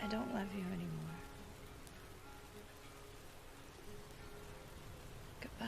I don't love you anymore. Goodbye.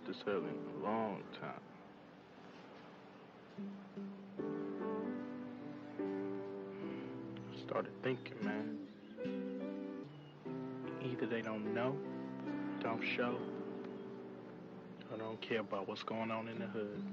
This early in a long time. I started thinking, man. Either they don't know, don't show, or don't care about what's going on in the hood.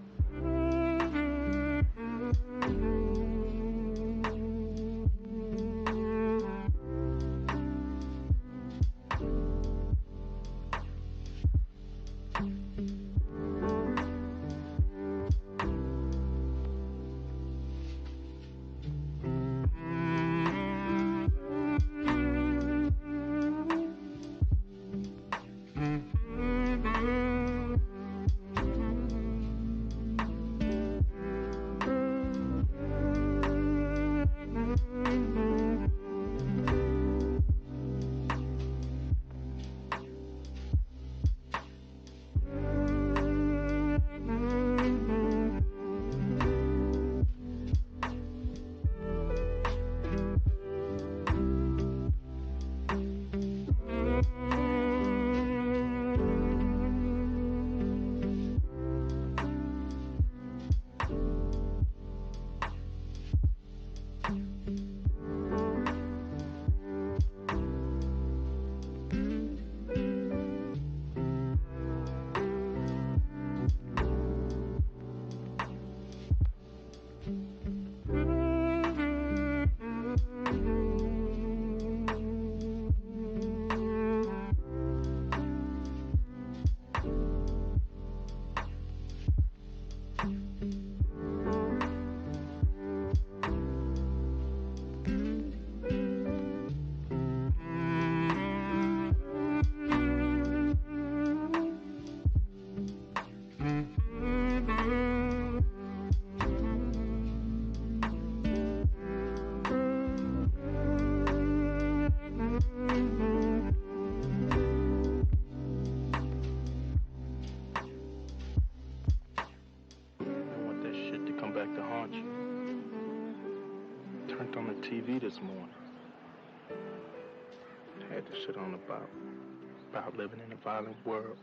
Turned on the TV this morning. Had the shit on about about living in a violent world.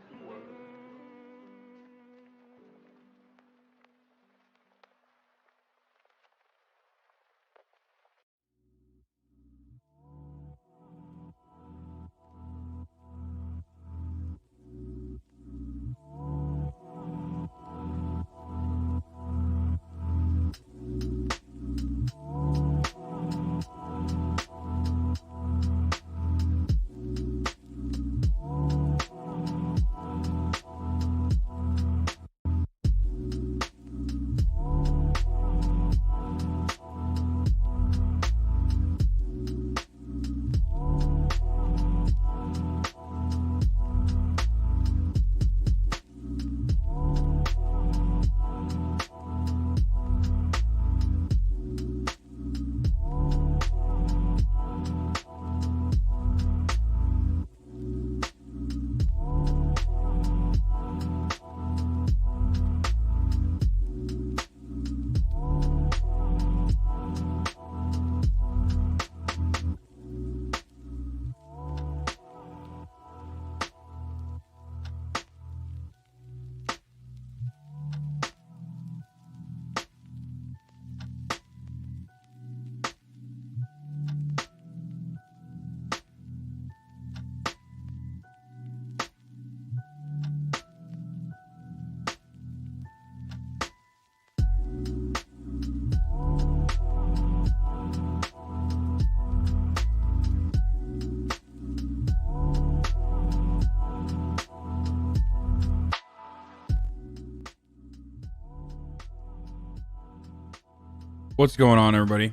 What's going on, everybody?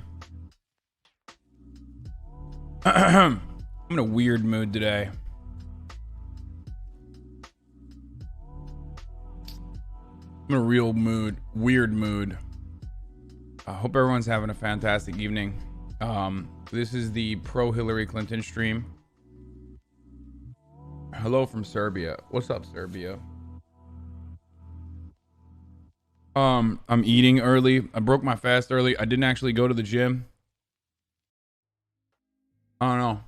I'm in a weird mood today. I'm in a real weird mood. I hope everyone's having a fantastic evening. This is the pro Hillary Clinton stream. Hello from Serbia. What's up, Serbia? I'm eating early. I broke my fast early. I didn't actually go to the gym. I don't know.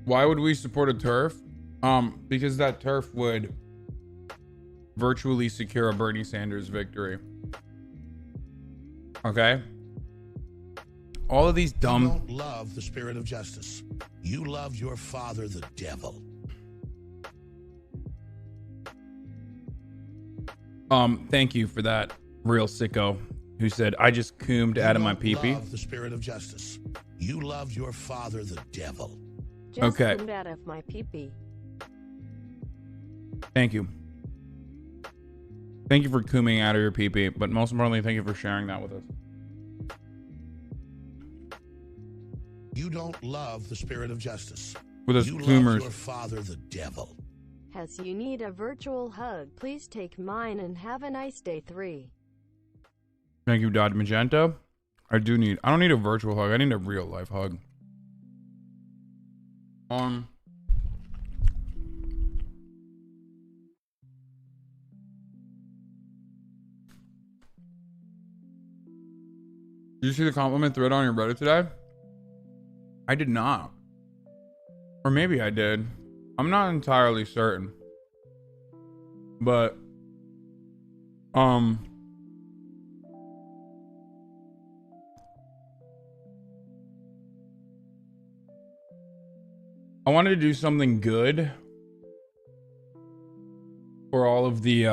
Why would we support a turf? Because that turf would virtually secure a Bernie Sanders victory. Okay? All of these dumb... You don't love the spirit of justice. You love your father, the devil. Thank you for that, real sicko, who said, I just coomed out of my pee-pee. You love the spirit of justice. You love your father, the devil. Just okay. coomed out of my pee-pee. Thank you. Thank you for cooming out of your pee-pee, but most importantly, thank you for sharing that with us. You don't love the spirit of justice. With us you coomers. love your father, the devil. Has you need a virtual hug, please take mine and have a nice day 3. Thank you, Dot Magenta. I don't need a virtual hug. I need a real life hug. Did you see the compliment thread on your Reddit today? I did not. Or maybe I did. I'm not entirely certain. But, I wanted to do something good for all of the,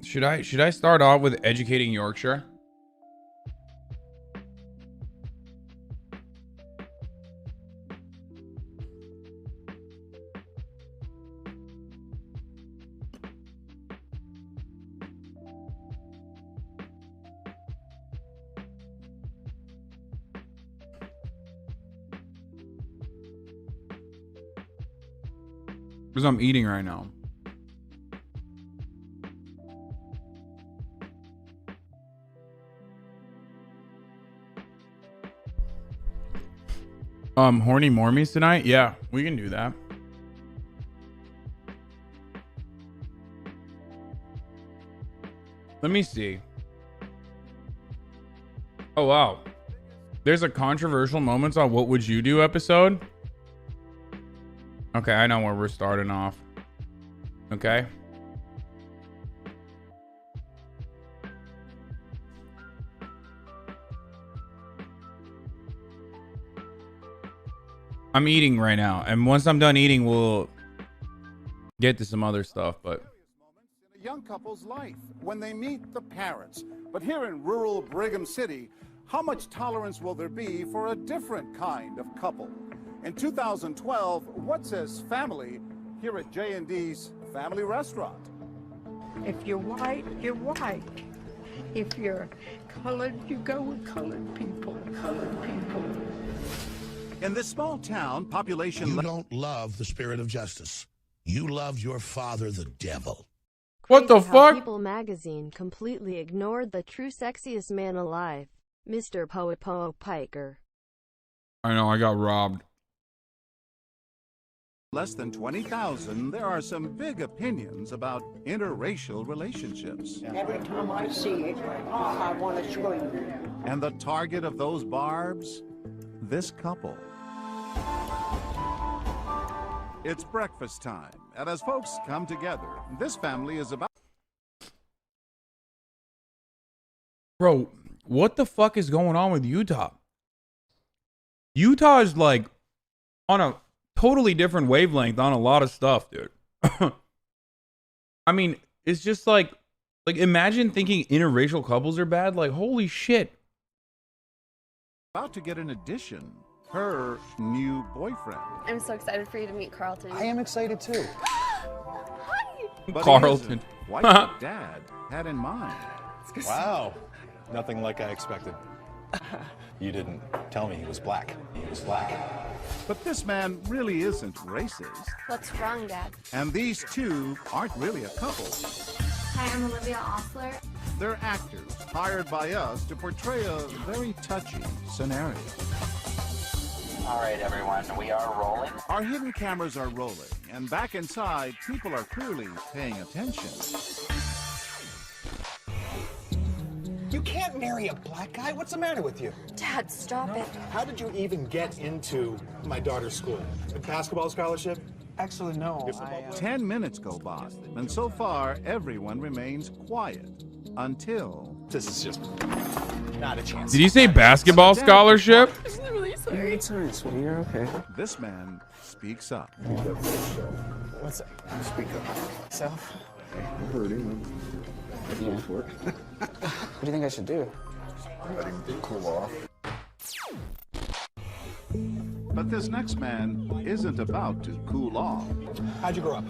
should I start off with educating Yorkshire? Because I'm eating right now. Horny Mormies tonight? Yeah, we can do that. Let me see. Oh, wow. There's a controversial moments on What Would You Do episode. Okay, I know where we're starting off. Okay. I'm eating right now, and once I'm done eating, we'll get to some other stuff, but in a young couple's life when they meet the parents. But here in rural Brigham City, how much tolerance will there be for a different kind of couple? In 2012, what says family here at J&D's Family Restaurant? If you're white, you're white. If you're colored, you go with colored people. Colored people. In this small town, population... You don't love the spirit of justice. You love your father, the devil. what the Crazy how fuck? People magazine completely ignored the true sexiest man alive, Mr. Poe Piker. I know, I got robbed. Less than 20,000, there are some big opinions about interracial relationships. Every time I see it, I want to scream. And the target of those barbs? This couple. It's breakfast time, and as folks come together, this family is about... Bro, what the fuck is going on with Utah? Utah is like on a totally different wavelength on a lot of stuff, dude. I mean, it's just like imagine thinking interracial couples are bad. Like, holy shit. about to get an addition. Her new boyfriend. I'm so excited for you to meet Carlton. I am excited too. Hi! But Carlton. What your dad had in mind. Wow. Nothing like I expected. You didn't tell me he was black. He was black. But this man really isn't racist. What's wrong, Dad? And these two aren't really a couple. Hi, I'm Olivia Osler. They're actors hired by us to portray a very touchy scenario. All right, everyone, we are rolling. Our hidden cameras are rolling, and back inside, people are clearly paying attention. You can't marry a black guy. What's the matter with you? Dad, stop it. How did you even get into my daughter's school? A basketball scholarship? Actually, no. 10 minutes go by, and so far, everyone remains quiet. Until... This is just not a chance. Did you say basketball scholarship? I'm really sorry. It's alright, sweetie. You're okay. this man speaks up. What's that? Speak up. Self? I'm hurting. Yeah. What do you think I should do? Let him cool off. But this next man isn't about to cool off. How'd you grow up?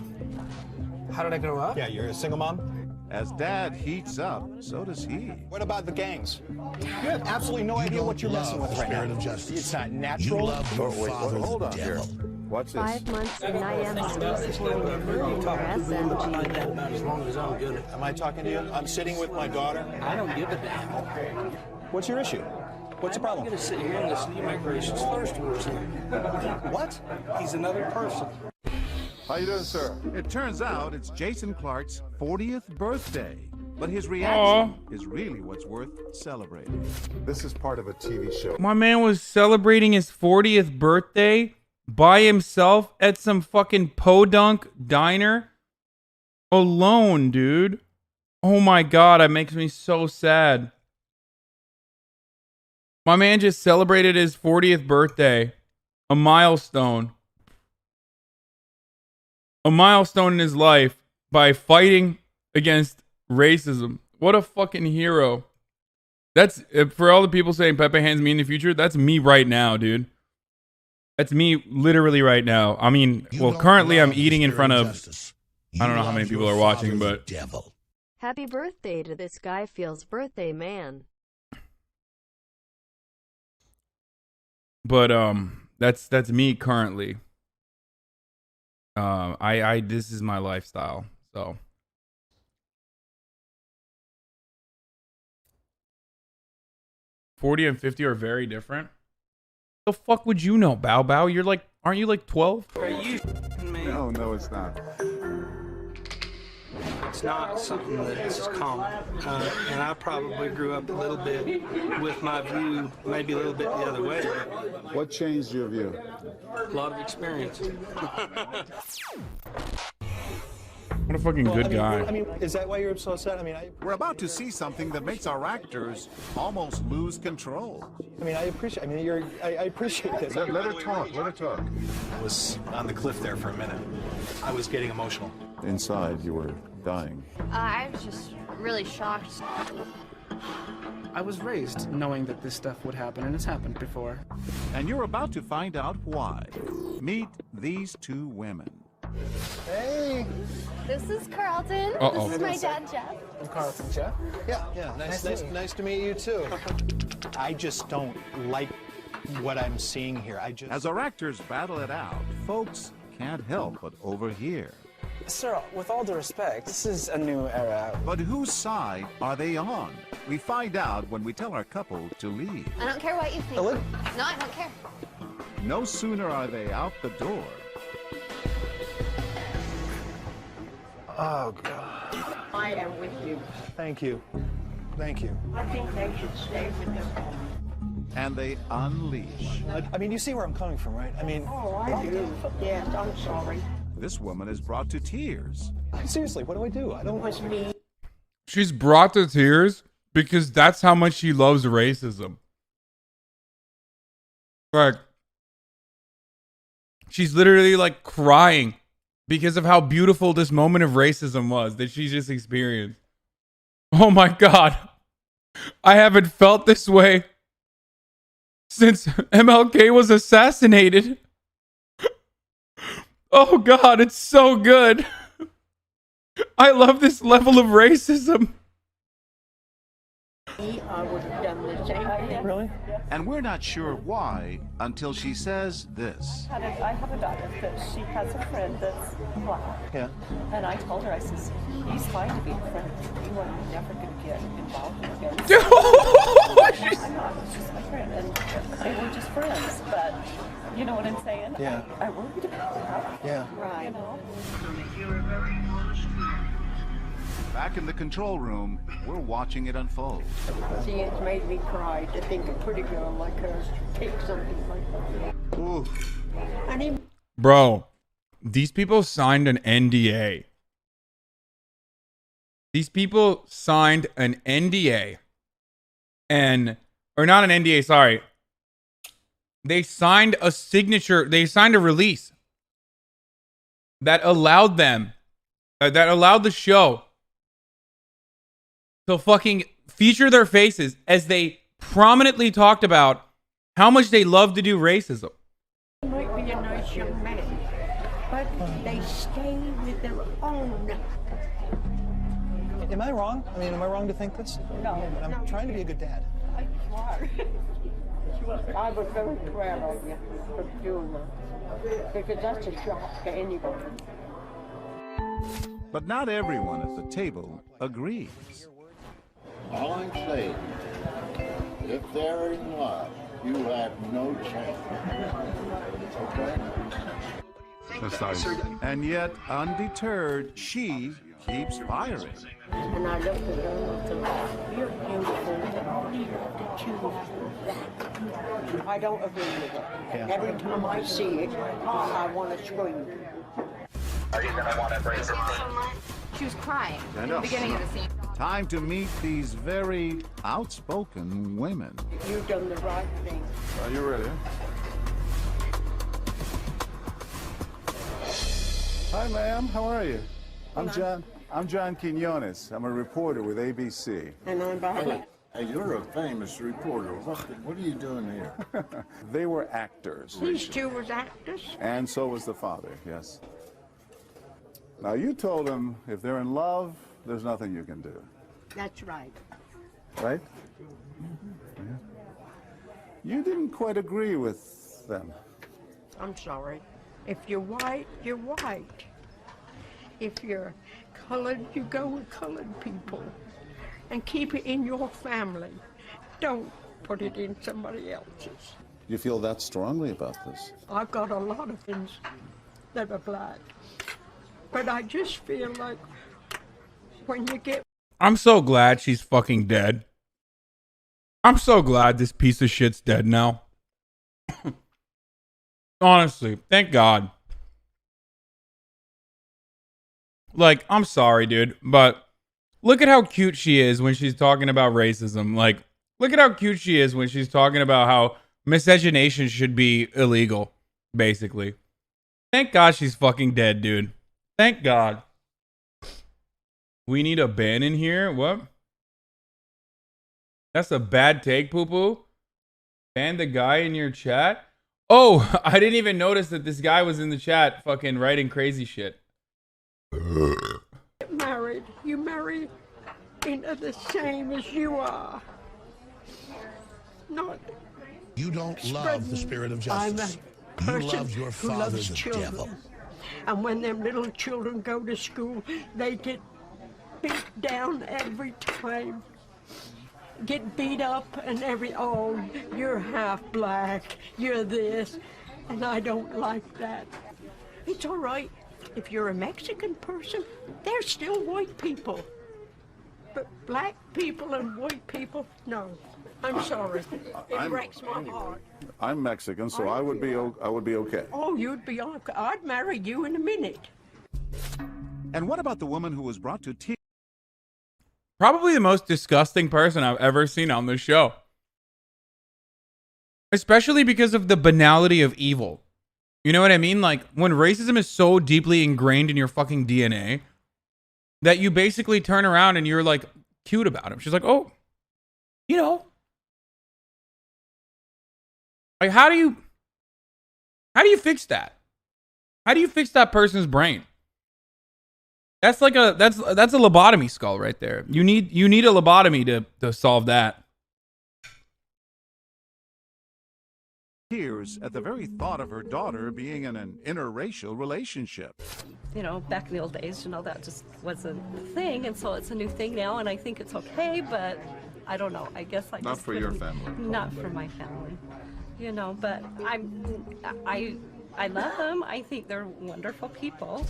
How did I grow up? Yeah, you're a single mom? As dad heats up, so does he. What about the gangs? You have absolutely no idea what you're messing with right now. Spirit of justice. It's not You natural. love your father, hold the on here. devil. What's this? 5 months and I am still supporting the movie for SMG. As long as I'm good. Am I talking to you? I'm sitting with my daughter. I don't give a damn. What's your issue? What's the problem? I'm gonna sit here and listen to you make racist slurs towards him. What? He's another person. How you doing, sir? It turns out it's Jason Clark's 40th birthday. But his reaction is really what's worth celebrating. This is part of a TV show. My man was celebrating his 40th birthday by himself at some fucking podunk diner alone, dude. Oh my god, it makes me so sad. My man just celebrated his 40th birthday, a milestone in his life by fighting against racism. What a fucking hero. That's for all the people saying Pepe Hands me in the future. That's me right now, dude. That's me literally right now. I mean, well, currently I'm eating in front of, I don't know how many people are watching, but devil. Happy birthday to this guy feels birthday man. but that's me currently. I this is my lifestyle, so. 40 and 50 are very different. The fuck would you know, Bow Bow? You're like, aren't you like 12? Are you me? No, it's not. It's not something that is common. And I probably grew up a little bit with my view, maybe a little bit the other way. What changed your view? A lot of experience. What a fucking good guy. I mean, is that why you're so upset? I mean, We're about to see something that makes our actors almost lose control. I appreciate. I mean, I appreciate this. Let her talk. Let her talk. I was on the cliff there for a minute. I was getting emotional. Inside, you were dying. I was just really shocked. I was raised knowing that this stuff would happen, and it's happened before. And you're about to find out why. Meet these two women. Hey. This is Carlton. Uh-oh. This is my dad, Jeff. I'm Carlton, Jeff. Yeah. Nice to meet you too. I just don't like what I'm seeing here. As our actors battle it out, folks can't help but overhear. Sir, with all due respect, this is a new era. But whose side are they on? We find out when we tell our couple to leave. I don't care what you think. Hello? No, I don't care. No sooner are they out the door. Oh God. I am with you. Thank you. Thank you. I think they should stay with them. And they unleash. I mean, you see where I'm coming from, right? I mean, Oh, I do. Yes, I'm sorry. This woman is brought to tears. seriously, what do I do? I It don't. was me. She's brought to tears because that's how much she loves racism. Like, she's literally like crying because of how beautiful this moment of racism was that she just experienced. Oh my God. I haven't felt this way since MLK was assassinated. Oh God, it's so good. I love this level of racism. I would have done the same thing. Really? And we're not sure why until she says this. I have a daughter that she has a friend that's black. Yeah. And I told her, I says, he's fine to be a friend. You are never going to get involved again. I'm not, it's just my friend. And they were just friends, but you know what I'm saying? Yeah. I worried about that. Yeah. Right. You know? Back in the control room, we're watching it unfold. See, it's made me cry to think a pretty girl like her take something like that. Ooh. And he Bro, these people signed an NDA. These people signed an NDA. Or not an NDA, sorry. They signed a signature, they signed a release that allowed them, that allowed the show to fucking feature their faces as they prominently talked about how much they love to do racism. might be a nice young man, but they stay with their own. Am I wrong? I mean, am I wrong to think this? No. I'm trying to be a good dad. You are. I was very proud of you for doing that, because that's a shock to anyone. But not everyone at the table agrees. All I'm saying, if they're in love, you have no chance. Okay? That's nice. And yet, undeterred, she keeps firing. And I looked at her and said, you're beautiful. You have to choose that. I don't agree with it. Yeah. Every time I see it, I want to scream. Are you gonna want to break the She was crying I in know. the beginning of the scene. Time to meet these very outspoken women. You've done the right thing. Are you ready? Hi, ma'am. How are you? I'm John Quinones. I'm a reporter with ABC. And I'm Barbara. Hey, you're a famous reporter. What are you doing here? They were actors. These two was actors. And so was the father, yes. Now, you told them if they're in love, there's nothing you can do. That's right. Right? Yeah. You didn't quite agree with them. I'm sorry. If you're white, you're white. If you're colored, you go with colored people. And keep it in your family. Don't put it in somebody else's. You feel that strongly about this? I've got a lot of friends that are black, but I just feel like when you get... I'm so glad she's fucking dead. I'm so glad this piece of shit's dead now. Honestly, thank God. Like, I'm sorry, dude, but look at how cute she is when she's talking about racism. Like, look at how cute she is when she's talking about how miscegenation should be illegal, basically. Thank God she's fucking dead, dude. Thank God. We need a ban in here? What? That's a bad take, poo-poo. Ban the guy in your chat? Oh, I didn't even notice that this guy was in the chat fucking writing crazy shit. Get married, you marry into the same as you are. Not... You don't love the spirit of justice. You love your father, the devil. And when them little children go to school, they get beat down every time. Get beat up and oh, you're half black, you're this, and I don't like that. It's all right. If you're a Mexican person, they're still white people. But black people and white people, no. I'm sorry. It breaks my heart. I'm Mexican, so I would be okay. Oh, you'd be okay. I'd marry you in a minute. And what about the woman who was brought to tears? Probably the most disgusting person I've ever seen on this show. Especially because of the banality of evil. You know what I mean? Like, when racism is so deeply ingrained in your fucking DNA that you basically turn around and you're like cute about him. She's like, oh, you know. Like, how do you fix that? How do you fix that person's brain? That's like that's a lobotomy skull right there. You need a lobotomy to solve that. Tears at the very thought of her daughter being in an interracial relationship. You know, back in the old days, you know, that just wasn't a thing, and so it's a new thing now, and I think it's okay, but I don't know. I guess I Not just for your family. Not for my family, you know. But I love them. I think they're wonderful people.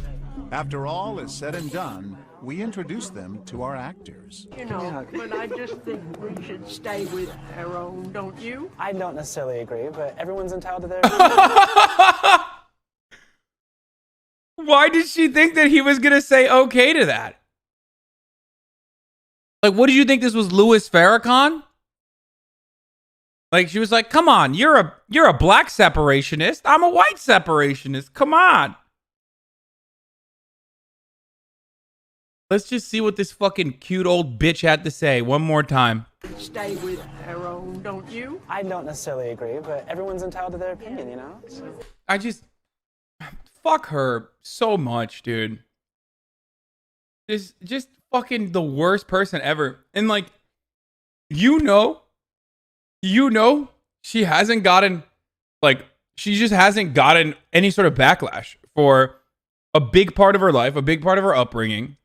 After all is said and done, we introduce them to our actors. You know, but I just think we should stay with our own, don't you? I don't necessarily agree, but everyone's entitled to their... Why did she think that he was going to say okay to that? Like, what did you think this was, Louis Farrakhan? Like, she was like, come on, you're a black separationist. I'm a white separationist. Come on. Let's just see what this fucking cute old bitch had to say one more time. Stay with our own, don't you? I don't necessarily agree, but everyone's entitled to their opinion, you know? So. I just... Fuck her so much, dude. Just fucking the worst person ever. And like, you know, she hasn't gotten, like, she just hasn't gotten any sort of backlash for a big part of her life, a big part of her upbringing.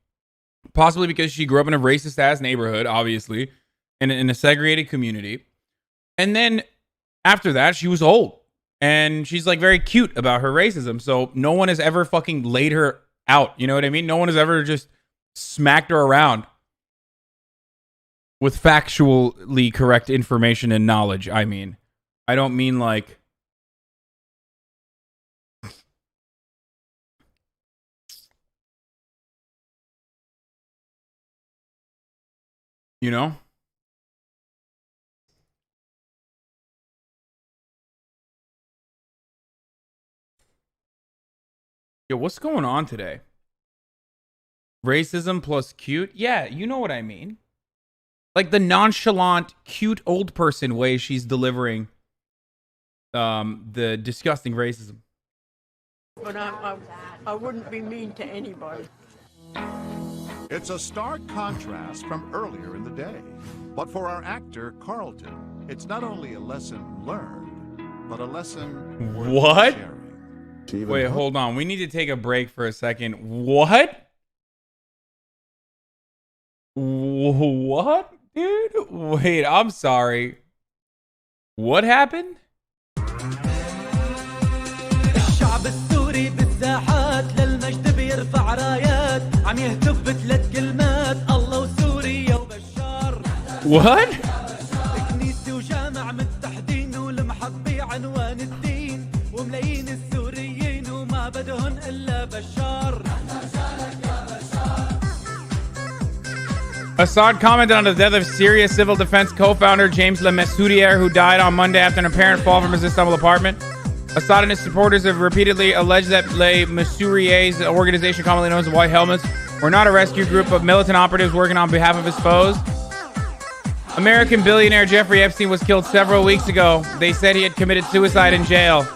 Possibly because she grew up in a racist ass neighborhood, obviously, in a segregated community. And then after that, she was old. And she's like very cute about her racism. So no one has ever fucking laid her out. You know what I mean? No one has ever just smacked her around with factually correct information and knowledge. I mean, I don't mean like... You know? Yo, what's going on today? Racism plus cute? Yeah, you know what I mean. Like the nonchalant, cute old person way she's delivering the disgusting racism. But I wouldn't be mean to anybody. It's a stark contrast from earlier in the day. But for our actor, Carlton, it's not only a lesson learned, but a lesson worth What? sharing. Wait, hold on. We need to take a break for a second. What? What, dude? Wait, I'm sorry. What happened? What? Assad commented on the death of Syria civil defense co-founder James Le Mesurier, who died on Monday after an apparent fall from his Istanbul apartment. Assad and his supporters have repeatedly alleged that Le Mesurier's organization, commonly known as the White Helmets, were not a rescue group of militant operatives working on behalf of his foes. American billionaire Jeffrey Epstein was killed several weeks ago. They said he had committed suicide in jail.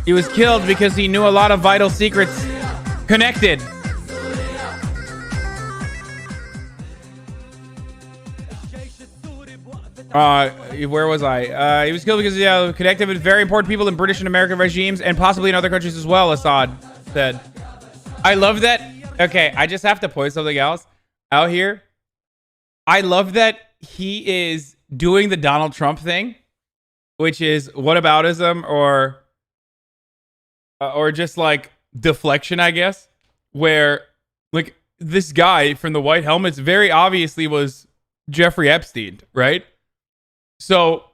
He was killed because he knew a lot of vital secrets connected. Where was I? He was killed because he connected with very important people in British and American regimes and possibly in other countries as well, Assad said. I love that. Okay, I just have to point something else out here. I love that he is doing the Donald Trump thing, which is whataboutism or just like deflection, I guess, where like this guy from the White Helmets very obviously was Jeffrey Epstein, right? So,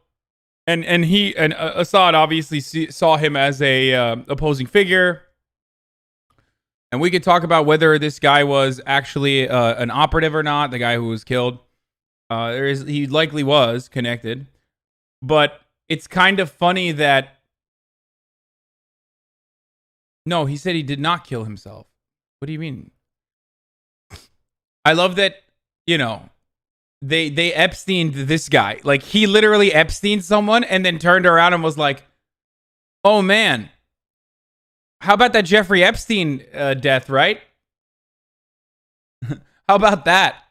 and Assad obviously saw him as a opposing figure, and we could talk about whether this guy was actually an operative or not. The guy who was killed, he likely was connected, but it's kind of funny that no, he said he did not kill himself. What do you mean? I love that, you know. They Epsteined this guy. Like, he literally Epsteined someone and then turned around and was like, oh man, how about that Jeffrey Epstein death, right? How about that?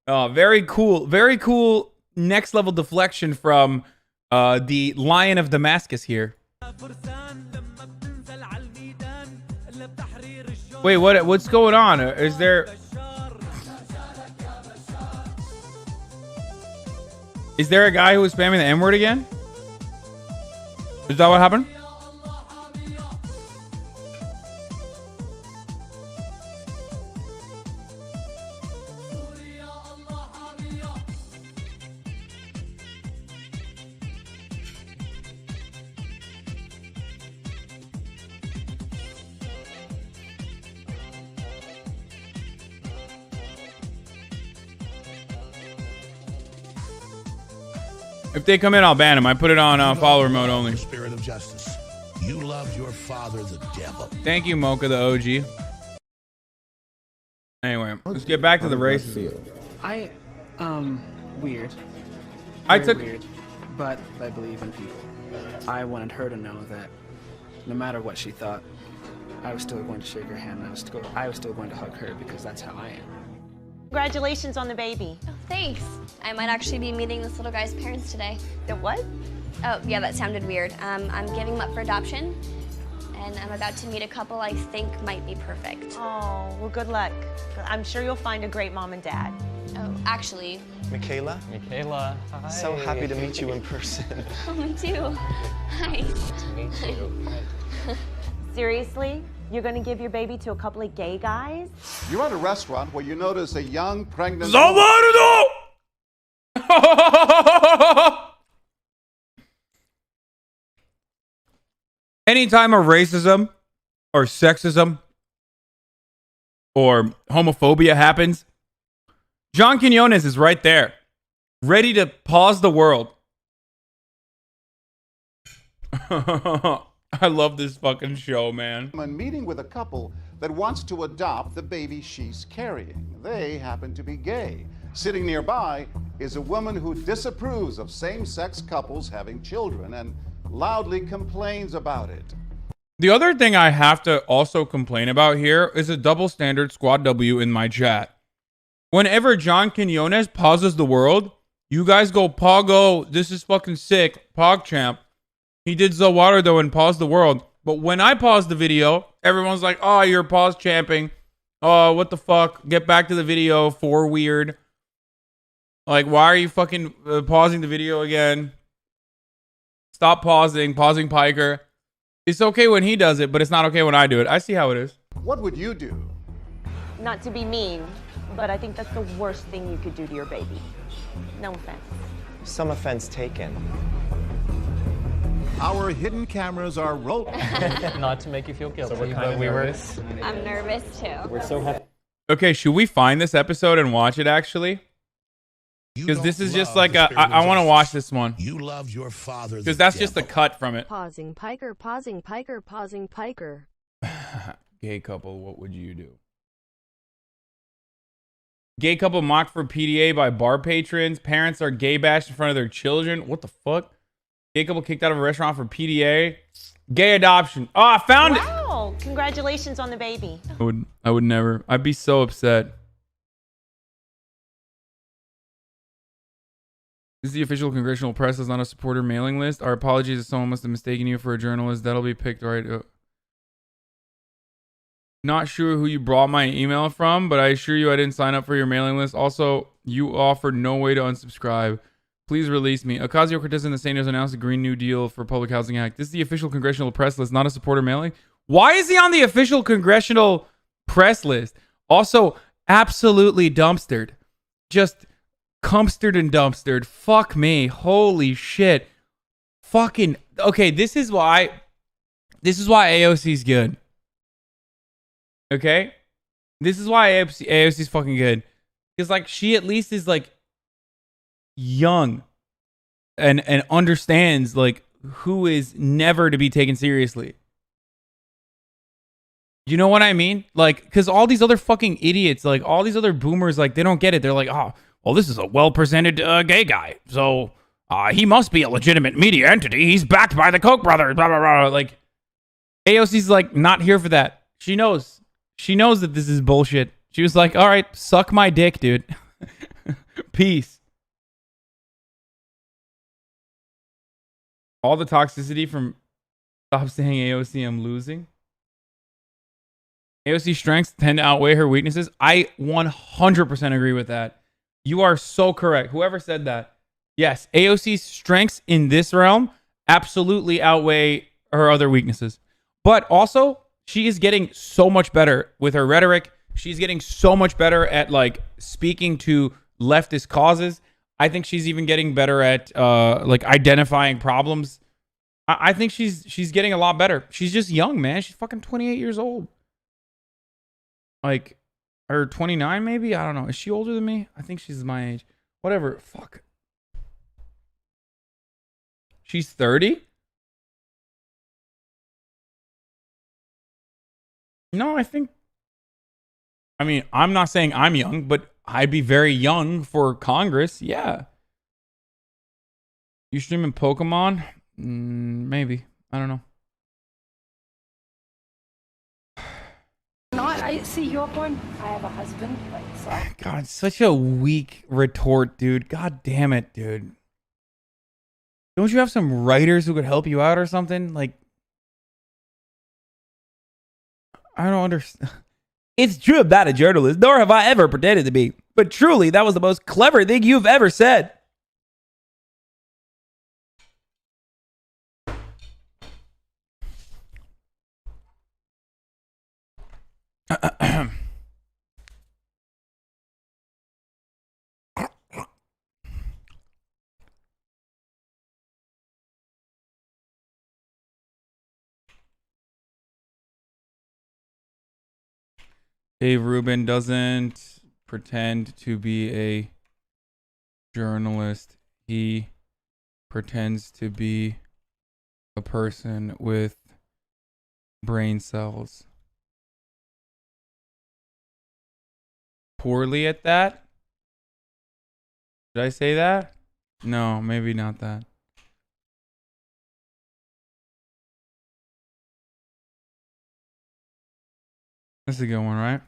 Oh, very cool. Very cool next level deflection from the Lion of Damascus here. Wait, what's going on? Is there a guy who was spamming the N-word again? Is that what happened? If they come in, I'll ban them. I put it on follower mode only. Spirit of justice. You love your father, the devil. Thank you, Mocha, the OG. Anyway, let's get back to the races. Weird. Weird, but I believe in people. I wanted her to know that no matter what she thought, I was still going to shake her hand. I was still going to hug her because that's how I am. Congratulations on the baby. Oh, thanks. I might actually be meeting this little guy's parents today. The what? Oh, yeah, that sounded weird. I'm giving him up for adoption, and I'm about to meet a couple I think might be perfect. Oh, well, good luck. I'm sure you'll find a great mom and dad. Oh, actually. Michaela? Michaela, hi. So happy to meet you in person. Oh, me too. Hi. Me too. Seriously? You're going to give your baby to a couple of gay guys? You're at a restaurant where you notice a young pregnant... Anytime of racism or sexism or homophobia happens, John Quinones is right there, ready to pause the world. I love this fucking show, man. I'm meeting with a couple that wants to adopt the baby she's carrying. They happen to be gay. Sitting nearby is a woman who disapproves of same-sex couples having children and loudly complains about it. The other thing I have to also complain about here is a double standard Squad W in my chat. Whenever John Quinones pauses the world, you guys go, Poggo, this is fucking sick, PogChamp. He did Zawater though and paused the world. But when I pause the video, everyone's like, oh, you're pause champing. Oh, what the fuck? Get back to the video for weird. Like, why are you fucking pausing the video again? Stop pausing Piker. It's okay when he does it, but it's not okay when I do it. I see how it is. What would you do? Not to be mean, but I think that's the worst thing you could do to your baby. No offense. Some offense taken. Our hidden cameras are rolling. Not to make you feel guilty, we're but we were. I'm nervous too. We're so happy. Okay, should we find this episode and watch it actually? Because this is just like I want to watch this one. You loved your father. Because that's just a cut from it. Pausing Piker, pausing Piker, pausing Piker. Gay couple, what would you do? Gay couple mocked for PDA by bar patrons. Parents are gay bashed in front of their children. What the fuck? Gay couple kicked out of a restaurant for PDA. Gay adoption. Oh, I found it. Wow! Congratulations on the baby. I would never. I'd be so upset. This is the official congressional press. It's not a supporter mailing list. Our apologies if someone must have mistaken you for a journalist. That'll be picked right up. Not sure who you brought my email from, but I assure you I didn't sign up for your mailing list. Also, you offered no way to unsubscribe. Please release me. Ocasio-Cortez and the Senators announced a Green New Deal for Public Housing Act. This is the official congressional press list, not a supporter mailing. Why is he on the official congressional press list? Also, absolutely dumpstered. Just cumpstered and dumpstered. Fuck me. Holy shit. Fucking... Okay, this is why AOC's good. Okay? This is why AOC's fucking good. Because, like, she at least is, like, young and understands, like, who is never to be taken seriously. You know what I mean? Like, because all these other fucking idiots, like, all these other boomers, like, they don't get it. They're like, oh, well, this is a well-presented gay guy. So, he must be a legitimate media entity. He's backed by the Koch brothers, blah, blah, blah. Like, AOC's, like, not here for that. She knows. She knows that this is bullshit. She was like, all right, suck my dick, dude. Peace. All the toxicity from stop saying AOC, I'm losing. AOC's strengths tend to outweigh her weaknesses. I 100% agree with that. You are so correct. Whoever said that. Yes, AOC's strengths in this realm absolutely outweigh her other weaknesses. But also, she is getting so much better with her rhetoric. She's getting so much better at, like, speaking to leftist causes. I think she's even getting better at like identifying problems. I think she's getting a lot better. She's just young, man. She's fucking 28 years old. Like, or 29 maybe? I don't know. Is she older than me? I think she's my age. Whatever. Fuck. She's 30? No, I mean, I'm not saying I'm young, but I'd be very young for Congress. Yeah. You streaming Pokemon? Maybe. I don't know. Not, I see your one. I have a husband. So. God, such a weak retort, dude. God damn it, dude. Don't you have some writers who could help you out or something? Like, I don't understand. It's true, I'm not a journalist, nor have I ever pretended to be. But truly, that was the most clever thing you've ever said. Dave Rubin doesn't pretend to be a journalist. He pretends to be a person with brain cells. Poorly at that? Did I say that? No, maybe not that. That's a good one, right?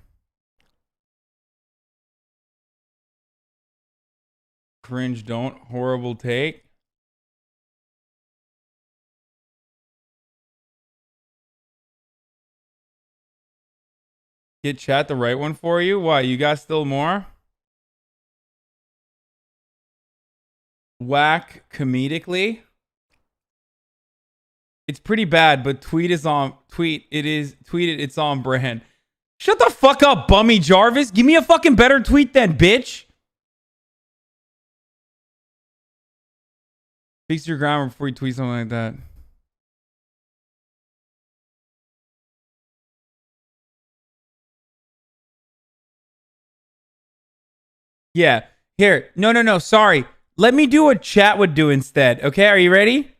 Cringe, don't. Horrible take. Get chat the right one for you? Why, you got still more? Whack comedically? It's pretty bad, but it's on brand. Shut the fuck up, Bummy Jarvis. Give me a fucking better tweet then, bitch. Fix your grammar before you tweet something like that. Yeah. Here. No. Sorry. Let me do what chat would do instead. Okay, are you ready?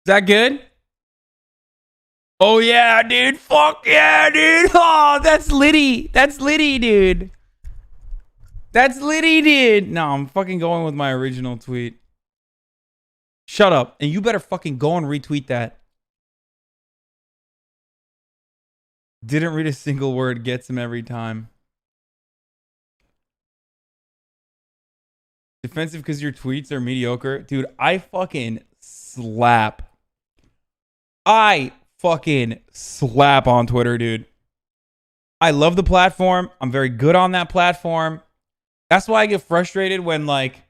Is that good? Oh yeah, dude. Fuck yeah, dude. Oh, that's litty. That's litty, dude. That's litty, dude. No, I'm fucking going with my original tweet. Shut up. And you better fucking go and retweet that. Didn't read a single word. Gets him every time. Defensive because your tweets are mediocre. Dude, I fucking slap. I fucking slap on Twitter, dude. I love the platform. I'm very good on that platform. That's why I get frustrated when, like,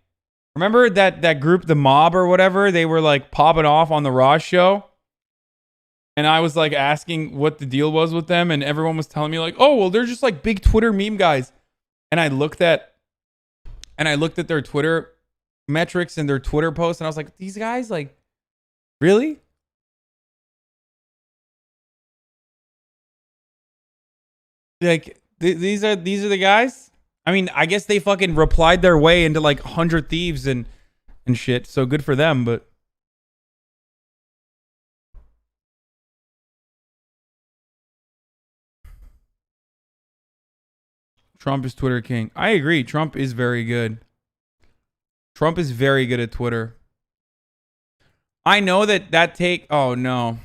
remember that group, the mob or whatever, they were like popping off on the Raw show. And I was like asking what the deal was with them. And everyone was telling me like, oh, well, they're just like big Twitter meme guys. And I looked at their Twitter metrics and their Twitter posts. And I was like, these guys, like, really? Like, these are the guys? I mean, I guess they fucking replied their way into like 100 Thieves and shit. So good for them, but Trump is Twitter king. I agree. Trump is very good. Trump is very good at Twitter. I know that take... Oh, no.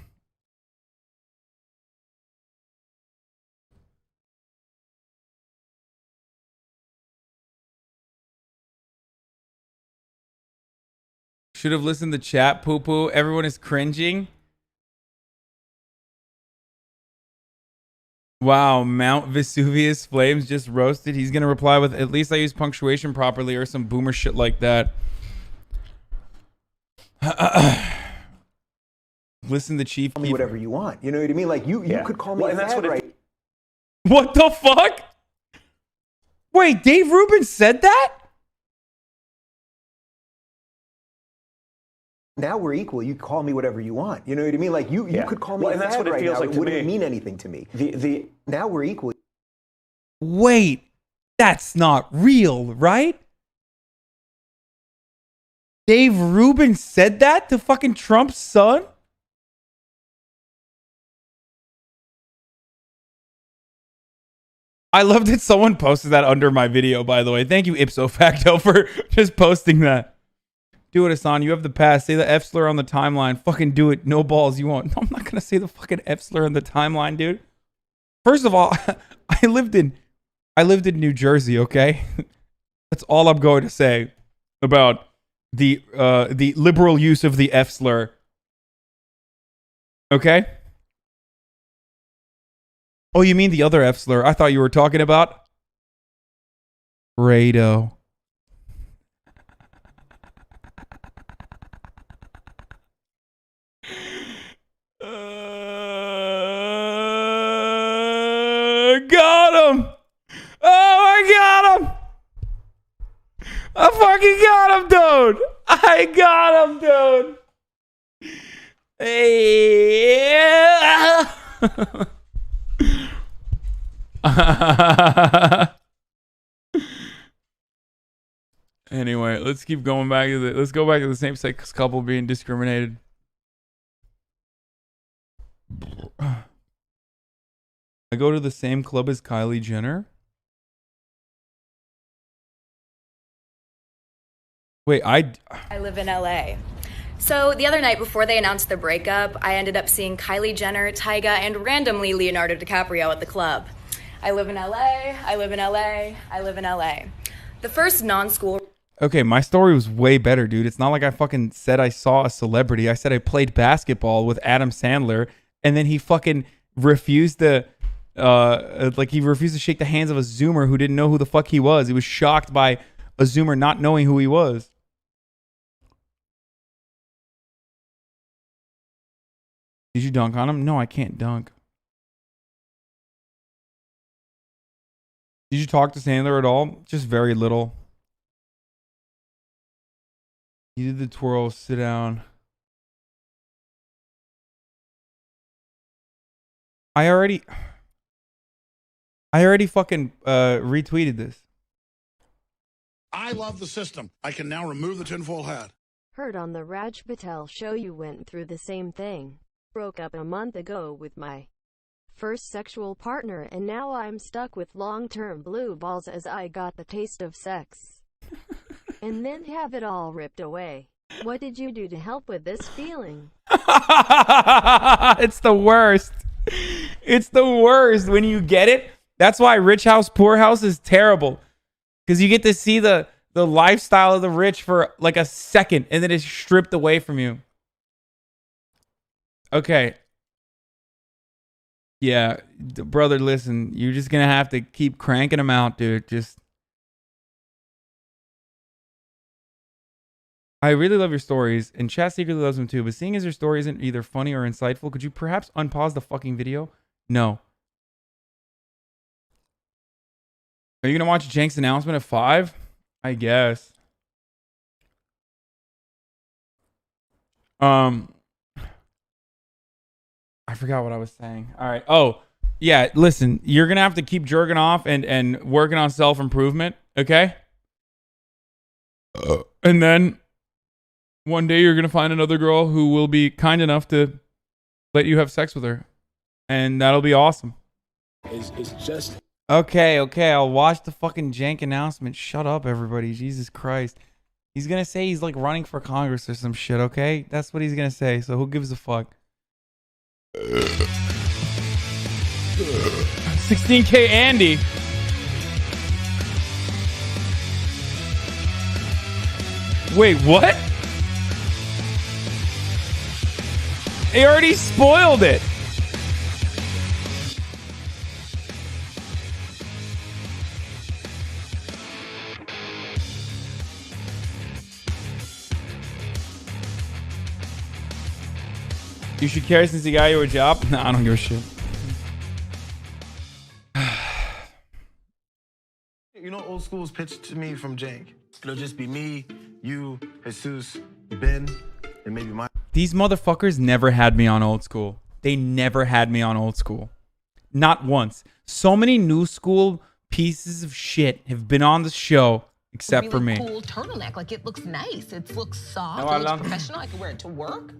Should have listened to chat, poo-poo. Everyone is cringing. Wow, Mount Vesuvius Flames just roasted. He's going to reply with, at least I use punctuation properly, or some boomer shit like that. Listen to Chief. Call me whatever you want. You know what I mean? Like, you could call me a fad right. What the fuck? Wait, Dave Rubin said that? Now we're equal. You call me whatever you want. You know what I mean? Like, you could call me a fad right now. It wouldn't mean anything to me. Now we're equal. Wait, that's not real, right? Dave Rubin said that to fucking Trump's son? I love that someone posted that under my video, by the way. Thank you, ipso facto, for just posting that. Do it, Hasan. You have the pass. Say the F slur on the timeline. Fucking do it. No balls. You won't. No, I'm not gonna say the fucking F slur on the timeline, dude. First of all, I lived in New Jersey. Okay, that's all I'm going to say about the liberal use of the F slur. Okay. Oh, you mean the other F slur? I thought you were talking about Fredo. Got him! Oh, I got him! I fucking got him, dude! I got him, dude! Hey! Anyway, let's keep going back to let's go back to the same-sex couple being discriminated. I go to the same club as Kylie Jenner. Wait, I live in LA. So the other night before they announced their breakup, I ended up seeing Kylie Jenner, Tyga, and randomly Leonardo DiCaprio at the club. I live in LA, I live in LA, I live in LA. The first non-school... Okay, my story was way better, dude. It's not like I fucking said I saw a celebrity. I said I played basketball with Adam Sandler, and then he fucking refused to Like he refused to shake the hands of a Zoomer who didn't know who the fuck he was. He was shocked by a Zoomer not knowing who he was. Did you dunk on him? No, I can't dunk. Did you talk to Sandler at all? Just very little. You did the twirl, sit down. I already fucking retweeted this. I love the system. I can now remove the tinfoil hat. Heard on the Raj Patel show you went through the same thing. Broke up a month ago with my first sexual partner and now I'm stuck with long-term blue balls as I got the taste of sex. And then have it all ripped away. What did you do to help with this feeling? It's the worst. It's the worst when you get it. That's why Rich House, Poor House is terrible. Because you get to see the lifestyle of the rich for like a second and then it's stripped away from you. Okay. Yeah, brother, listen. You're just going to have to keep cranking them out, dude. I really love your stories, and chat secretly loves them too, but seeing as your story isn't either funny or insightful, could you perhaps unpause the fucking video? No. Are you going to watch Jank's announcement at 5? I guess. I forgot what I was saying. All right. Oh, yeah. Listen, you're going to have to keep jerking off and working on self-improvement. Okay. And then one day you're going to find another girl who will be kind enough to let you have sex with her. And that'll be awesome. It's just... Okay. I'll watch the fucking Jank announcement. Shut up, everybody. Jesus Christ. He's going to say he's like running for Congress or some shit, okay? That's what he's going to say. So who gives a fuck? 16K Andy. Wait, what? They already spoiled it. You should care since he got you a job? No, I don't give a shit. You know, old school was pitched to me from Jank. It'll just be me, you, Jesus, Ben, and maybe my... These motherfuckers never had me on old school. They never had me on old school. Not once. So many new school pieces of shit have been on the show except really for me. Cool turtleneck. Like, it looks nice. It looks soft. No, it looks Alan. professional. I can wear it to work.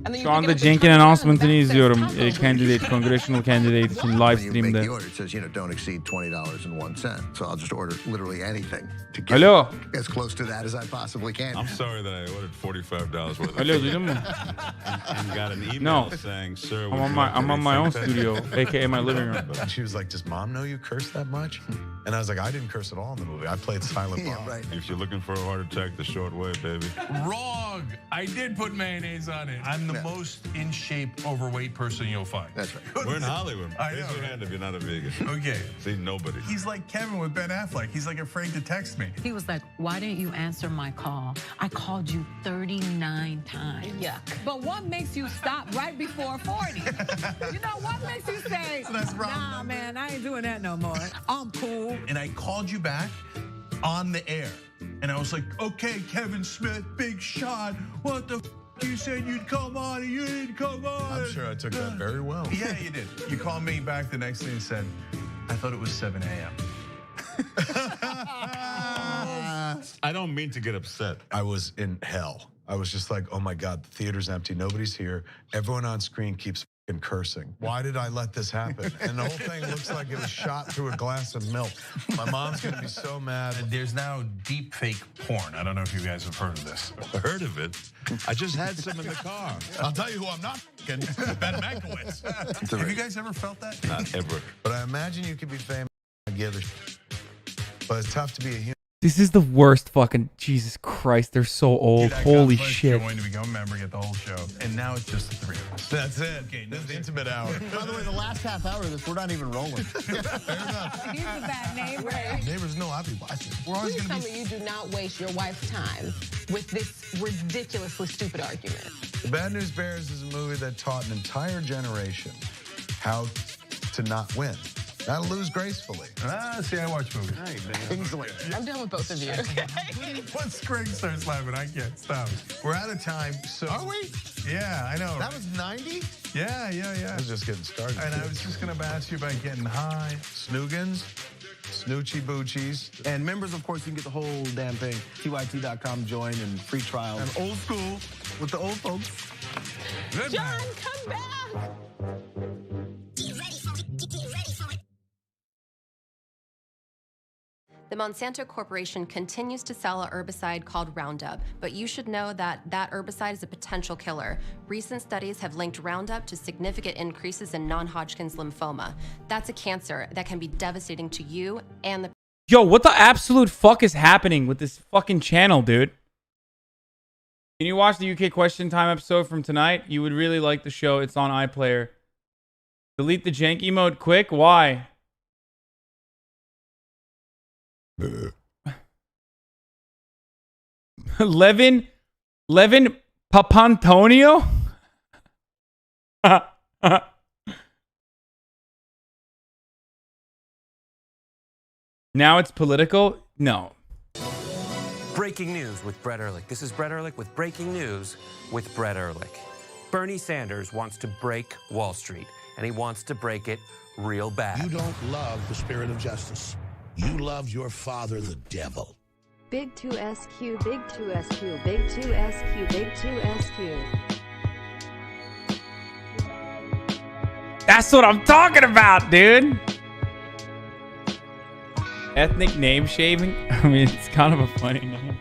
And then Şu anda Cenk'in announcement'ını izliyorum. Candidate, congressional candidate için live stream'de. It says, you know, don't exceed $20.01. So I'll just order literally anything to get Hello. as close to that as I possibly can. I'm sorry that I ordered $45 worth of Hello, duydun mu? and got an email No. saying, sir, I'm on my own studio, aka my living room. And she was like, does mom know you curse that much? And I was like, I didn't curse at all in the movie. I played Silent Bob. right. If you're looking for a heart attack, the short way, baby. Wrong. I did put mayonnaise on it. I'm the most in shape, overweight person you'll find. That's right. We're in Hollywood. I Raise know, your right? hand if you're not a vegan. Okay. See, nobody. He's like Kevin with Ben Affleck. He's like afraid to text me. He was like, why didn't you answer my call? I called you 39 times. Yeah. But what makes you stop right before 40? You know, what makes you say, nah, man, I ain't doing that no more. I'm cool. And I called you back on the air. And I was like, okay, Kevin Smith, big shot. What the you said you'd come on and you didn't come on. I'm sure I took that very well. Yeah, you did. You called me back the next day and said, I thought it was 7 a.m. I don't mean to get upset. I was in hell. I was just like, oh my God, the theater's empty. Nobody's here. Everyone on screen keeps fucking cursing. Why did I let this happen? And the whole thing looks like it was shot through a glass of milk. My mom's gonna be so mad. There's now deep fake porn. I don't know if you guys have heard of this. Heard of it? I just had some in the car. I'll tell you who I'm not fucking, Ben Mankiewicz. Have you guys ever felt that? Not ever. But I imagine you could be famous. I give a shit. But it's tough to be a human. This is the worst fucking, Jesus Christ, they're so old. Holy shit. Join to become a member, get the whole show. And now it's just the three of us. That's it. Okay, this is the intimate hour. By the way, the last half hour of this, we're not even rolling. He's a bad neighbor. Neighbors know I'll be watching. We're always Please going tell to be... me you do not waste your wife's time with this ridiculously stupid argument. The Bad News Bears is a movie that taught an entire generation how to not win. How to lose gracefully. See, I watch movies. Kingsley. I'm done with both of you. Once Greg starts laughing, I can't stop. We're out of time, so... Are we? Yeah, I know. That was 90? Yeah. I was just getting started. And I was just going to ask you about getting high. Snoogans, Snoochie Boochies. And members, of course, you can get the whole damn thing. TYT.com, join, and free trial. And old school with the old folks. Good John, night. come back! The Monsanto Corporation continues to sell a herbicide called Roundup, but you should know that that herbicide is a potential killer. Recent studies have linked Roundup to significant increases in non-Hodgkin's lymphoma. That's a cancer that can be devastating to you and the... Yo, what the absolute fuck is happening with this fucking channel, dude? Can you watch the UK Question Time episode from tonight? You would really like the show. It's on iPlayer. Delete the janky mode quick. Why? Levin Papantonio? Now it's political? No. Breaking news with Brett Ehrlich. This is Brett Ehrlich with breaking news with Brett Ehrlich. Bernie Sanders wants to break Wall Street, and he wants to break it real bad. You don't love the spirit of justice. You love your father, the devil. Big 2SQ, big 2SQ, big 2SQ, big 2SQ. That's what I'm talking about, dude. Ethnic name shaving? I mean, it's kind of a funny name.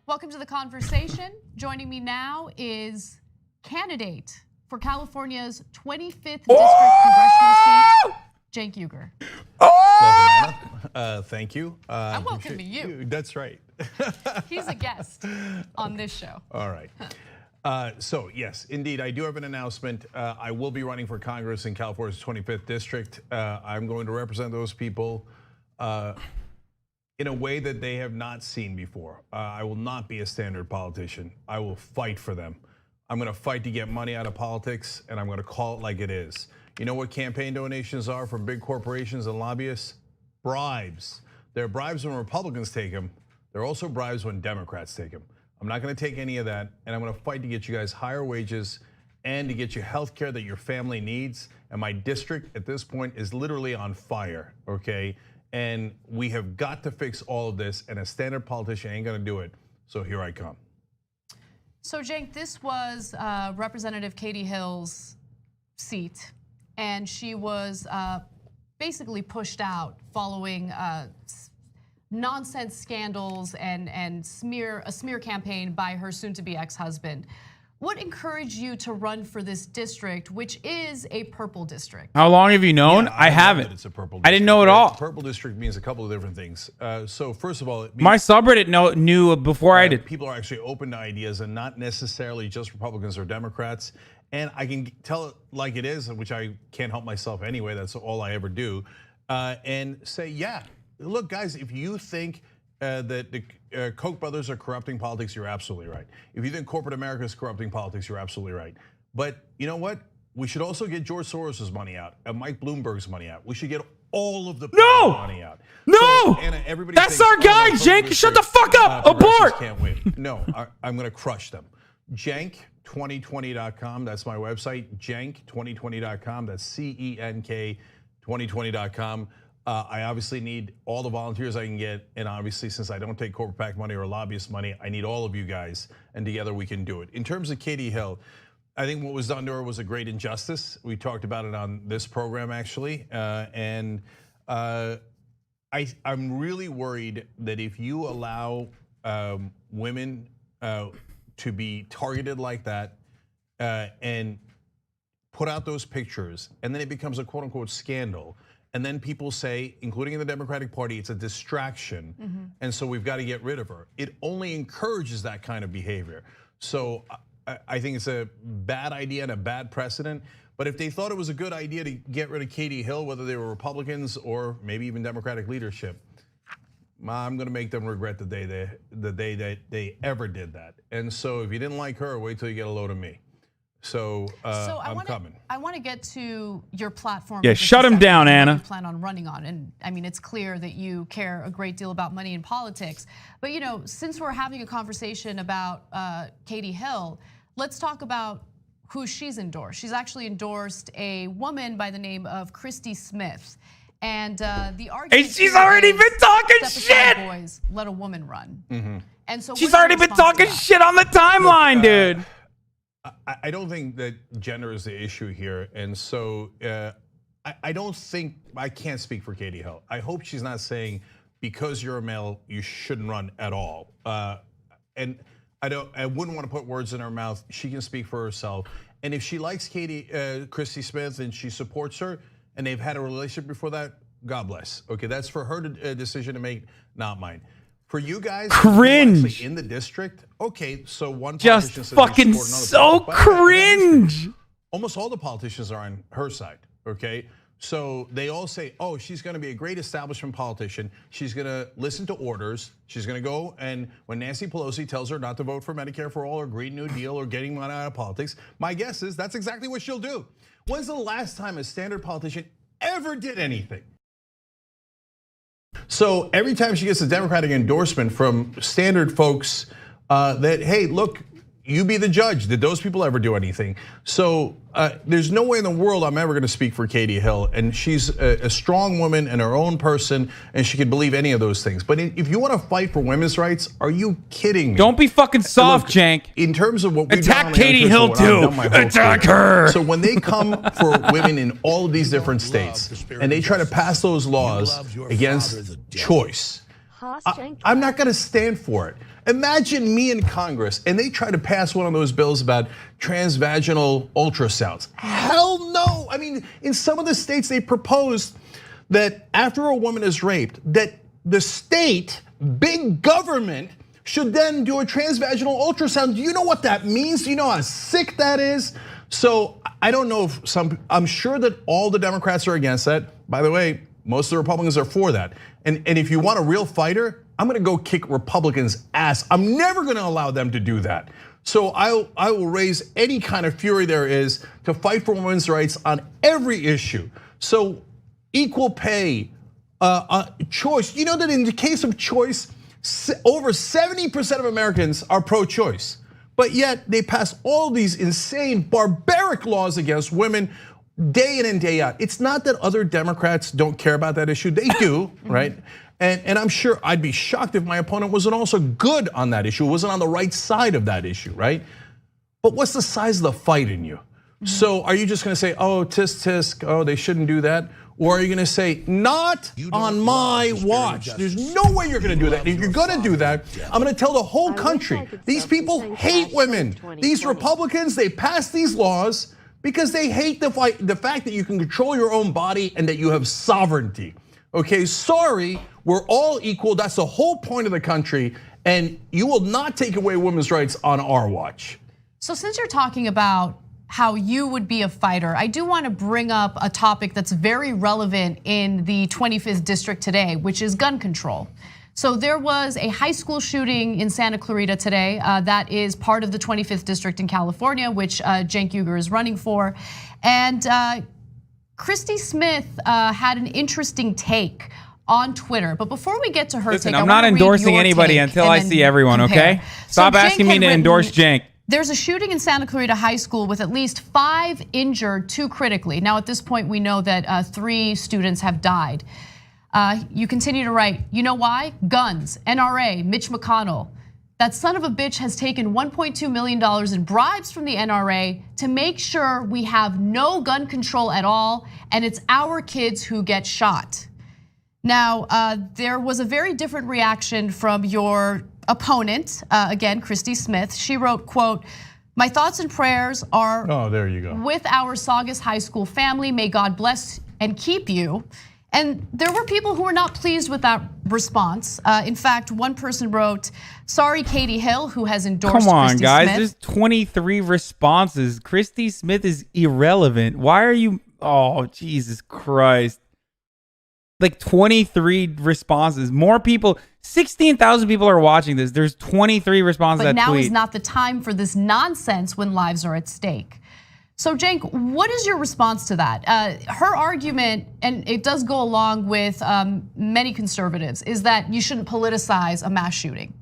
Welcome to the conversation. Joining me now is candidate for California's 25th District Congressional seat, Cenk Uygur. Thank you. I'm welcoming you. That's right. He's a guest on this show. All right. So, yes, indeed, I do have an announcement. I will be running for Congress in California's 25th District. I'm going to represent those people in a way that they have not seen before. I will not be a standard politician. I will fight for them. I'm going to fight to get money out of politics, and I'm going to call it like it is. You know what campaign donations are from big corporations and lobbyists? Bribes. They're bribes when Republicans take them. They're also bribes when Democrats take them. I'm not going to take any of that, and I'm going to fight to get you guys higher wages and to get you health care that your family needs. And my district at this point is literally on fire, okay? And we have got to fix all of this, and a standard politician ain't going to do it. So here I come. So, Cenk, this was Representative Katie Hill's seat, and she was basically pushed out following nonsense scandals and a smear campaign by her soon-to-be ex-husband. What encouraged you to run for this district, which is a purple district? How long have you known? I haven't. It's a purple district. I didn't know at all. Purple district means a couple of different things. So first of all, it means my subreddit knew before I did. People are actually open to ideas and not necessarily just Republicans or Democrats. And I can tell it like it is, which I can't help myself anyway. That's all I ever do. And say, yeah, look, guys, if you think that the Koch brothers are corrupting politics, you're absolutely right. If you think corporate America is corrupting politics, you're absolutely right. But you know what? We should also get George Soros's money out and Mike Bloomberg's money out. We should get all of the money out. No, so, Anna, everybody that's our guy, Cenk. Shut the fuck up. Abort. Can't win. No, I'm going to crush them. Cenk2020.com. That's my website. Cenk2020.com. That's CENK 2020.com. I obviously need all the volunteers I can get, and obviously since I don't take corporate PAC money or lobbyist money, I need all of you guys, and together we can do it. In terms of Katie Hill, I think what was done to her was a great injustice. We talked about it on this program actually, and I'm really worried that if you allow women to be targeted like that and put out those pictures, and then it becomes a quote unquote scandal, and then people say, including in the Democratic Party, it's a distraction, and so we've got to get rid of her. It only encourages that kind of behavior. So I think it's a bad idea and a bad precedent. But if they thought it was a good idea to get rid of Katie Hill, whether they were Republicans or maybe even Democratic leadership, I'm going to make them regret the day that they ever did that. And so if you didn't like her, wait till you get a load of me. So I'm coming. I want to get to your platform. Yeah, shut him down, Anna. You plan on running on, and I mean it's clear that you care a great deal about money and politics. But since we're having a conversation about Katie Hill, let's talk about who she's endorsed. She's actually endorsed a woman by the name of Christy Smith. And the argument, and she's already been talking shit. Boys, let a woman run. And so she's already been talking shit on the timeline, dude. I don't think that gender is the issue here, and so I don't think, I can't speak for Katie Hill. I hope she's not saying because you're a male you shouldn't run at all. And I wouldn't want to put words in her mouth. She can speak for herself. And if she likes Christy Smith and she supports her, and they've had a relationship before that, God bless. Okay, that's for her decision to make, not mine. For you guys, cringe in the district. Okay, so one just fucking so cringe. Almost all the politicians are on her side. Okay, so they all say, "Oh, she's going to be a great establishment politician. She's going to listen to orders. She's going to go and when Nancy Pelosi tells her not to vote for Medicare for all or Green New Deal or getting money out of politics, my guess is that's exactly what she'll do." When's the last time a standard politician ever did anything? So every time she gets a Democratic endorsement from standard folks that, hey, look, you be the judge. Did those people ever do anything? So there's no way in the world I'm ever gonna speak for Katie Hill. And she's a strong woman and her own person, and she can believe any of those things. But if you wanna fight for women's rights, are you kidding me? Don't be fucking soft, Jank. In terms of what we attack Katie Hill too. Attack her. So when they come for women in all of these different states, and they try to pass those laws against choice, I'm not gonna stand for it. Imagine me in Congress and they try to pass one of those bills about transvaginal ultrasounds. Hell no. I mean, in some of the states they proposed that after a woman is raped, that the state, big government, should then do a transvaginal ultrasound. Do you know what that means? Do you know how sick that is? So I don't know if I'm sure that all the Democrats are against that. By the way, most of the Republicans are for that. And if you want a real fighter, I'm gonna go kick Republicans' ass. I'm never gonna allow them to do that. So I will raise any kind of fury there is to fight for women's rights on every issue. So equal pay, choice. You know that in the case of choice, over 70% of Americans are pro-choice. But yet they pass all these insane, barbaric laws against women day in and day out. It's not that other Democrats don't care about that issue. They do, right? And I'm sure I'd be shocked if my opponent wasn't also good on that issue, wasn't on the right side of that issue, right? But what's the size of the fight in you? So are you just gonna say, oh, tisk tisk, oh, they shouldn't do that? Or are you gonna say, not on my watch? There's no way you're gonna do that. If you're gonna do that, I'm gonna tell the whole country, these people hate women. These Republicans, they pass these laws because they hate the fact that you can control your own body and that you have sovereignty. Okay, sorry, we're all equal. That's the whole point of the country, and you will not take away women's rights on our watch. So since you're talking about how you would be a fighter, I do want to bring up a topic that's very relevant in the 25th district today, which is gun control. So there was a high school shooting in Santa Clarita today that is part of the 25th district in California, which Cenk Uygur is running for. And Christy Smith had an interesting take on Twitter. But before we get to her take, I'm not endorsing anybody until I see everyone, okay? Stop asking me to endorse Cenk. There's a shooting in Santa Clarita High School with at least 5 injured, 2 critically. Now at this point we know that 3 students have died. You continue to write, you know why? Guns, NRA, Mitch McConnell. That son of a bitch has taken $1.2 million in bribes from the NRA to make sure we have no gun control at all, and it's our kids who get shot. Now, there was a very different reaction from your opponent, again, Christy Smith. She wrote, quote, my thoughts and prayers are there you go. with our Saugus High School family. May God bless and keep you. And there were people who were not pleased with that response. In fact, one person wrote, "Sorry, Katie Hill, who has endorsed Come on, Christy guys. Smith." There's 23 responses. Christy Smith is irrelevant. Why are you? Oh, Jesus Christ. Like 23 responses. More people. 16,000 people are watching this. There's 23 responses to But that now tweet. is not the time for this nonsense when lives are at stake. So, Cenk, what is your response to that? Her argument, and it does go along with many conservatives, is that you shouldn't politicize a mass shooting.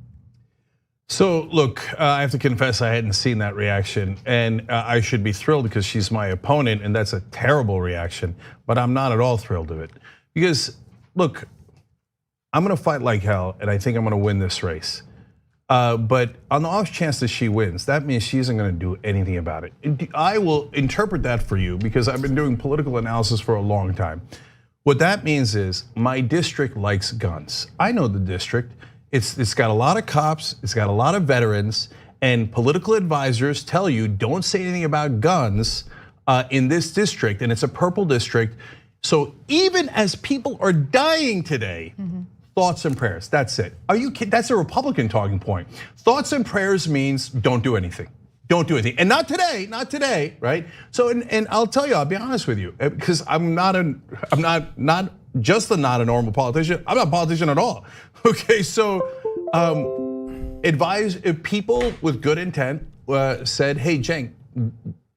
So look, I have to confess I hadn't seen that reaction, and I should be thrilled because she's my opponent, and that's a terrible reaction, but I'm not at all thrilled of it. Because look, I'm gonna fight like hell, and I think I'm gonna win this race. But on the off chance that she wins, that means she isn't gonna do anything about it. I will interpret that for you because I've been doing political analysis for a long time. What that means is my district likes guns. I know the district. It's got a lot of cops, it's got a lot of veterans, and political advisors tell you don't say anything about guns in this district, and it's a purple district. So even as people are dying today, thoughts and prayers, that's it. Are you kidding? That's a Republican talking point. Thoughts and prayers means don't do anything. Don't do anything. And not today, right? So, and I'll tell you, I'll be honest with you, because I'm not just not a normal politician, I'm not a politician at all. Okay, so advise people with good intent said, hey, Cenk,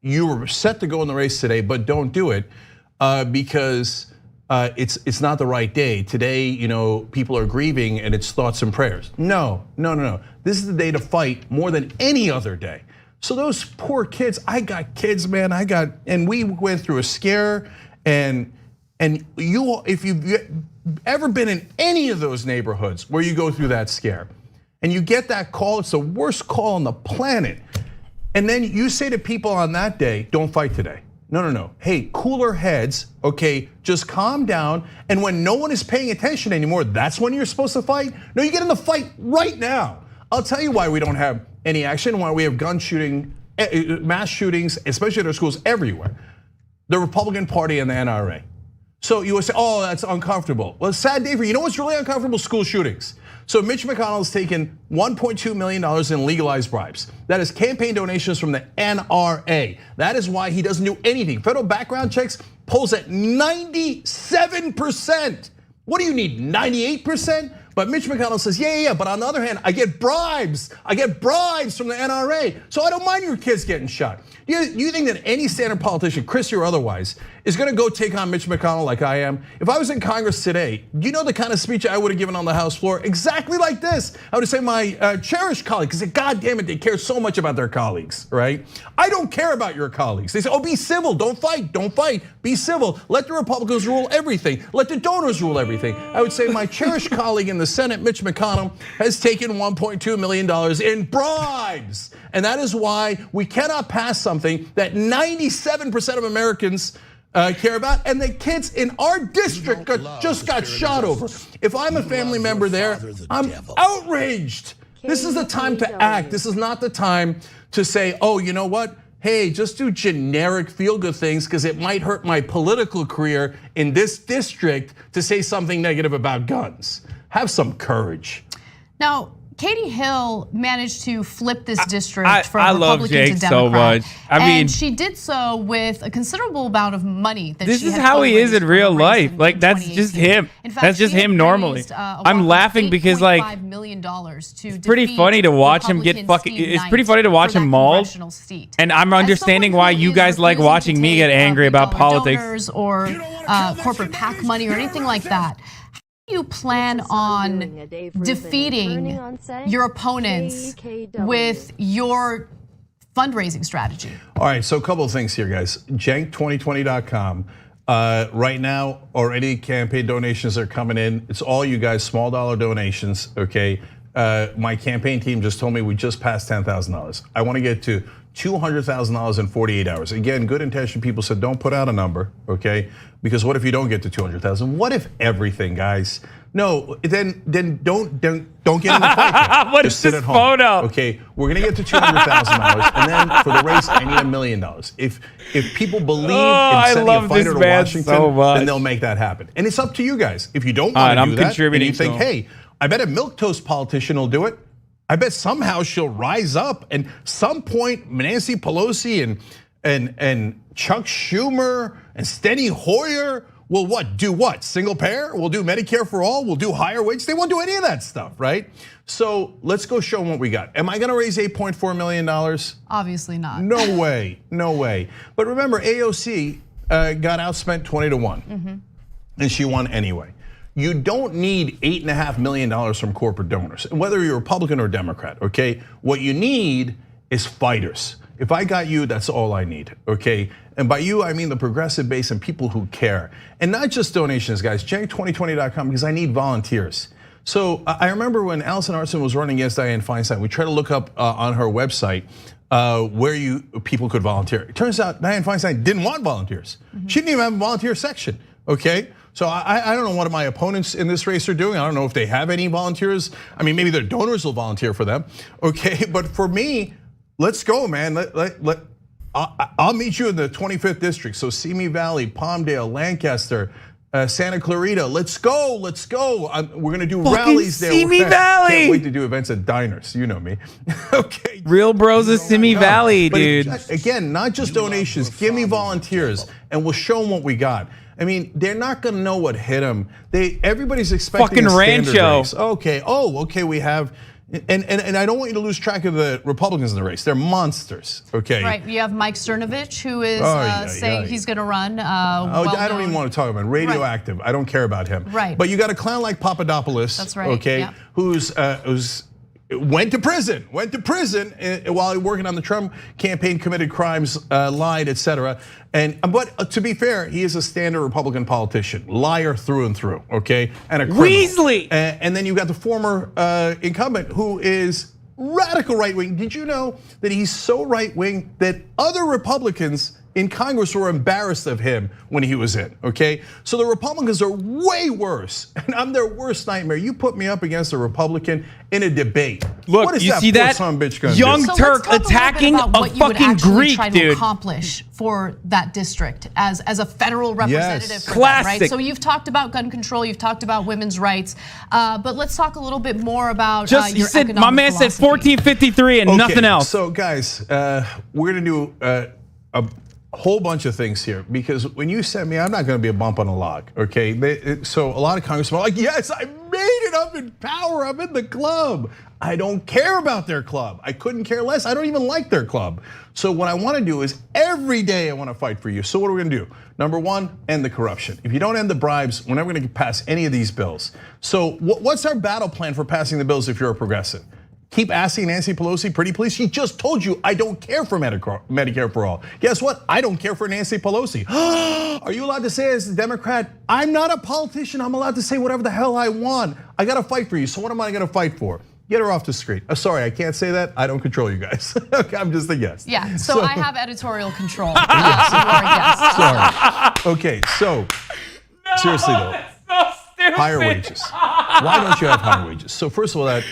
you were set to go in the race today, but don't do it because it's not the right day. Today, people are grieving and it's thoughts and prayers. No. This is the day to fight more than any other day. So those poor kids, I got kids, man, and we went through a scare, and you, if you've ever been in any of those neighborhoods where you go through that scare, and you get that call, it's the worst call on the planet, and then you say to people on that day, don't fight today. No. Hey, cooler heads, okay, just calm down. And when no one is paying attention anymore, that's when you're supposed to fight? No, you get in the fight right now. I'll tell you why we don't have any action, why we have gun shooting, mass shootings, especially at our schools everywhere. The Republican Party and the NRA. So you would say, oh, that's uncomfortable. Well, it's a sad day for you. You know what's really uncomfortable? School shootings. So Mitch McConnell's taken $1.2 million in legalized bribes. That is campaign donations from the NRA. That is why he doesn't do anything. Federal background checks polls at 97%. What do you need, 98%? But Mitch McConnell says, yeah, but on the other hand, I get bribes. I get bribes from the NRA. So I don't mind your kids getting shot. You think that any standard politician, Christie or otherwise, is gonna go take on Mitch McConnell like I am? If I was in Congress today, do you know the kind of speech I would have given on the House floor? Exactly like this. I would say my cherished colleague, because God damn it, they care so much about their colleagues, right? I don't care about your colleagues. They say, oh, be civil, don't fight, be civil. Let the Republicans rule everything. Let the donors rule everything. I would say my cherished colleague in the Senate, Mitch McConnell, has taken $1.2 million in bribes. And that is why we cannot pass something that 97% of Americans care about, and the kids in our district just got shot over. If I'm a family member there, I'm outraged. This is the time to act. This is not the time to say, oh, you know what? Hey, just do generic feel-good things because it might hurt my political career in this district to say something negative about guns. Have some courage. Now, Katie Hill managed to flip this district from Republican to Democrat. So much. I mean, and she did so with a considerable amount of money that this she is had how he is in real life. in Like that's just him. In fact, that's just him normally. I'm laughing because like $5 million to it's pretty funny to watch him get fucking. It's pretty funny to watch him mauled. And I'm understanding why you guys like watching me get angry about politics or corporate PAC money or anything like that. You plan on defeating your opponents with your fundraising strategy? All right, so a couple of things here, guys. Cenk2020.com. Right now, already campaign donations are coming in. It's all you guys, small dollar donations, okay? My campaign team just told me we just passed $10,000. I want to get to $200,000 in 48 hours. Again, good intention people said don't put out a number, okay? Because what if you don't get to 200,000? What if everything, guys? No, then don't get in the fight. What Just is sit this at home. photo? Okay, we're gonna get to $200,000, and then for the race, I need $1 million. If people believe in sending a fighter to Washington, then they'll make that happen. And it's up to you guys. If you don't want to do that, and you think, hey, I bet a milquetoast politician will do it. I bet somehow she'll rise up, and some point Nancy Pelosi and Chuck Schumer and Steny Hoyer will do what? Single payer? We'll do Medicare for all? We'll do higher wages? They won't do any of that stuff, right? So let's go show them what we got. Am I gonna raise $8.4 million? Obviously not. No way, no way. But remember, AOC got outspent 20-1, and she won anyway. You don't need $8.5 million from corporate donors, whether you're Republican or Democrat, okay? What you need is fighters. If I got you, that's all I need, okay? And by you, I mean the progressive base and people who care. And not just donations, guys, Cenk2020.com, because I need volunteers. So I remember when Allison Arson was running against Dianne Feinstein, we tried to look up on her website where people could volunteer. It turns out Dianne Feinstein didn't want volunteers. She didn't even have a volunteer section, okay? So I don't know what my opponents in this race are doing. I don't know if they have any volunteers. I mean, maybe their donors will volunteer for them, okay? But for me, let's go, man. I'll meet you in the 25th district. So Simi Valley, Palmdale, Lancaster, Santa Clarita. Let's go, let's go. We're gonna do rallies there. Simi Valley. Can't wait to do events at diners. You know me. Okay. Real bros of Simi Valley, dude. Again, not just donations. Give me volunteers, and we'll show them what we got. I mean, they're not gonna know what hit them. Everybody's expecting fucking a standard Rancho. race. Okay. Oh, okay. We have. And I don't want you to lose track of the Republicans in the race. They're monsters, okay? Right, you have Mike Cernovich, who is saying he's gonna run. I don't even want to talk about him. Radioactive, I don't care about him. Right. But you got a clown like Papadopoulos, that's right, okay, yeah. who's went to prison while working on the Trump campaign, committed crimes, lied, etc. But to be fair, he is a standard Republican politician, liar through and through, okay, and a criminal. Weasley. And then you got the former incumbent who is radical right wing. Did you know that he's so right wing that other Republicans in Congress were embarrassed of him when he was in, okay? So the Republicans are way worse, and I'm their worst nightmare. You put me up against a Republican in a debate. Look, what is you that see poor that? son of a bitch gonna Young do? Turk attacking a fucking Greek, try dude. to accomplish for that district as a federal representative. Yes. For Classic. That, right? So you've talked about gun control, you've talked about women's rights, but let's talk a little bit more about Just your you said, economic my man said philosophy. 1453 and nothing else. So guys, we're gonna do a whole bunch of things here, because when you sent me, I'm not gonna be a bump on a log, okay? So a lot of congressmen are like, yes, I made it, I'm in power, I'm in the club. I don't care about their club. I couldn't care less, I don't even like their club. So what I wanna do is every day I wanna fight for you. So what are we gonna do? Number one, end the corruption. If you don't end the bribes, we're never gonna pass any of these bills. So what's our battle plan for passing the bills if you're a progressive? Keep asking Nancy Pelosi, pretty please. She just told you I don't care for Medicare for all. Guess what? I don't care for Nancy Pelosi. Are you allowed to say as a Democrat, I'm not a politician, I'm allowed to say whatever the hell I want. I gotta fight for you, so what am I gonna fight for? Get her off the screen. Sorry, I can't say that. I don't control you guys. Okay, I'm just a guest. Yeah, so I have editorial control. You are a guest. Sorry. Okay, so seriously though. Higher wages. Why don't you have higher wages? So first of all, that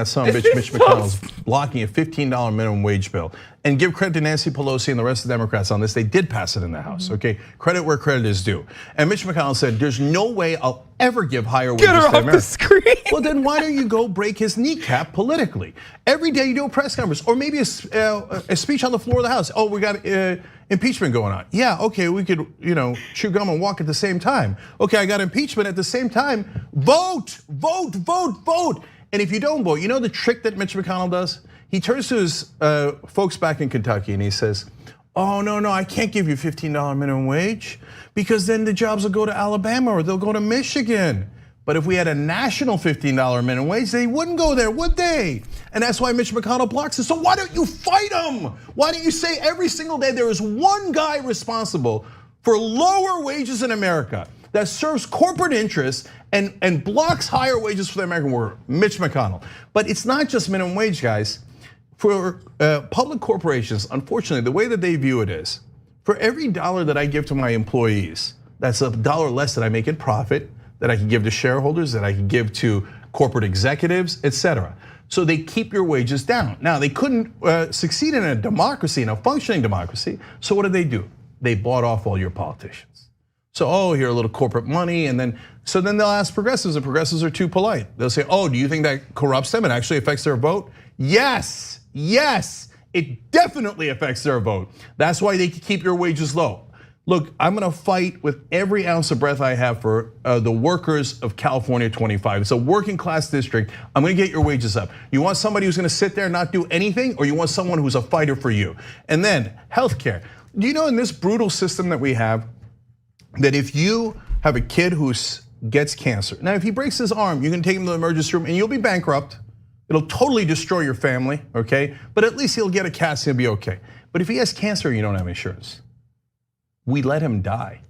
son of a bitch, Mitch McConnell's blocking a $15 minimum wage bill. And give credit to Nancy Pelosi and the rest of the Democrats on this. They did pass it in the House, okay? Credit where credit is due. And Mitch McConnell said, there's no way I'll ever give higher wages to America. Get her off the screen. Well, then why don't you go break his kneecap politically? Every day you do a press conference, or maybe a speech on the floor of the House. Oh, we got impeachment going on. Yeah, okay, we could, chew gum and walk at the same time. Okay, I got impeachment at the same time. Vote, vote, vote, vote. And if you don't vote, you know the trick that Mitch McConnell does? He turns to his folks back in Kentucky and he says, oh, no, I can't give you $15 minimum wage because then the jobs will go to Alabama or they'll go to Michigan. But if we had a national $15 minimum wage, they wouldn't go there, would they? And that's why Mitch McConnell blocks it. So why don't you fight him? Why don't you say every single day there is one guy responsible for lower wages in America that serves corporate interests and blocks higher wages for the American worker? Mitch McConnell. But it's not just minimum wage, guys. For public corporations, unfortunately, the way that they view it is, for every dollar that I give to my employees, that's $1 less that I make in profit. that I can give to shareholders, that I can give to corporate executives, etc. So they keep your wages down. Now, they couldn't succeed in a democracy, in a functioning democracy. So what do? They bought off all your politicians. So, here a little corporate money, and then they'll ask progressives, and progressives are too polite. They'll say, do you think that corrupts them and actually affects their vote? Yes, it definitely affects their vote. That's why they keep your wages low. Look, I'm gonna fight with every ounce of breath I have for the workers of California 25. It's a working class district. I'm gonna get your wages up. You want somebody who's gonna sit there and not do anything, or you want someone who's a fighter for you? And then healthcare. Do you know in this brutal system that we have, that if you have a kid who gets cancer, now if he breaks his arm, you can take him to the emergency room and you'll be bankrupt. It'll totally destroy your family, okay? But at least he'll get a cast and he'll be okay. But if he has cancer and you don't have insurance, we let him die.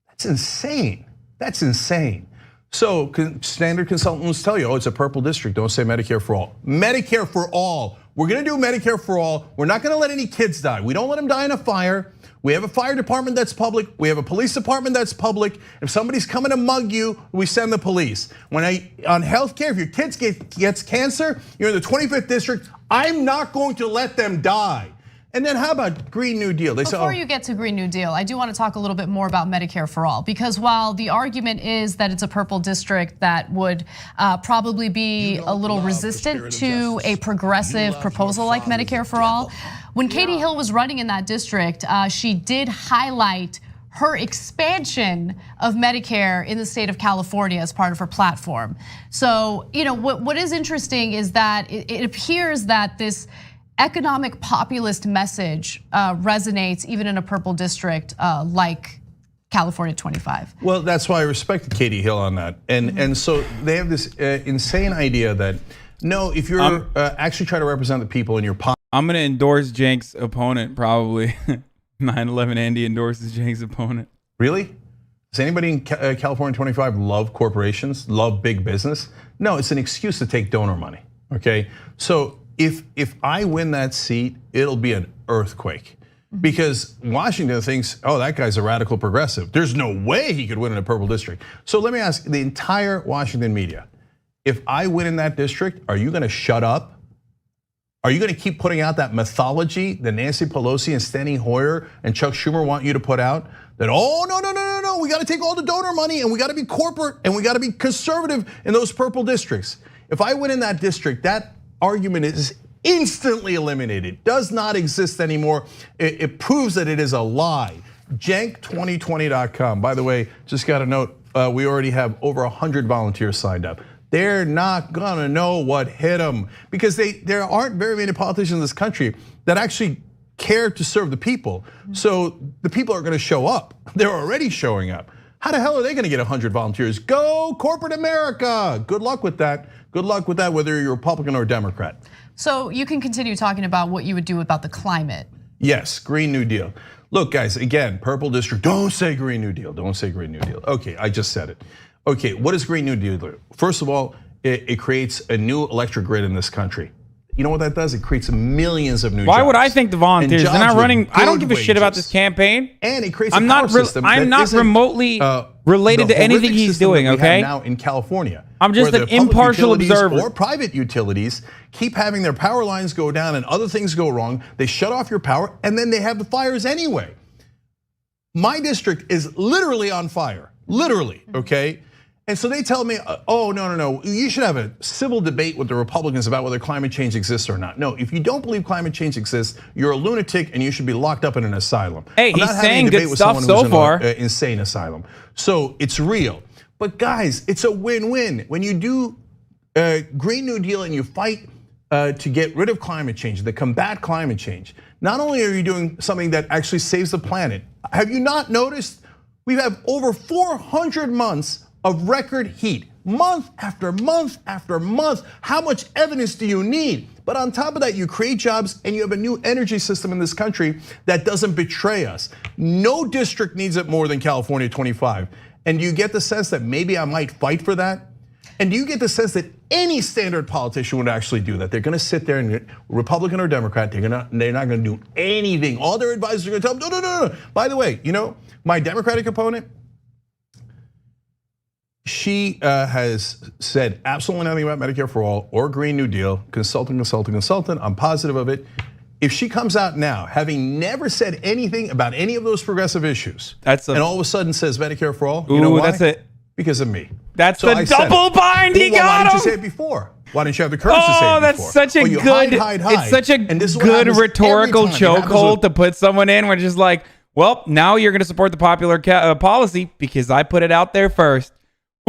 That's insane. That's insane. So standard consultants tell you, it's a purple district, don't say Medicare for all. Medicare for all. We're gonna do Medicare for all. We're not gonna let any kids die. We don't let them die in a fire. We have a fire department that's public. We have a police department that's public. If somebody's coming to mug you, we send the police. On healthcare, if your kids gets cancer, you're in the 25th district, I'm not going to let them die. And then how about Green New Deal? Before you get to Green New Deal, I do want to talk a little bit more about Medicare for All, because while the argument is that it's a purple district that would probably be a little resistant to a progressive proposal like Medicare for All, when Katie Hill was running in that district, she did highlight her expansion of Medicare in the state of California as part of her platform. So, what is interesting is that it appears that this economic populist message resonates even in a purple district like California 25. Well, that's why I respected Katie Hill on that. And so they have this insane idea that, no, if you're actually trying to represent the people in your pocket. I'm gonna endorse Cenk's opponent, probably. 9/11 Andy endorses Cenk's opponent. Really? Does anybody in California 25 love corporations, love big business? No, it's an excuse to take donor money, okay? So if I win that seat, it'll be an earthquake. Because Washington thinks, that guy's a radical progressive. There's no way he could win in a purple district. So let me ask the entire Washington media, if I win in that district, are you gonna shut up? Are you gonna keep putting out that mythology that Nancy Pelosi and Steny Hoyer and Chuck Schumer want you to put out? That, no, we gotta take all the donor money and we gotta be corporate and we gotta be conservative in those purple districts. If I win in that district, that argument is instantly eliminated, does not exist anymore. It proves that it is a lie. Cenk2020.com. By the way, just got a note, we already have over 100 volunteers signed up. They're not gonna know what hit them because there aren't very many politicians in this country that actually care to serve the people. So the people are gonna show up. They're already showing up. How the hell are they gonna get 100 volunteers? Go corporate America. Good luck with that. Good luck with that, whether you're Republican or Democrat. So you can continue talking about what you would do about the climate. Yes, Green New Deal. Look, guys, again, purple district, don't say Green New Deal, don't say Green New Deal. Okay, I just said it. Okay, what does Green New Deal do? First of all, it creates a new electric grid in this country. You know what that does? It creates millions of new jobs. Why would I think the volunteers? They're not running. I don't give a shit about this campaign. And it creates a power system. I'm not remotely related to anything he's doing, okay? Now in California. I'm just an impartial observer. Or private utilities keep having their power lines go down and other things go wrong. They shut off your power and then they have the fires anyway. My district is literally on fire, literally, okay? And so they tell me, no, you should have a civil debate with the Republicans about whether climate change exists or not. No, if you don't believe climate change exists, you're a lunatic and you should be locked up in an asylum. Hey, he's saying good stuff so far. Insane asylum. So it's real. But guys, it's a win-win. When you do Green New Deal and you fight to get rid of climate change, to combat climate change, not only are you doing something that actually saves the planet, have you not noticed we have over 400 months of record heat, month after month after month. How much evidence do you need? But on top of that, you create jobs and you have a new energy system in this country that doesn't betray us. No district needs it more than California 25. And do you get the sense that maybe I might fight for that? And do you get the sense that any standard politician would actually do that? They're gonna sit there and Republican or Democrat, they're not gonna do anything. All their advisors are gonna tell them, no. By the way, my Democratic opponent, She has said absolutely nothing about Medicare for all or Green New Deal. Consultant. I'm positive of it. If she comes out now, having never said anything about any of those progressive issues, and all of a sudden says Medicare for all, you know why? That's it. Because of me. That's the double bind. He got him. Why didn't you say it before? Why didn't you have the courage to say it before? Oh, that's such a good. It's such a good rhetorical chokehold to put someone in. When it's just like, well, now you're going to support the popular policy because I put it out there first.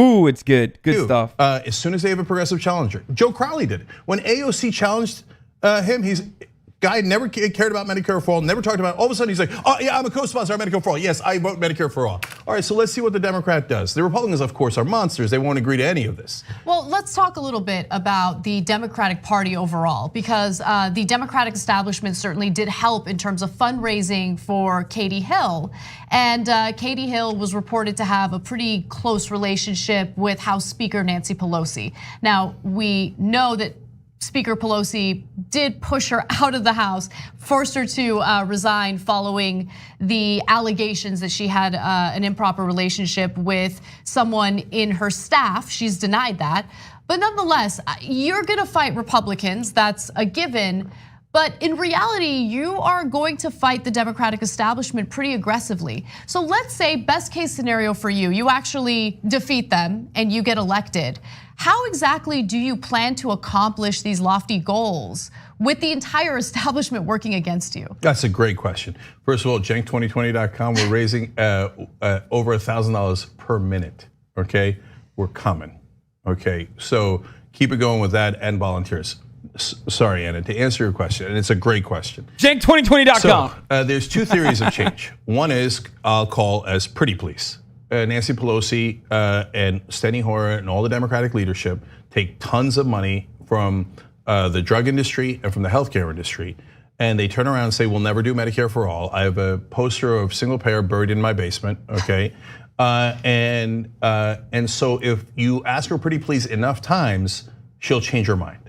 Ooh, it's good. Good stuff. As soon as they have a progressive challenger, Joe Crowley did it. When AOC challenged him, guy never cared about Medicare for all, never talked about it. All of a sudden he's like, oh yeah, I'm a co-sponsor of Medicare for all. Yes, I vote Medicare for all. All right, so let's see what the Democrat does. The Republicans, of course, are monsters. They won't agree to any of this. Well, let's talk a little bit about the Democratic Party overall, because the Democratic establishment certainly did help in terms of fundraising for Katie Hill. And Katie Hill was reported to have a pretty close relationship with House Speaker Nancy Pelosi. Now, we know that Speaker Pelosi did push her out of the House, forced her to resign following the allegations that she had an improper relationship with someone in her staff. She's denied that. But nonetheless, you're gonna fight Republicans, that's a given. But in reality, you are going to fight the Democratic establishment pretty aggressively. So let's say best case scenario for you, you actually defeat them and you get elected. How exactly do you plan to accomplish these lofty goals with the entire establishment working against you? That's a great question. First of all, Cenk2020.com, we're raising over $1,000 per minute, okay? We're coming, okay? So keep it going with that and volunteers. Sorry, Anna, to answer your question, and it's a great question. Cenk2020.com. So, there's two theories of change. One is I'll call as pretty please. Nancy Pelosi and Steny Hoyer and all the Democratic leadership take tons of money from the drug industry and from the healthcare industry, and they turn around and say, we'll never do Medicare for all. I have a poster of single payer buried in my basement, okay? And so if you ask her pretty please enough times, she'll change her mind.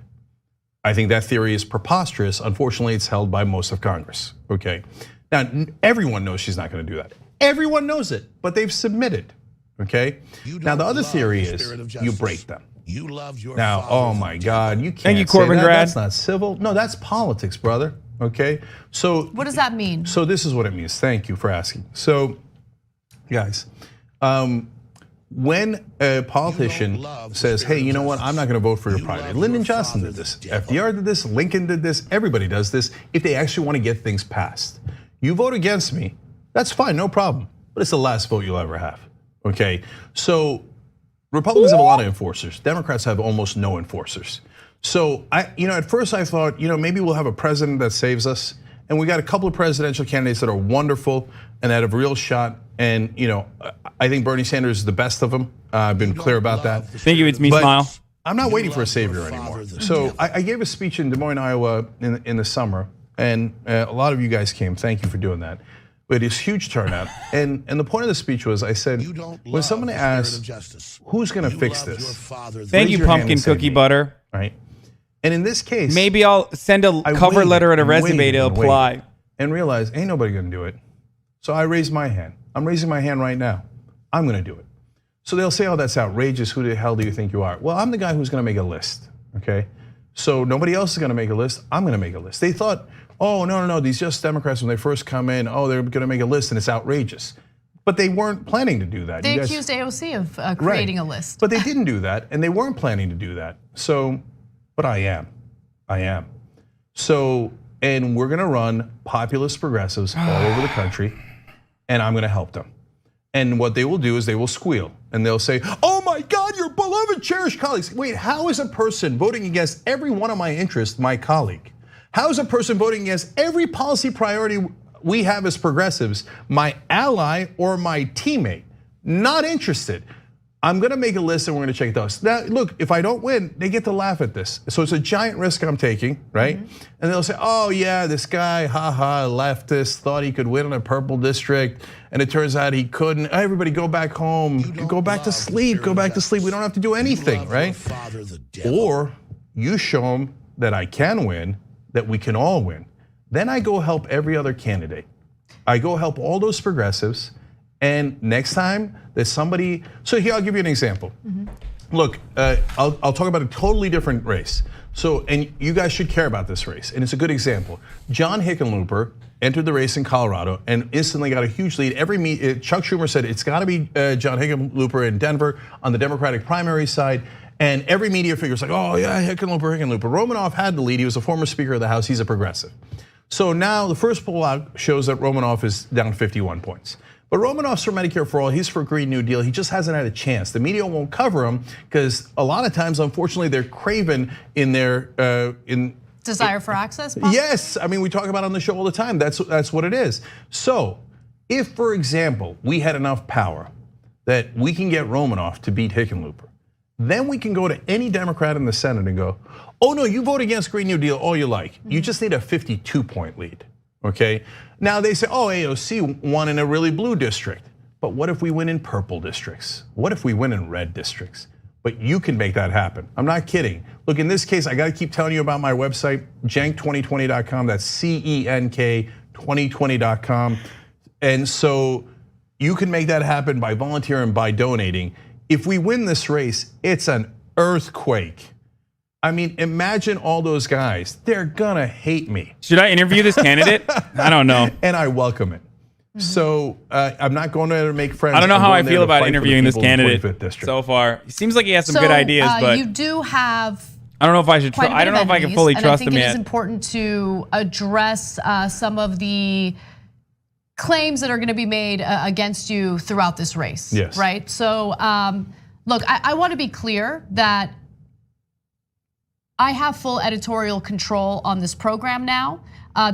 I think that theory is preposterous. Unfortunately, it's held by most of Congress, okay? Now, everyone knows she's not gonna do that. Everyone knows it, but they've submitted, okay? Now, the other theory is you break them. You love your now, oh my God, you can't Thank you, Corbin say that. grad. That's not civil. No, that's politics, brother, okay? So what does that mean? So this is what it means. Thank you for asking. So, guys, when a politician says, hey, you know what, I'm not gonna vote for your party. Lyndon Johnson did this, FDR did this, Lincoln did this, everybody does this if they actually wanna get things passed. You vote against me, that's fine, no problem, but it's the last vote you'll ever have, okay? So Republicans have a lot of enforcers. Democrats have almost no enforcers. So at first I thought, maybe we'll have a president that saves us, and we got a couple of presidential candidates that are wonderful and that have a real shot. And I think Bernie Sanders is the best of them. I've been clear about that. Thank you, it's me, Smile. I'm not waiting for a savior anymore. So I gave a speech in Des Moines, Iowa in the summer, and a lot of you guys came. Thank you for doing that. We had this huge turnout, and the point of the speech was, I said, when someone asks, who's gonna fix this? Thank you, pumpkin cookie butter. Right. And in this case, maybe I'll send a cover letter and a resume to apply. And realize, ain't nobody gonna do it. So I raised my hand. I'm raising my hand right now. I'm gonna do it. So they'll say, oh, that's outrageous. Who the hell do you think you are? Well, I'm the guy who's gonna make a list, okay? So nobody else is gonna make a list. I'm gonna make a list. They thought, oh, no, these just Democrats, when they first come in, oh, they're gonna make a list and it's outrageous. But they weren't planning to do that. They accused AOC of creating a list. But they didn't do that, and they weren't planning to do that. So, but I am. So, and we're gonna run populist progressives all over the country, and I'm gonna help them. And what they will do is they will squeal, and they'll say, oh my God, your beloved, cherished colleagues. Wait, how is a person voting against every one of my interests my colleague? How is a person voting against every policy priority we have as progressives my ally or my teammate? Not interested. I'm gonna make a list and we're gonna check those. Now, look, if I don't win, they get to laugh at this. So it's a giant risk I'm taking, right? And they'll say, oh yeah, this guy, leftist, thought he could win in a purple district, and it turns out he couldn't. Everybody go back home, go back to sleep, go back to sleep. We don't have to do anything, right? Or you show them that I can win, that we can all win. Then I go help every other candidate. I go help all those progressives, And next time that somebody, so here I'll give you an example. Look, I'll talk about a totally different race. So, and you guys should care about this race, and it's a good example. John Hickenlooper entered the race in Colorado and instantly got a huge lead. Chuck Schumer said it's got to be John Hickenlooper in Denver on the Democratic primary side. And every media figure's like, oh yeah, Hickenlooper. Romanoff had the lead. He was a former Speaker of the House. He's a progressive. So now the first poll out shows that Romanoff is down 51 points. But Romanoff's for Medicare for all, he's for Green New Deal. He just hasn't had a chance. The media won't cover him because a lot of times, unfortunately, they're craven in their desire for access? Possibly? Yes, I mean, we talk about it on the show all the time. That's what it is. So if, for example, we had enough power that we can get Romanoff to beat Hickenlooper, then we can go to any Democrat in the Senate and go, oh no, you vote against Green New Deal all you like. You just need a 52-point lead, okay? Now they say, oh, AOC won in a really blue district. But what if we win in purple districts? What if we win in red districts? But you can make that happen. I'm not kidding. Look, in this case, I gotta keep telling you about my website, cenk2020.com. That's CENK 2020.com. And so you can make that happen by volunteering, by donating. If we win this race, it's an earthquake. I mean, imagine all those guys. They're gonna hate me. Should I interview this candidate? I don't know. And I welcome it. So I'm not going to make friends. I don't know how I feel about interviewing this candidate so far. He seems like he has some good ideas, but you do have. I don't know if I should. I don't know if I can fully trust him yet. I think it is important to address some of the claims that are going to be made against you throughout this race. Yes. Right. So look, I want to be clear that I have full editorial control on this program now.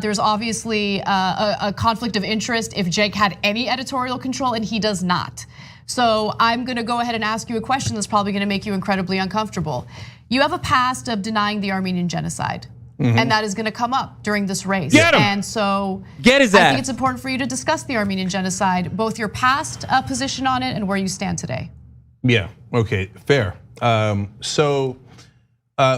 There's obviously a conflict of interest if Jake had any editorial control, and he does not. So I'm gonna go ahead and ask you a question that's probably gonna make you incredibly uncomfortable. You have a past of denying the Armenian genocide, and that is gonna come up during this race. Get him. And so Get his I ass. think it's important for you to discuss the Armenian genocide, both your past position on it and where you stand today. Yeah, okay, fair. So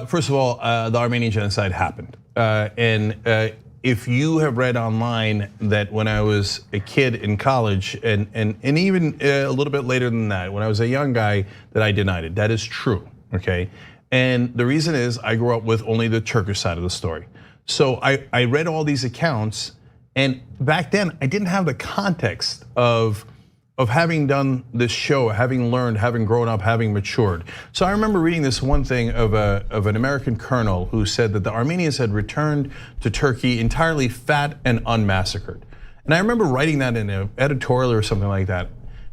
first of all, the Armenian genocide happened. And if you have read online that when I was a kid in college and even a little bit later than that, when I was a young guy, that I denied it. That is true, okay? And the reason is I grew up with only the Turkish side of the story. So I read all these accounts, and back then I didn't have the context of having done this show, having learned, having grown up, having matured. So I remember reading this one thing of an American colonel who said that the Armenians had returned to Turkey entirely fat and unmassacred. And I remember writing that in an editorial or something like that.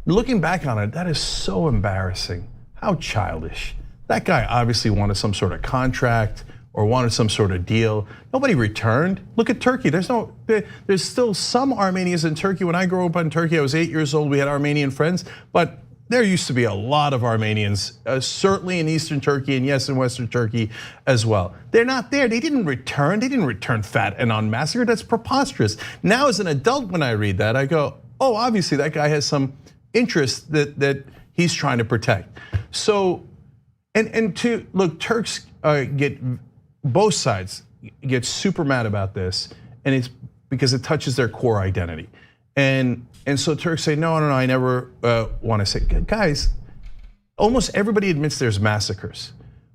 Looking back on it, that is so embarrassing. How childish. That guy obviously wanted some sort of contract or wanted some sort of deal. Nobody returned. Look at Turkey. There's still some Armenians in Turkey. When I grew up in Turkey, I was 8 years old. We had Armenian friends, but there used to be a lot of Armenians, certainly in Eastern Turkey and yes, in Western Turkey as well. They're not there. They didn't return. They didn't return fat and unmassacred. That's preposterous. Now, as an adult, when I read that, I go, oh, obviously that guy has some interest that he's trying to protect. So, look, Turks get. Both sides get super mad about this, and it's because it touches their core identity. And so Turks say, no, I never want to say, guys, almost everybody admits there's massacres.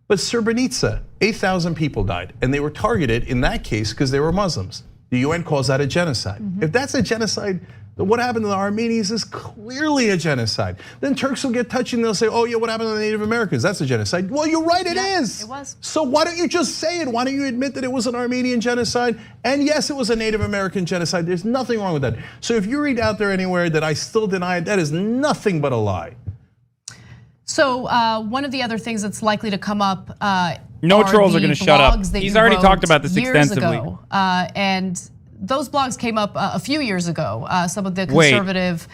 But Srebrenica, 8,000 people died, and they were targeted in that case because they were Muslims. The UN calls that a genocide. If that's a genocide, what happened to the Armenians is clearly a genocide. Then Turks will get touchy and they'll say, oh yeah, what happened to the Native Americans? That's a genocide. Well, you're right, it is. It was. So why don't you just say it? Why don't you admit that it was an Armenian genocide? And yes, it was a Native American genocide. There's nothing wrong with that. So if you read out there anywhere that I still deny it, that is nothing but a lie. So one of the other things that's likely to come up no trolls are going to shut up. He's already talked about this extensively. Ago, and those blogs came up a few years ago. Some of the conservative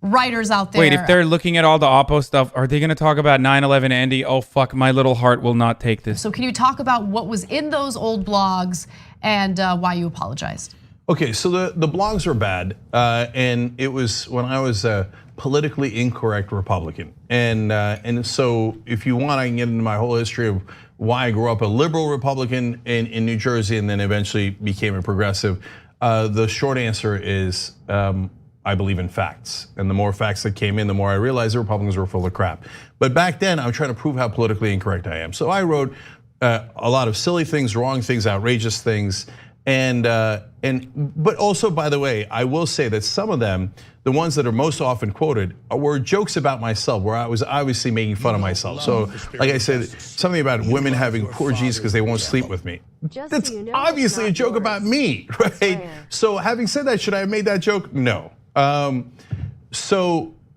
writers out there. Wait, if they're looking at all the Oppo stuff, are they going to talk about 9/11 Andy? Oh fuck, my little heart will not take this. So can you talk about what was in those old blogs and why you apologized? Okay, so the blogs were bad, and it was when I was a politically incorrect Republican, and so if you want, I can get into my whole history of why I grew up a liberal Republican in New Jersey and then eventually became a progressive. The short answer is I I believe in facts. And the more facts that came in, the more I realized the Republicans were full of crap. But back then, I'm trying to prove how politically incorrect I am. So I wrote a lot of silly things, wrong things, outrageous things. But also, by the way, I will say that some of them, the ones that are most often quoted, were jokes about myself, where I was obviously making fun of myself. So, like I said, something about women having poor G's because they won't sleep with me. That's obviously a joke about me, right? So, having said that, should I have made that joke? No. But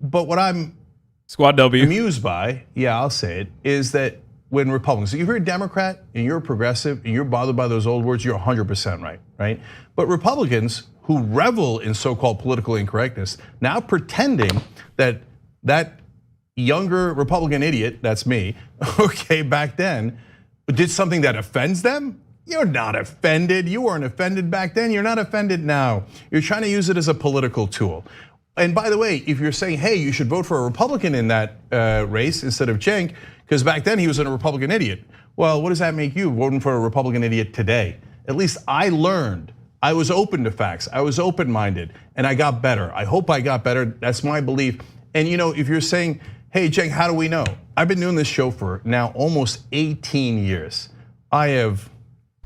what I'm Squad W amused by, yeah, I'll say it, is that when Republicans, so if you're a Democrat and you're a progressive and you're bothered by those old words, you're 100% right? But Republicans who revel in so-called political incorrectness, now pretending that that younger Republican idiot, that's me, okay, back then, did something that offends them? You're not offended. You weren't offended back then. You're not offended now. You're trying to use it as a political tool. And by the way, if you're saying, hey, you should vote for a Republican in that race instead of Cenk, because back then he was a Republican idiot. Well, what does that make you voting for a Republican idiot today? At least I learned. I was open to facts. I was open-minded, and I got better. I hope I got better. That's my belief. And if you're saying, hey, Cenk, how do we know? I've been doing this show for now almost 18 years. I have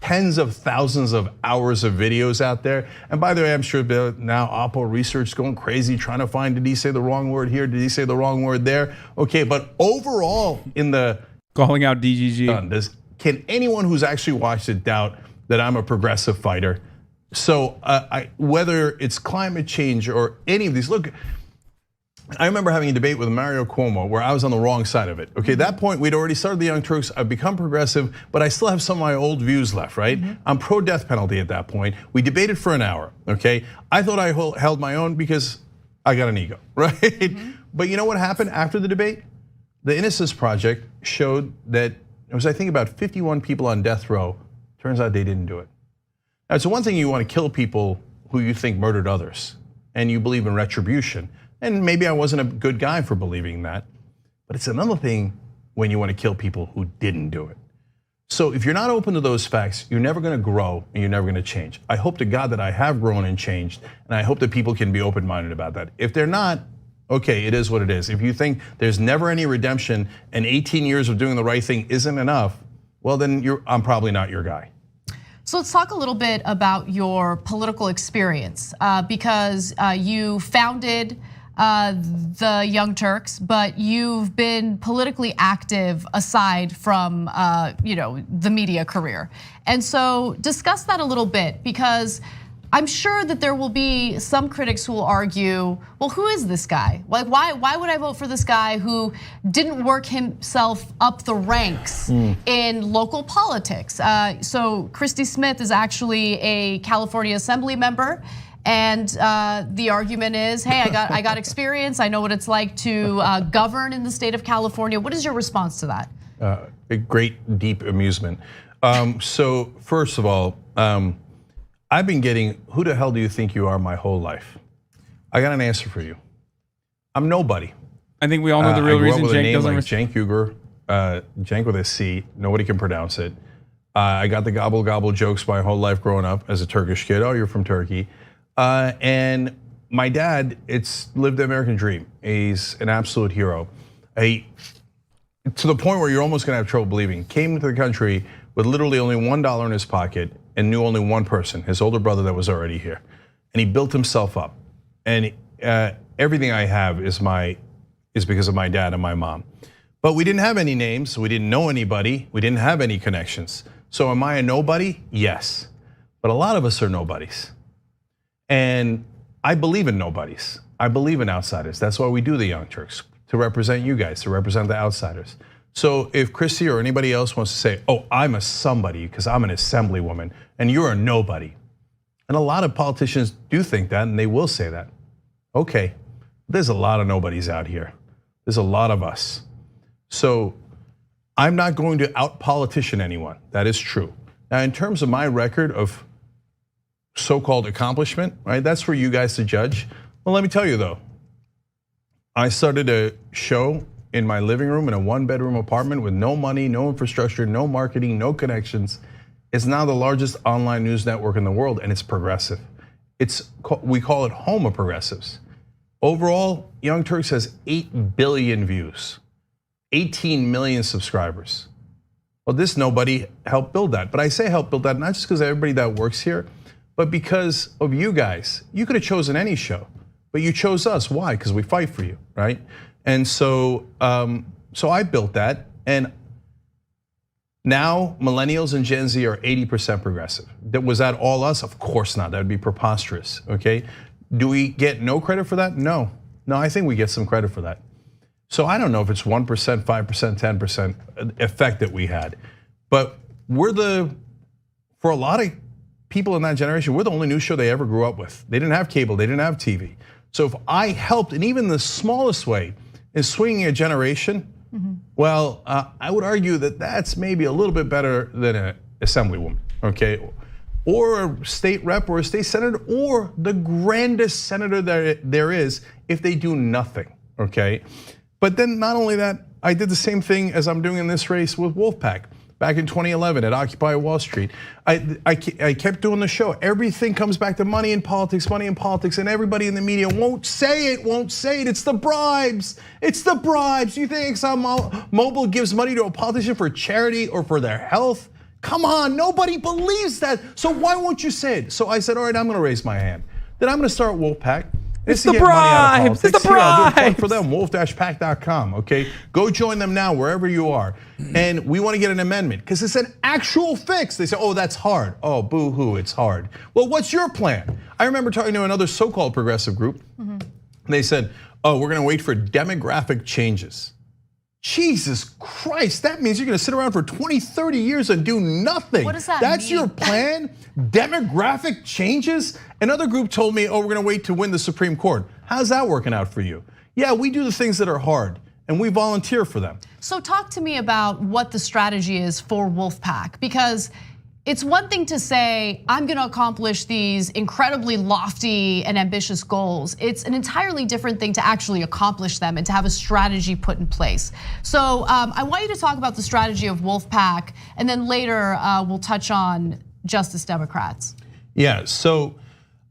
tens of thousands of hours of videos out there. And by the way, I'm sure now Oppo research is going crazy trying to find, did he say the wrong word here? Did he say the wrong word there? Okay, but overall in the calling out DGG, can anyone who's actually watched it doubt that I'm a progressive fighter? So whether it's climate change or any of these, look, I remember having a debate with Mario Cuomo where I was on the wrong side of it. Okay, at that point, we'd already started the Young Turks. I've become progressive, but I still have some of my old views left, right? I'm pro-death penalty at that point. We debated for an hour, okay? I thought I held my own because I got an ego, right? But you know what happened after the debate? The Innocence Project showed that it was, I think, about 51 people on death row. Turns out they didn't do it. Now, it's one thing you want to kill people who you think murdered others, and you believe in retribution. And maybe I wasn't a good guy for believing that, but it's another thing when you want to kill people who didn't do it. So if you're not open to those facts, you're never gonna grow and you're never gonna change. I hope to God that I have grown and changed, and I hope that people can be open-minded about that. If they're not, okay, it is what it is. If you think there's never any redemption and 18 years of doing the right thing isn't enough, well then I'm probably not your guy. So let's talk a little bit about your political experience, because you founded the Young Turks, but you've been politically active aside from the media career. And so discuss that a little bit, because I'm sure that there will be some critics who will argue, well, who is this guy? Like, why would I vote for this guy who didn't work himself up the ranks in local politics? So Christy Smith is actually a California Assembly member. And the argument is, hey, I got experience. I know what it's like to govern in the state of California. What is your response to that? A great, deep amusement. So first of all, I've been getting, who the hell do you think you are my whole life? I got an answer for you. I'm nobody. I think we all know the real reason Cenk doesn't like Cenk Uygur, Cenk with a C, nobody can pronounce it. I got the gobble gobble jokes my whole life growing up as a Turkish kid. Oh, you're from Turkey. And my dad, it's lived the American dream. He's an absolute hero. To the point where you're almost gonna have trouble believing. Came to the country with literally only $1 in his pocket and knew only one person, his older brother that was already here. And he built himself up. And everything I have is because of my dad and my mom. But we didn't have any names, we didn't know anybody, we didn't have any connections. So am I a nobody? Yes. But a lot of us are nobodies. And I believe in nobodies. I believe in outsiders. That's why we do the Young Turks, to represent you guys, to represent the outsiders. So if Christy or anybody else wants to say, oh, I'm a somebody because I'm an assemblywoman and you're a nobody. And a lot of politicians do think that and they will say that. Okay, there's a lot of nobodies out here. There's a lot of us. So I'm not going to out-politician anyone, that is true. Now in terms of my record of so-called accomplishment, right? That's for you guys to judge. Well, let me tell you though, I started a show in my living room in a 1-bedroom apartment with no money, no infrastructure, no marketing, no connections. It's now the largest online news network in the world and it's progressive. We call it Home of Progressives. Overall, Young Turks has 8 billion views, 18 million subscribers. Well, this nobody helped build that. But I say help build that not just because of everybody that works here, but because of you guys. You could have chosen any show, but you chose us. Why? Because we fight for you, right? And so I built that, and now millennials and Gen Z are 80% progressive. Was that all us? Of course not. That would be preposterous, okay? Do we get no credit for that? No, I think we get some credit for that. So I don't know if it's 1%, 5%, 10% effect that we had, but for a lot of people in that generation, we're the only news show they ever grew up with. They didn't have cable, they didn't have TV. So if I helped in even the smallest way in swinging a generation, well, I would argue that that's maybe a little bit better than an assemblywoman, okay? Or a state rep or a state senator or the grandest senator there is if they do nothing, okay? But then not only that, I did the same thing as I'm doing in this race with Wolfpack. Back in 2011 at Occupy Wall Street, I kept doing the show. Everything comes back to money in politics, and everybody in the media won't say it. It's the bribes. It's the bribes. You think ExxonMobil gives money to a politician for charity or for their health? Come on, nobody believes that. So why won't you say it? So I said, all right, I'm gonna raise my hand. Then I'm gonna start Wolfpack. It's the bribes. It's the bribes. For them, wolf-pack.com, okay? Go join them now, wherever you are. And we want to get an amendment, because it's an actual fix. They say, oh, that's hard. Oh, boo-hoo, it's hard. Well, what's your plan? I remember talking to another so-called progressive group. They said, oh, we're gonna wait for demographic changes. Jesus Christ, that means you're gonna sit around for 20, 30 years and do nothing. What does that That's mean? your plan? Demographic changes? Another group told me, oh, we're gonna wait to win the Supreme Court. How's that working out for you? Yeah, we do the things that are hard and we volunteer for them. So talk to me about what the strategy is for Wolfpack, because it's one thing to say, I'm gonna accomplish these incredibly lofty and ambitious goals. It's an entirely different thing to actually accomplish them and to have a strategy put in place. So I want you to talk about the strategy of Wolfpack, and then later we'll touch on Justice Democrats. Yeah, so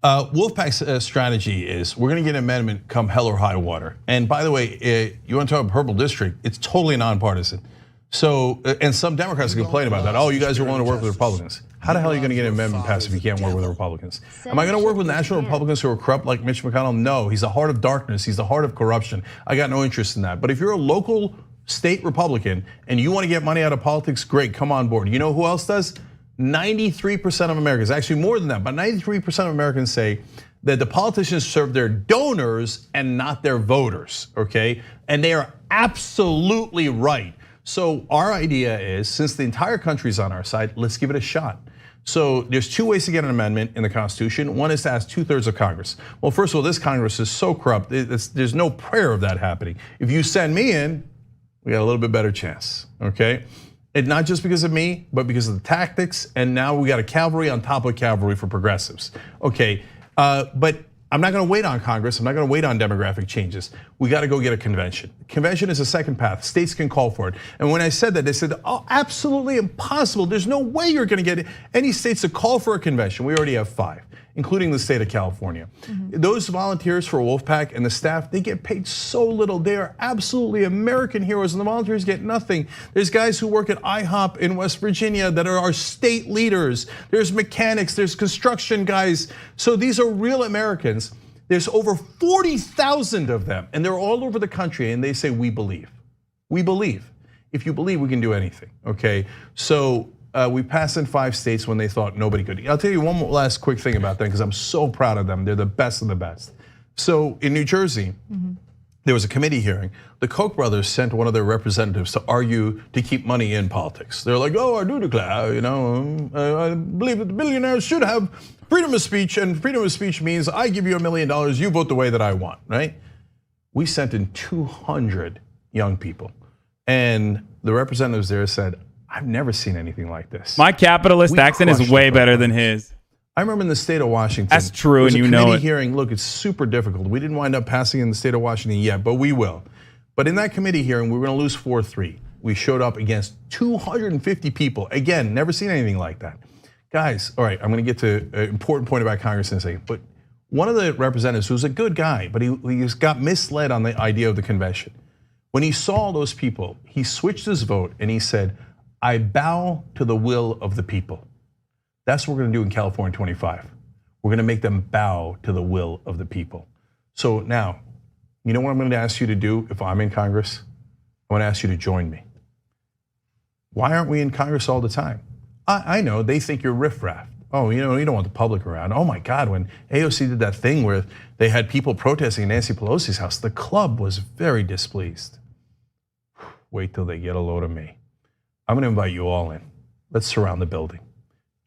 Wolfpack's strategy is we're gonna get an amendment come hell or high water. And by the way, you wanna talk about purple district, it's totally nonpartisan. So, and some Democrats complain about that. Oh, you guys are willing to work with Republicans. How the hell are you gonna get an amendment passed if you can't work with the Republicans? Am I gonna work with national Republicans who are corrupt like Mitch McConnell? No, he's the heart of darkness. He's the heart of corruption. I got no interest in that. But if you're a local state Republican and you wanna get money out of politics, great, come on board. You know who else does? 93% of Americans, actually more than that, but 93% of Americans say that the politicians serve their donors and not their voters, okay? And they are absolutely right. So our idea is, since the entire country's on our side, let's give it a shot. So there's two ways to get an amendment in the Constitution. One is to ask 2/3 of Congress. Well, first of all, this Congress is so corrupt, there's no prayer of that happening. If you send me in, we got a little bit better chance, okay? And not just because of me, but because of the tactics, and now we got a cavalry on top of cavalry for progressives. Okay, but I'm not gonna wait on Congress, I'm not gonna wait on demographic changes. We gotta go get a convention. Convention is a second path, states can call for it. And when I said that, they said, oh, absolutely impossible. There's no way you're gonna get any states to call for a convention. We already have 5, including the state of California. Those volunteers for Wolfpack and the staff, they get paid so little. They are absolutely American heroes, and the volunteers get nothing. There's guys who work at IHOP in West Virginia that are our state leaders. There's mechanics, there's construction guys. So these are real Americans. There's over 40,000 of them, and they're all over the country, and they say, we believe. We believe. If you believe, we can do anything, okay? So we passed in 5 states when they thought nobody could. I'll tell you one last quick thing about them, because I'm so proud of them. They're the best of the best. So in New Jersey, there was a committee hearing. The Koch brothers sent one of their representatives to argue to keep money in politics. They're like, oh, I do declare, I believe that the billionaires should have freedom of speech, and freedom of speech means I give you $1 million, you vote the way that I want, right? We sent in 200 young people, and the representatives there said, I've never seen anything like this. My capitalist accent is way better than his. I remember in the state of Washington. That's true, and you know it. Hearing, look, it's super difficult. We didn't wind up passing in the state of Washington yet, but we will. But in that committee hearing, we were gonna lose 4-3. We showed up against 250 people. Again, never seen anything like that. Guys, all right, I'm gonna get to an important point about Congress in a second, but One of the representatives, who's a good guy, but he got misled on the idea of the convention. When he saw those people, he switched his vote and he said, I bow to the will of the people. That's what we're gonna do in California 25. We're gonna make them bow to the will of the people. So now, you know what I'm gonna ask you to do if I'm in Congress? I wanna ask you to join me. Why aren't we in Congress all the time? I know, they think you're riffraff. Oh, you don't want the public around. Oh my God, when AOC did that thing where they had people protesting in Nancy Pelosi's house, the club was very displeased. Wait till they get a load of me. I'm gonna invite you all in. Let's surround the building.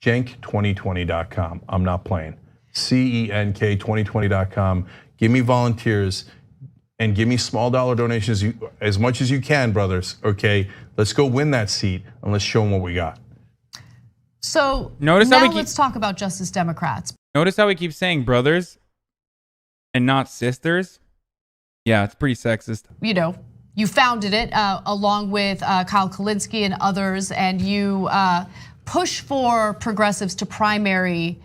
Cenk2020.com, I'm not playing. CENK2020.com, give me volunteers and give me small dollar donations as much as you can, brothers, okay? Let's go win that seat and let's show them what we got. So now let's talk about Justice Democrats. Notice how we keep saying brothers and not sisters? Yeah, it's pretty sexist. You founded it along with Kyle Kulinski and others, and you push for progressives to primary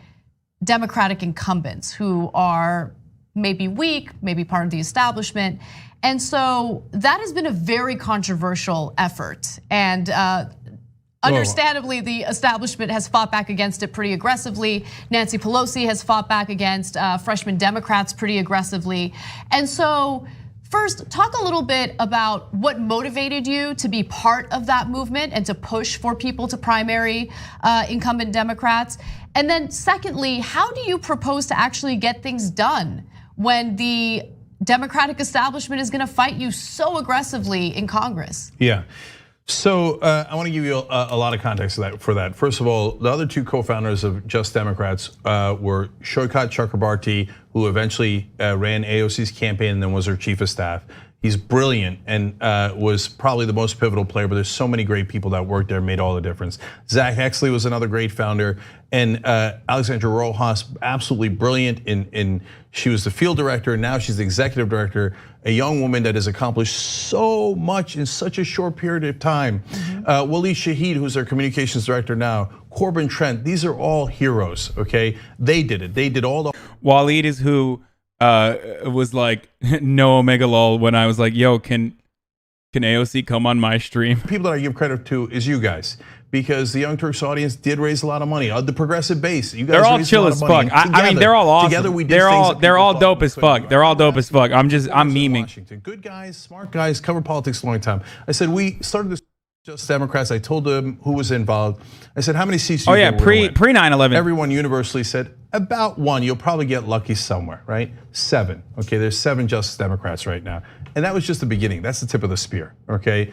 Democratic incumbents who are maybe weak, maybe part of the establishment. And so that has been a very controversial effort. And understandably, the establishment has fought back against it pretty aggressively. Nancy Pelosi has fought back against freshman Democrats pretty aggressively. And so first, talk a little bit about what motivated you to be part of that movement and to push for people to primary incumbent Democrats. And then secondly, how do you propose to actually get things done when the Democratic establishment is gonna fight you so aggressively in Congress? Yeah. So I want to give you a lot of context for that. First of all, the other two co-founders of Just Democrats were Shoykat Chakrabarti, who eventually ran AOC's campaign and then was her chief of staff. He's brilliant and was probably the most pivotal player, but there's so many great people that worked there, made all the difference. Zach Hexley was another great founder, and Alexandra Rojas, absolutely brilliant she was the field director, now she's the executive director, a young woman that has accomplished so much in such a short period of time. Waleed Shahid, who's their communications director now, Corbin Trent, these are all heroes, okay? They did it, they did all the- Waleed is who was like, no Omega lol when I was like, yo, can AOC come on my stream? People that I give credit to is you guys, because the Young Turks audience did raise a lot of money. The progressive base, you guys. They're all chill as fuck. I mean, they're all awesome. Together we did they're all dope as fuck. They're all dope as fuck. I'm memeing. Washington. Good guys, smart guys, cover politics a long time. I said we started this Just Democrats. I told them who was involved. I said, how many seats? Oh yeah, pre 9/11. Everyone universally said about one. You'll probably get lucky somewhere, right? 7. Okay, there's 7 Justice Democrats right now, and that was just the beginning. That's the tip of the spear. Okay,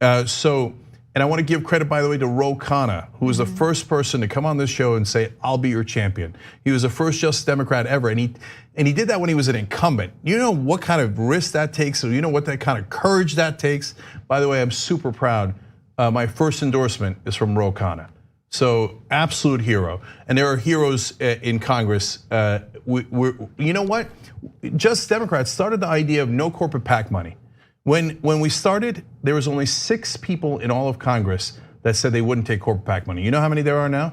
and I want to give credit, by the way, to Ro Khanna, who was the first person to come on this show and say, "I'll be your champion." He was the first Justice Democrat ever, and he did that when he was an incumbent. You know what kind of risk that takes? So you know what that kind of courage that takes. By the way, I'm super proud. My first endorsement is from Ro Khanna. So absolute hero, and there are heroes in Congress. You know what? Just Democrats started the idea of no corporate PAC money. When we started, there was only 6 people in all of Congress that said they wouldn't take corporate PAC money. You know how many there are now?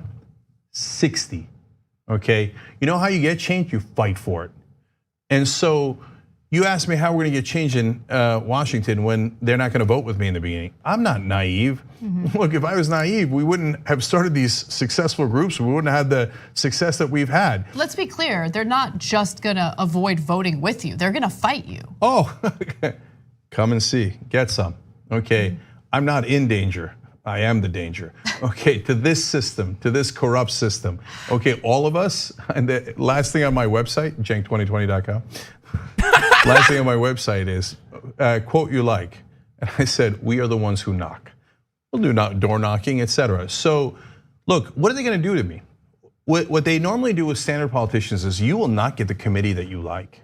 60. Okay, you know how you get change? You fight for it. And so you asked me how we're gonna get change in Washington when they're not gonna vote with me in the beginning. I'm not naive. Look, if I was naive, we wouldn't have started these successful groups. We wouldn't have had the success that we've had. Let's be clear, they're not just gonna avoid voting with you. They're gonna fight you. Oh, come and see, get some. Okay, I'm not in danger. I am the danger. Okay, to this system, to this corrupt system. Okay, all of us, and the last thing on my website, cenk2020.com. Last thing on my website is, quote you like. And I said, we are the ones who knock. We'll do door knocking, etc. So look, what are they gonna do to me? What they normally do with standard politicians is you will not get the committee that you like.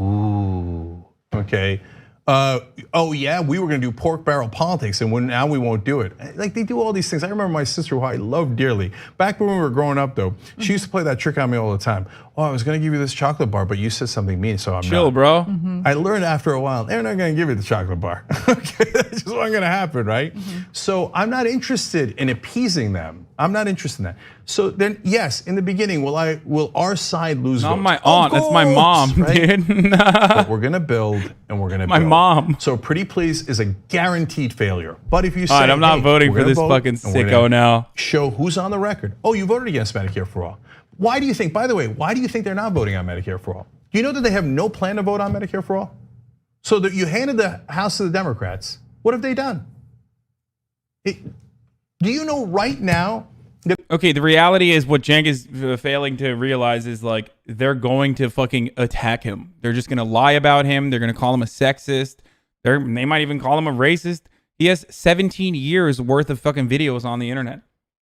Ooh, okay. Oh yeah, we were gonna do pork barrel politics and now we won't do it. Like they do all these things. I remember my sister, who I love dearly, back when we were growing up though, she used to play that trick on me all the time. oh, I was gonna give you this chocolate bar, but you said something mean, so I'm Chill, not. bro. I learned after a while, they're not gonna give you the chocolate bar. Okay, that's just not gonna happen, right? So I'm not interested in appeasing them. I'm not interested in that. So then, yes, in the beginning, will our side lose Not votes? my aunt, that's my mom, right? dude. But we're gonna build and we're gonna My build. mom. So Pretty Please is a guaranteed failure. But if you say, All right, I'm not hey, voting we're for gonna this vote, fucking and we're sicko gonna now. Show who's on the record. Oh, you voted against Medicare for all. Why do you think, by the way, why do you think they're not voting on Medicare for all? Do you know that they have no plan to vote on Medicare for all? So that you handed the House to the Democrats. What have they done? Do you know right now? Okay, the reality is what Cenk is failing to realize is like they're going to fucking attack him. They're just going to lie about him. They're going to call him a sexist. They might even call him a racist. He has 17 years worth of fucking videos on the internet.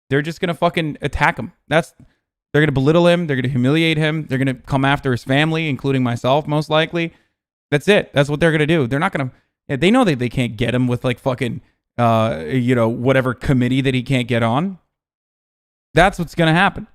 They're just going to fucking attack him. They're going to belittle him. They're going to humiliate him. They're going to come after his family, including myself, most likely. That's it. That's what they're going to do. They're not going to, they know that they can't get him with like fucking, whatever committee that he can't get on. That's what's going to happen.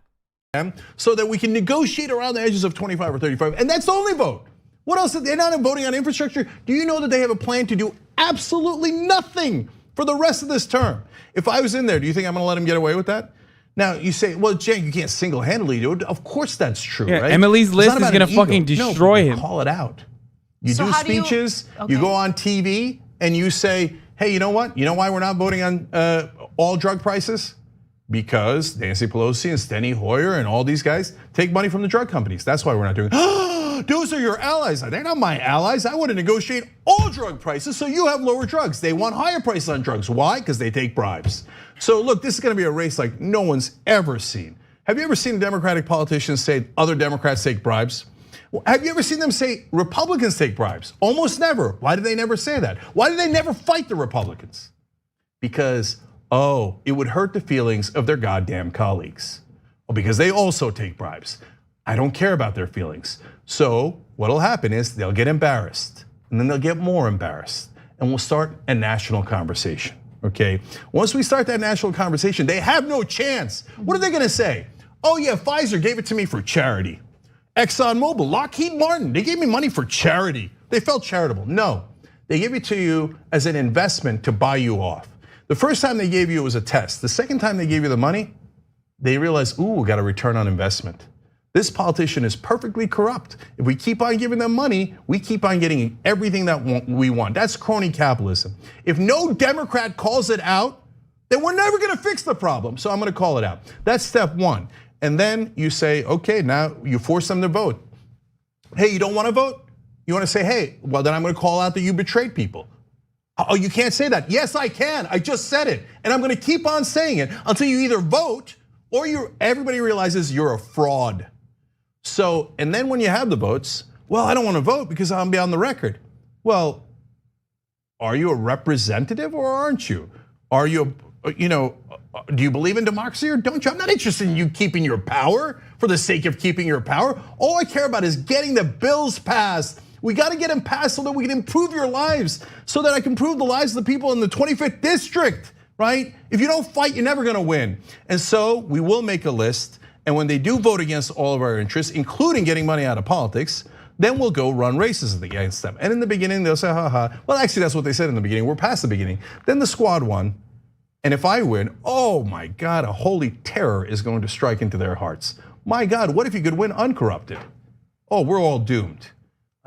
So that we can negotiate around the edges of 25 or 35. And that's the only vote. What else? They're not voting on infrastructure. Do you know that they have a plan to do absolutely nothing for the rest of this term? If I was in there, do you think I'm going to let him get away with that? Now you say, well, Cenk, you can't single-handedly do it. Of course that's true, Yeah, right? Emily's It's list not is about going an to fucking ego. destroy No, him. Call it out. You So do how do you- speeches, okay. you go on TV, and you say, hey, you know what? You know why we're not voting on all drug prices? Because Nancy Pelosi and Steny Hoyer and all these guys take money from the drug companies. That's why we're not doing it. Those are your allies. They're not my allies. I want to negotiate all drug prices so you have lower drugs. They want higher prices on drugs. Why? Because they take bribes. So look, this is going to be a race like no one's ever seen. Have you ever seen Democratic politicians say other Democrats take bribes? Have you ever seen them say Republicans take bribes? Almost never. Why do they never say that? Why do they never fight the Republicans? Because, oh, it would hurt the feelings of their goddamn colleagues. Oh, because they also take bribes. I don't care about their feelings. So what'll happen is they'll get embarrassed, and then they'll get more embarrassed, and we'll start a national conversation, okay? Once we start that national conversation, they have no chance. What are they gonna say? Oh yeah, Pfizer gave it to me for charity. ExxonMobil, Lockheed Martin, they gave me money for charity. They felt charitable. No, they gave it to you as an investment to buy you off. The first time they gave you it was a test. The second time they gave you the money, they realized, ooh, we got a return on investment. This politician is perfectly corrupt. If we keep on giving them money, we keep on getting everything that we want. That's crony capitalism. If no Democrat calls it out, then we're never gonna fix the problem. So I'm gonna call it out. That's step one. And then you say, okay, now you force them to vote. Hey, you don't wanna vote? You wanna say, hey, well then I'm gonna call out that you betrayed people. Oh, you can't say that. Yes, I can. I just said it. And I'm gonna keep on saying it until you either vote or everybody realizes you're a fraud. So, and then when you have the votes, well, I don't want to vote because I'm be on the record. Well, are you a representative or aren't you? Are you, do you believe in democracy or don't you? I'm not interested in you keeping your power for the sake of keeping your power. All I care about is getting the bills passed. We got to get them passed so that we can improve your lives, so that I can improve the lives of the people in the 25th district, right? If you don't fight, you're never gonna win. And so we will make a list. And when they do vote against all of our interests, including getting money out of politics, then we'll go run races against them. And in the beginning, they'll say, haha. Well, actually, that's what they said in the beginning. We're past the beginning. Then the squad won. And if I win, oh my God, a holy terror is going to strike into their hearts. My God, what if you could win uncorrupted? Oh, we're all doomed.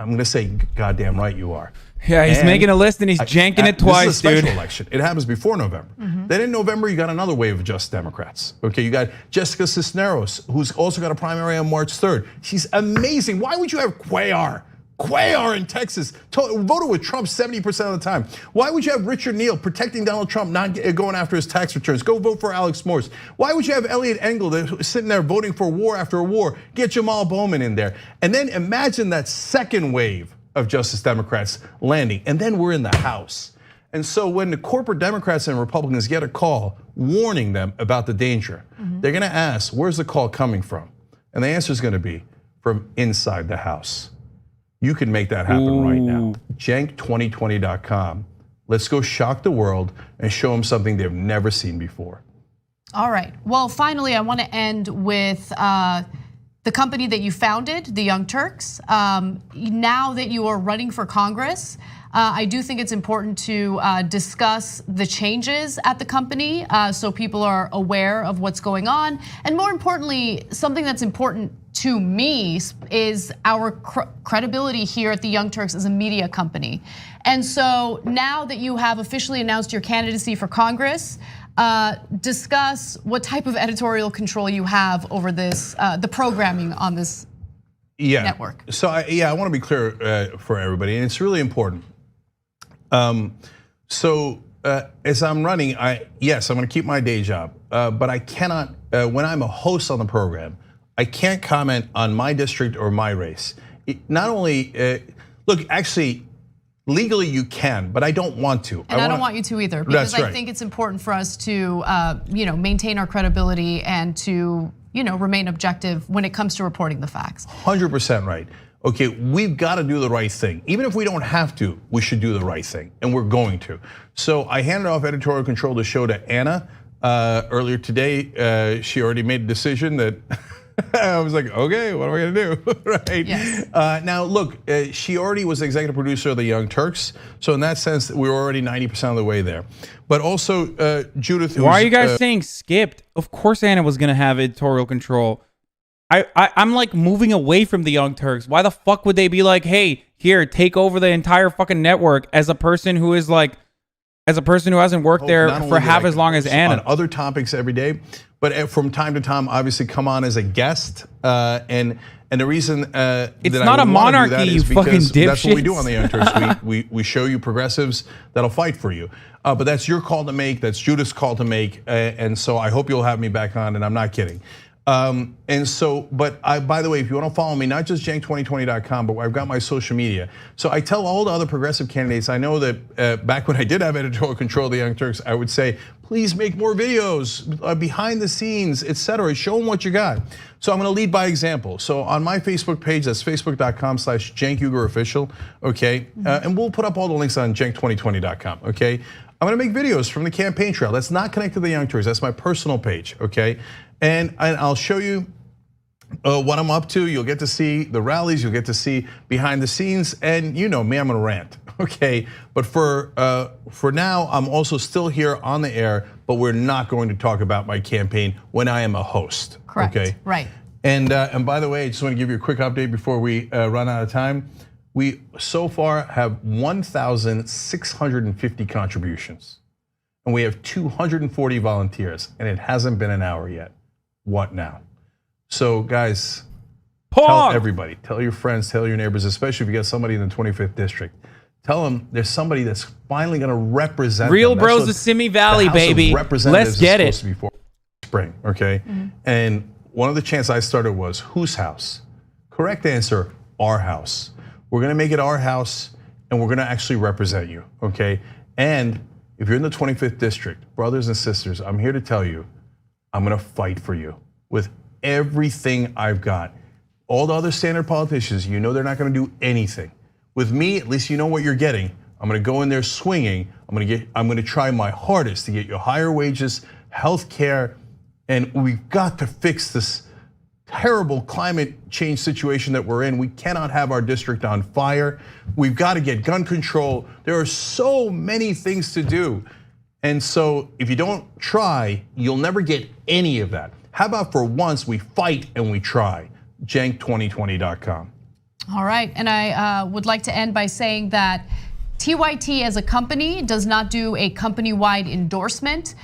I'm gonna say, goddamn right you are. Yeah, he's making a list and he's janking it twice, this is a special dude. election. It happens before November. Then in November, you got another wave of just Democrats. Okay, you got Jessica Cisneros, who's also got a primary on March 3rd. She's amazing. Why would you have Cuellar in Texas, voted with Trump 70% of the time? Why would you have Richard Neal protecting Donald Trump, not going after his tax returns? Go vote for Alex Morse. Why would you have Elliot Engel sitting there voting for war after war? Get Jamal Bowman in there. And then imagine that second wave of Justice Democrats landing, and then we're in the House. And so when the corporate Democrats and Republicans get a call warning them about the danger, they're gonna ask, where's the call coming from? And the answer is gonna be from inside the House. You can make that happen right now. Cenk2020.com. Let's go shock the world and show them something they've never seen before. All right, well, finally, I wanna end with the the company that you founded, the Young Turks. Now that you are running for Congress, I do think it's important to discuss the changes at the company so people are aware of what's going on. And more importantly, something that's important to me is our credibility here at the Young Turks as a media company. And so now that you have officially announced your candidacy for Congress, discuss what type of editorial control you have over this, the programming on this network. So I want to be clear for everybody, and it's really important. As I'm running, yes, I'm going to keep my day job, but I cannot. When I'm a host on the program, I can't comment on my district or my race. Not only, look, actually, legally you can, but I don't want to. And I don't want you to either, because I think it's important for us to, maintain our credibility and to, remain objective when it comes to reporting the facts. 100% right. Okay, we've got to do the right thing. Even if we don't have to, we should do the right thing, and we're going to. So I handed off editorial control of the show to Anna earlier today. She already made a decision that I was like, okay, what am I gonna do, right? Yes. Now look, she already was the executive producer of the Young Turks, so in that sense, we were already 90% of the way there. But also, Judith. Why are you guys saying skipped? Of course, Anna was gonna have editorial control. I'm like moving away from the Young Turks. Why the fuck would they be like, hey, here, take over the entire fucking network as a person who is like, as a person who hasn't worked there for half as long as Anna? On other topics every day, but from time to time, obviously come on as a guest. And the reason it's not a monarchy, you fucking dipshits. That's what we do on the Young Turks. we show you progressives that'll fight for you. But that's your call to make. That's Judith's call to make. And so I hope you'll have me back on. And I'm not kidding. By the way, if you want to follow me, not just jank2020.com, but I've got my social media. So I tell all the other progressive candidates, I know that back when I did have editorial control of the Young Turks, I would say, please make more videos, behind the scenes, etc. Show them what you got. So I'm gonna lead by example. So on my Facebook page, that's facebook.com/JankUgerOfficial, okay? And we'll put up all the links on jank2020.com, okay? I'm gonna make videos from the campaign trail. That's not connected to the Young Turks, that's my personal page, okay? And I'll show you what I'm up to. You'll get to see the rallies, you'll get to see behind the scenes, and you know me, I'm gonna rant, okay? But for now, I'm also still here on the air, but we're not going to talk about my campaign when I am a host. Correct, okay? right. And by the way, I just want to give you a quick update before we run out of time. We so far have 1,650 contributions, and we have 240 volunteers, and it hasn't been an hour yet. What now? So guys, tell everybody, tell your friends, tell your neighbors, especially if you got somebody in the 25th district. Tell them there's somebody that's finally going to represent Real them. Bros of Simi Valley, baby. Let's get it. Before spring, okay? And one of the chants I started was, whose house? Correct answer, our house. We're going to make it our house, and we're going to actually represent you, okay? And if you're in the 25th district, brothers and sisters, I'm here to tell you, I'm gonna fight for you with everything I've got. All the other standard politicians, you know they're not gonna do anything. With me, at least you know what you're getting. I'm gonna go in there swinging. I'm gonna try my hardest to get you higher wages, health care, and we've got to fix this terrible climate change situation that we're in. We cannot have our district on fire. We've got to get gun control. There are so many things to do. And so if you don't try, you'll never get any of that. How about for once we fight and we try? Jank2020.com. All right, and I would like to end by saying that TYT as a company does not do a company-wide endorsement.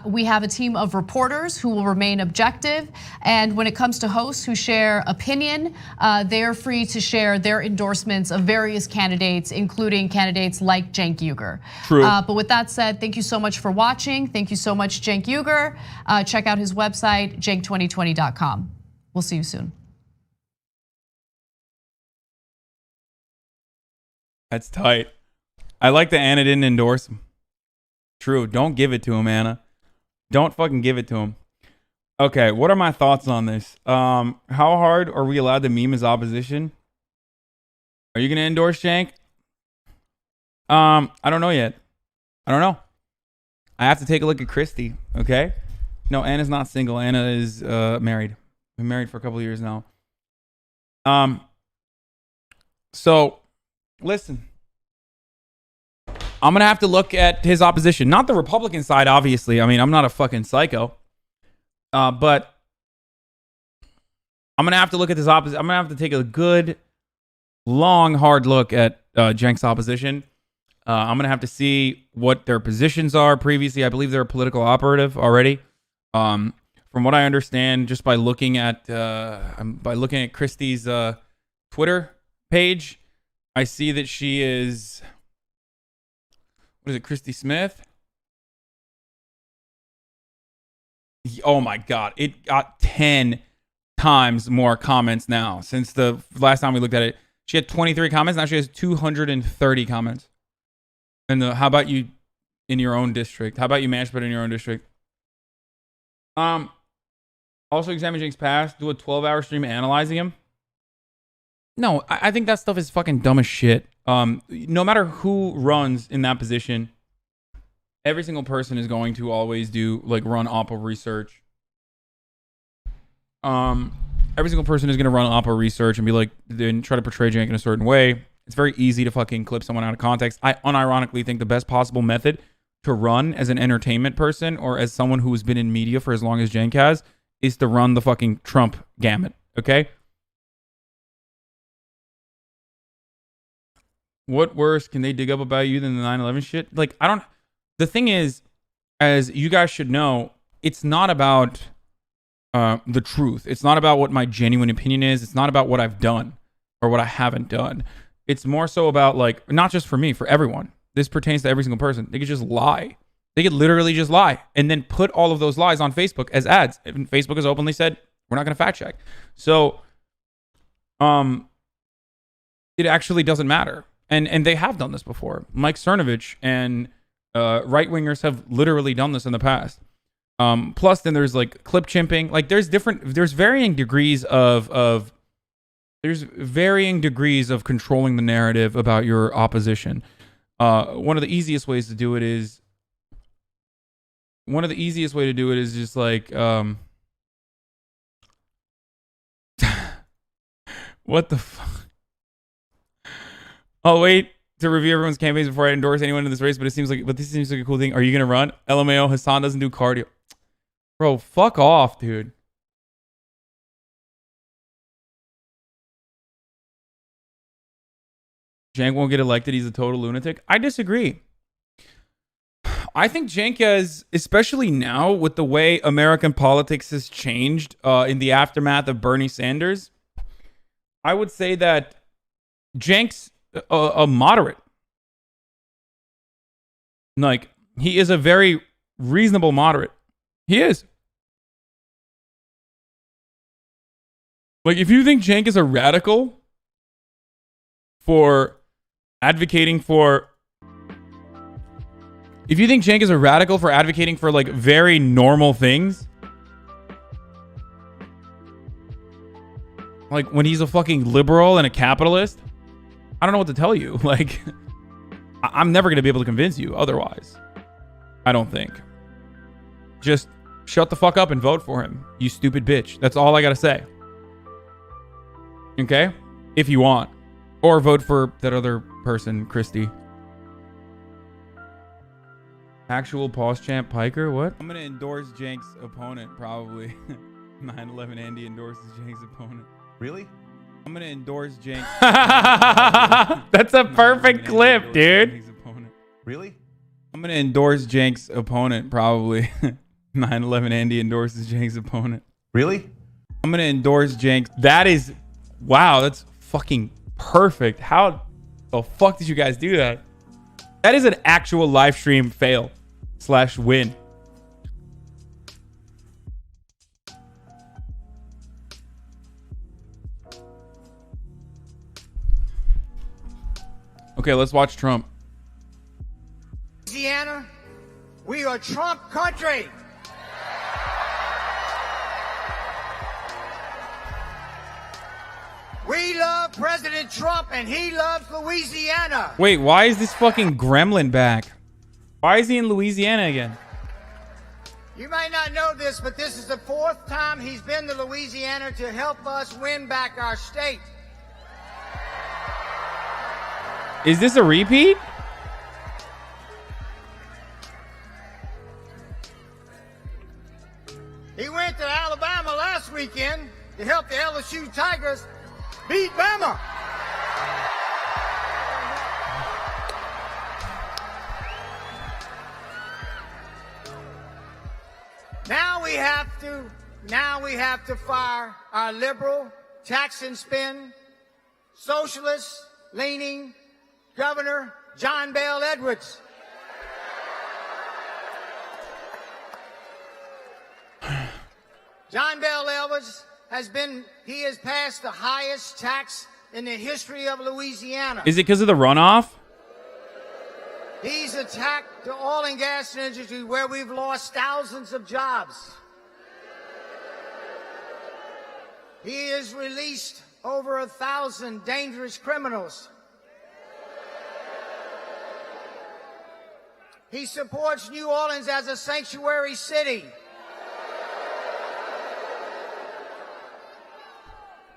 We have a team of reporters who will remain objective. And when it comes to hosts who share opinion, they are free to share their endorsements of various candidates, including candidates like Cenk Uygur. True. But with that said, thank you so much for watching. Thank you so much, Cenk Uygur. Check out his website, jank2020.com. We'll see you soon. That's tight. I like that Anna didn't endorse him. True, don't give it to him, Anna. Don't fucking give it to him. Okay, what are my thoughts on this? How hard are we allowed to meme as opposition? Are you gonna endorse Cenk? I don't know yet. I don't know. I have to take a look at Christy, okay? No, Anna's not single. Anna is married. Been married for a couple of years now. So listen, I'm going to have to look at his opposition, not the Republican side, obviously. I mean, I'm not a fucking psycho. But I'm going to have to look at this opposition. I'm going to have to take a good, long, hard look at Cenk's opposition. I'm going to have to see what their positions are previously. I believe they're a political operative already. From what I understand, just by looking at Christie's Twitter page, I see that she is, what is it, Christy Smith? Oh my God, it got 10 times more comments now since the last time we looked at it. She had 23 comments. Now she has 230 comments. And how about you in your own district? How about you mash it in your own district? Also examine Cenk's past. Do a 12-hour stream analyzing him. No, I think that stuff is fucking dumb as shit. No matter who runs in that position, every single person is going to always do run Oppo research. Every single person is going to run Oppo research and be like, then try to portray Cenk in a certain way. It's very easy to fucking clip someone out of context. I unironically think the best possible method to run as an entertainment person or as someone who's been in media for as long as Cenk has is to run the fucking Trump gamut. Okay. What worse can they dig up about you than the 9/11 shit? The thing is, as you guys should know, it's not about the truth. It's not about what my genuine opinion is. It's not about what I've done or what I haven't done. It's more so about not just for me, for everyone. This pertains to every single person. They could just lie. They could literally just lie and then put all of those lies on Facebook as ads. And Facebook has openly said, we're not going to fact check. So, it actually doesn't matter. And they have done this before. Mike Cernovich and right-wingers have literally done this in the past. Plus, then there's clip chimping. There's varying degrees of controlling the narrative about your opposition. One of the easiest ways to do it is just what the fuck? I'll wait to review everyone's campaigns before I endorse anyone in this race, but this seems like a cool thing. Are you gonna run? LMAO, Hasan doesn't do cardio. Bro, fuck off, dude. Cenk won't get elected. He's a total lunatic. I disagree. I think Cenk has, especially now with the way American politics has changed in the aftermath of Bernie Sanders, I would say that Cenk's a moderate. He is a very reasonable moderate. He is. If you think Cenk is a radical for advocating for... If you think Cenk is a radical for advocating for, very normal things... when he's a fucking liberal and a capitalist... I don't know what to tell you. I'm never going to be able to convince you otherwise. I don't think. Just shut the fuck up and vote for him, you stupid bitch. That's all I got to say. Okay? If you want. Or vote for that other person, Christy. Actual pause champ Piker? What? I'm going to endorse Cenk's opponent, probably. 9/11 Andy endorses Cenk's opponent. Really? I'm going to endorse Cenk. That's a perfect clip, dude. Really? I'm going to endorse Cenk's opponent, probably. 9/11 Andy endorses Cenk's opponent. Really? I'm going to endorse Cenk. That is... Wow, that's fucking perfect. How the fuck did you guys do that? That is an actual live stream fail / win. Okay, let's watch Trump. Louisiana, we are Trump country. We love President Trump and he loves Louisiana. Wait, why is this fucking gremlin back? Why is he in Louisiana again? You may not know this, but this is the 4th time he's been to Louisiana to help us win back our state. Is this a repeat? He went to Alabama last weekend to help the LSU Tigers beat Bama. Now we have to fire our liberal, tax and spend, socialist-leaning Governor John Bel Edwards. John Bel Edwards has passed the highest tax in the history of Louisiana. Is it because of the runoff? He's attacked the oil and gas industry where we've lost thousands of jobs. He has released over 1,000 dangerous criminals. He supports New Orleans as a sanctuary city.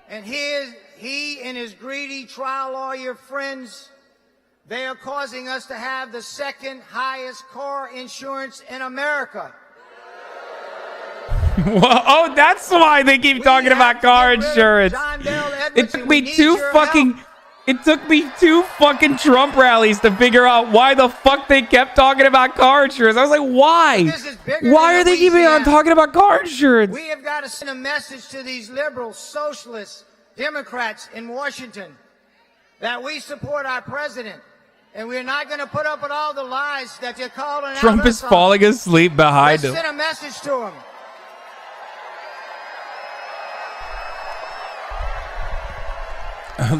And he and his greedy trial lawyer friends, they are causing us to have the second highest car insurance in America. Oh, that's why they keep talking about car insurance. It took me two fucking Trump rallies to figure out why the fuck they kept talking about car insurance. I was like, why? Why are they keeping on talking about car insurance? We have got to send a message to these liberals, socialists, Democrats in Washington that we support our president. And we're not going to put up with all the lies that they're calling out. Trump is falling asleep behind him. Let's send a message to him.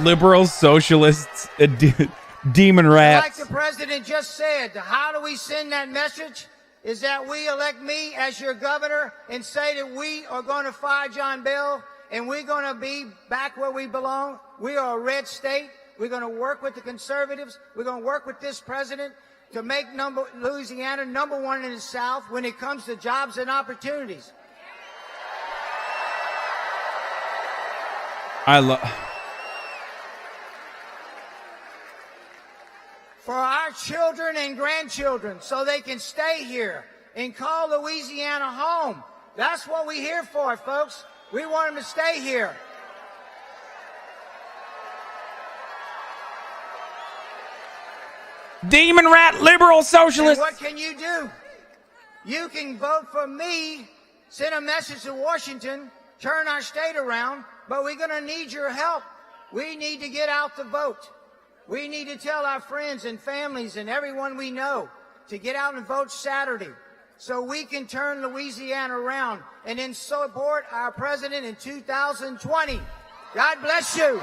Liberals, socialists, demon rats. Like the president just said, how do we send that message? Is that we elect me as your governor and say that we are going to fire John Bel and we're going to be back where we belong. We are a red state. We're going to work with the conservatives. We're going to work with this president to make Louisiana #1 in the South when it comes to jobs and opportunities. For our children and grandchildren, so they can stay here and call Louisiana home. That's what we're here for, folks. We want them to stay here. Demon rat, liberal, socialist. And what can you do? You can vote for me, send a message to Washington, turn our state around, but we're going to need your help. We need to get out the vote. We need to tell our friends and families and everyone we know to get out and vote Saturday so we can turn Louisiana around and then support our president in 2020. God bless you.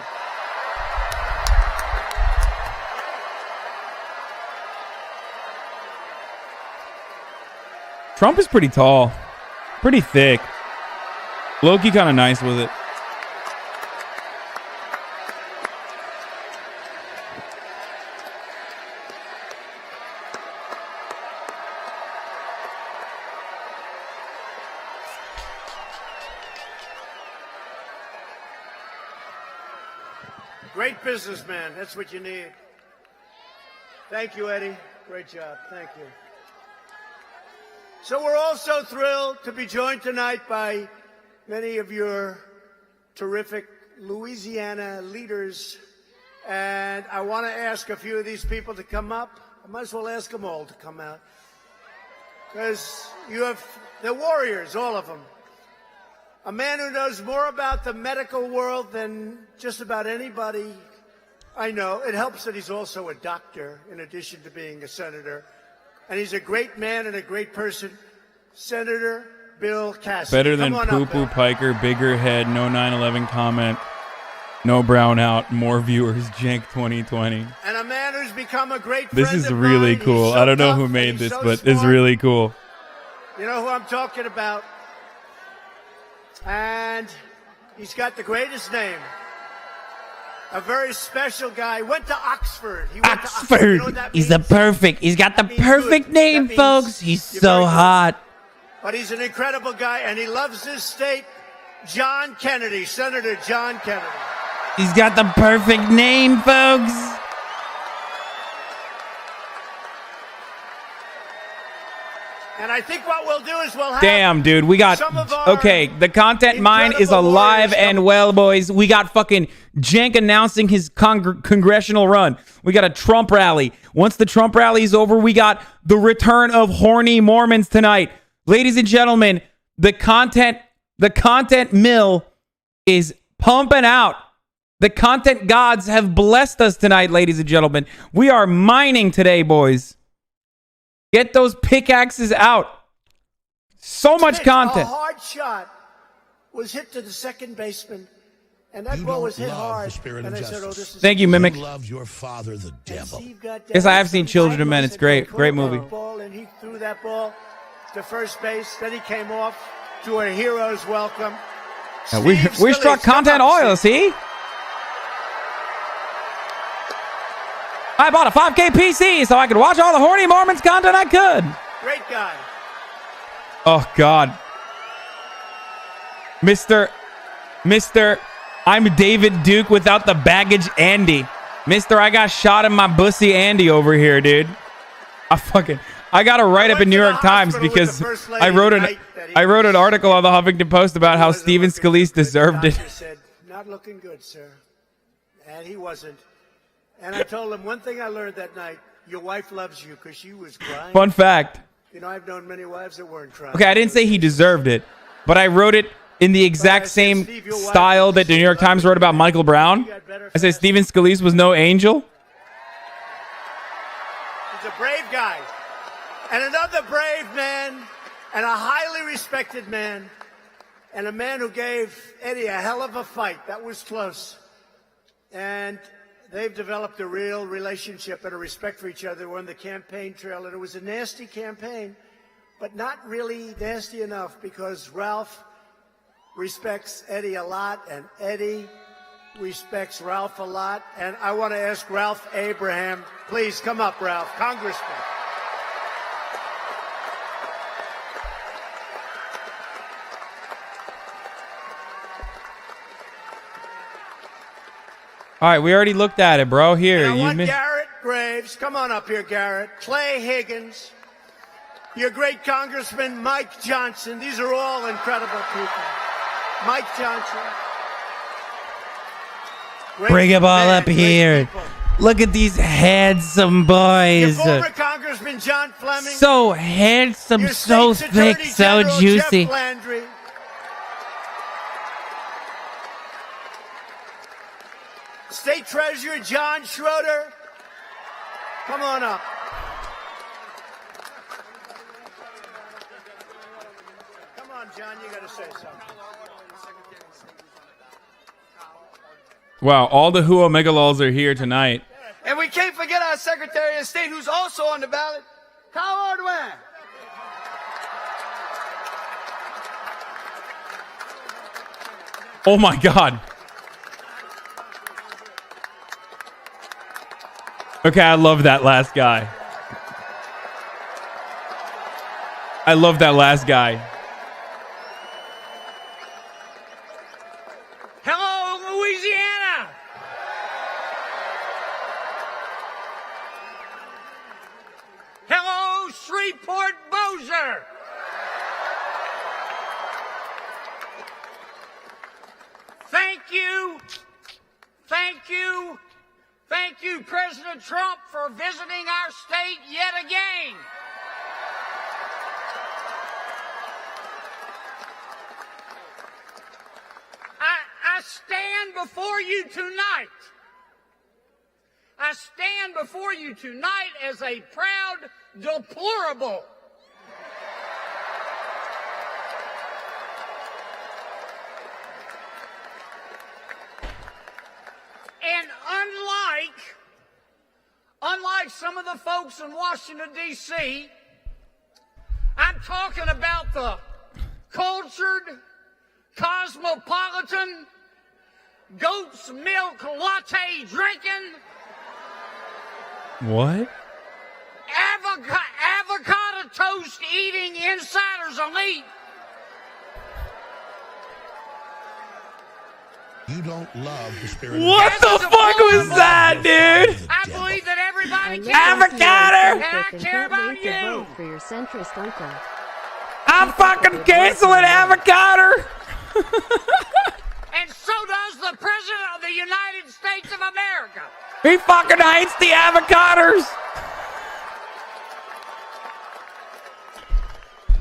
Trump is pretty tall, pretty thick. Low-key kind of nice with it. Great businessman. That's what you need. Thank you, Eddie. Great job. Thank you. So we're also thrilled to be joined tonight by many of your terrific Louisiana leaders. And I want to ask a few of these people to come up. I might as well ask them all to come out. Because they're warriors, all of them. A man who knows more about the medical world than just about anybody I know. It helps that he's also a doctor in addition to being a senator. And he's a great man and a great person. Senator Bill Cassidy. Better than Poo-Poo Piker, bigger head, no 9/11 comment, no brownout, more viewers, Jank 2020. And a man who's become a great friend This is of really mine. cool. So I don't know tough who and made he's this, so but smart. it's really cool. You know who I'm talking about. And he's got the greatest name. A very special guy. Went to Oxford. He went to Oxford. You know what that He's means? the perfect. He's got the perfect name, folks. He's so hot. But he's an incredible guy, and he loves his state. John Kennedy, Senator John Kennedy. He's got the perfect name, folks. I think what we'll do is we'll have Damn, dude, we got okay. The content mine is alive and well, boys. We got fucking Cenk announcing his congressional run. We got a Trump rally. Once the Trump rally is over, we got the return of horny Mormons tonight, ladies and gentlemen. The content mill is pumping out. The content gods have blessed us tonight, ladies and gentlemen. We are mining today, boys. Get those pickaxes out. So much content. A hard shot was hit to the second baseman, and that ball was hit hard. And I said, "Oh, this is." Thank you, Mimic. You love your father, the devil. Yes, I have seen Children of Men. It's great. Great movie. And he threw that ball to first base. Then he came off to a hero's welcome. We struck content oil, see? I bought a 5K PC so I could watch all the horny Mormons content I could. Great guy. Oh, God. Mr. I'm David Duke without the baggage Andy. Mr. I got shot in my bussy Andy over here, dude. I got a write-up in New York Times because I wrote an article on the Huffington Post about how Stephen Scalise deserved it. Said, "Not looking good, sir." And he wasn't. And I told him one thing I learned that night: your wife loves you because she was crying. Fun fact. You know, I've known many wives that weren't crying. Okay, I didn't say he deserved it, but I wrote it in the exact same style that the New York Times wrote about Michael Brown. I said Stephen Scalise was no angel. He's a brave guy. And another brave man, and a highly respected man, and a man who gave Eddie a hell of a fight. That was close. And they've developed a real relationship and a respect for each other. We're on the campaign trail, and it was a nasty campaign, but not really nasty enough because Ralph respects Eddie a lot, and Eddie respects Ralph a lot. And I want to ask Ralph Abraham, please come up, Ralph, Congressman. All right, we already looked at it, bro. Here, I want Garrett Graves. Come on up here, Garrett. Clay Higgins. Your great Congressman Mike Johnson. These are all incredible people. Mike Johnson. Bring them all up here. Look at these handsome boys. Your former Congressman John Fleming. So handsome, Your so State's thick, Attorney so General juicy. Jeff Landry. State Treasurer John Schroeder. Come on up. Come on, John, you got to say something. Wow, all the Huo Megalols are here tonight. And we can't forget our Secretary of State, who's also on the ballot, Kyle Ardoin. Oh, my God. Okay, I love that last guy. I love that last guy. Hello, Louisiana. Hello, Shreveport Bossier. Thank you. Thank you. Thank you, President Trump, for visiting our state yet again. I stand before you tonight. I stand before you tonight as a proud deplorable. And unlike some of the folks in Washington, D.C., I'm talking about the cultured, cosmopolitan, goat's milk latte drinking, What? avocado toast eating insiders elite. You don't love the spirit What of the fuck was that, dude? I believe that everybody cares. Avocado! And I care about you. Vote for your centrist uncle. I'm fucking canceling avocado. And so does the President of the United States of America. He fucking hates the avocados.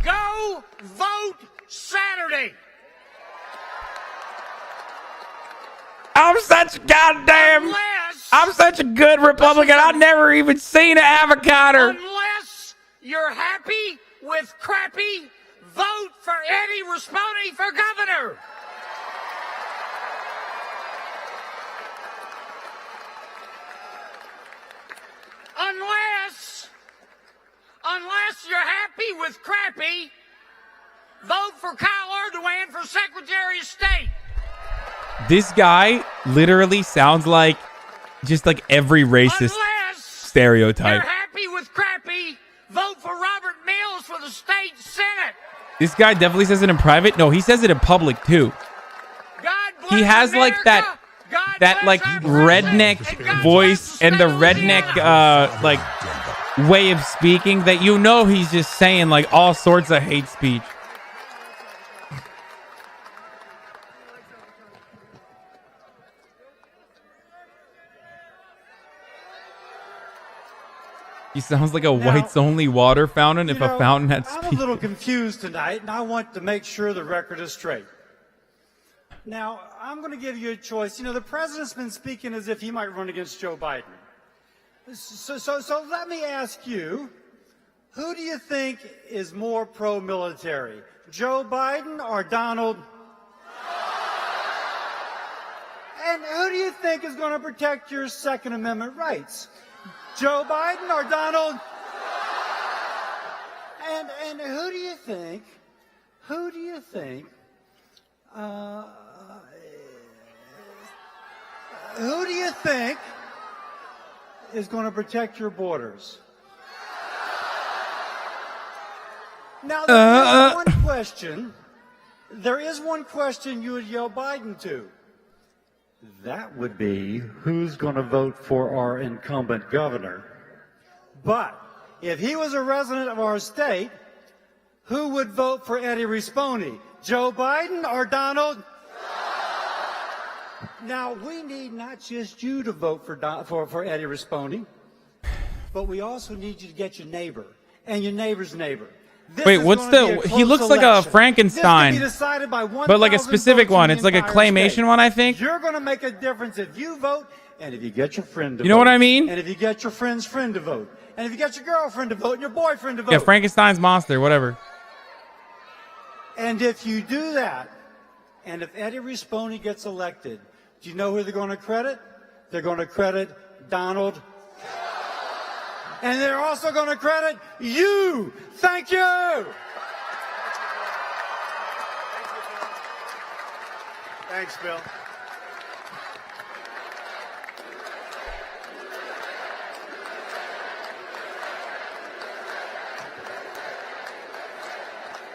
Go vote Saturday. I'm such a good Republican. I've never even seen an avocado. Unless you're happy with crappy, vote for Eddie Rispone for governor. Unless you're happy with crappy, vote for Kyle Erdogan for Secretary of State. This guy literally sounds like just like every racist stereotype. You're happy with crappy, vote for Robert Mills for the state senate. This guy definitely says it in private. No, he says it in public too. He has like that like redneck voice and the redneck like way of speaking that you know he's just saying like all sorts of hate speech. He sounds like a whites-only water fountain if a fountain had speech. I'm a little confused tonight, and I want to make sure the record is straight. Now, I'm going to give you a choice. You know, the president's been speaking as if he might run against Joe Biden. So let me ask you, who do you think is more pro-military, Joe Biden or Donald? And who do you think is going to protect your Second Amendment rights? Joe Biden or Donald? And who do you think is going to protect your borders? Now, there is one question you would yell Biden to. That would be, who's going to vote for our incumbent governor? But if he was a resident of our state, who would vote for Eddie Rispone? Joe Biden or Donald? Now, we need not just you to vote for Eddie Rispone, but we also need you to get your neighbor and your neighbor's neighbor. Wait, what's he looks like a Frankenstein, but like a specific one. It's like a claymation one, I think. You're going to make a difference if you vote and if you get your friend to vote. You know what I mean? And if you get your friend's friend to vote. And if you get your girlfriend to vote and your boyfriend to vote. Yeah, Frankenstein's monster, whatever. And if you do that, and if Eddie Rispone gets elected, do you know who they're going to credit? They're going to credit Donald. And they're also going to credit you. Thank you. Thanks, Bill.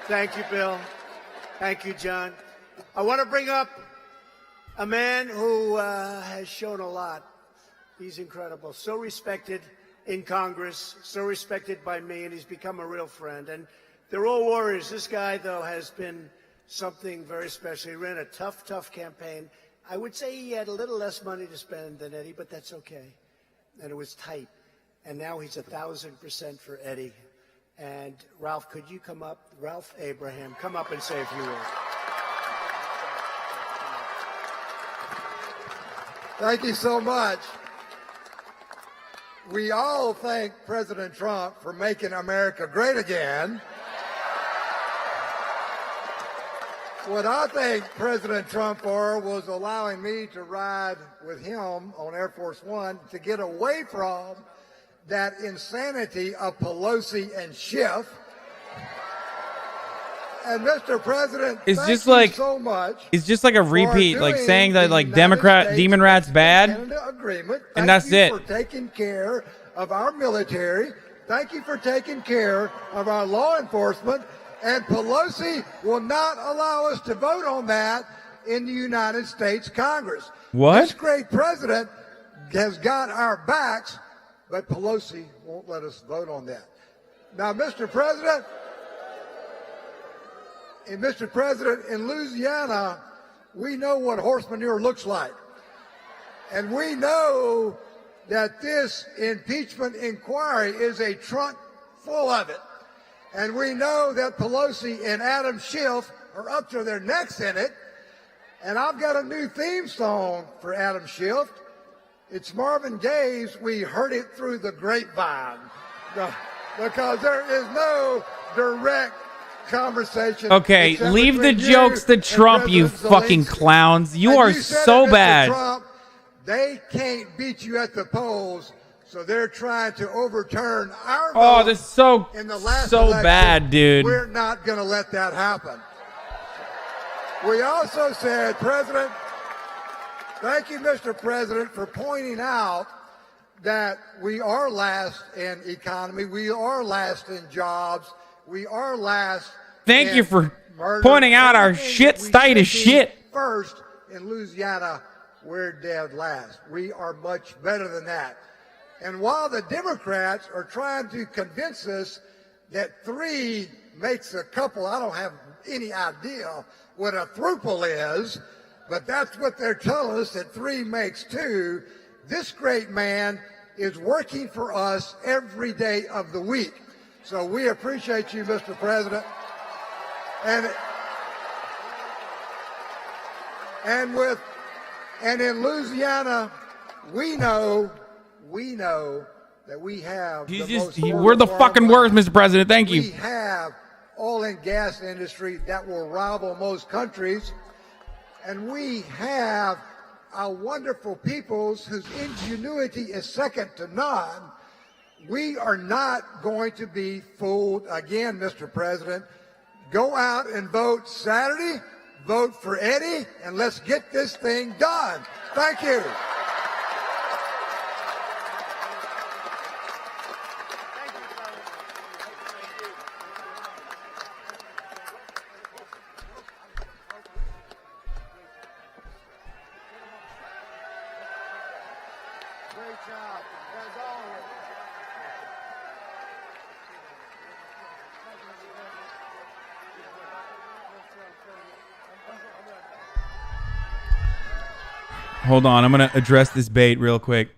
Thank you, Bill. Thank you, John. I want to bring up a man who has shown a lot. He's incredible. So respected in Congress, so respected by me, and he's become a real friend. And they're all warriors. This guy, though, has been something very special. He ran a tough, tough campaign. I would say he had a little less money to spend than Eddie, but that's okay. And it was tight. And now he's 1,000% for Eddie. And Ralph, could you come up? Ralph Abraham, come up and say a few words. Thank you so much. We all thank President Trump for making America great again. What I thank President Trump for was allowing me to ride with him on Air Force One to get away from that insanity of Pelosi and Schiff. And Mr. President, it's just thank like you so much. It's just like a repeat, like saying that like Demon Rat's bad, and that's it. Thank you for taking care of our military. Thank you for taking care of our law enforcement. And Pelosi will not allow us to vote on that in the United States Congress. What? This great president has got our backs, but Pelosi won't let us vote on that. Now, Mr. President, And Mr. President, in Louisiana, we know what horse manure looks like. And we know that this impeachment inquiry is a trunk full of it. And we know that Pelosi and Adam Schiff are up to their necks in it. And I've got a new theme song for Adam Schiff. It's Marvin Gaye's We Heard It Through the Grapevine. Because there is no direct conversation. Okay, leave the jokes to Trump, you fucking clowns. You are so bad. Trump, they can't beat you at the polls, so they're trying to overturn our vote. This is so election. bad, dude. We're not going to let that happen. We also said, President, thank you, Mr. President, for pointing out that we are last in economy, we are last in jobs, we are last. Thank you for pointing out our shit state is shit. First in Louisiana, we're dead last. We are much better than that. And while the Democrats are trying to convince us that 3 makes a couple, I don't have any idea what a throuple is, but that's what they're telling us, that 3 makes 2. This great man is working for us every day of the week. So we appreciate you, Mr. President. And in Louisiana, we know that we have we're the fucking worst, Mr. President. Thank you. We have oil and gas industry that will rival most countries, and we have our wonderful peoples whose ingenuity is second to none. We are not going to be fooled again, Mr. President. Go out and vote Saturday. Vote for Eddie, and let's get this thing done. Thank you. Great job, as always. Hold on, I'm going to address this bait real quick.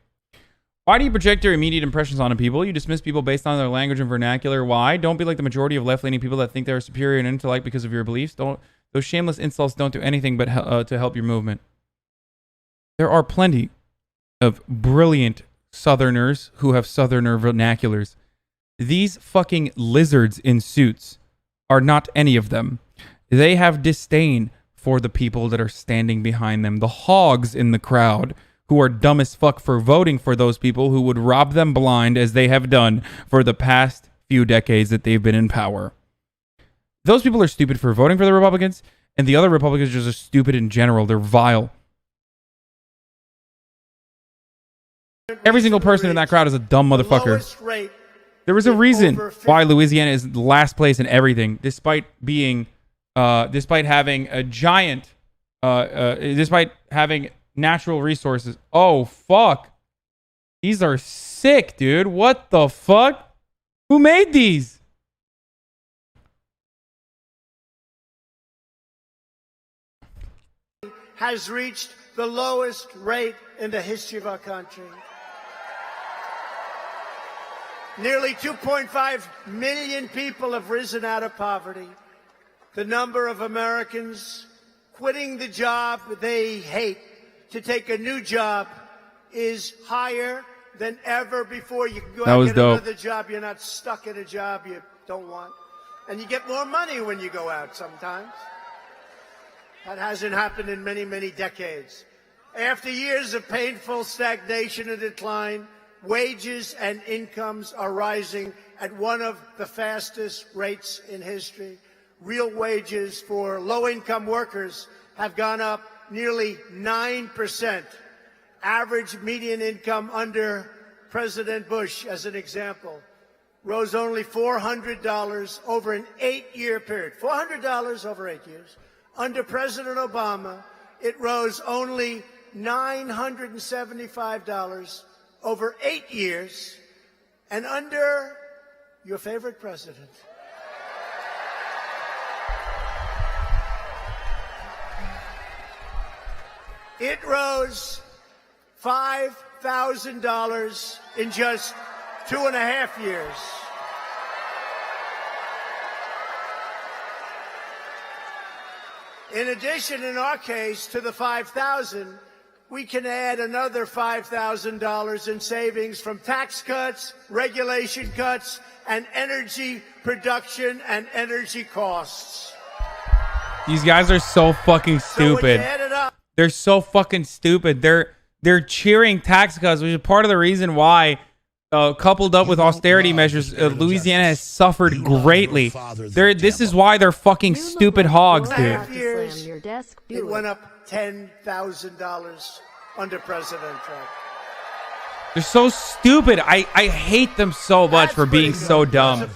Why do you project your immediate impressions onto people? You dismiss people based on their language and vernacular. Why? Don't be like the majority of left-leaning people that think they're superior in intellect because of your beliefs. Those shameless insults don't do anything but to help your movement. There are plenty of brilliant Southerners who have Southerner vernaculars. These fucking lizards in suits are not any of them. They have disdain for the people that are standing behind them. The hogs in the crowd who are dumb as fuck for voting for those people who would rob them blind as they have done for the past few decades that they've been in power. Those people are stupid for voting for the Republicans, and the other Republicans are just stupid in general. They're vile. Every single person in that crowd is a dumb motherfucker. There was a reason why Louisiana is last place in everything, despite having a giant, despite having natural resources. Oh, fuck. These are sick, dude. What the fuck? Who made these? Has reached the lowest rate in the history of our country. Nearly 2.5 million people have risen out of poverty. The number of Americans quitting the job they hate to take a new job is higher than ever before. You can go out and get another job. You're not stuck in a job you don't want. And you get more money when you go out sometimes. That hasn't happened in many, many decades. After years of painful stagnation and decline, wages and incomes are rising at one of the fastest rates in history. Real wages for low-income workers have gone up nearly 9%. Average median income under President Bush, as an example, rose only $400 over an 8-year period. $400 over 8 years. Under President Obama, it rose only $975 over 8 years. And under your favorite president, It rose $5,000 in just 2.5 years. In addition, in our case, to the $5,000, we can add another $5,000 in savings from tax cuts, regulation cuts, and energy production and energy costs. These guys are so fucking stupid. They're so fucking stupid. They're cheering tax cuts, which is part of the reason why, coupled up with austerity measures, Louisiana has suffered greatly. This is why they're fucking stupid hogs, dude. It went up $10,000 under President Trump. They're so stupid. I hate them so much for being so dumb.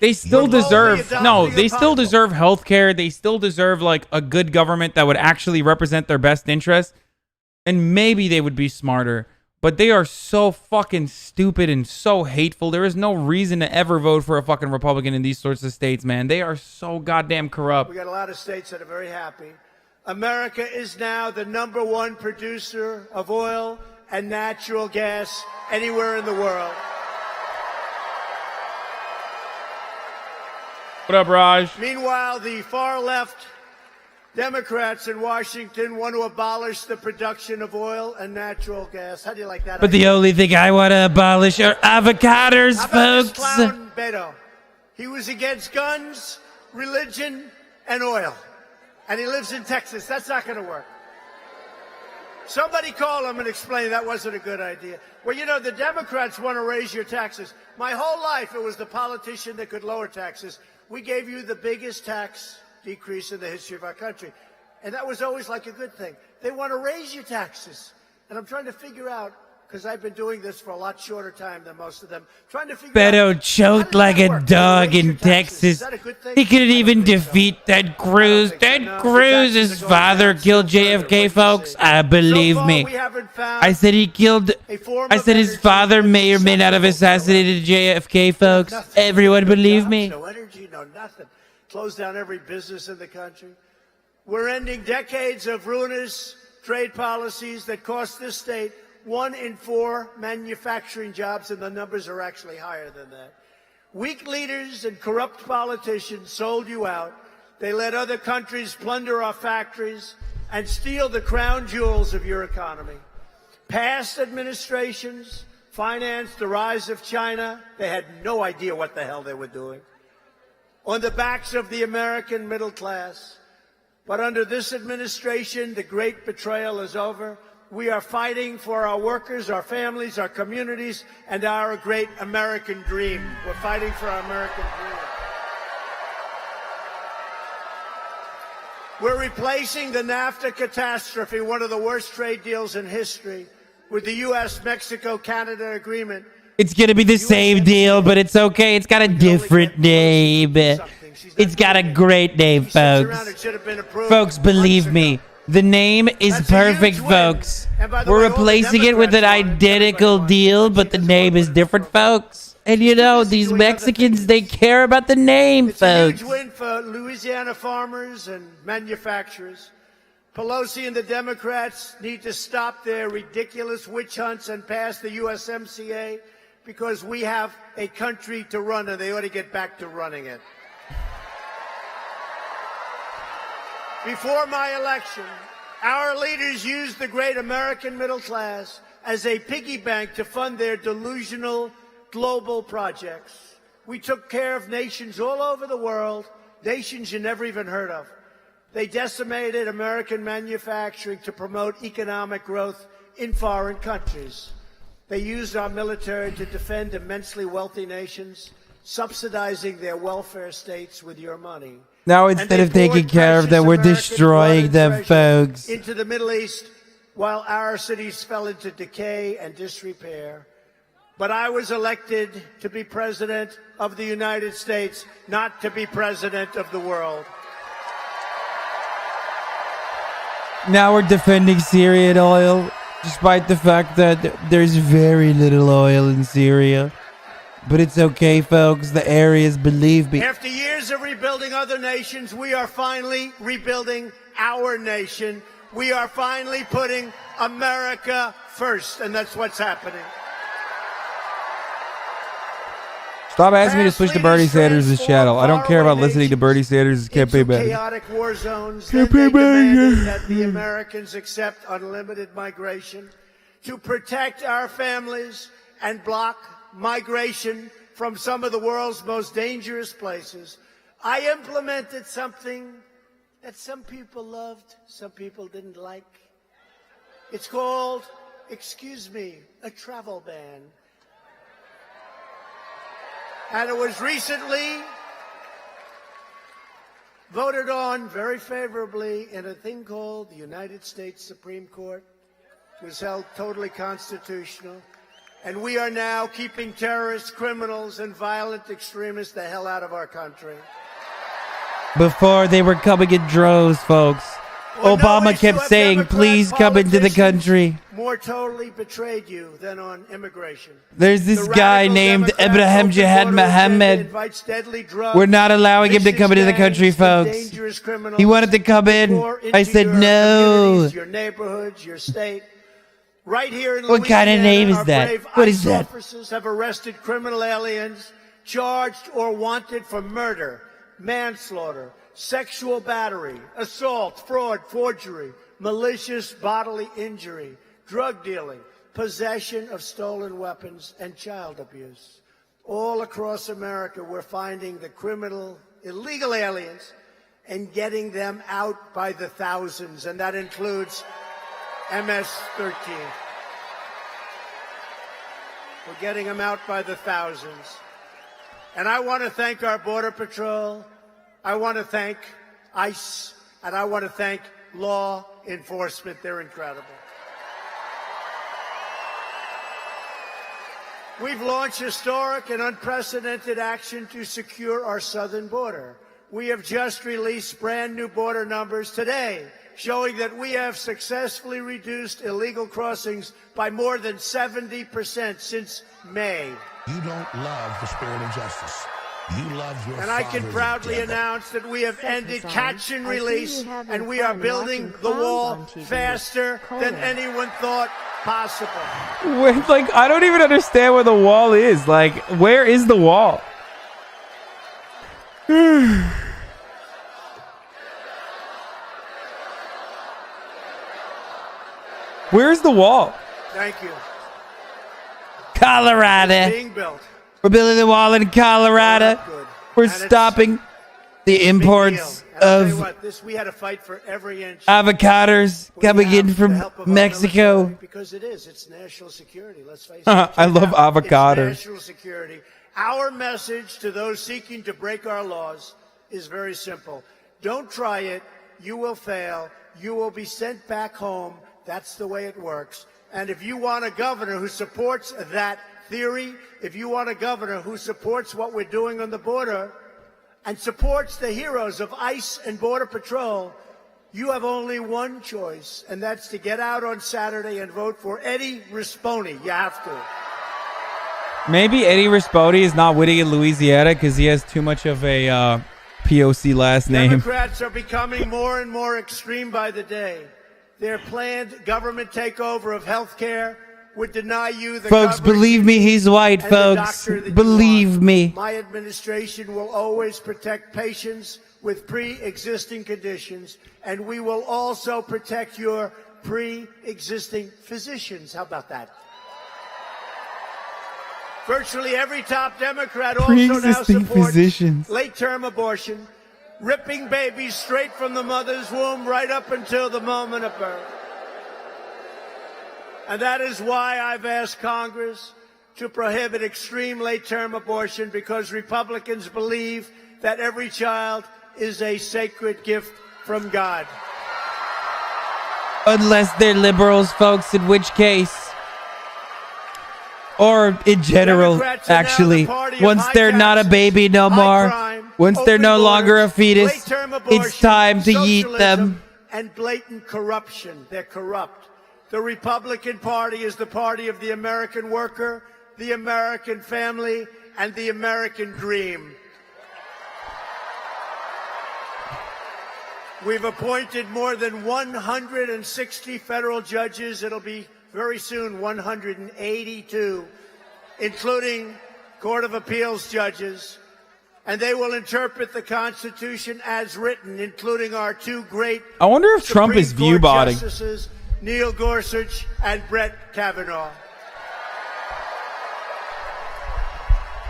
They still deserve they still deserve health care. They still deserve like a good government that would actually represent their best interests. And maybe they would be smarter. But they are so fucking stupid and so hateful. There is no reason to ever vote for a fucking Republican in these sorts of states, man. They are so goddamn corrupt. We got a lot of states that are very happy. America is now the #1 producer of oil and natural gas anywhere in the world. What up, Raj? Meanwhile, the far-left Democrats in Washington want to abolish the production of oil and natural gas. How do you like that? But the only thing I want to abolish are avocados, How about folks. this clown Beto? He was against guns, religion, and oil. And he lives in Texas. That's not going to work. Somebody call him and explain that wasn't a good idea. Well, you know, the Democrats want to raise your taxes. My whole life, it was the politician that could lower taxes. We gave you the biggest tax decrease in the history of our country. And that was always like a good thing. They want to raise your taxes. And I'm trying to figure out, because I've been doing this for a lot shorter time than most of them, trying to figure out. Beto choked like a dog in Texas. He couldn't even defeat Ted Cruz. Ted Cruz, his father killed JFK, folks. Believe me. I said he killed. I said his father may or may not have assassinated JFK, folks. Everyone believe me. No energy, no nothing. Close down every business in the country. We're ending decades of ruinous trade policies that cost this state 1 in 4 manufacturing jobs, and the numbers are actually higher than that. Weak leaders and corrupt politicians sold you out. They let other countries plunder our factories and steal the crown jewels of your economy. Past administrations financed the rise of China. They had no idea what the hell they were doing. On the backs of the American middle class. But under this administration, the great betrayal is over. We are fighting for our workers, our families, our communities, and our great American dream. We're fighting for our American dream. We're replacing the NAFTA catastrophe, one of the worst trade deals in history, with the U.S.-Mexico-Canada agreement. It's going to be the same deal, but it's okay. It's got a different name. It's got a great name, folks. Folks, believe me. The name is perfect, folks. We're replacing it with an identical deal, but the name is different, folks. And you know, these Mexicans, they care about the name, folks. It's a huge win for Louisiana farmers and manufacturers. Pelosi and the Democrats need to stop their ridiculous witch hunts and pass the USMCA, because we have a country to run, and they ought to get back to running it. Before my election, our leaders used the great American middle class as a piggy bank to fund their delusional global projects. We took care of nations all over the world, nations you never even heard of. They decimated American manufacturing to promote economic growth in foreign countries. They used our military to defend immensely wealthy nations, subsidizing their welfare states with your money. Now, instead of taking care of them, we're destroying them, folks. Into the Middle East, while our cities fell into decay and disrepair. But I was elected to be president of the United States, not to be president of the world. Now we're defending Syrian oil, despite the fact that there's very little oil in Syria. But it's okay, folks. The areas, believe me. After years of rebuilding other nations, we are finally rebuilding our nation. We are finally putting America first, and that's what's happening. Stop asking me to switch to Bernie Sanders' channel. I don't care about listening to Bernie Sanders' campaign manager. Chaotic war zones, then they demanded that the Americans accept unlimited migration to protect our families and block migration from some of the world's most dangerous places. I implemented something that some people loved, some people didn't like. It's called, excuse me, a travel ban. And it was recently voted on very favorably in a thing called the United States Supreme Court. It was held totally constitutional. And we are now keeping terrorists, criminals, and violent extremists the hell out of our country. Before they were coming in droves, folks. Well, Obama kept saying, please come into the country. More totally betrayed you than on immigration. There's this guy named Abraham Jihad Mohammed. We're not allowing him to come into the country, folks. He wanted to come in. I said no. Your neighborhoods, your state. Right here in What kind of name is that? What is that? Officers have arrested criminal aliens charged or wanted for murder, manslaughter, sexual battery, assault, fraud, forgery, malicious bodily injury, drug dealing, possession of stolen weapons, and child abuse. All across America, we're finding the criminal, illegal aliens and getting them out by the thousands, and that includes MS-13. We're getting them out by the thousands. And I want to thank our Border Patrol. I want to thank ICE, and I want to thank law enforcement. They're incredible. We've launched historic and unprecedented action to secure our southern border. We have just released brand new border numbers today, showing that we have successfully reduced illegal crossings by more than 70% since May. You don't love the spirit of justice. You love your And I can proudly announce that we have ended catch and release, and we are building the wall faster than anyone thought possible. Like, I don't even understand where the wall is. Like, where is the wall? Where's the wall? Thank you. Colorado. It's being built. We're building the wall in Colorado. We're stopping the imports of we had to fight for every inch. avocados coming in from Mexico. Because it's national security. Let's face it. I love avocados. It's national security. Our message to those seeking to break our laws is very simple. Don't try it. You will fail. You will be sent back home. That's the way it works. And if you want a governor who supports that theory, if you want a governor who supports what we're doing on the border and supports the heroes of ICE and Border Patrol, you have only one choice, and that's to get out on Saturday and vote for Eddie Rispone. You have to. Maybe Eddie Rispone is not winning in Louisiana because he has too much of a POC last name. Democrats are becoming more and more extreme by the day. Their planned government takeover of health care would deny you the folks, believe me, he's white, folks. Believe me. My administration will always protect patients with pre-existing conditions, and we will also protect your pre-existing physicians. How about that? Virtually every top Democrat also now supports late-term abortion, ripping babies straight from the mother's womb right up until the moment of birth. And that is why I've asked Congress to prohibit extreme late-term abortion, because Republicans believe that every child is a sacred gift from God. Unless they're liberals, folks, in which case... Or in general, actually, once they're not a baby no more, once they're no longer a fetus, it's time to yeet them. And blatant corruption. They're corrupt. The Republican Party is the party of the American worker, the American family, and the American dream. We've appointed more than 160 federal judges. It'll be very soon 182, including Court of Appeals judges. And they will interpret the Constitution as written, including our two great I wonder if Trump is Supreme Court view-botting. justices, Neil Gorsuch and Brett Kavanaugh.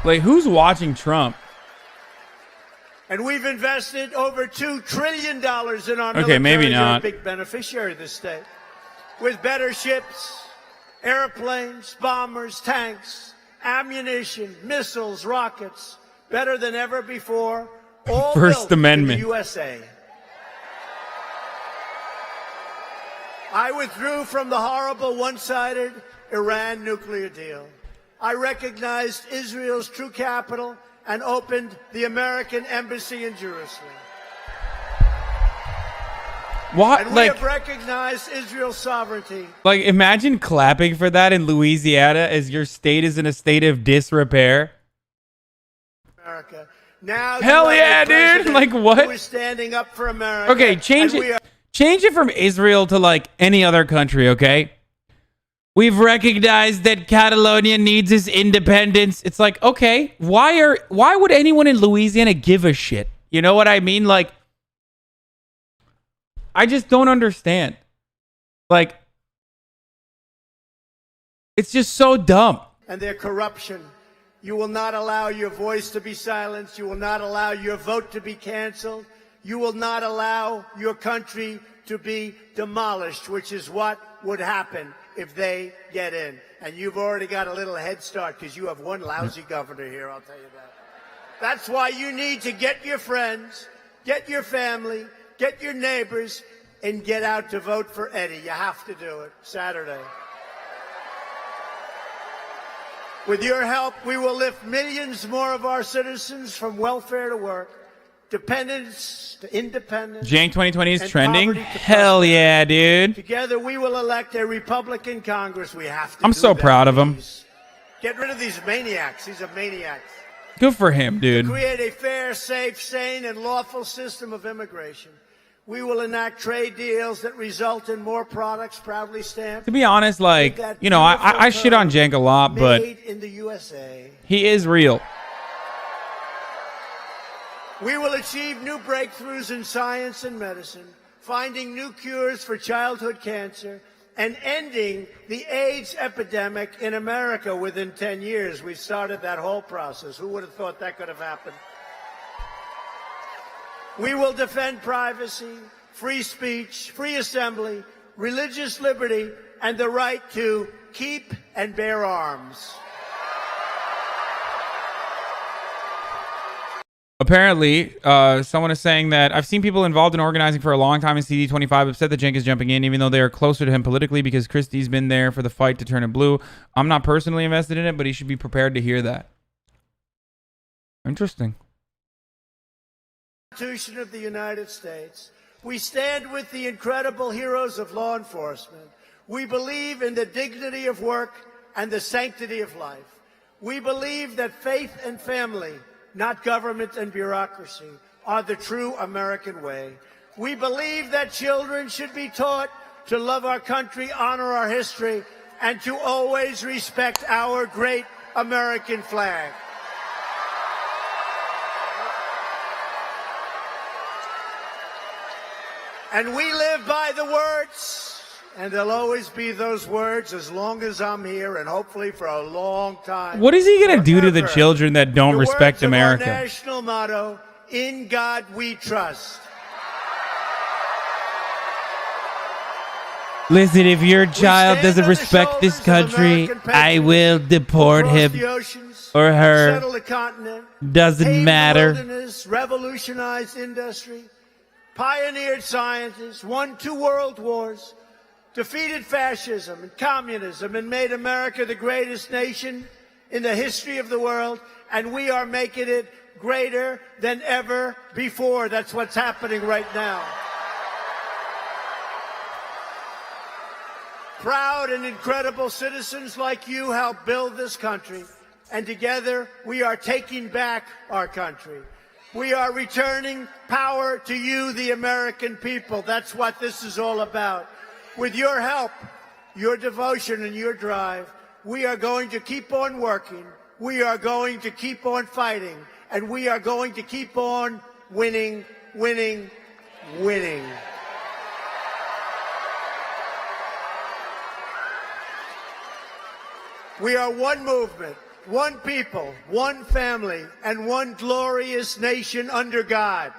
Like, who's watching Trump? And we've invested over $2 trillion in our Okay, military. maybe They're not. a big beneficiary of this state. With better ships, airplanes, bombers, tanks, ammunition, missiles, rockets, better than ever before, all First built Amendment. in the USA. I withdrew from the horrible one-sided Iran nuclear deal. I recognized Israel's true capital and opened the American embassy in Jerusalem. What? And we Like, have recognized Israel's sovereignty. like, imagine clapping for that in Louisiana as your state is in a state of disrepair. America. Now Hell you yeah, have a dude. president Like, what? Who is standing up for America. Okay, change and we it. Change it from Israel to like any other country, okay? We've recognized that Catalonia needs its independence. It's like, okay, why would anyone in Louisiana give a shit? You know what I mean? Like, I just don't understand. Like, it's just so dumb. and their corruption. You will not allow your voice to be silenced. You will not allow your vote to be canceled. You will not allow your country to be demolished, which is what would happen if they get in. And you've already got a little head start because you have one lousy governor here, I'll tell you that. That's why you need to get your friends, get your family, get your neighbors, and get out to vote for Eddie. You have to do it Saturday. With your help, we will lift millions more of our citizens from welfare to work, dependence to independence. Jan 2020 is and trending. poverty to Hell yeah, dude. Together, we will elect a Republican Congress. We have to. I'm do so that, proud of him. please. Get rid of these maniacs. These are maniacs. Good for him, dude. Create a fair, safe, sane, and lawful system of immigration. We will enact trade deals that result in more products proudly stamped. To be honest, like, you know, I shit on Jank a lot, but Made in the USA. he is real. We will achieve new breakthroughs in science and medicine, finding new cures for childhood cancer, and ending the AIDS epidemic in America within 10 years. We started that whole process. Who would have thought that could have happened? We will defend privacy, free speech, free assembly, religious liberty, and the right to keep and bear arms. Apparently, someone is saying that I've seen people involved in organizing for a long time in CD25 upset that Cenk is jumping in, even though they are closer to him politically because Christie's been there for the fight to turn it blue. I'm not personally invested in it, but he should be prepared to hear that. Interesting. Constitution of the United States. We stand with the incredible heroes of law enforcement. We believe in the dignity of work and the sanctity of life. We believe that faith and family, not government and bureaucracy, are the true American way. We believe that children should be taught to love our country, honor our history, and to always respect our great American flag. And we live by the words, and there'll always be those words as long as I'm here, and hopefully for a long time. What is he going to do to the Forever. children that don't The respect words of America? Our national motto, in God we trust. Listen, if your child doesn't respect this country, I will deport him or her. Settle the continent. Doesn't Paved the matter. wilderness, revolutionized industry, pioneered scientists, won 2 world wars, defeated fascism and communism, and made America the greatest nation in the history of the world, and we are making it greater than ever before. That's what's happening right now. Proud and incredible citizens like you help build this country, and together we are taking back our country. We are returning power to you, the American people. That's what this is all about. With your help, your devotion, and your drive, we are going to keep on working. We are going to keep on fighting. And we are going to keep on winning, winning, winning. We are one movement, one people, one family, and one glorious nation under God.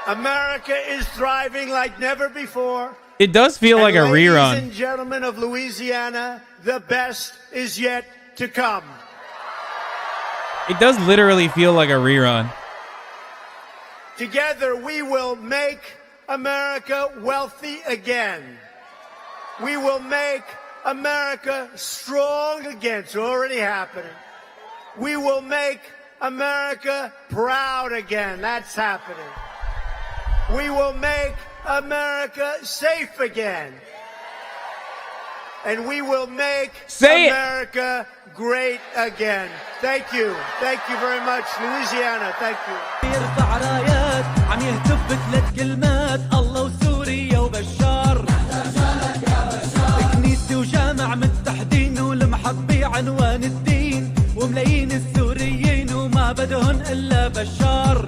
America is thriving like never before. It does feel like a rerun. Ladies and gentlemen of Louisiana, the best is yet to come. It does literally feel like a rerun. Together, we will make America wealthy again. We will make America strong again. It's already happening. We will make America proud again. That's happening. We will make America safe again. And we will make America great again. Thank you. Thank you very much, Louisiana. Thank you. يرفع رايات عم يهتف بثلاث كلمات الله وسوريا وبشار كنيسة وجامع متحدين ولمحط بعنوان الدين وملايين السوريين وما بدهن إلا بشار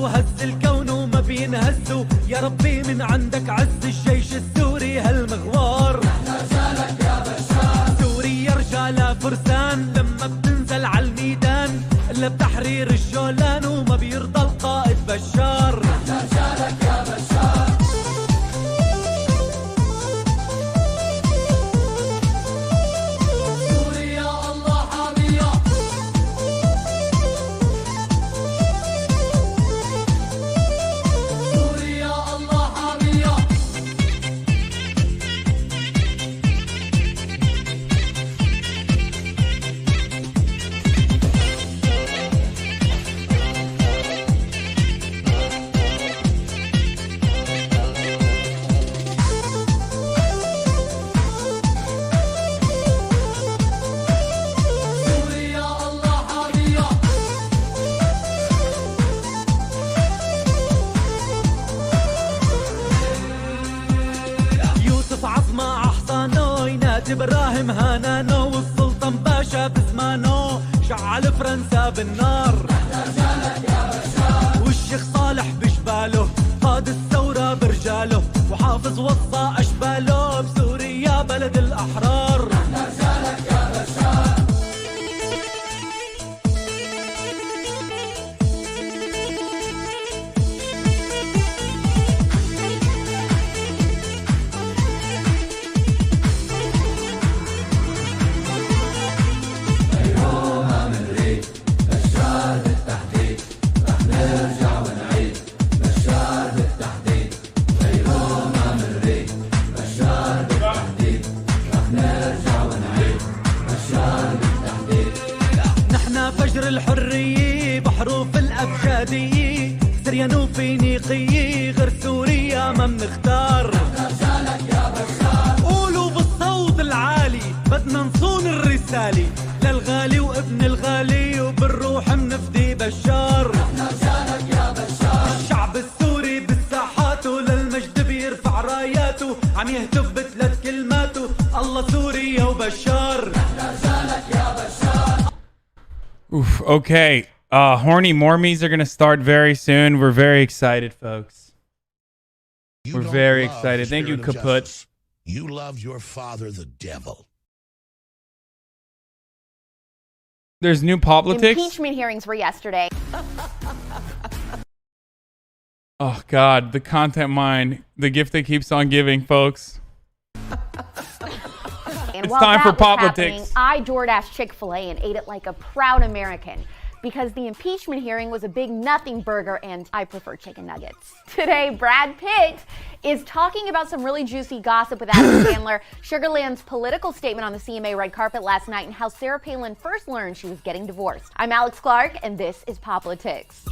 هز الكون وما بينهزوا يا ربي من عندك عز الجيش السوري هالمغوار يا بشار سوريا رجالها فرسان لما بتنزل على الميدان الا بتحرير الجولان وما بيرضى القائد بشار يا بشار ابراهيم هانانو والسلطان باشا بزمانه شعل فرنسا بالنار والشيخ صالح بجباله قاد الثوره برجاله وحافظ وصى اشباله بسوريا بلد الاحرار يا بشار الحرية بحروف الأبجدية سريان وفينيقية غير سوريا ما منختار يا بشار قولوا بالصوت العالي بدنا نصون الرسالة للغالي وابن الغالي وبالروح منفدي بشار يا بشار الشعب السوري بالساحات وللمجد بيرفع راياته عم يهتف بثلاث كلماته الله سوريا وبشار يا بشار. Oof, okay. Horny Mormies are going to start very soon. We're very excited, folks. We're very excited. Thank you, Kaput. You love your father, the devil. There's new politics. Impeachment hearings were yesterday. Oh, God. The content mine. The gift that keeps on giving, folks. It's time for politics. I DoorDashed Chick-fil-A and ate it like a proud American because the impeachment hearing was a big nothing burger and I prefer chicken nuggets. Today, Brad Pitt is talking about some really juicy gossip with Adam Sandler, Sugarland's political statement on the CMA red carpet last night, and how Sarah Palin first learned she was getting divorced. I'm Alex Clark, and this is Politics.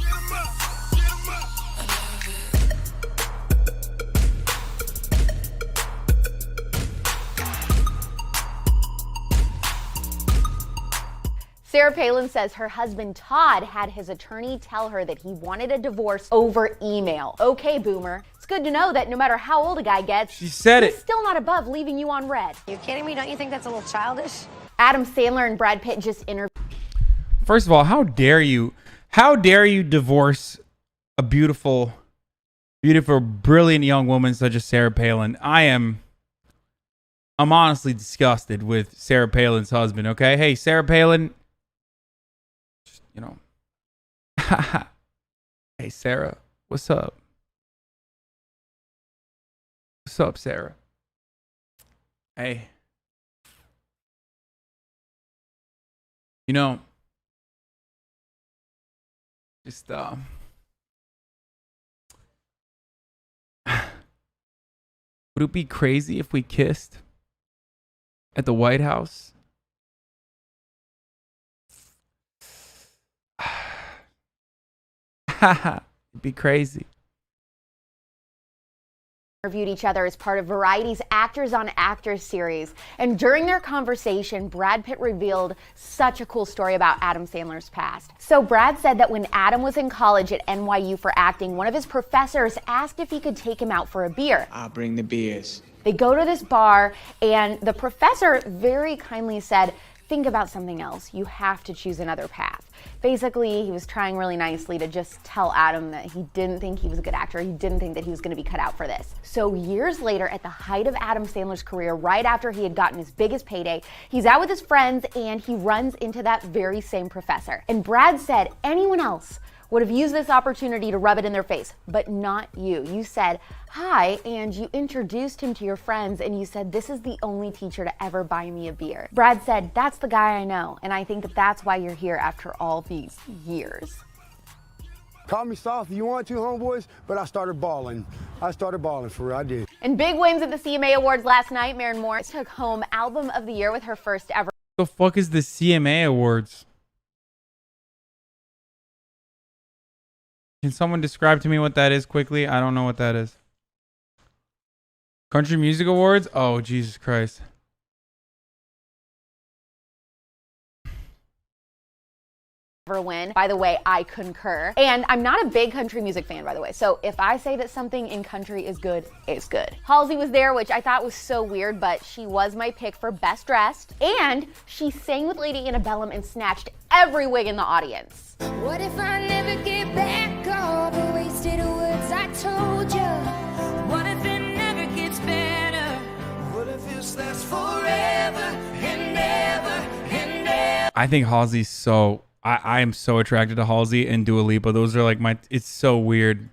Sarah Palin says her husband Todd had his attorney tell her that he wanted a divorce over email. Okay, boomer. It's good to know that no matter how old a guy gets, she said he's still not above leaving you on red. You kidding me? Don't you think that's a little childish? Adam Sandler and Brad Pitt just interviewed. First of all, how dare you? How dare you divorce a beautiful, brilliant young woman such as Sarah Palin? I'm honestly disgusted with Sarah Palin's husband, okay? Hey, Sarah Palin, you know. Hey, Sarah, what's up? What's up, Sarah? Hey. You know, just, would it be crazy if we kissed at the White House? It'd be crazy. Interviewed each other as part of Variety's Actors on Actors series. And during their conversation, Brad Pitt revealed such a cool story about Adam Sandler's past. So Brad said that when Adam was in college at NYU for acting, one of his professors asked if he could take him out for a beer. I'll bring the beers. They go to this bar, and the professor very kindly said, think about something else. You have to choose another path. Basically, he was trying really nicely to just tell Adam that he didn't think he was a good actor. He didn't think that he was going to be cut out for this. So years later, at the height of Adam Sandler's career, right after he had gotten his biggest payday, he's out with his friends and he runs into that very same professor. And Brad said anyone else would have used this opportunity to rub it in their face, but not you. You said hi, and you introduced him to your friends, and you said, this is the only teacher to ever buy me a beer. Brad said, that's the guy I know, and I think that that's why you're here after all these years. Call me soft if you want to, homeboys, but I started balling. For real, I did. In big wins at the CMA Awards last night, Maren Morris took home Album of the Year with her first ever. The fuck is the CMA Awards? Can someone describe to me what that is quickly? I don't know what that is. Country Music Awards? Oh, Jesus Christ. Win. By the way, I concur. And I'm not a big country music fan, by the way. So if I say that something in country is good, it's good. Halsey was there, which I thought was so weird, but she was my pick for Best Dressed. And she sang with Lady Antebellum and snatched every wig in the audience. What if I never get back all the wasted words I told you? What if it never gets better? What if this lasts forever and ever and ever? I think Halsey's so... I am so attracted to Halsey and Dua Lipa. Those are like my... It's so weird.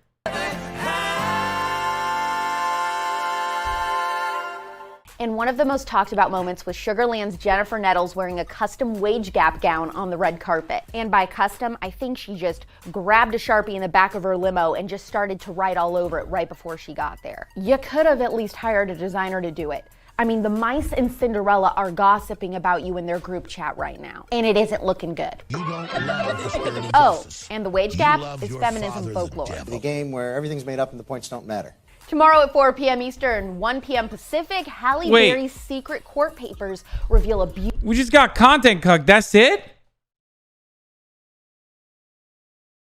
And one of the most talked about moments was Sugarland's Jennifer Nettles wearing a custom wage gap gown on the red carpet. And by custom, I think she just grabbed a Sharpie in the back of her limo and just started to write all over it right before she got there. You could have at least hired a designer to do it. I mean, the mice and Cinderella are gossiping about you in their group chat right now, and it isn't looking good. You don't love the spirit of Oh, justice. and the wage gap is feminism folklore. The game where everything's made up and the points don't matter. Tomorrow at 4 p.m. Eastern, 1 p.m. Pacific, Halle Berry's secret court papers reveal abuse. We just got content cucked. That's it?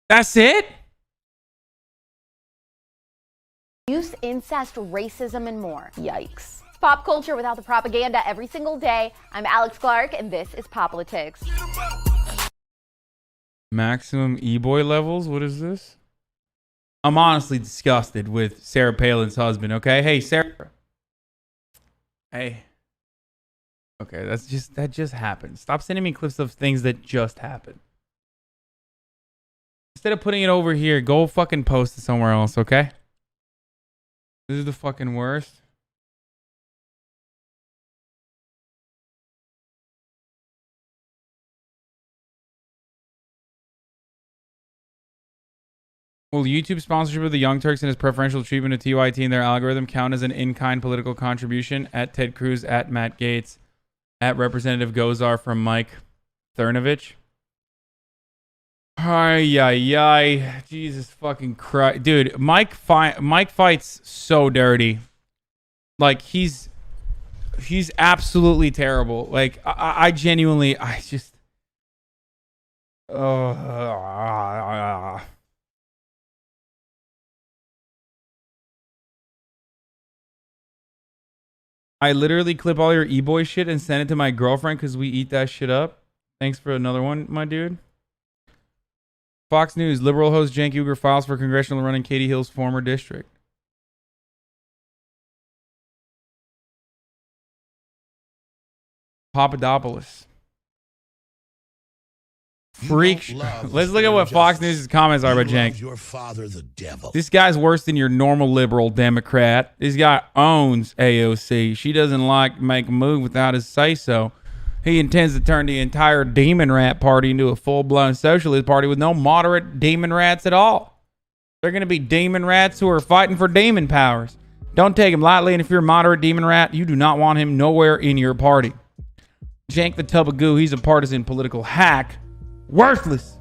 That's it? Abuse, incest, racism, and more. Yikes. It's pop culture without the propaganda every single day. I'm Alex Clark, and this is Politics. Maximum e-boy levels? What is this? I'm honestly disgusted with Sarah Palin's husband, okay? Hey, Sarah. Hey. Okay, that just happened. Stop sending me clips of things that just happened. Instead of putting it over here, go fucking post it somewhere else, okay? This is the fucking worst. Will YouTube sponsorship of the Young Turks and his preferential treatment of TYT in their algorithm count as an in-kind political contribution? At Ted Cruz, at Matt Gaetz, at Representative Gozar from Mike Thurnovich. Ay. Jesus fucking Christ. Dude, Mike fights so dirty. Like, he's absolutely terrible. Like, I genuinely, I just... I literally clip all your e-boy shit and send it to my girlfriend because we eat that shit up. Thanks for another one, my dude. Fox News, liberal host Cenk Uygur files for congressional run in Katie Hill's former district. Papadopoulos. Freak. Let's look at what Fox News' comments are about Cenk. Your father, the devil. This guy's worse than your normal liberal Democrat. This guy owns AOC. She doesn't like make a move without his say-so. He intends to turn the entire demon rat party into a full-blown socialist party with no moderate demon rats at all. They're going to be demon rats who are fighting for demon powers. Don't take him lightly, and if you're a moderate demon rat, you do not want him nowhere in your party. Cenk the tub of goo, he's a partisan political hack. Worthless.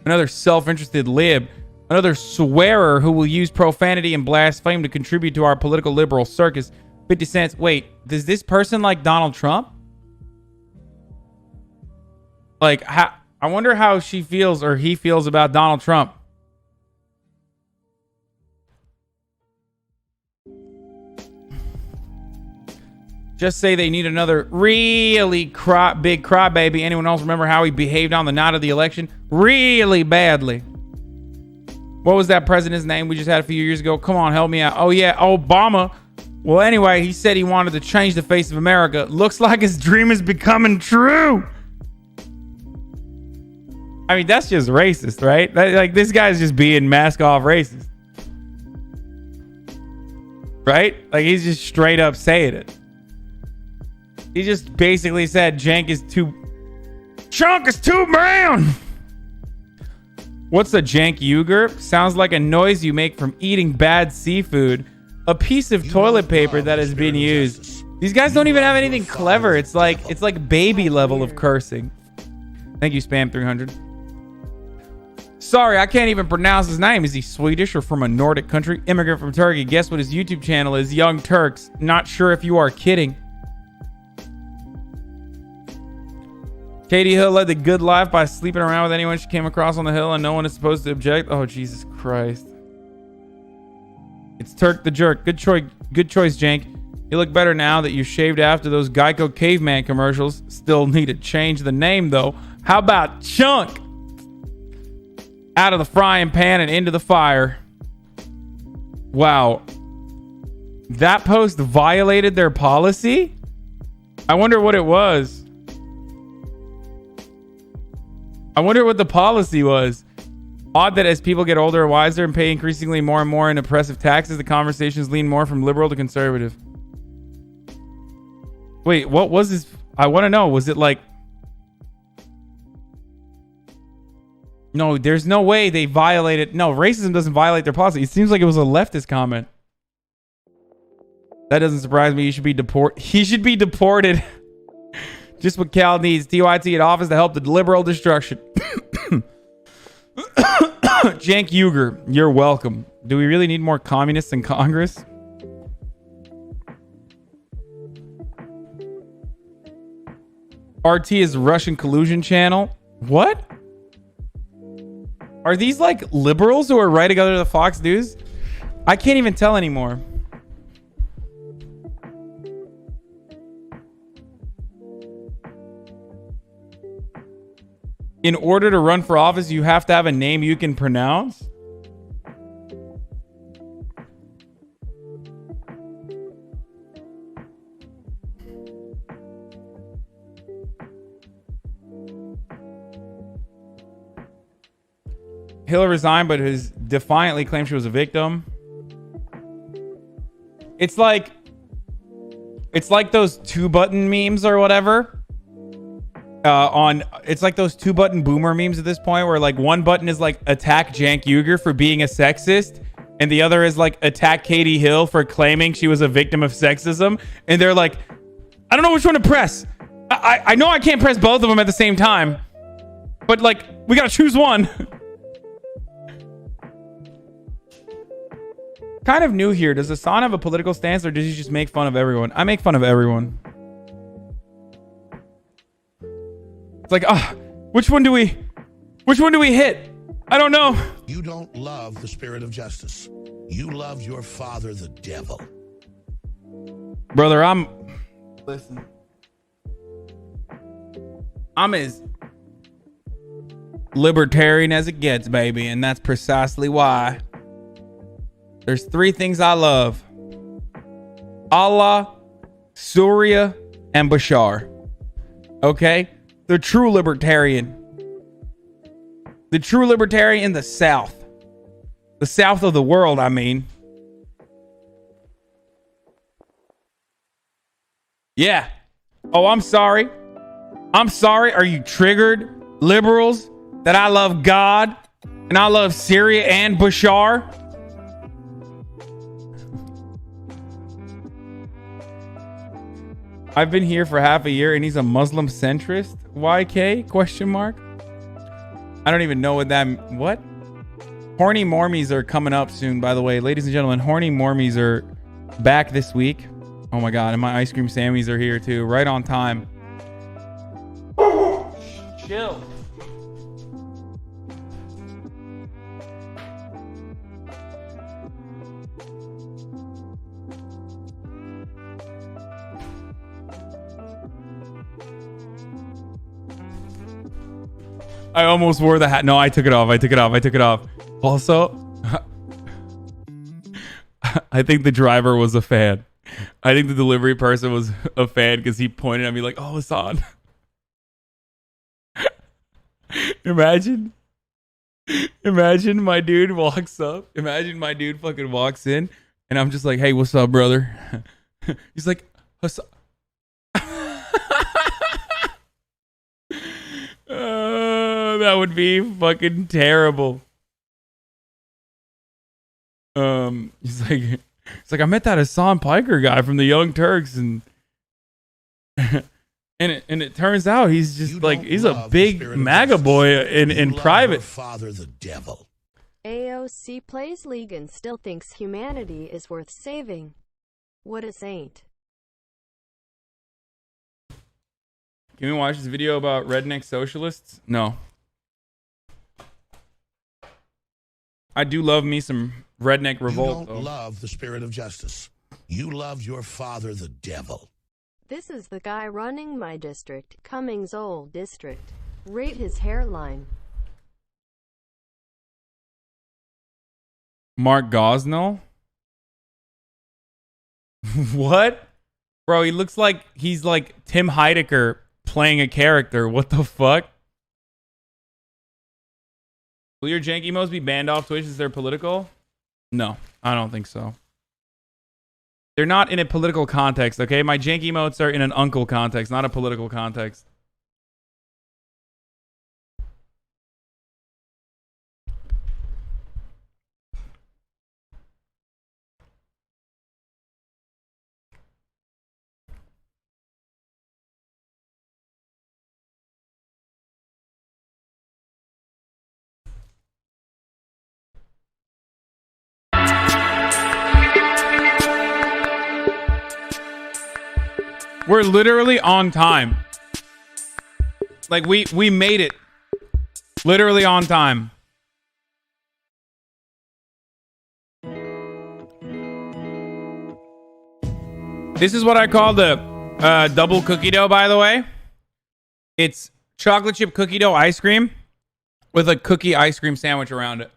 Another self-interested lib. Another swearer who will use profanity and blasphemy to contribute to our political liberal circus. 50 cents. Wait, does this person like Donald Trump? Like, I wonder how she feels or he feels about Donald Trump. Just say they need another really big crybaby. Anyone else remember how he behaved on the night of the election? Really badly. What was that president's name we just had a few years ago? Come on, help me out. Oh, yeah, Obama. Well, anyway, he said he wanted to change the face of America. Looks like his dream is becoming true. I mean, that's just racist, right? Like, this guy's just being mask-off racist. Right? Like, he's just straight up saying it. He just basically said Chunk is too brown. What's a Cenk Uygur? Sounds like a noise you make from eating bad seafood. A piece of toilet paper that has been used. These guys don't even have anything clever. It's like baby level of cursing. Thank you, Spam 300. Sorry, I can't even pronounce his name. Is he Swedish or from a Nordic country? Immigrant from Turkey. Guess what his YouTube channel is? Young Turks. Not sure if you are kidding. Katie Hill led the good life by sleeping around with anyone she came across on the hill and no one is supposed to object. Oh, Jesus Christ. It's Turk the Jerk. Good choice, Cenk. You look better now that you shaved after those Geico caveman commercials. Still need to change the name, though. How about Chunk? Out of the frying pan and into the fire. Wow. That post violated their policy? I wonder what it was. I wonder what the policy was. Odd that as people get older and wiser and pay increasingly more and more in oppressive taxes, the conversations lean more from liberal to conservative. Wait, what was this? I want to know. Was it like... No, there's no way they violated... No, racism doesn't violate their policy. It seems like it was a leftist comment. That doesn't surprise me. He should be deported. He should be deported. Just what Cal needs. TYT in office to help the liberal destruction. Cenk Uygur, you're welcome. Do we really need more communists in Congress? RT is Russian collusion channel. What? Are these like liberals who are writing under the Fox News? I can't even tell anymore. In order to run for office, you have to have a name you can pronounce? Hill resigned, but has defiantly claimed she was a victim. It's like those 2-button memes or whatever. on, it's like those 2-button boomer memes at this point where like one button is like attack Cenk Uygur for being a sexist and the other is like attack Katie Hill for claiming she was a victim of sexism. And they're like, I don't know which one to press. I know I can't press both of them at the same time, but like we gotta choose one. Kind of new here. Does Hasan have a political stance or does he just make fun of everyone? I make fun of everyone. It's like, which one do we hit? I don't know. You don't love the spirit of justice. You love your father, the devil. Brother, listen. I'm as libertarian as it gets, baby, and that's precisely why. There's 3 things I love. Allah, Surya, and Bashar. Okay? The true libertarian. The true libertarian in the South. The South of the world, I mean. Yeah. Oh, I'm sorry. I'm sorry. Are you triggered, liberals, that I love God and I love Syria and Bashar? I've been here for half a year and he's a Muslim centrist. YK? Question mark. I don't even know what what? Horny Mormies are coming up soon, by the way. Ladies and gentlemen, Horny Mormies are back this week. Oh my God. And my ice cream Sammies are here too. Right on time. Chill. I almost wore the hat. No, I took it off. I took it off. Also, I think the driver was a fan. I think the delivery person was a fan because he pointed at me like, oh, Hasan. Imagine my dude walks up. Imagine my dude fucking walks in and I'm just like, hey, what's up, brother? He's like, Hasan. That would be fucking terrible. He's like, I met that Hasan Piker guy from the Young Turks, and it turns out he's just like he's a big MAGA boy in private. Father, the devil. AOC plays League and still thinks humanity is worth saving. What a saint. Can we watch this video about redneck socialists? No. I do love me some redneck revolt. You don't love the spirit of justice. You love your father, the devil. This is the guy running my district, Cummings' old district. Rate his hairline. Mark Gosnell? What? Bro, he looks like he's like Tim Heidecker playing a character. What the fuck? Will your jank emotes be banned off Twitch as they're political? No, I don't think so. They're not in a political context, okay? My jank emotes are in an uncle context, not a political context. We're literally on time. Like we made it. Literally on time. This is what I call the double cookie dough, by the way. It's chocolate chip cookie dough ice cream with a cookie ice cream sandwich around it.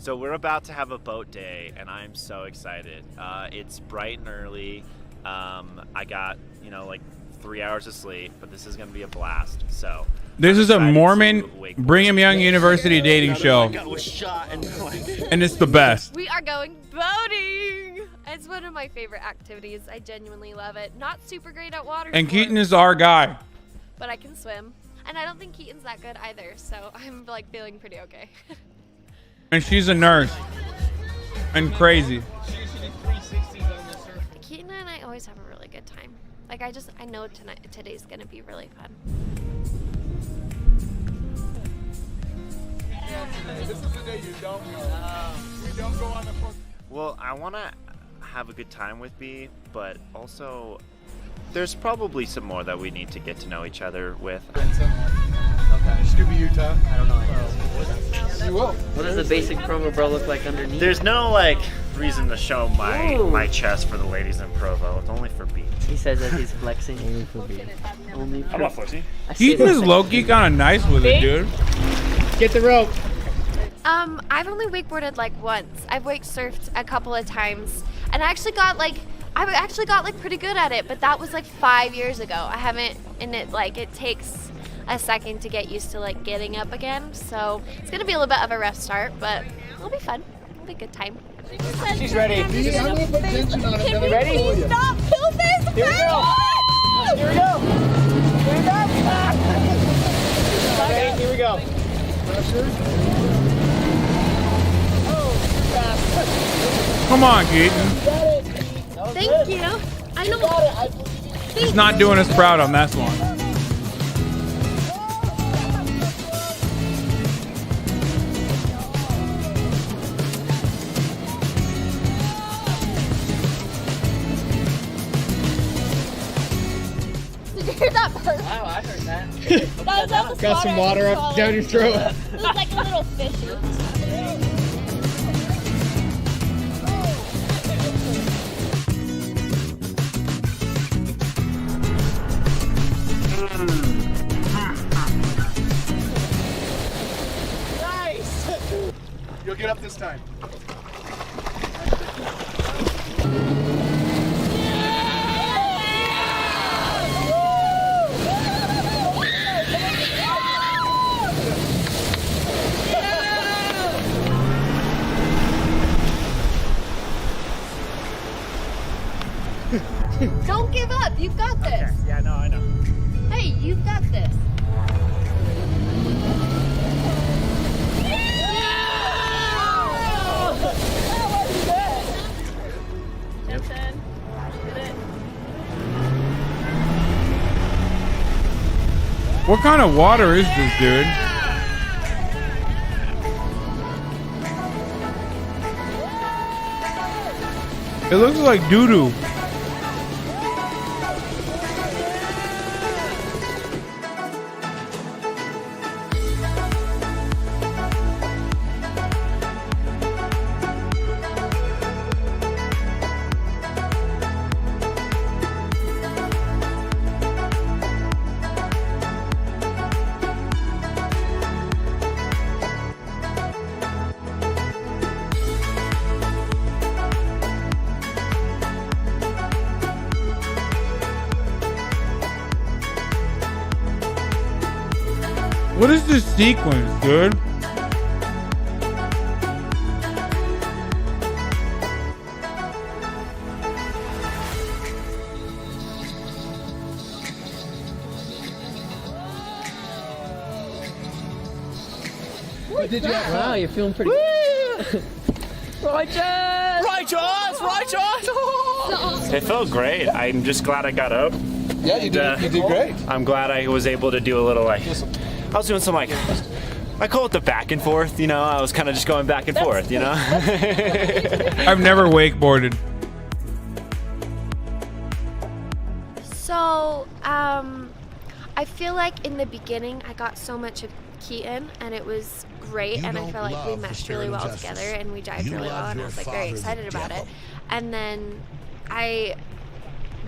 So we're about to have a boat day, and I'm so excited. It's bright and early. I got, like 3 hours of sleep, but this is going to be a blast. So this is a Mormon Brigham Young University dating show, and it's the best. We are going boating. It's one of my favorite activities. I genuinely love it. Not super great at water And sports, Keaton is our guy. but I can swim. And I don't think Keaton's that good either, so I'm like feeling pretty okay. And she's a nurse. And crazy. Keaton and I always have a really good time. Like I know today's gonna be really fun. This is the day you don't go. We don't go on the boat. Well, I want to have a good time with B, but also there's probably some more that we need to get to know each other with. Okay. Scooby Utah. I don't know. You will. What does the basic Provo bro look like underneath? There's no reason to show my chest for the ladies in Provo. It's only for B. He says that he's flexing. Only for B. Only for I'm not flexing. Keaton is low-key kind of nice with it, dude. Get the rope. I've only wakeboarded like once. I've wake surfed a couple of times, and I actually got pretty good at it. But that was like 5 years ago. I haven't, and it takes a second to get used to getting up again. So it's gonna be a little bit of a rough start, but it'll be fun. It'll be a good time. She's ready. I'm gonna put tension on it. Can You ready? we stop film this? Here we go. Here we go. Here we go. Okay, here we go. Pressure. Come on, Keaton. Thank you. I know. He's not doing us proud on this one. Did you hear that burp? Wow, I heard that. Got some water up down your throat. It was like a little fishy. Nice. You'll get up this time. Don't give up. You've got this. Okay. Yeah, no, I know. Hey, you've got this. Jensen, did it. What kind of water is this, dude? It looks like doo-doo. What is this sequence, dude? What did you have? Wow, you're feeling pretty good. Righteous! It felt great. I'm just glad I got up. Yeah, you did great. I'm glad I was able to do a little I was doing some I call it the back and forth, I was kind of just going back and forth, I've never wakeboarded. So, I feel like in the beginning I got so much of Keaton, and it was great, and I feel like we meshed really well together, and we jived really well, and I was very excited about it. And then I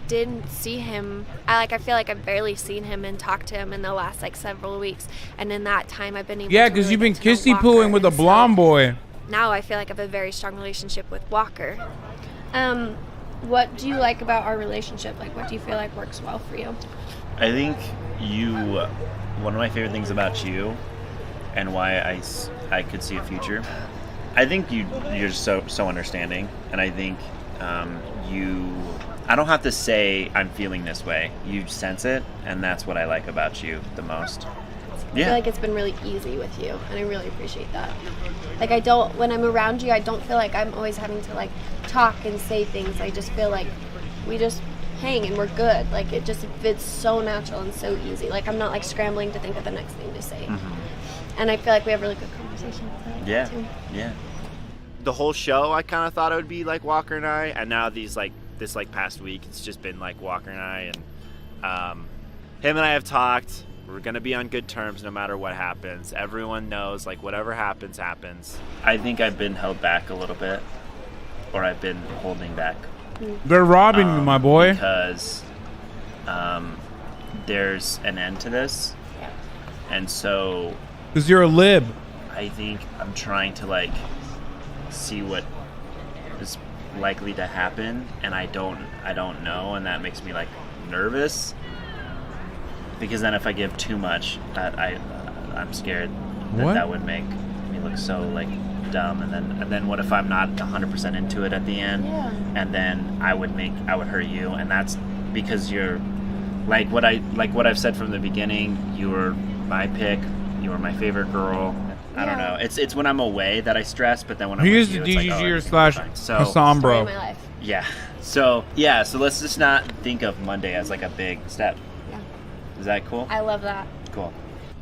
didn't see him. I feel like I've barely seen him and talked to him in the last several weeks, and in that time I've been able. Yeah, to because really you've been get to know kissy Walker, pooing with a and so blonde boy. now I feel like I have a very strong relationship with Walker. What do you like about our relationship? Like, what do you feel like works well for you? I think one of my favorite things about you and why I could see a future, I think you're so understanding, and I think I don't have to say I'm feeling this way. You sense it, and that's what I like about you the most. I feel like it's been really easy with you, and I really appreciate that. Like, when I'm around you, I don't feel like I'm always having to like talk and say things. I just feel like we just hang and we're good. Like, it's so natural and so easy. Like, I'm not like scrambling to think of the next thing to say. And I feel like we have really good conversation. Yeah, yeah. The whole show, I kind of thought it would be like Walker and I, and now this past week, it's just been like Walker and I, and him and I have talked. We're gonna be on good terms no matter what happens. Everyone knows, like, whatever happens, happens. I think I've been held back a little bit, or I've been holding back. They're robbing you, my boy. Because there's an end to this, and so. Because you're a lib. I think I'm trying to like see what is likely to happen, and I don't know, and that makes me like nervous. Because then if I give too much, I'm scared that would make me look so like dumb, and then what if I'm not 100% into it at the end, and then I would hurt you, and that's because you're like what I've said from the beginning. You were my pick. You were my favorite girl. I don't know. It's when I'm away that I stress, but then when I'm with you, it's like, Hasan, bro. Yeah. So let's just not think of Monday as like a big step. Yeah. Is that cool? I love that. Cool.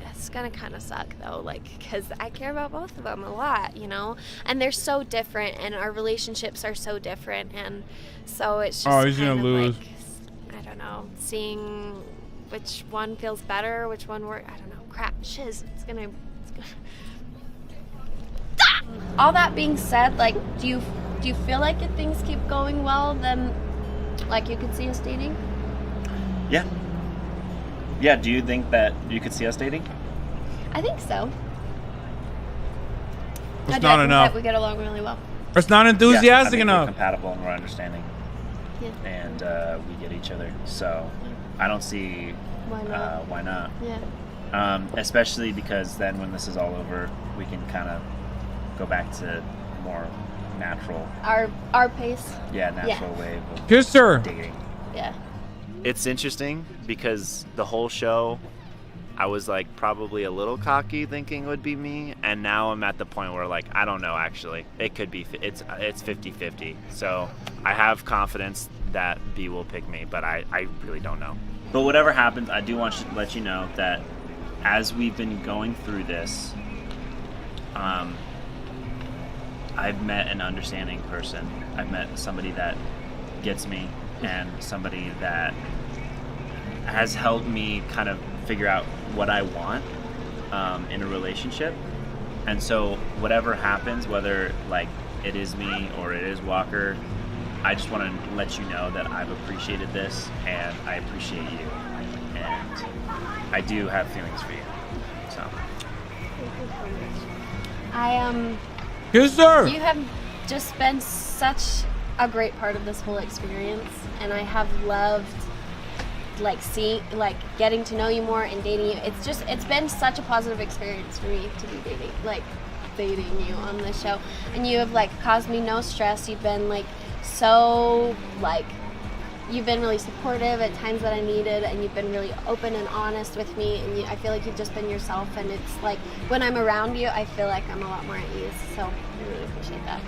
It's gonna kind of suck though, like, because I care about both of them a lot, you know, and they're so different, and our relationships are so different, and so it's just he's gonna lose. Like, I don't know, seeing which one feels better, which one I don't know. Crap, shiz. It's gonna. All that being said, like, do you feel like if things keep going well, then like you could see us dating? Yeah. Yeah. Do you think that you could see us dating? I think so. It's not enough. We get along really well. It's not enthusiastic enough. We're compatible and we're understanding. Yeah. And we get each other. So I don't see why not. Yeah. Especially because then when this is all over, we can kind of go back to more natural. Our pace. Yeah, natural way of Kiss her. dating. Yeah. It's interesting because the whole show, I was like probably a little cocky thinking it would be me, and now I'm at the point where like I don't know, actually it could be, it's 50-50. So I have confidence that B will pick me, but I really don't know. But whatever happens, I do want to let you know that as we've been going through this, I've met an understanding person. I've met somebody that gets me, and somebody that has helped me kind of figure out what I want in a relationship. And so whatever happens, whether like it is me or it is Walker, I just want to let you know that I've appreciated this, and I appreciate you, and I do have feelings for you. So Yes, sir. You have just been such a great part of this whole experience, and I have loved getting to know you more and dating you. It's been such a positive experience for me to be dating you on this show, and you have caused me no stress. You've been you've been really supportive at times that I needed, and you've been really open and honest with me, and I feel like you've just been yourself, and it's like when I'm around you, I feel like I'm a lot more at ease, so I really appreciate that.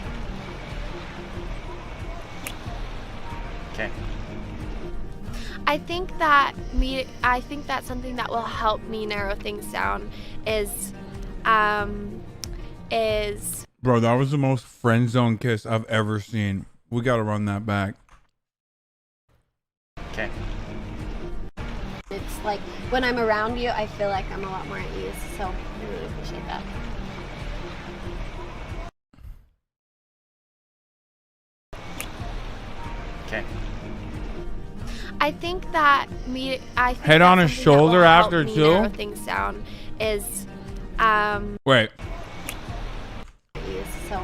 Okay. I think that something that will help me narrow things down is Bro, that was the most friend zone kiss I've ever seen. We gotta run that back. Okay. It's like when I'm around you, I feel like I'm a lot more at ease, so I really appreciate that. Okay. I think that head on his shoulder after too. too. Narrow things down is Wait. So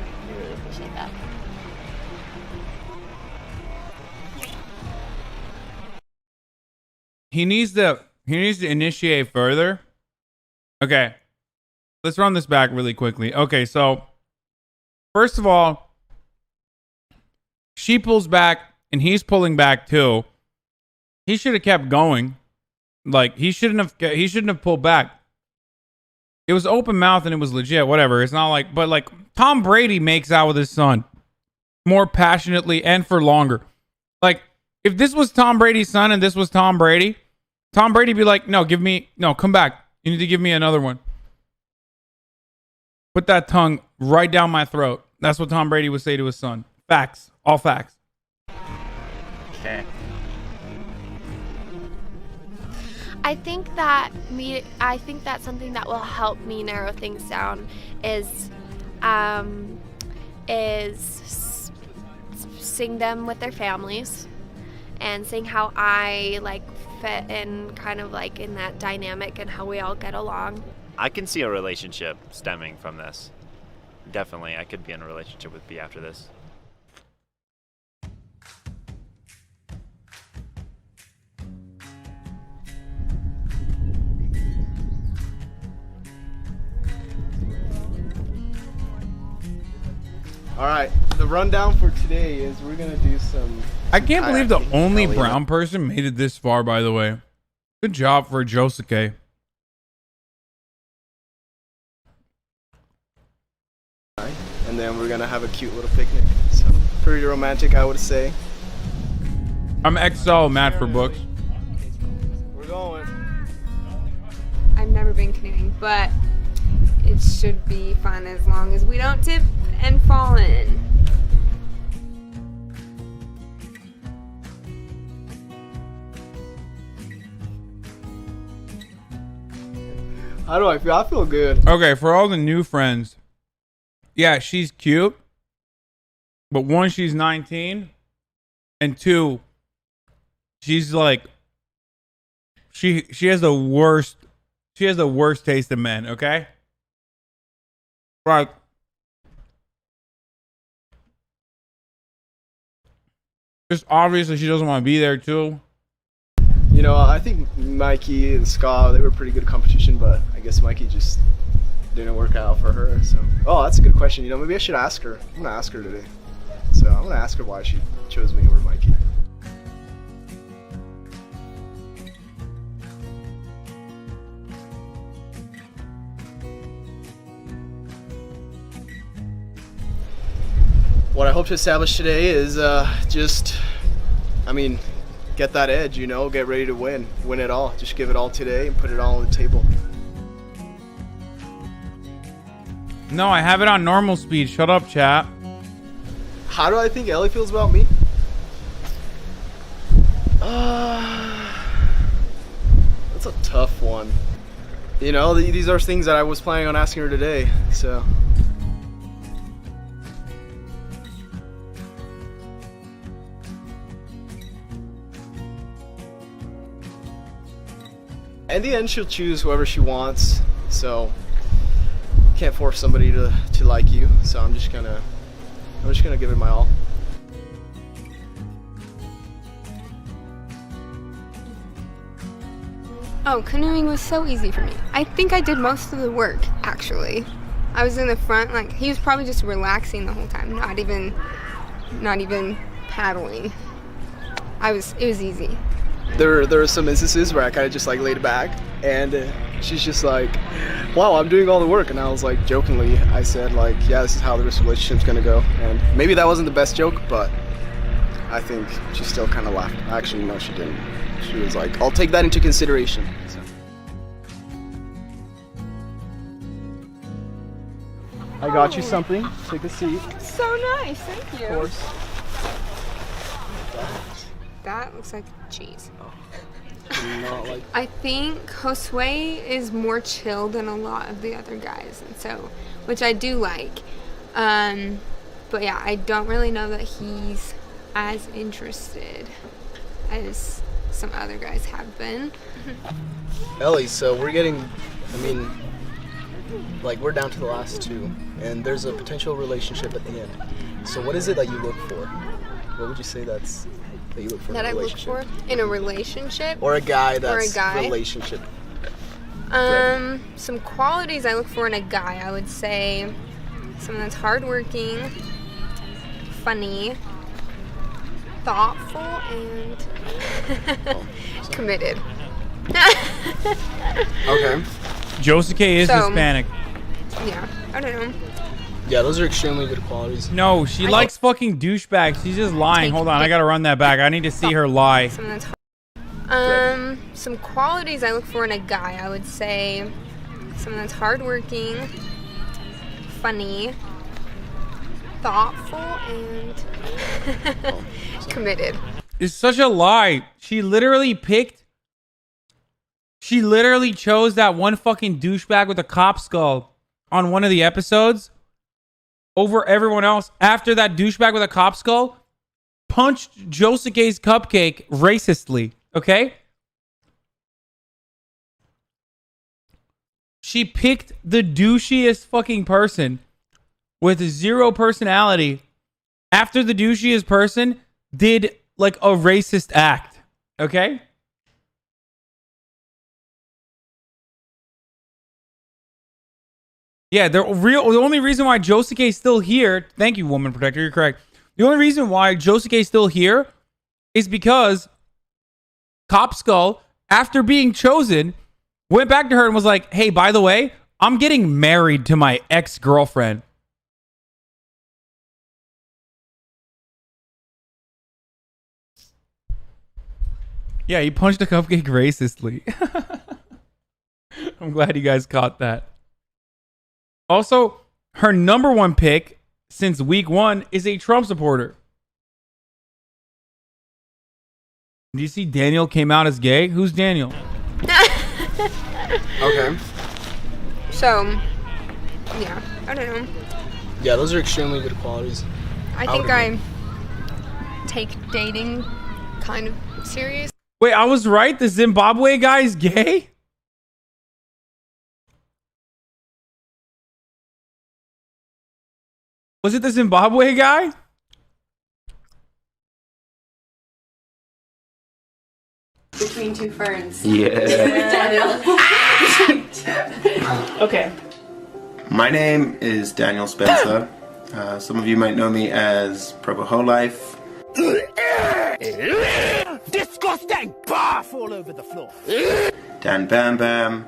he needs to initiate further. Okay. Let's run this back really quickly. Okay, so first of all, she pulls back and he's pulling back too. He should have kept going. Like he shouldn't have pulled back. It was open mouth and it was legit, whatever. It's not like, but like Tom Brady makes out with his son more passionately and for longer. Like if this was Tom Brady's son and this was Tom Brady'd be like, no, come back. You need to give me another one. Put that tongue right down my throat. That's what Tom Brady would say to his son. Facts. All facts. Okay. I think that something that will help me narrow things down is seeing them with their families and seeing how I like fit in kind of like in that dynamic and how we all get along. I can see a relationship stemming from this. Definitely, I could be in a relationship with B after this. All right, the rundown for today is we're gonna do some. I can't believe the only brown person made it this far, by the way. Good job for Josuke. And then we're gonna have a cute little picnic. So pretty romantic, I would say. I'm XO mad for books. We're going. I've never been canoeing, but it should be fun as long as we don't tip and fall in. How do I feel? I feel good. Okay, for all the new friends, yeah, she's cute, but one, she's 19, and two, she's like, she has the worst taste in men. Okay, right. Just obviously she doesn't want to be there too. You know, I think Mikey and Scott, they were pretty good competition, but I guess Mikey just didn't work out for her. So, oh, that's a good question. You know, maybe I should ask her. I'm gonna ask her today. So I'm gonna ask her why she chose me over Mikey. What I hope to establish today is get that edge, you know, get ready to win it all. Just give it all today and put it all on the table. No, I have it on normal speed. Shut up, chat. How do I think Ellie feels about me? That's a tough one. You know, these are things that I was planning on asking her today, so. In the end, she'll choose whoever she wants, so can't force somebody to like you. So I'm just gonna give it my all. Oh, canoeing was so easy for me. I think I did most of the work, actually. I was in the front, like he was probably just relaxing the whole time, not even paddling. It was easy. There are some instances where I kind of just like laid back, and she's just like, wow, I'm doing all the work. And I was like, jokingly, I said like, yeah, this is how the rest of the relationship's gonna go. And maybe that wasn't the best joke, but I think she still kind of laughed. Actually, no, she didn't. She was like, I'll take that into consideration. So. I got you something. Take a seat. So nice, thank you. Of course. That looks like cheese. Not like. I think Josue is more chill than a lot of the other guys, and so, which I do like. But yeah, I don't really know that he's as interested as some other guys have been. Ellie, so we're getting, we're down to the last two, and there's a potential relationship at the end. So what is it that you look for? What would you say that's that you look for That in I a look relationship? for in a relationship. Or a guy Or a that's guy. relationship. Some qualities I look for in a guy, I would say someone that's hardworking, funny, thoughtful, and committed. Okay. Josuke is So- Hispanic. Yeah, I don't know. Yeah, those are extremely good qualities. No, she likes fucking douchebags. She's just lying. Hold on, I gotta run that back. I need to see her lie. Someone that's some qualities I look for in a guy, I would say someone that's hardworking, funny, thoughtful, and committed. It's such a lie. She literally chose that one fucking douchebag with a cop skull on one of the episodes over everyone else. After that douchebag with a cop skull punched Josuke's cupcake racistly. Okay? She picked the douchiest fucking person with zero personality after the douchiest person did like a racist act. Okay? Yeah, the only reason why Josuke is still here, thank you, Woman Protector, you're correct. The only reason why Josuke is still here is because Cop Skull, after being chosen, went back to her and was like, hey, by the way, I'm getting married to my ex-girlfriend. Yeah, he punched a cupcake racistly. I'm glad you guys caught that. Also, her number one pick since week 1 is a Trump supporter. Do you see Daniel came out as gay? Who's Daniel? Okay. So, yeah, I don't know. Yeah, those are extremely good qualities. I think I take dating kind of serious. Wait, I was right? The Zimbabwe guy is gay? Was it the Zimbabwe guy? Between two ferns. Yeah. Okay. My name is Daniel Spencer. Some of you might know me as Provo Whole Life. Disgusting! Barf all over the floor. Dan Bam Bam.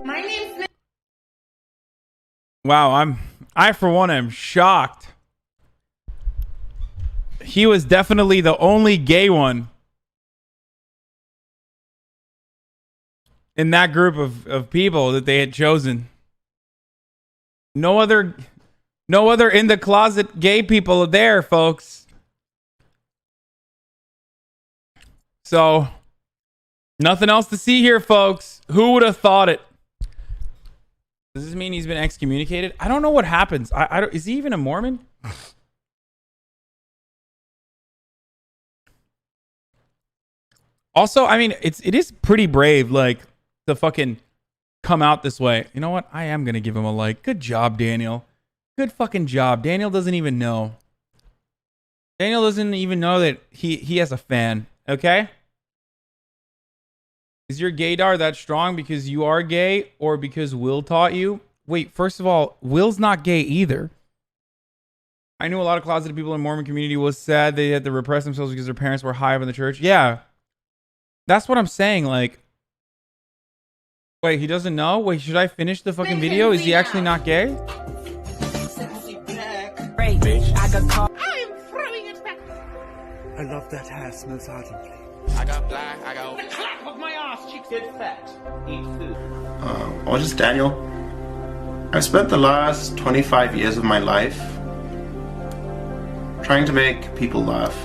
My name's Wow, I for one am shocked. He was definitely the only gay one in that group of people that they had chosen. No other in the closet gay people are there, folks. So, nothing else to see here, folks. Who would have thought it? Does this mean he's been excommunicated? I don't know what happens. I don't, is he even a Mormon? Also, I mean, it is pretty brave, like, to fucking come out this way. You know what? I am gonna give him a like. Good job, Daniel. Good fucking job. Daniel doesn't even know. Daniel doesn't even know that he has a fan. Okay? Is your gaydar that strong because you are gay or because Will taught you? Wait, first of all, Will's not gay either. I knew a lot of closeted people in the Mormon community was sad they had to repress themselves because their parents were high up in the church. Yeah. That's what I'm saying. Like, wait, he doesn't know? Wait, should I finish the fucking video? Is he actually not gay? I am throwing it back. I love that hair, smells ardently. I got black, I got the clap of my ass cheeks. Get fat, eat food. Well, just Daniel. I've spent the last 25 years of my life trying to make people laugh.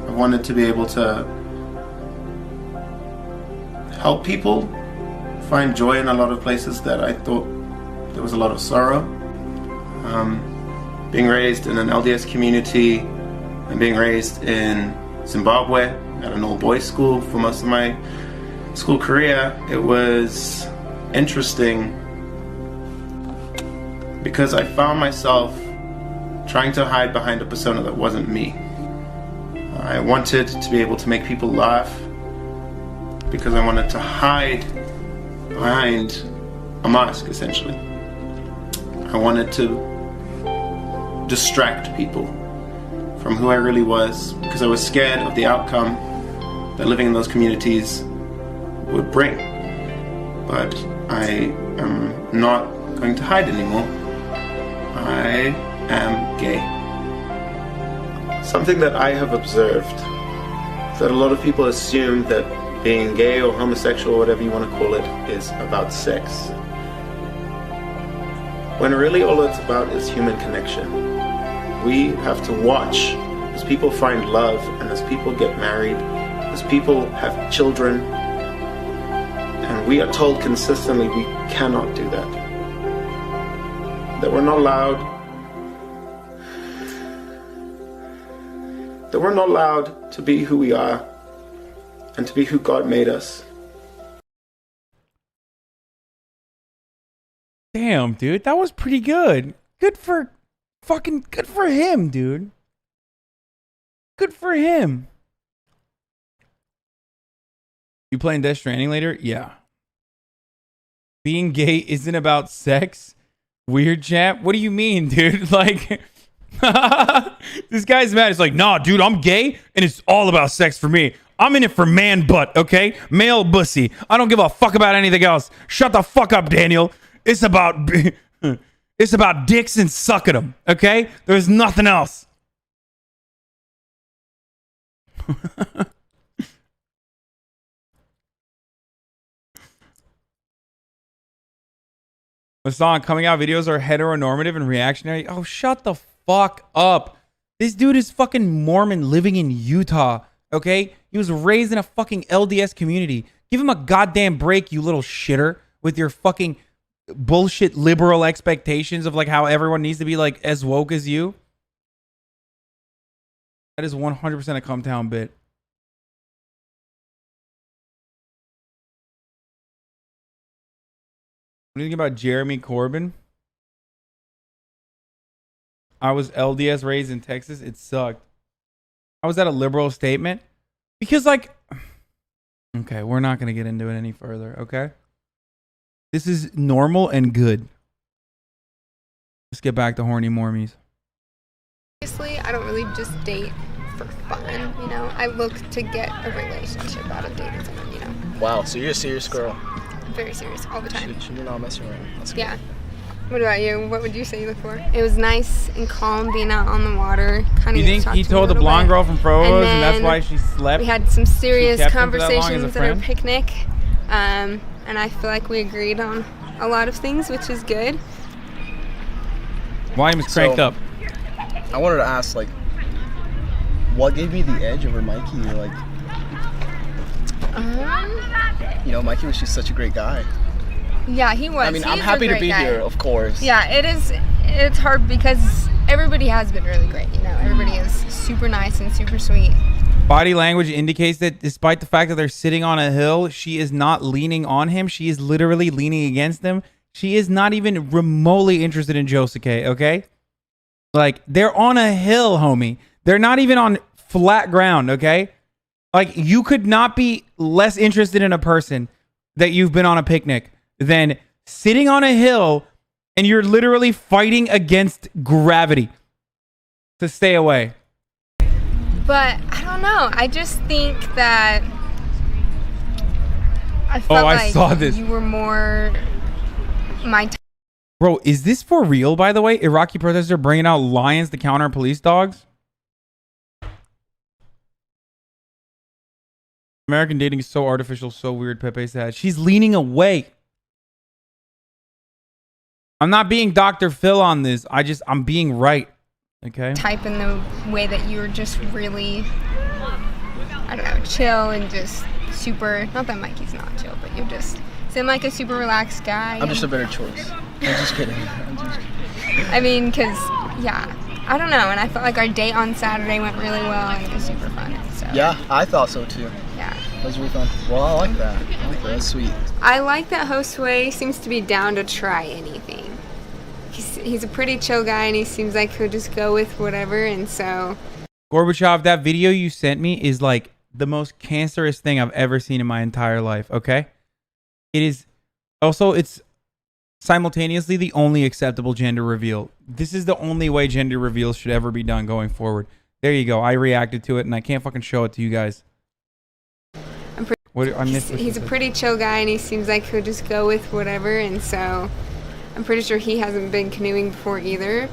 I wanted to be able to help people find joy in a lot of places that I thought there was a lot of sorrow. Being raised in an LDS community and being raised in Zimbabwe at an all-boys school for most of my school career, it was interesting because I found myself trying to hide behind a persona that wasn't me. I wanted to be able to make people laugh because I wanted to hide behind a mask, essentially. I wanted to distract people from who I really was because I was scared of the outcome that living in those communities would bring. But I am not going to hide anymore. I am gay. Something that I have observed is that a lot of people assume that being gay or homosexual, or whatever you want to call it, is about sex. When really all it's about is human connection. We have to watch as people find love and as people get married, as people have children, and we are told consistently we cannot do that. That we're not allowed to be who we are and to be who God made us. Damn, dude, that was pretty good. Good for him, dude. Good for him. You playing Death Stranding later? Yeah. Being gay isn't about sex? Weird chap? What do you mean, dude? Like, this guy's mad. It's like, nah, dude, I'm gay and it's all about sex for me. I'm in it for man butt, okay? Male bussy. I don't give a fuck about anything else. Shut the fuck up, Daniel. It's about dicks and sucking them, okay? There's nothing else. Hasan, coming out videos are heteronormative and reactionary. Oh, shut the fuck up. This dude is fucking Mormon living in Utah, okay? He was raised in a fucking LDS community. Give him a goddamn break, you little shitter, with your fucking bullshit liberal expectations of like how everyone needs to be like as woke as you. That is 100% a come town bit. What do you think about Jeremy Corbyn? I was LDS raised in Texas. It sucked. How was that a liberal statement? Because like, okay, we're not going to get into it any further, okay? This is normal and good. Let's get back to horny mormies. Honestly, I don't really just date for fun, you know? I look to get a relationship out of dating someone, you know? Wow, so you're a serious girl. I'm very serious all the time. You're not messing around. That's good. Yeah. What about you? What would you say you look for? It was nice and calm being out on the water. You think he told the blonde girl from Provo's and that's why she slept? We had some serious conversations at our picnic. And I feel like we agreed on a lot of things, which is good. Volume is cranked up. I wanted to ask, like, what gave me the edge over Mikey? Like, you know, Mikey was just such a great guy. Yeah, he was. I mean, I'm happy to be here, of course. Yeah, it is. It's hard because everybody has been really great, you know. Everybody is super nice and super sweet. Body language indicates that despite the fact that they're sitting on a hill, she is not leaning on him. She is literally leaning against him. She is not even remotely interested in Josuke, okay? Like, they're on a hill, homie. They're not even on flat ground, okay? Like, you could not be less interested in a person that you've been on a picnic than sitting on a hill and you're literally fighting against gravity to stay away. But I don't know. I just think that I felt like saw this. You were more my type. Bro, is this for real, by the way? Iraqi protesters are bringing out lions to counter police dogs? American dating is so artificial, so weird, Pepe said. She's leaning away. I'm not being Dr. Phil on this. I'm being right. Okay. Type in the way that you were just really, I don't know, chill and just super, not that Mikey's not chill, but you just seem like a super relaxed guy. I'm just a better choice. I'm just kidding. I mean, because, yeah, I don't know. And I felt like our date on Saturday went really well and it was super fun. So. Yeah, I thought so too. Yeah. That was really fun. Well, I like that. That's sweet. I like that Josue seems to be down to try anything. he's a pretty chill guy, and he seems like he'll just go with whatever. And so, Gorbachev, that video you sent me is like the most cancerous thing I've ever seen in my entire life. Okay, it is. Also, it's simultaneously the only acceptable gender reveal. This is the only way gender reveals should ever be done going forward. There you go. I reacted to it, and I can't fucking show it to you guys. He's a pretty chill guy, and he seems like he'll just go with whatever. And so, I'm pretty sure he hasn't been canoeing before either.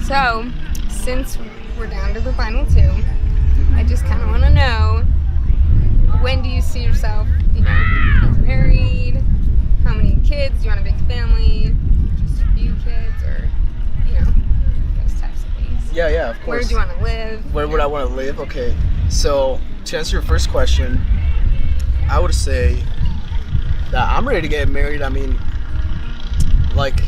So, since we're down to the final two, I just kind of want to know, when do you see yourself, you know, getting married? How many kids? Do you want a big family? Just a few kids, or, you know, those types of things? Yeah, of course. Where do you want to live? Where would I want to live? Okay, so to answer your first question, I would say that I'm ready to get married. I mean, like,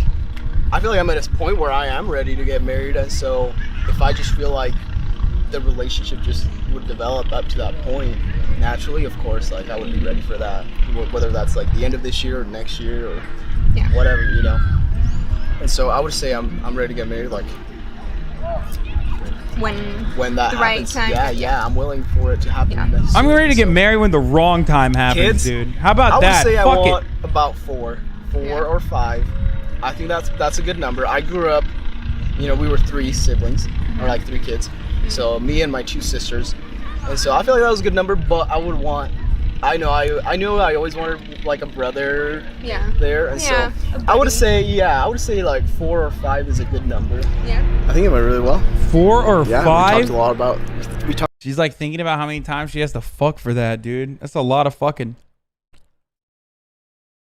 I feel like I'm at this point where I am ready to get married, and so if I just feel like the relationship just would develop up to that point naturally, of course, like, I would be ready for that, whether that's like the end of this year or next year or whatever, you know. And so I would say I'm ready to get married, like, when that happens. Right time. Yeah, I'm willing for it to happen. I'm ready to get married when the wrong time happens, Kids? dude. How about that? I would say I Fuck want it. about four or five. I think that's a good number. I grew up, you know, we were 3 siblings, or like 3 kids. So me and my 2 sisters, and so I feel like that was a good number. But I would want, I know I always wanted like a brother there, and so I would say like 4 or 5 is a good number. Yeah. I think it went really well. 4 or 5? We talked a lot about. She's like thinking about how many times she has to fuck for that, dude. That's a lot of fucking.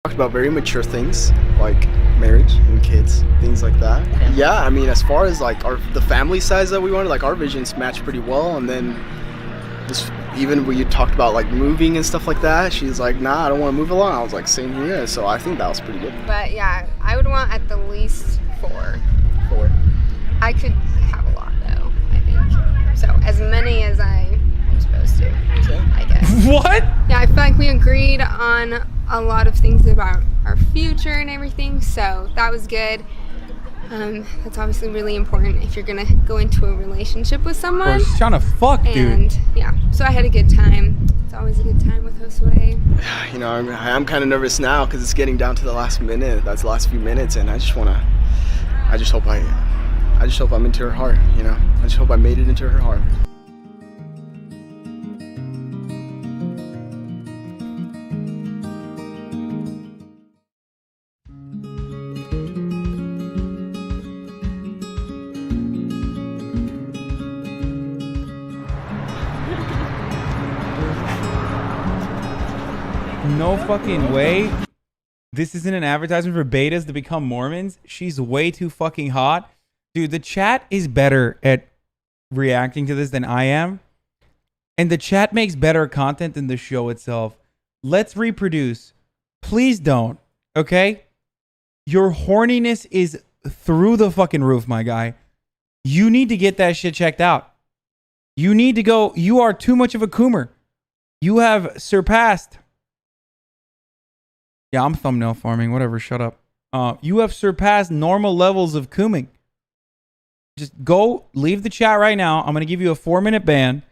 Talked about very mature things like marriage and kids, things like that. Yeah, I mean, as far as like the family size that we wanted, like our visions matched pretty well, and then just even when you talked about like moving and stuff like that, she's like, nah, I don't want to move along. I was like, same here. So I think that was pretty good. But yeah, I would want at the least 4. 4. I could have a lot though, I think. So as many as I'm supposed to, I guess. What? Yeah, I feel like we agreed on a lot of things about our future and everything, so that was good. That's obviously really important if you're gonna go into a relationship with someone. She's trying to fuck, dude. And yeah, so I had a good time. It's always a good time with Josue. You know, I'm kind of nervous now because it's getting down to the last minute. That's the last few minutes, and I just hope I'm into her heart. You know, I just hope I made it into her heart. No fucking way. This isn't an advertisement for betas to become Mormons. She's way too fucking hot. Dude, the chat is better at reacting to this than I am. And the chat makes better content than the show itself. Let's reproduce. Please don't. Okay? Your horniness is through the fucking roof, my guy. You need to get that shit checked out. You need to go. You are too much of a coomer. You have surpassed. Yeah, I'm thumbnail farming. Whatever. Shut up. You have surpassed normal levels of cooming. Just go, leave the chat right now. I'm going to give you a 4-minute ban.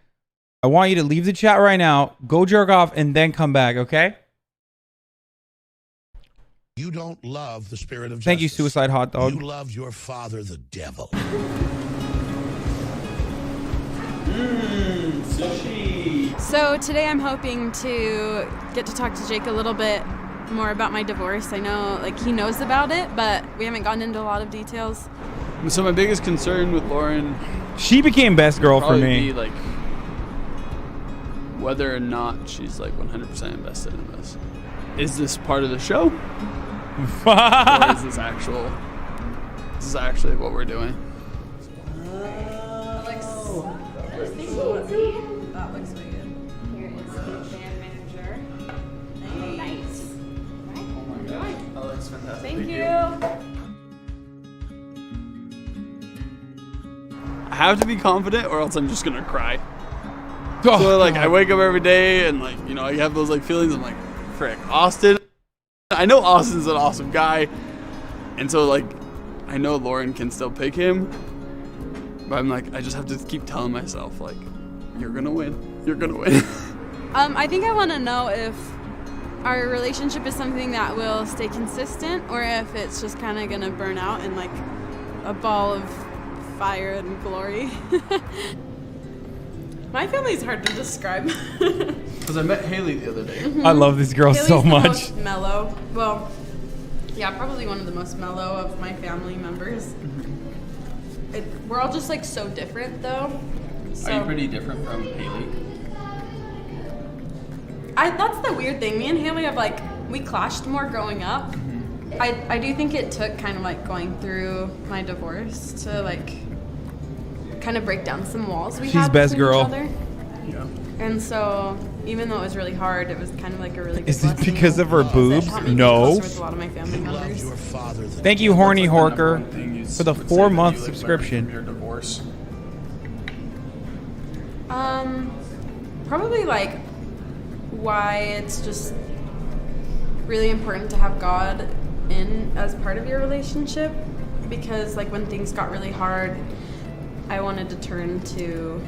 I want you to leave the chat right now, go jerk off, and then come back, okay? You don't love the spirit of justice. Thank you, Suicide Hot Dog. You love your father, the devil. Sushi. So today I'm hoping to get to talk to Jake a little bit more about my divorce. I know, like, he knows about it, but we haven't gotten into a lot of details. So my biggest concern with Lauren, she became best girl for me. Be like whether or not she's like 100% invested in this. Is this part of the show? Or is this actually what we're doing? That looks good. Here is the band manager. Nice. Oh my god. That looks fantastic. Thank you. I have to be confident or else I'm just gonna cry. So like I wake up every day and like, you know, I have those like feelings. I'm like, frick, Austin. I know Austin's an awesome guy. And so like I know Lauren can still pick him, but I'm like, I just have to keep telling myself, like, you're gonna win. You're gonna win. I think I want to know if our relationship is something that will stay consistent, or if it's just kind of gonna burn out in like a ball of fire and glory. My family's hard to describe. Because I met Haley the other day. Mm-hmm. I love this girl Haley's so the much. Most mellow. Well, yeah, probably one of the most mellow of my family members. We're all just like so different, though. So, Are you pretty different from Haley? That's the weird thing. Me and Haley have like, we clashed more growing up. I do think it took kind of like going through my divorce to like kind of break down some walls we had best between girl. each other. Yeah. And so even though it was really hard, it was kind of like a really good Is it blessing. because of her boobs? It helped me get No. closer with a lot of my family members. Thank you, Horny What's, like, the Horker, number one thing you for the would say 4-month that you, like, learned subscription. from your divorce? Probably like why it's just really important to have God in as part of your relationship, because like when things got really hard, I wanted to turn to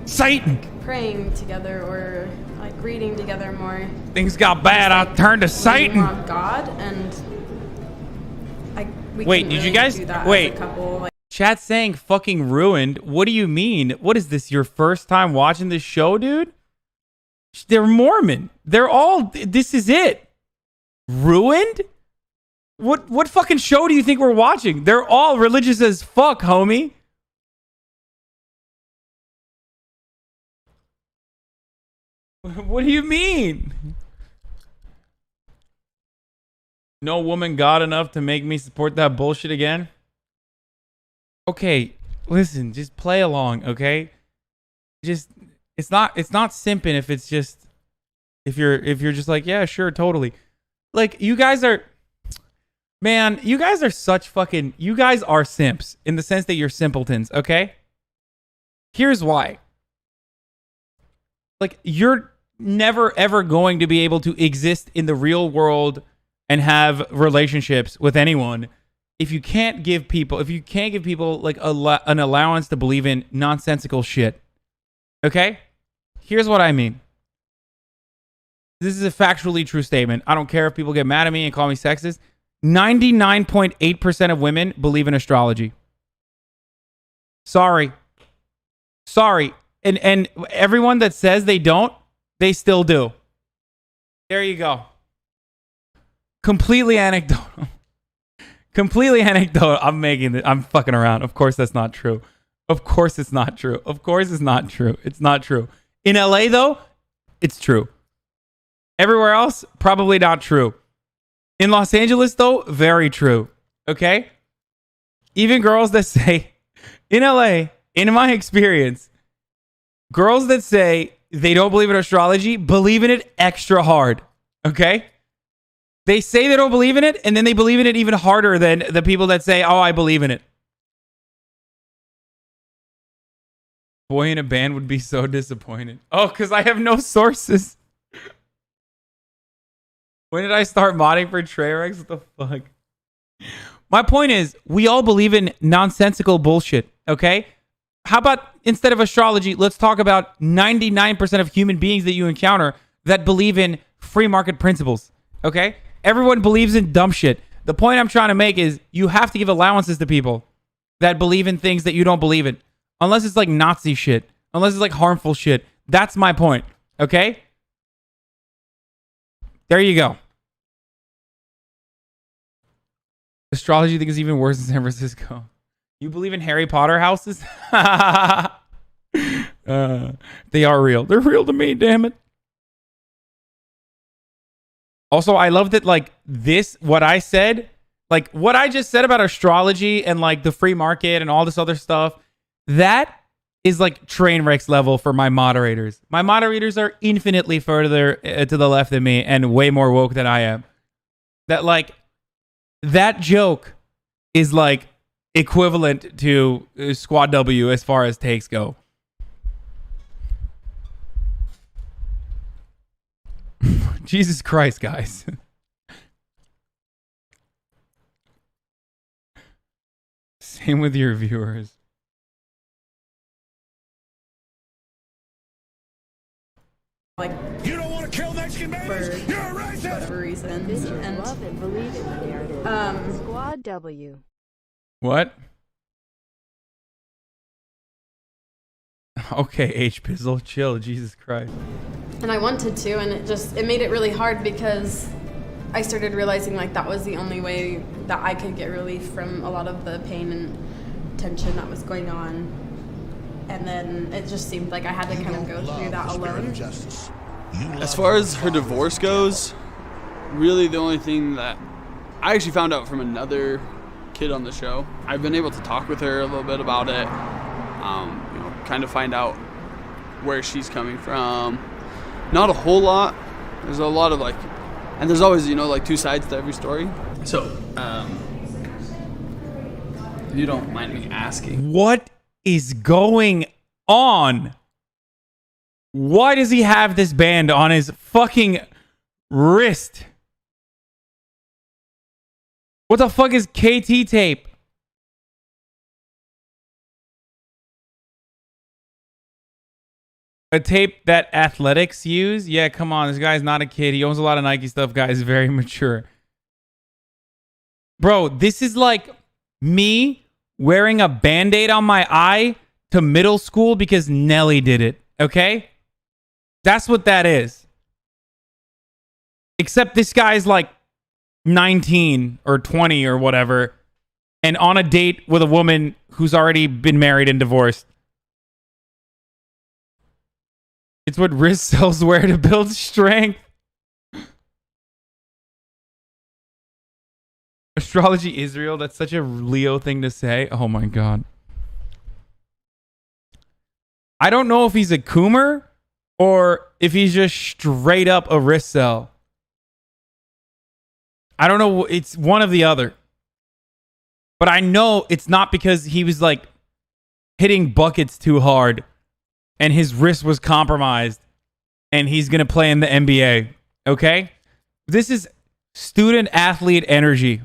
Satan. praying together or like reading together more. Things got bad. I turned to Satan. More on God, and we Wait, couldn't did you really guys do that wait? as a couple, like, Chat saying fucking ruined. What do you mean? What is this? Your first time watching this show, dude? They're Mormon. They're all. This is it. Ruined? What fucking show do you think we're watching? They're all religious as fuck, homie. What do you mean? No woman got enough to make me support that bullshit again? Okay, listen, just play along, okay? Just it's not simping if it's just if you're just like, yeah, sure, totally. Like you guys are such fucking you guys are simps in the sense that you're simpletons, okay? Here's why. Like you're never ever going to be able to exist in the real world and have relationships with anyone if you can't give people like an allowance to believe in nonsensical shit. Okay? Here's what I mean. This is a factually true statement. I don't care if people get mad at me and call me sexist. 99.8% of women believe in astrology. Sorry. And everyone that says they don't, they still do. There you go. Completely anecdotal. I'm fucking around. Of course that's not true. Of course it's not true. It's not true. In LA though, it's true. Everywhere else, probably not true. In Los Angeles though, very true. Okay? Even girls that say, in LA, in my experience, girls that say they don't believe in astrology believe in it extra hard. Okay? They say they don't believe in it, and then they believe in it even harder than the people that say, oh, I believe in it. Boy in a band would be so disappointed. Oh, because I have no sources. When did I start modding for Treyrex? What the fuck? My point is, we all believe in nonsensical bullshit, okay? How about, instead of astrology, let's talk about 99% of human beings that you encounter that believe in free market principles, okay? Everyone believes in dumb shit. The point I'm trying to make is you have to give allowances to people that believe in things that you don't believe in. Unless it's like Nazi shit. Unless it's like harmful shit. That's my point, okay? There you go. Astrology, I think, is even worse in San Francisco. You believe in Harry Potter houses? They are real. They're real to me, damn it. Also, I love that, like, what I said, like, what I just said about astrology and, like, the free market and all this other stuff, that is, like, train wrecks level for my moderators. My moderators are infinitely further to the left than me and way more woke than I am. That, like, that joke is, like, equivalent to Squad W as far as takes go. Jesus Christ, guys. Same with your viewers. Like, you don't want to kill Mexican babies? You're a racist! For whatever reasons. And love and believe in the narrative. Squad W. What? Okay, H Pizzle, chill, Jesus Christ. And I wanted to, and it made it really hard because I started realizing like that was the only way that I could get relief from a lot of the pain and tension that was going on. And then it just seemed like I had to kind of go through that alone. As far as her divorce goes, really the only thing that I actually found out from another kid on the show. I've been able to talk with her a little bit about it, kind of find out where she's coming from. Not a whole lot. There's a lot of and there's always, like two sides to every story. So, if you don't mind me asking. What is going on? Why does he have this band on his fucking wrist? What the fuck is KT tape? A tape that athletics use? Yeah, come on. This guy's not a kid. He owns a lot of Nike stuff, guys. Very mature. Bro, this is like me wearing a Band-Aid on my eye to middle school because Nelly did it. Okay? That's what that is. Except this guy's like 19 or 20 or whatever and on a date with a woman who's already been married and divorced. It's what wrist cells wear to build strength. Astrology Israel, that's such a Leo thing to say. Oh my God. I don't know if he's a coomer or if he's just straight up a wrist cell. I don't know. It's one of the other. But I know it's not because he was like hitting buckets too hard and his wrist was compromised and he's going to play in the NBA. Okay? This is student athlete energy.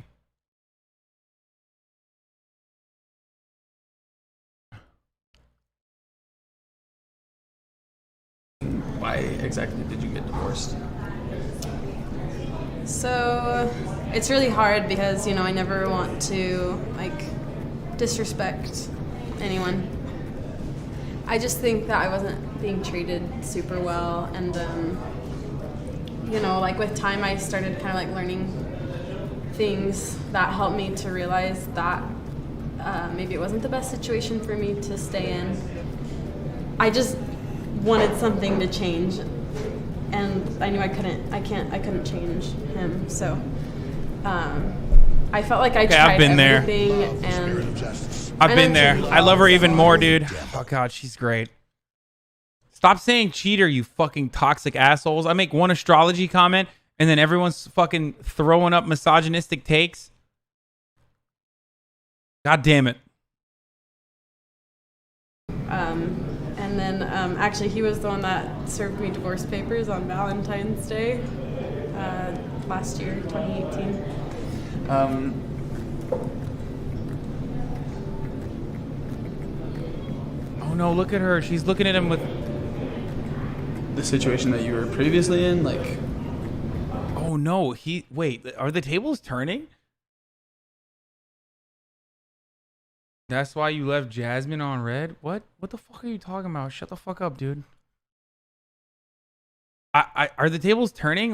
Why exactly did you get divorced? So it's really hard because, I never want to disrespect anyone. I just think that I wasn't being treated super well, and with time I started kind of learning things that helped me to realize that maybe it wasn't the best situation for me to stay in. I just wanted something to change, and I knew I couldn't change him. So I felt like I tried everything, and I've been there. I love her even more, dude. Oh God, she's great. Stop saying cheater, you fucking toxic assholes. I make one astrology comment and then everyone's fucking throwing up misogynistic takes. God damn it. And then actually he was the one that served me divorce papers on Valentine's Day last year, 2018. Oh no, look at her. She's looking at him with the situation that you were previously in, Oh no, wait, are the tables turning? That's why you left Jasmine on red? What the fuck are you talking about? Shut the fuck up, dude. Are the tables turning?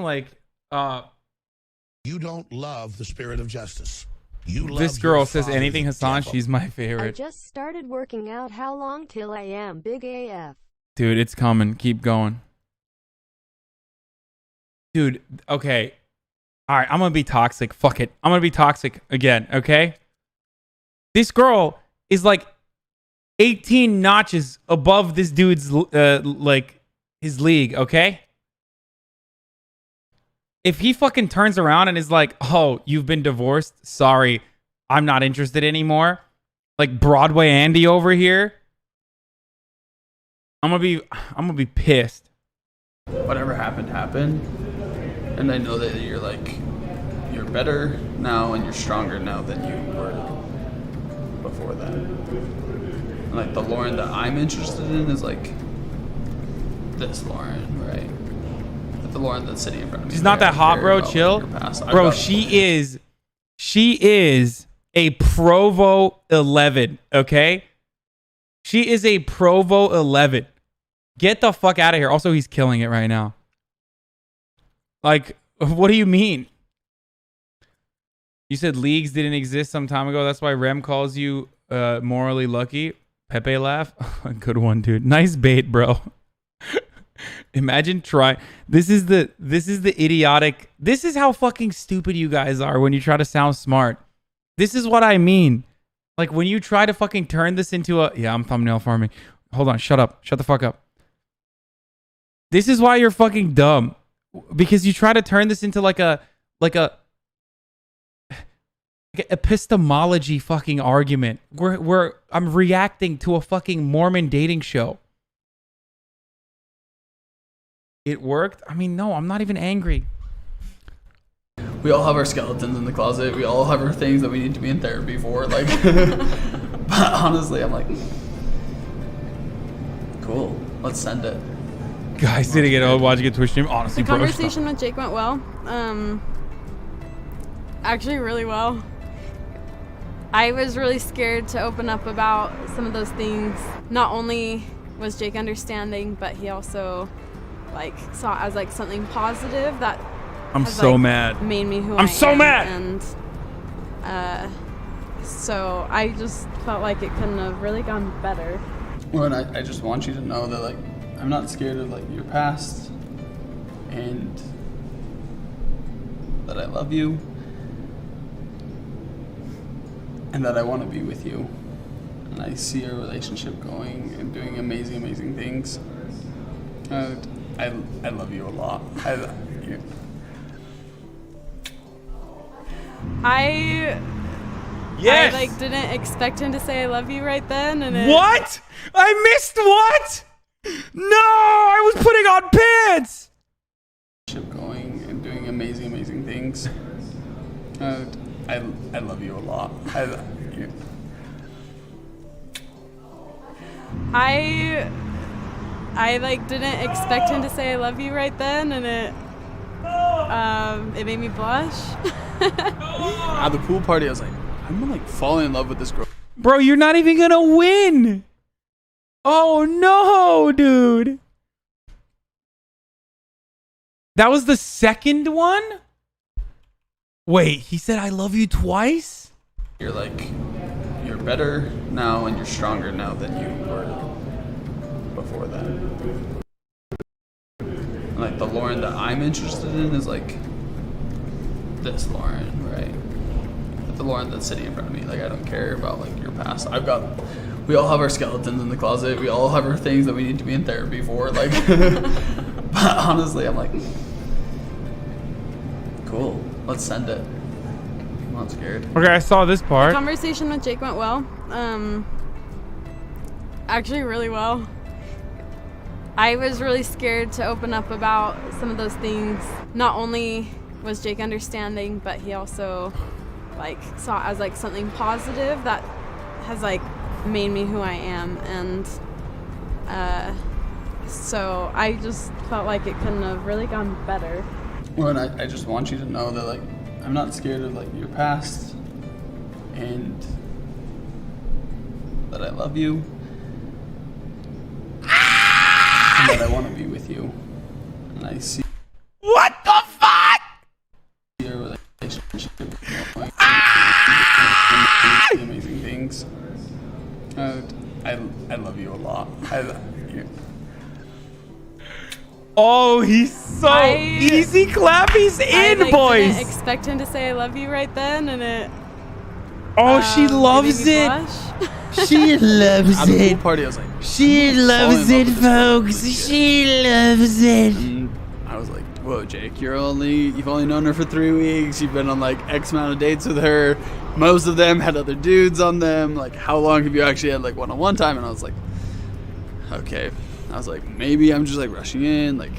You don't love the spirit of justice. You love this girl says anything Hasan, she's my favorite. I just started working out. How long till I am big AF? Dude, it's coming. Keep going. Dude, okay. All right, I'm going to be toxic. Fuck it. I'm going to be toxic again, okay? This girl is 18 notches above this dude's his league, okay? If he fucking turns around and is like, "Oh, you've been divorced. Sorry. I'm not interested anymore." Like Broadway Andy over here. I'm going to be pissed. Whatever happened. And I know that you're better now and you're stronger now than you were before that. And like the Lauren that I'm interested in is like this Lauren, right? But the Lauren that's sitting in front of me. She's not that hot, bro. Chill. Bro, she is a Provo 11, okay? She is a Provo 11. Get the fuck out of here. Also, he's killing it right now. Like, what do you mean? You said leagues didn't exist some time ago. That's why Rem calls you morally lucky. Pepe laugh. Good one, dude. Nice bait, bro. Imagine try. This is the idiotic. This is how fucking stupid you guys are when you try to sound smart. This is what I mean. Like when you try to fucking turn this into a I'm thumbnail farming. Hold on, shut up. Shut the fuck up. This is why you're fucking dumb. Because you try to turn this into like a epistemology fucking argument. Where I'm reacting to a fucking Mormon dating show. It worked? I mean, no, I'm not even angry. We all have our skeletons in the closet. We all have our things that we need to be in therapy for. Like, but honestly, I'm like, cool. Let's send it. Guys didn't get watching a Twitch stream. Honestly, the conversation with Jake went well. Actually, really well. I was really scared to open up about some of those things. Not only was Jake understanding, but he also like saw it as like something positive that I'm has, so like, mad. Made me who I'm I so am. mad. And so I just felt like it couldn't have really gone better. Well, and I just want you to know that like I'm not scared of like your past, and that I love you, and that I want to be with you, and I see our relationship going and doing amazing, amazing things. I love you a lot. I love you. Yes. I like didn't expect him to say I love you right then, and What? I missed what? No, I was putting on pants. Going and doing amazing, amazing things. I love you a lot. I love you. I like didn't expect him to say I love you right then, and it made me blush. At the pool party, I was like, I'm gonna like fall in love with this girl. Bro, you're not even gonna win. Oh no, dude. That was the second one? Wait, he said I love you twice? You're better now and you're stronger now than you were before that. And like the Lauren that I'm interested in is like this Lauren, right? But the Lauren that's sitting in front of me. Like I don't care about like your past. We all have our skeletons in the closet. We all have our things that we need to be in therapy for. Like, but honestly, I'm like, cool. Let's send it. I'm not scared. Okay, I saw this part. The conversation with Jake went well. Actually, really well. I was really scared to open up about some of those things. Not only was Jake understanding, but he also like saw it as like something positive that has like made me who I am, and so I just felt like it couldn't have really gone better. Well, and I just want you to know that like I'm not scared of like your past, and that I love you, and that I want to be with you, and I see. What the fuck? Your relationship going amazing things. I love you a lot. I love you. Oh, he's so easy clap. He's in, boys. I didn't expect him to say I love you right then, and she loves it. She loves At the it. pool party, I was like, She loves it, folks. She loves it. And I was like, whoa, Jake, you've only known her for 3 weeks. You've been on like X amount of dates with her. Most of them had other dudes on them. Like, how long have you actually had like one-on-one time? And I was like, okay. I was like, maybe I'm just like rushing in. Like,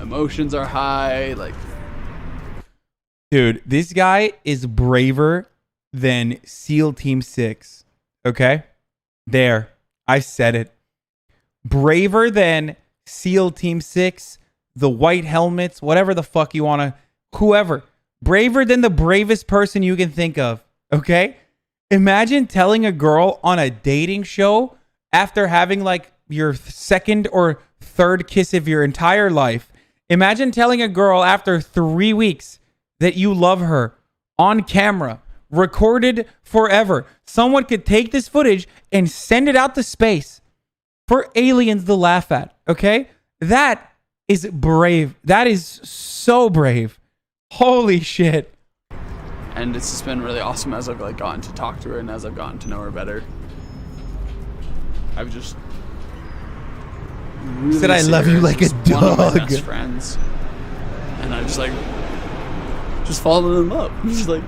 emotions are high. Like, dude, this guy is braver than SEAL Team 6. Okay? There. I said it. Braver than SEAL Team 6, the white helmets, whatever the fuck you want to, whoever. Braver than the bravest person you can think of. Okay? Imagine telling a girl on a dating show after having like your second or third kiss of your entire life. Imagine telling a girl after 3 weeks that you love her on camera, recorded forever. Someone could take this footage and send it out to space for aliens to laugh at. Okay? That is brave. That is so brave. Holy shit. And it's just been really awesome as I've like gotten to talk to her and as I've gotten to know her better. I've just really said I love you like a dog. One of my best friends, and I just fallen in love. I'm just like,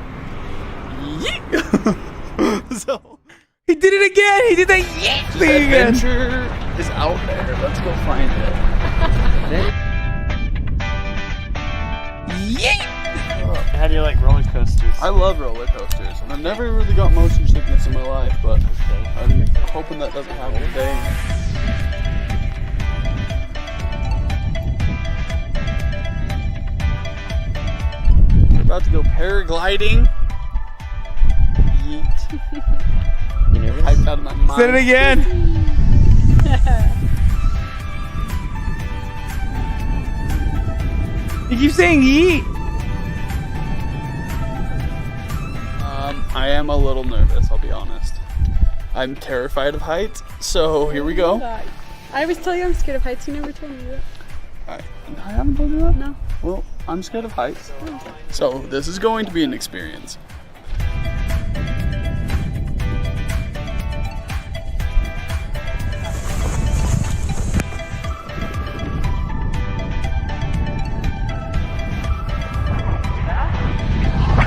yeet. So he did it again. He did that yeet thing again. Adventure is out there. Let's go find it. Yeet. How do you like roller coasters? I love roller coasters, and I've never really got motion sickness in my life, but I'm hoping that doesn't happen today. We're about to go paragliding. Yeet. You nervous? Hyped out of my mind. Say it again. You keep saying yeet. I am a little nervous, I'll be honest. I'm terrified of heights, so here we go. I always tell you I'm scared of heights. You never told me that. I haven't told you that? No. Well, I'm scared of heights. So this is going to be an experience.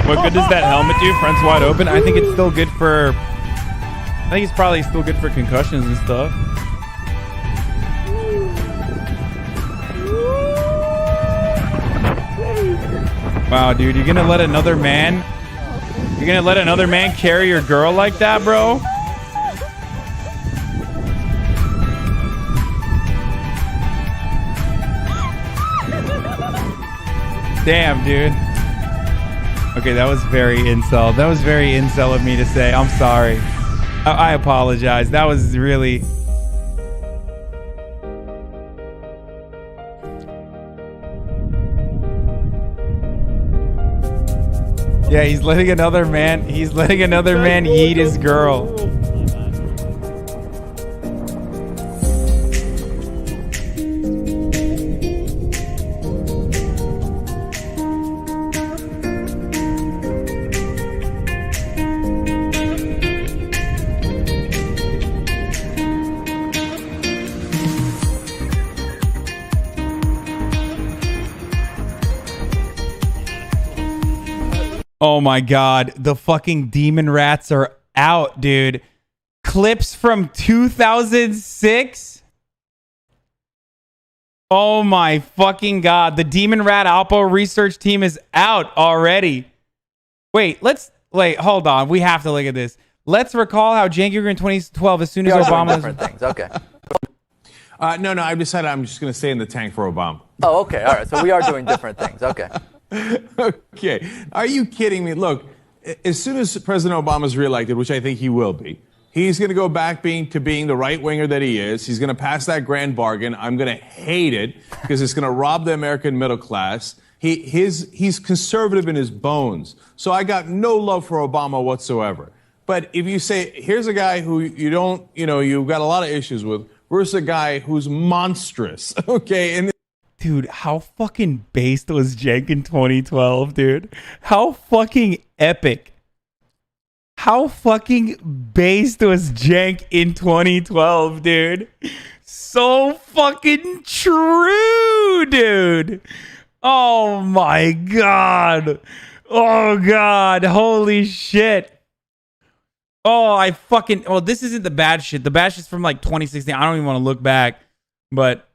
What good does that helmet do? Front's wide open. I think it's still good for. I think it's probably still good for concussions and stuff. Wow, dude, you're gonna let another man? You're gonna let another man carry your girl like that, bro? Damn, dude. Okay, that was very incel. That was very incel of me to say. I'm sorry. I apologize. That was really... Yeah, he's letting another man yeet his girl. Oh my God, the fucking demon rats are out, dude. Clips from 2006? Oh my fucking God. The Demon Rat Alpo research team is out already. Wait, hold on. We have to look at this. Let's recall how janky we were in 2012 as soon as Obama... Different things, okay. No, I've decided I'm just going to stay in the tank for Obama. Oh, okay, all right. So we are doing different things, okay. Okay. Are you kidding me? Look, as soon as President Obama is reelected, which I think he will be, he's going to go back to being the right-winger that he is. He's going to pass that grand bargain. I'm going to hate it because it's going to rob the American middle class. He's conservative in his bones. So I got no love for Obama whatsoever. But if you say, here's a guy who you've got a lot of issues with, versus a guy who's monstrous, okay? And dude, how fucking based was Jank in 2012, dude? How fucking epic. How fucking based was Jank in 2012, dude? So fucking true, dude. Oh my God. Oh God. Holy shit. Oh, this isn't the bad shit. The bad shit's from like 2016. I don't even want to look back. But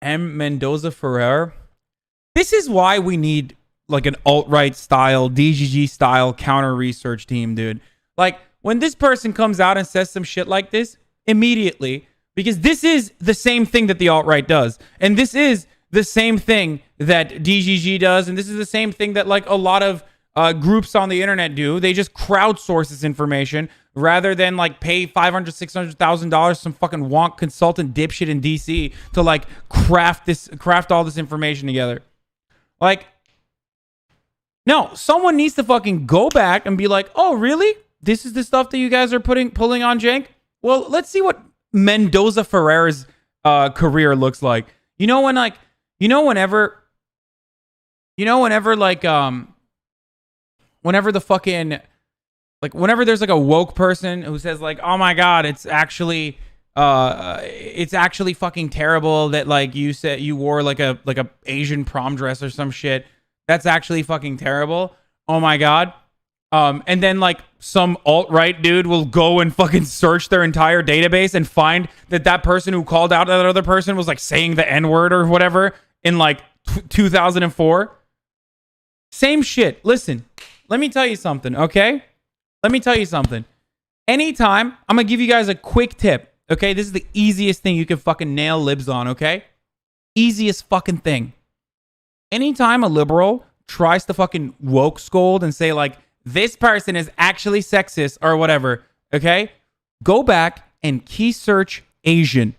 M. Mendoza Ferrer. This is why we need like an alt-right style, DGG style counter research team, dude. Like when this person comes out and says some shit like this, immediately, because this is the same thing that the alt-right does, and this is the same thing that DGG does, and this is the same thing that like a lot of groups on the internet do. They just crowdsource this information rather than like pay $500,000, $600,000 some fucking wonk consultant dipshit in DC to like craft all this information together. Like, no, someone needs to fucking go back and be like, oh, really? This is the stuff that you guys are pulling on Cenk? Well, let's see what Mendoza Ferrer's career looks like. Whenever the fucking, like, whenever there's like a woke person who says like, oh my God, it's actually fucking terrible that like you said you wore like a Asian prom dress or some shit. That's actually fucking terrible. Oh my God. And then like some alt-right dude will go and fucking search their entire database and find that person who called out that other person was like saying the N-word or whatever in like 2004. Same shit. Listen, let me tell you something, okay? Let me tell you something. Anytime, I'm going to give you guys a quick tip, okay? This is the easiest thing you can fucking nail libs on, okay? Easiest fucking thing. Anytime a liberal tries to fucking woke scold and say like, this person is actually sexist or whatever, okay? Go back and key search Asian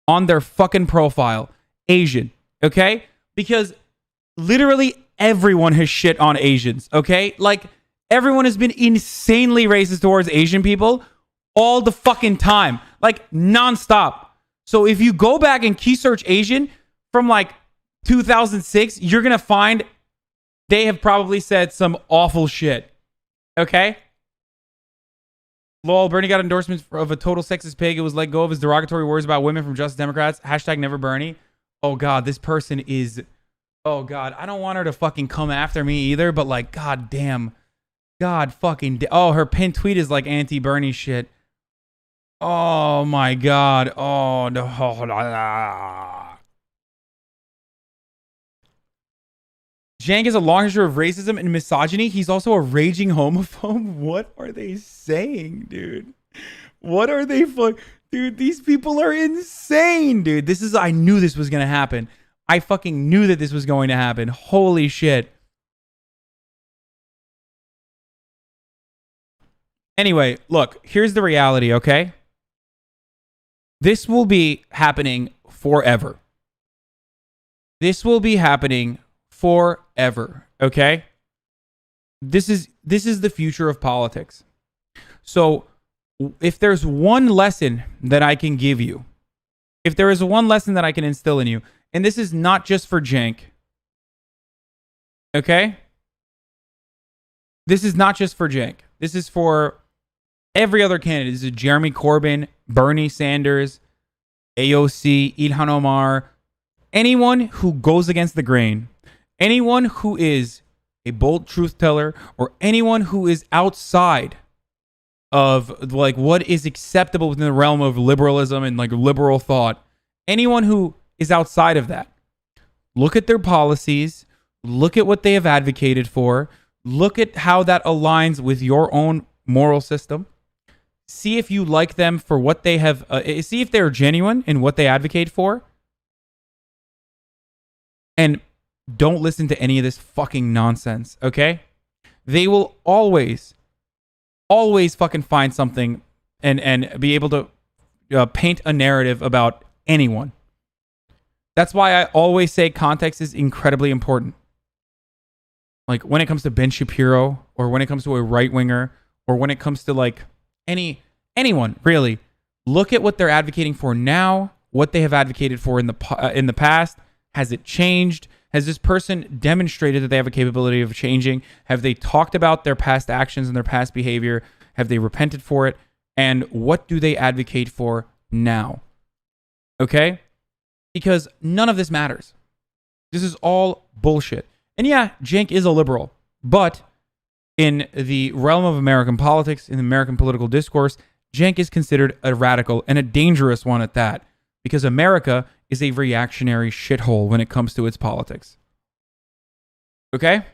on their fucking profile. Asian, okay? Because literally everyone has shit on Asians, okay? Like, everyone has been insanely racist towards Asian people all the fucking time. Like, nonstop. So if you go back and key search Asian from like 2006, you're going to find they have probably said some awful shit. Okay? Lol, Bernie got endorsements of a total sexist pig. It was let go of his derogatory words about women from Justice Democrats. Hashtag never Bernie. Oh God, this person is... Oh God, I don't want her to fucking come after me either, but like, God damn. God fucking... Oh, her pinned tweet is like anti-Bernie shit. Oh my God. Oh no. Cenk has a long history of racism and misogyny. He's also a raging homophobe. What are they saying, dude? What are they dude, these people are insane, dude. I knew this was going to happen. I fucking knew that this was going to happen. Holy shit. Anyway, look, here's the reality, okay? This will be happening forever. This will be happening forever, okay? This is the future of politics. So, if there's one lesson that I can give you, if there is one lesson that I can instill in you, and this is not just for Cenk, okay? This is not just for Cenk. This is for every other candidate. This is Jeremy Corbyn, Bernie Sanders, AOC, Ilhan Omar, anyone who goes against the grain. Anyone who is a bold truth teller or anyone who is outside of like what is acceptable within the realm of liberalism and like liberal thought, anyone who is outside of that, look at their policies, look at what they have advocated for, look at how that aligns with your own moral system, see if you like them for what they have, see if they're genuine in what they advocate for, and don't listen to any of this fucking nonsense, okay? They will always fucking find something and be able to paint a narrative about anyone. That's why I always say context is incredibly important. Like when it comes to Ben Shapiro or when it comes to a right-winger or when it comes to like anyone, really, look at what they're advocating for now, what they have advocated for in the past. Has it changed? Has this person demonstrated that they have a capability of changing? Have they talked about their past actions and their past behavior? Have they repented for it? And what do they advocate for now? Okay? Because none of this matters. This is all bullshit. And yeah, Cenk is a liberal. But in the realm of American politics, in the American political discourse, Cenk is considered a radical and a dangerous one at that. Because America is a reactionary shithole when it comes to its politics. Okay?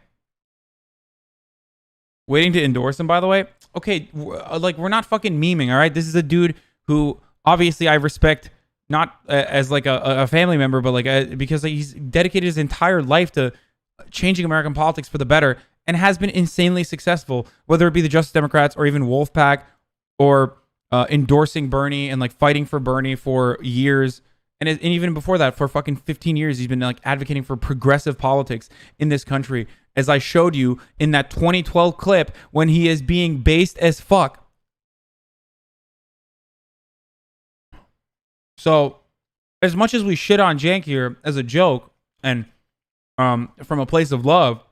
Waiting to endorse him, by the way. Okay, like, we're not fucking memeing, all right? This is a dude who obviously I respect, not as like a family member, but like because he's dedicated his entire life to changing American politics for the better and has been insanely successful, whether it be the Justice Democrats or even Wolfpack or endorsing Bernie and like fighting for Bernie for years. And even before that, for fucking 15 years, he's been like advocating for progressive politics in this country, as I showed you in that 2012 clip when he is being based as fuck. So, as much as we shit on Jank here as a joke and from a place of love,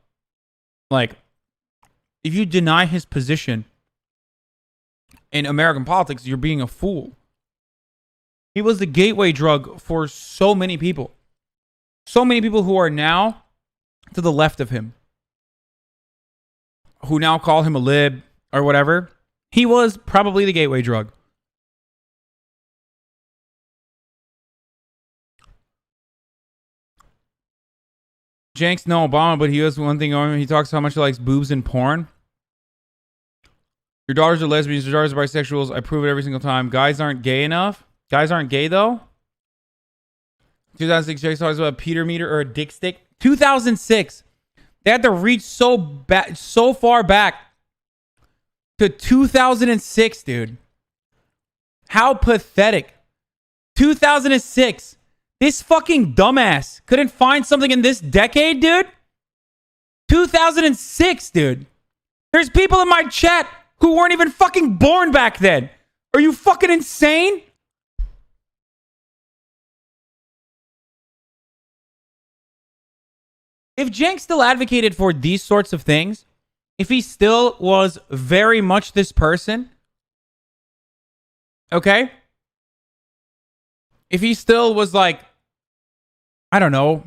like, if you deny his position in American politics, you're being a fool. He was the gateway drug for so many people. So many people who are now to the left of him, who now call him a lib or whatever. He was probably the gateway drug. Jank's no Obama, but he has one thing going. He talks how much he likes boobs and porn. Your daughters are lesbians. Your daughters are bisexuals. I prove it every single time. Guys aren't gay enough. Guys aren't gay, though. 2006, Jake talks about a Peter meter or a dick stick. 2006. They had to reach so far back to 2006, dude. How pathetic. 2006. This fucking dumbass couldn't find something in this decade, dude. 2006, dude. There's people in my chat who weren't even fucking born back then. Are you fucking insane? If Jank still advocated for these sorts of things, if he still was very much this person, okay? If he still was like, I don't know,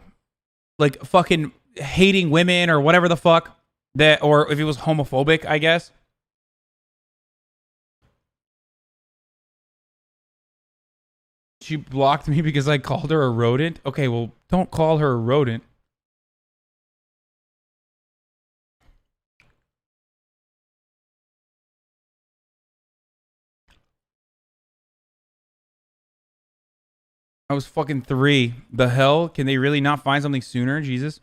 like fucking hating women or whatever the fuck, that, or if he was homophobic, I guess. She blocked me because I called her a rodent. Okay, well, don't call her a rodent. I was fucking 3. The hell? Can they really not find something sooner? Jesus.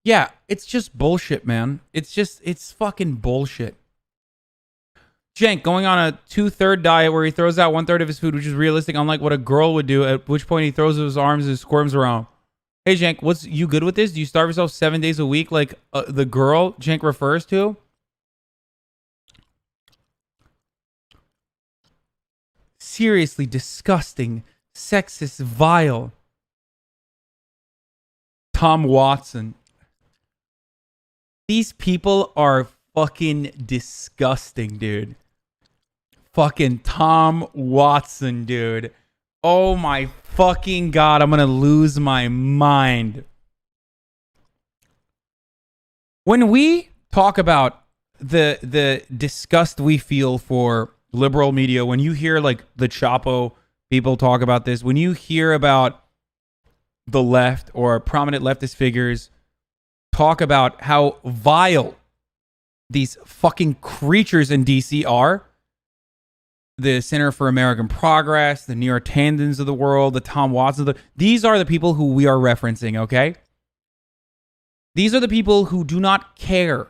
Yeah, it's just bullshit, man. It's fucking bullshit. Jank going on a 2/3 diet where he throws out 1/3 of his food, which is realistic, unlike what a girl would do, at which point he throws his arms and squirms around. Hey, Jank, you good with this? Do you starve yourself 7 days a week like the girl Jank refers to? Seriously disgusting. Sexist, vile. Tom Watson. These people are fucking disgusting, dude. Fucking Tom Watson, dude. Oh my fucking God, I'm gonna lose my mind. When we talk about the disgust we feel for liberal media, when you hear like the Chapo people talk about this, when you hear about the left or prominent leftist figures talk about how vile these fucking creatures in DC are, the Center for American Progress, the New York Tandons of the world, the Tom Watsons, these are the people who we are referencing, okay? These are the people who do not care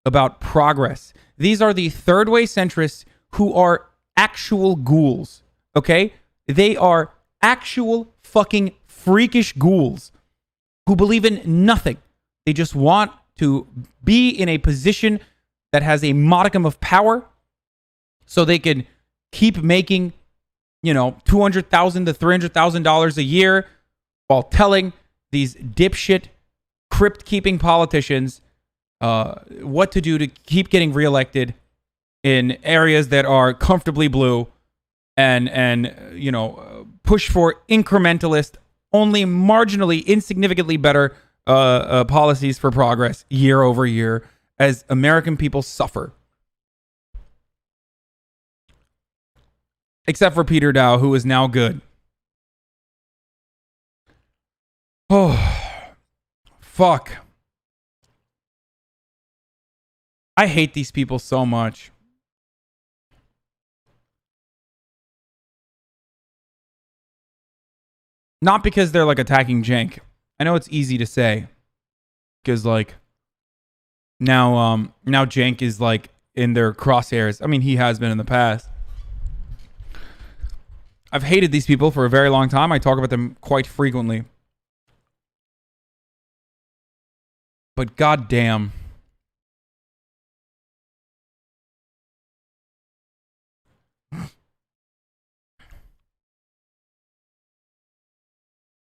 about progress. These are the third way centrists who are actual ghouls, okay? They are actual fucking freakish ghouls who believe in nothing. They just want to be in a position that has a modicum of power so they can keep making, $200,000 to $300,000 a year while telling these dipshit crypt-keeping politicians what to do to keep getting reelected in areas that are comfortably blue and push for incrementalist, only marginally, insignificantly better policies for progress year over year as American people suffer. Except for Peter Dow, who is now good. Oh, fuck. I hate these people so much. Not because they're like attacking Jank. I know it's easy to say. Because like now Jank is like in their crosshairs. I mean, he has been in the past. I've hated these people for a very long time. I talk about them quite frequently. But goddamn.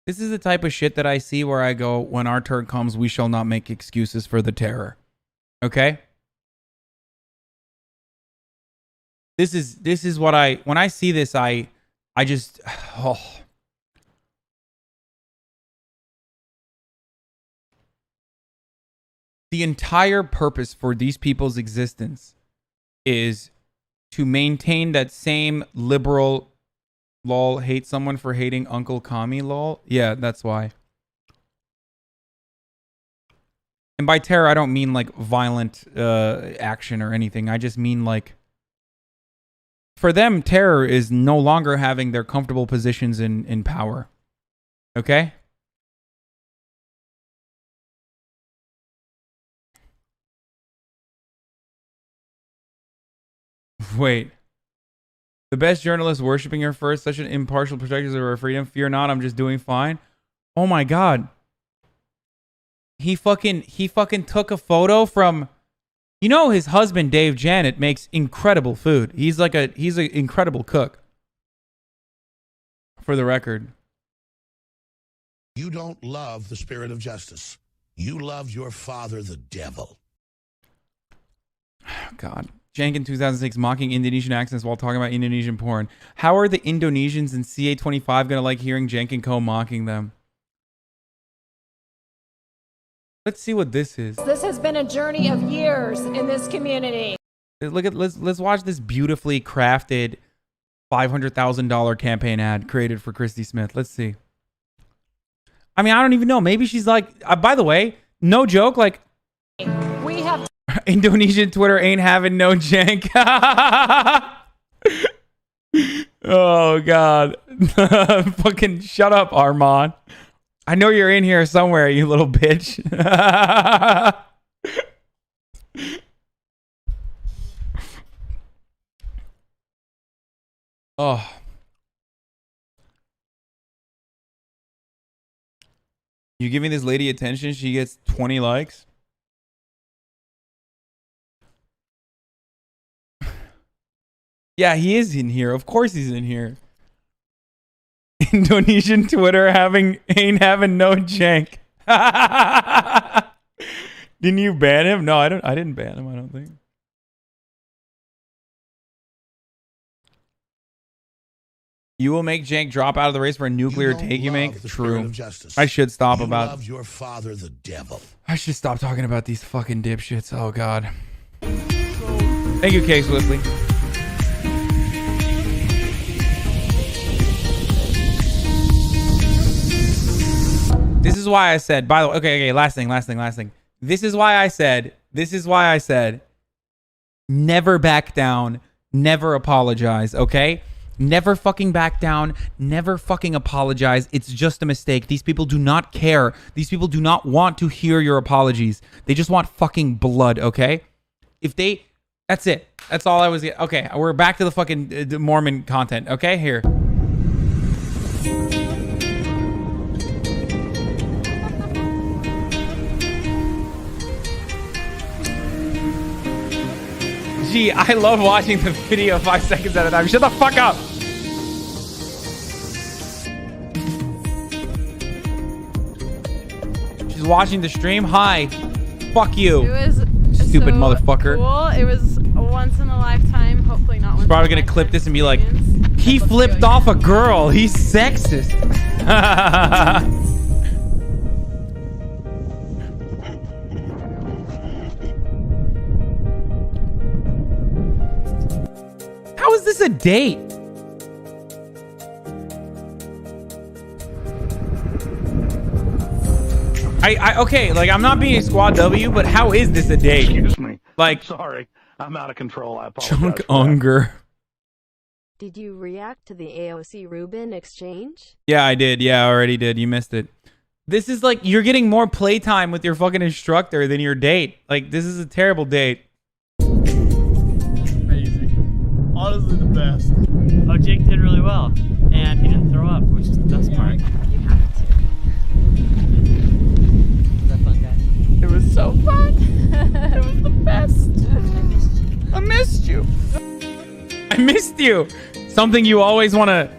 This is the type of shit that I see where I go, when our turn comes, we shall not make excuses for the terror. Okay? This is what when I see this, I just, oh. The entire purpose for these people's existence is to maintain that same liberal lol, hate someone for hating Uncle Kami lol. Yeah, that's why. And by terror, I don't mean like violent action or anything. I just mean like, for them, terror is no longer having their comfortable positions in power. Okay? Wait. The best journalist worshiping her first, such an impartial protector of her freedom. Fear not, I'm just doing fine. Oh my god. He fucking took a photo from, you know, his husband Dave Janet makes incredible food. He's an incredible cook. For the record. You don't love the spirit of justice. You love your father, the devil. God. Jank in 2006 mocking Indonesian accents while talking about Indonesian porn. How are the Indonesians in CA25 going to like hearing Jank and Co. mocking them? Let's see what this is. This has been a journey of years in this community. Let's watch this beautifully crafted $500,000 campaign ad created for Christy Smith. Let's see. I mean, I don't even know. Maybe she's like, by the way, no joke, like, we have Indonesian Twitter ain't having no Jank. Oh, God. Fucking shut up, Armand. I know you're in here somewhere, you little bitch. Oh. You giving this lady attention, she gets 20 likes? Yeah, he is in here. Of course he's in here. Indonesian Twitter ain't having no Jank. Didn't you ban him? No, I didn't ban him, I don't think. You will make Jank drop out of the race for a nuclear take you make? True. I should stop about love your father, the devil. I should stop talking about these fucking dipshits. Oh god. Thank you, K Swiftly. This is why I said, by the way, okay, last thing. This is why I said, never back down, never apologize, okay? Never fucking back down, never fucking apologize. It's just a mistake. These people do not care. These people do not want to hear your apologies. They just want fucking blood, okay? That's it. That's all I was getting. Okay, we're back to the fucking Mormon content, okay? Here. Gee, I love watching the video 5 seconds at a time. Shut the fuck up. She's watching the stream. Hi. Fuck you. It was stupid so motherfucker. Cool. It was a once in a lifetime. Hopefully not. She's probably gonna clip this and be like, he flipped off a girl. He's sexist. How is this a date? Okay, like I'm not being a squad W, but how is this a date? Excuse me. Like, sorry, I'm out of control. I apologize. Chunk Unger. Did you react to the AOC Rubin exchange? Yeah, I did. Yeah, I already did. You missed it. This is like, you're getting more playtime with your fucking instructor than your date. Like, this is a terrible date. Amazing. Honestly, the best. Oh, Jake did really well. And he didn't throw up, which is the best part. You have to. Was that fun, guys? It was so fun. It was the best. I missed you. I missed you. Something you always want to...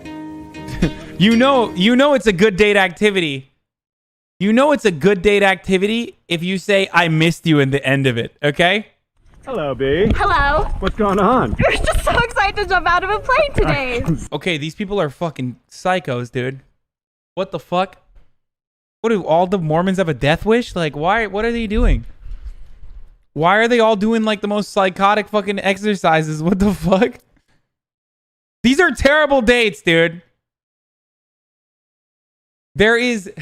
you know it's a good date activity. You know it's a good date activity if you say, I missed you in the end of it, okay? Hello, B. Hello. What's going on? We're just so excited to jump out of a plane today. Okay, these people are fucking psychos, dude. What the fuck? What, do all the Mormons have a death wish? Like, why? What are they doing? Why are they all doing like the most psychotic fucking exercises? What the fuck? These are terrible dates, dude. There isn't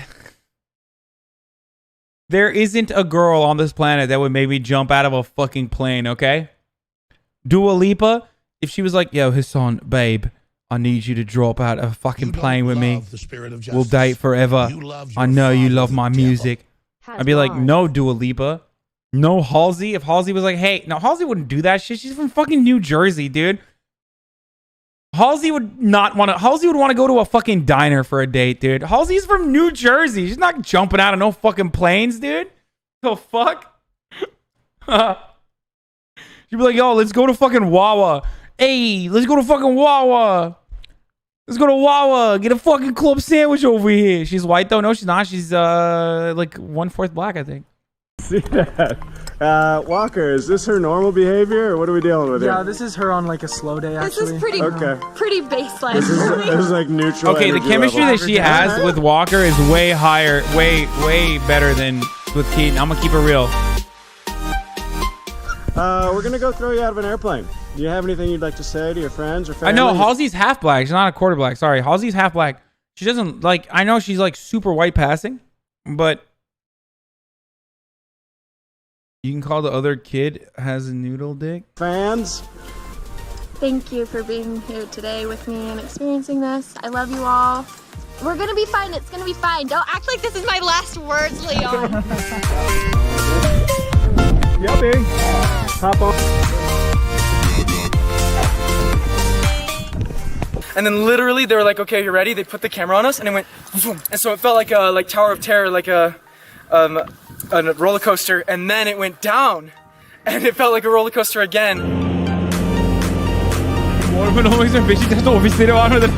a girl on this planet that would make me jump out of a fucking plane, okay? Dua Lipa, if she was like, yo, Hasan, babe, I need you to drop out of a fucking plane with me. We'll date forever. I know you love my music. I'd be like, no, Dua Lipa. No, Halsey. If Halsey was like, hey, no, Halsey wouldn't do that shit. She's from fucking New Jersey, dude. Halsey would want to go to a fucking diner for a date, dude. Halsey's from New Jersey. She's not jumping out of no fucking planes, dude. The fuck? She'd be like, yo, let's go to fucking Wawa. Hey, let's go to fucking Wawa. Let's go to Wawa. Get a fucking club sandwich over here. She's white though. No, she's not. She's like 1/4 black, I think. See that? Walker, is this her normal behavior, or what are we dealing with here? Yeah, this is her on like a slow day, actually. This is pretty baseline. This is like neutral. Okay, the chemistry level. that she has with Walker is way higher, way better than with Keaton. I'm gonna keep it real. We're gonna go throw you out of an airplane. Do you have anything you'd like to say to your friends or family? I know Halsey's half black. She's not a quarter black. Sorry, Halsey's half black. She doesn't like. I know she's like super white passing, but you can call the other kid has a noodle dick. Fans. Thank you for being here today with me and experiencing this. I love you all. We're gonna be fine. It's gonna be fine. Don't act like this is my last words, Leon. Yeah, big. Hop on. And then literally they were like, okay, you ready? They put the camera on us and it went zoom. And so it felt like a Tower of Terror, like a roller coaster, and then it went down and it felt like a roller coaster again. Mormon olmak için Beşiktaş'ta ofisleri var mıdır?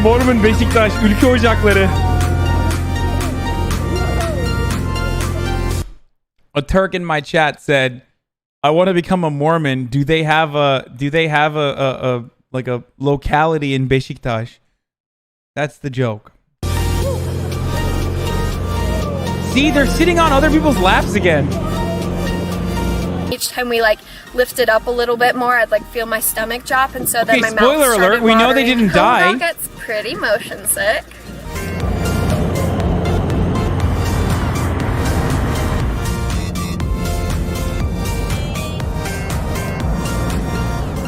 Mormon Beşiktaş ülke ocakları. A Turk in my chat said, I want to become a Mormon. Do they have a like a locality in Beşiktaş? That's the joke. See, they're sitting on other people's laps again. Each time we like lift it up a little bit more, I'd like feel my stomach drop, and so then my mouth spoiler started alert, we know they watering. didn't die. Homegirl gets pretty motion sick.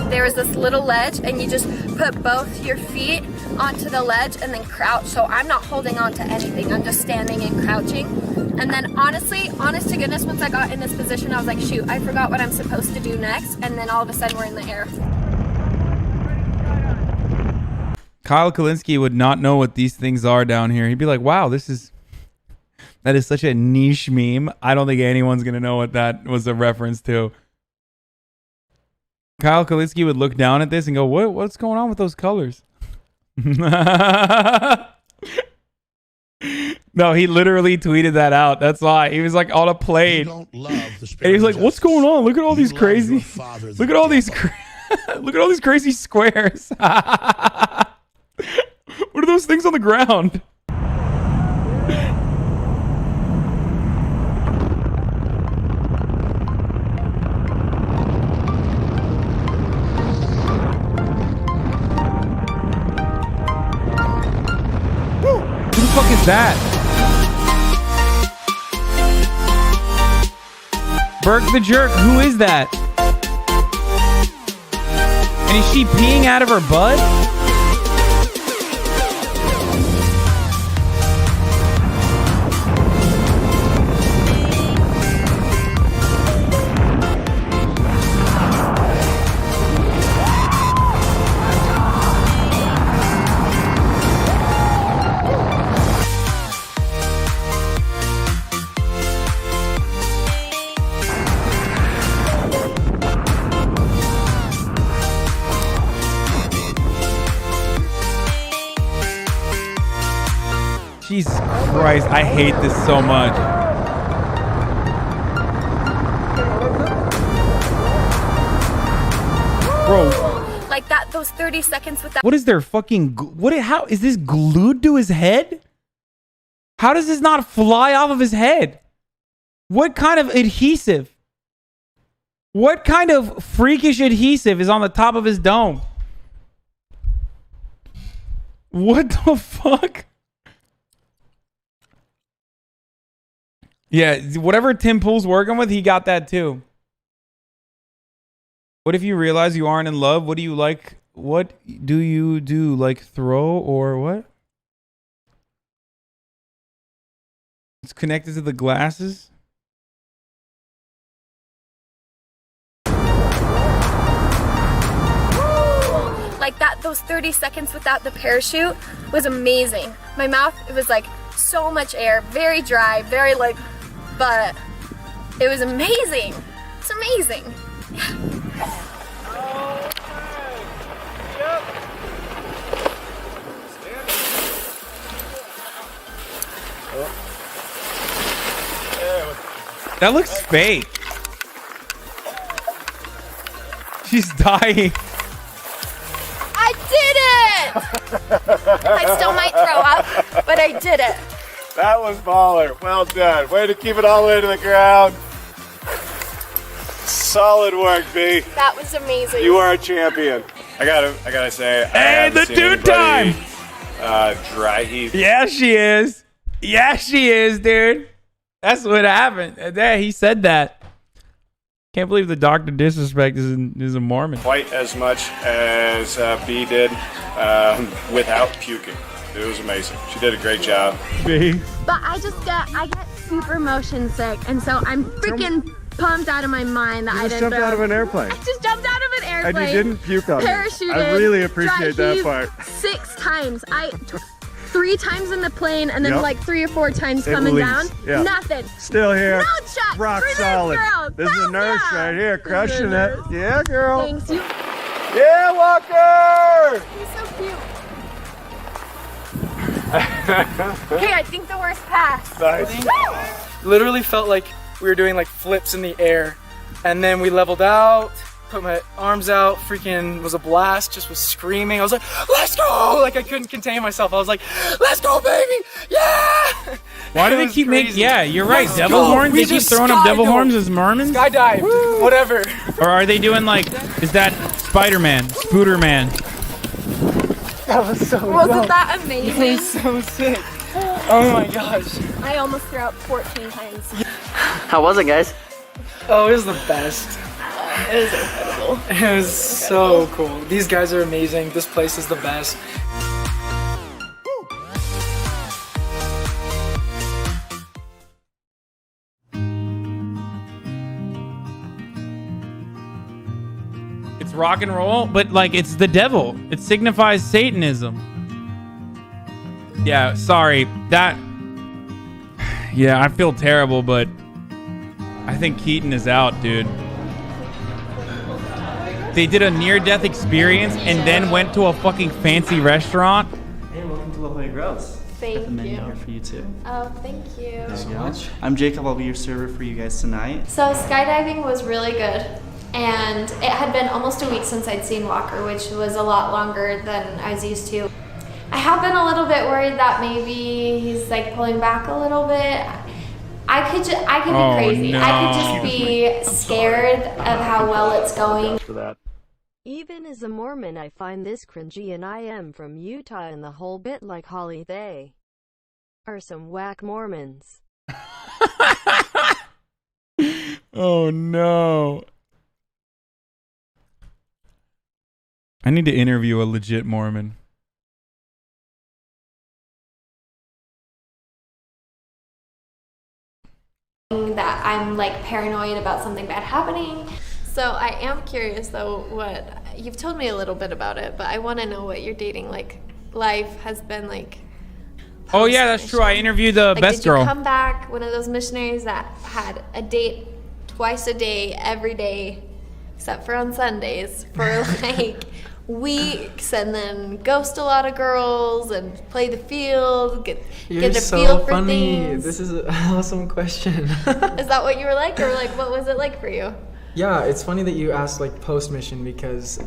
There was this little ledge, and you just put both your feet onto the ledge and then crouch. So I'm not holding on to anything. I'm just standing and crouching. And then honestly, honest to goodness, once I got in this position, I was like, shoot, I forgot what I'm supposed to do next. And then all of a sudden we're in the air. Kyle Kalinske would not know what these things are down here. He'd be like, wow, that is such a niche meme. I don't think anyone's going to know what that was a reference to. Kyle Kalinske would look down at this and go, what's going on with those colors? No, he literally tweeted that out. That's why. He was like on a plane. And he was like, what's going on? Look at all these crazy. Look at all these look at all these crazy squares. What are those things on the ground? Who the fuck is that? Burke the jerk. Who is that? And is she peeing out of her butt? Jesus Christ, I hate this so much. Bro. Like that, those 30 seconds with that. What is their fucking... How is this glued to his head? How does this not fly off of his head? What kind of adhesive? What kind of freakish adhesive is on the top of his dome? What the fuck? Yeah, whatever Tim Pool's working with, he got that too. What if you realize you aren't in love? What do you like? What do you do? Like throw or what? It's connected to the glasses. Like that, those 30 seconds without the parachute was amazing. My mouth, it was like so much air, very dry, very like, but it was amazing. It's amazing. That looks fake. She's dying. I did it! I still might throw up, but I did it. That was baller. Well done. Way to keep it all the way to the ground. Solid work, B. That was amazing. You are a champion. I gotta say. Hey, the dude time. Dry heat. Yeah, she is. Yeah, she is, dude. That's what happened. There, he said that. Can't believe the Dr. Disrespect is a Mormon. Quite as much as B did without puking. It was amazing. She did a great job. B. But I get super motion sick, and so I'm freaking pumped out of my mind that I just didn't jumped out of an airplane. I just jumped out of an airplane. And you didn't puke on me. Parachuted. I really appreciate dry that heaved part. 6 times. 3 times in the plane, and then Yep. like 3 or 4 times It coming leaves. down. Yeah. Nothing. Still here. No shot. Rock Screw this solid. girl. This is a nurse right here, crushing it. Yeah, girl. Thanks. You. Yeah, Walker! He's so cute. Okay, I think the worst pass. Nice. Literally felt like we were doing like flips in the air, and then we leveled out, put my arms out, freaking was a blast, just was screaming. I was like, let's go! Like I couldn't contain myself. I was like, let's go, baby! Yeah! Why do they keep making... Yeah, you're right. Devil horns? They keep throwing up devil horns as Mormons? Skydived, whatever. Or are they doing like... Is that Spider-Man? Spooder-Man? That was so Wasn't that amazing? That was so sick. Oh my gosh. I almost threw up 14 times. How was it, guys? Oh, it was the best. It was incredible. It was so cool. These guys are amazing. This place is the best. It's rock and roll, but like it's the devil. It signifies Satanism. Yeah, sorry. That... Yeah, I feel terrible, but I think Keaton is out, dude. They did a near-death experience and then went to a fucking fancy restaurant. Hey, welcome to La Jolla Gross. Thank Got the menu you. here for you too. Oh, thank you. Thank you so much. I'm Jacob. I'll be your server for you guys tonight. So skydiving was really good, and it had been almost a week since I'd seen Walker, which was a lot longer than I was used to. I have been a little bit worried that maybe he's like pulling back a little bit. I could be crazy. No. I could just be scared of how well it's going. For that. Even as a Mormon, I find this cringy, and I am from Utah, and the whole bit like Holly. They are some whack Mormons. Oh no. I need to interview a legit Mormon. That I'm like paranoid about something bad happening. So I am curious though, what you've told me a little bit about it, but I want to know what your dating like life has been like. Oh yeah, that's true. I interviewed the Like, best did girl. you come back one of those missionaries that had a date twice a day, every day, except for on Sundays, for like weeks, and then ghost a lot of girls and play the field, get a feel for things? This is an awesome question. Is that what you were like, or like what was it like for you? Yeah, it's funny that you asked like post-mission because,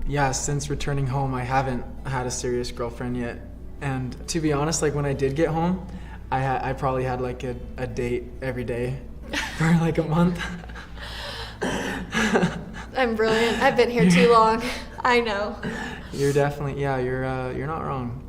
yeah, since returning home, I haven't had a serious girlfriend yet. And to be honest, like when I did get home, I probably had like a date every day for like a month. I'm brilliant. I've been here too long. I know. You're definitely, yeah, you're not wrong.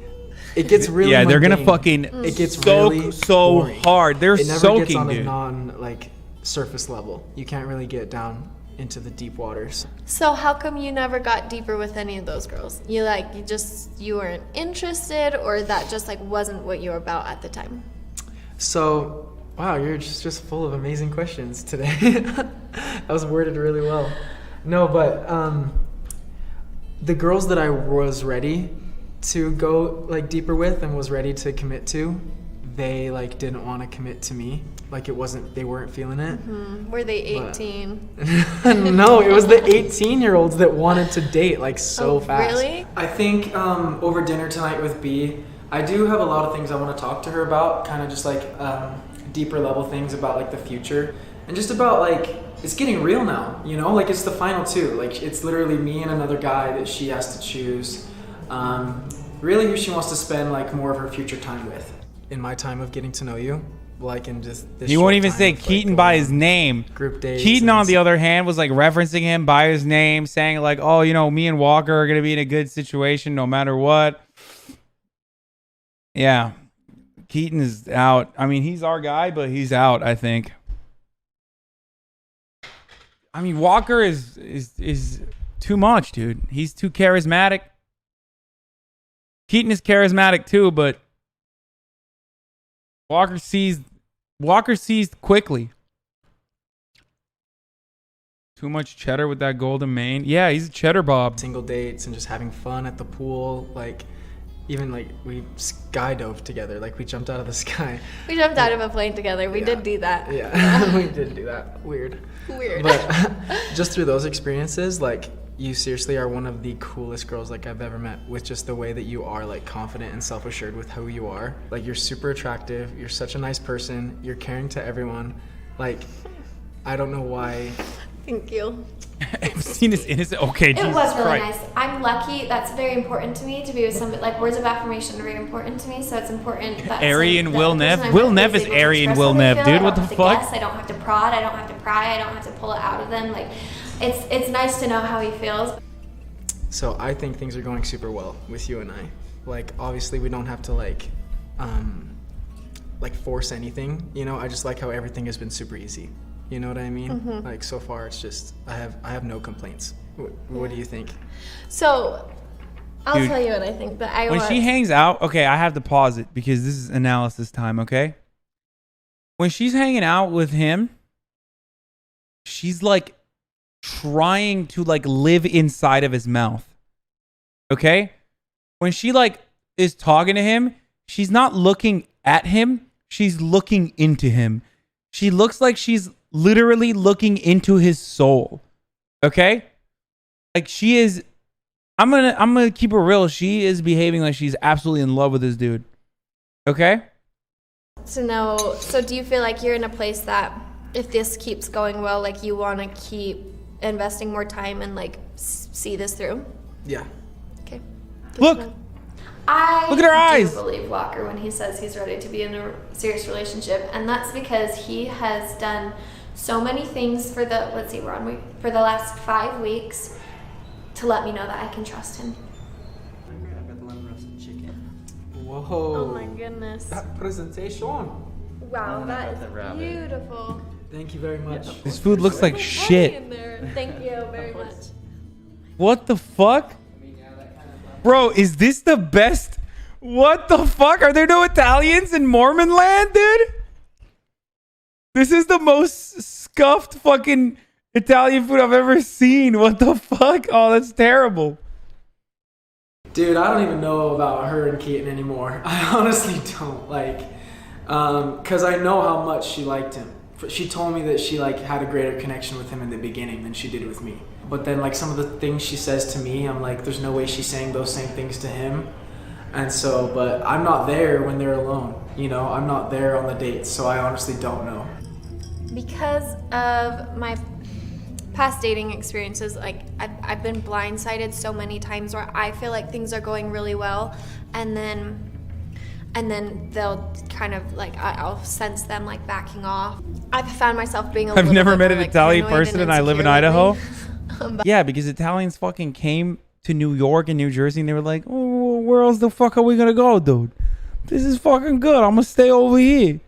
It gets really yeah, they're gonna mundane. fucking It gets soak really so boring. hard. They're it never soaking, gets on dude. a non like surface level. You can't really get down into the deep waters. So how come you never got deeper with any of those girls? You weren't interested, or that just like wasn't what you were about at the time? So, wow, you're just full of amazing questions today. That was worded really well. No, but the girls that I was ready to go like deeper with and was ready to commit to, they like didn't want to commit to me. Like they weren't feeling it. Were they 18? No, it was the 18-year-olds that wanted to date like so fast. Really? I think over dinner tonight with B, I do have a lot of things I want to talk to her about, kind of just like deeper level things about like the future and just about like it's getting real now, you know? Like it's the final two. Like it's literally me and another guy that she has to choose. Really who she wants to spend like more of her future time with. In my time of getting to know you, like in just this He won't even say Keaton by his name. Group dates. Keaton, on the other hand, was like referencing him by his name, saying like, "Oh, you know, me and Walker are gonna be in a good situation no matter what." Yeah, Keaton is out. I mean, he's our guy, but he's out, I think. I mean, Walker is too much, dude. He's too charismatic. Keaton is charismatic too, but Walker sees quickly. Too much cheddar with that golden mane. Yeah, he's a cheddar bob. Single dates and just having fun at the pool. Like, even like we skydove together. Like we jumped out of the sky. We jumped out of a plane together. We did do that. Yeah, we did do that. Weird. But just through those experiences, like you seriously are one of the coolest girls like I've ever met, with just the way that you are like confident and self-assured with who you are. Like you're super attractive. You're such a nice person. You're caring to everyone. Like, I don't know why. Thank you. I've seen this innocent. Okay, It Jesus was really Christ. nice. I'm lucky. That's very important to me, to be with somebody. Like, words of affirmation are very important to me, so it's important that Arian that Will the Nev. person I'm Will with Nev is able to Arian express Will how they Nev, feel. dude. I What don't the have fuck? To guess. I don't have to prod. I don't have to pry. I don't have to pull it out of them. Like, it's nice to know how he feels. So I think things are going super well with you and I. Like, obviously we don't have to like force anything, you know? I just like how everything has been super easy. You know what I mean? Mhm. Like so far it's just, I have no complaints. What do you think? So, I'll Dude, tell you what I think, but When she hangs out, okay, I have to pause it because this is analysis time, okay? When she's hanging out with him, she's like trying to like live inside of his mouth. Okay? When she like is talking to him, she's not looking at him, she's looking into him. She looks like she's literally looking into his soul. Okay? Like she is, I'm gonna keep it real. She is behaving like she's absolutely in love with this dude. Okay? To know, so do you feel like you're in a place that if this keeps going well, like you want to keep investing more time and like see this through? Yeah. Okay. Look. I Look at her eyes. do believe Walker when he says he's ready to be in a serious relationship, and that's because he has done so many things for the, let's see, we're on for the last 5 weeks to let me know that I can trust him. Whoa. Oh my goodness. That presentation. Wow, that is beautiful. Thank you very much. This food looks like shit. Thank you very much. What the fuck? Bro, is this the best? What the fuck? Are there no Italians in Mormon land, dude? This is the most scuffed fucking Italian food I've ever seen. What the fuck? Oh, that's terrible. Dude, I don't even know about her and Keaton anymore. I honestly don't. Like, because I know how much she liked him. She told me that she like had a greater connection with him in the beginning than she did with me. But then like some of the things she says to me, I'm like, there's no way she's saying those same things to him. And so, but I'm not there when they're alone. You know, I'm not there on the dates, so I honestly don't know. Because of my past dating experiences, like I've been blindsided so many times where I feel like things are going really well, and then they'll kind of like I'll sense them like backing off. I've found myself being I've never met an Italian person and I live in Idaho. Yeah, because Italians fucking came to New York and New Jersey and they were like, oh, where else the fuck are we gonna go, dude? This is fucking good. I'm gonna stay over here.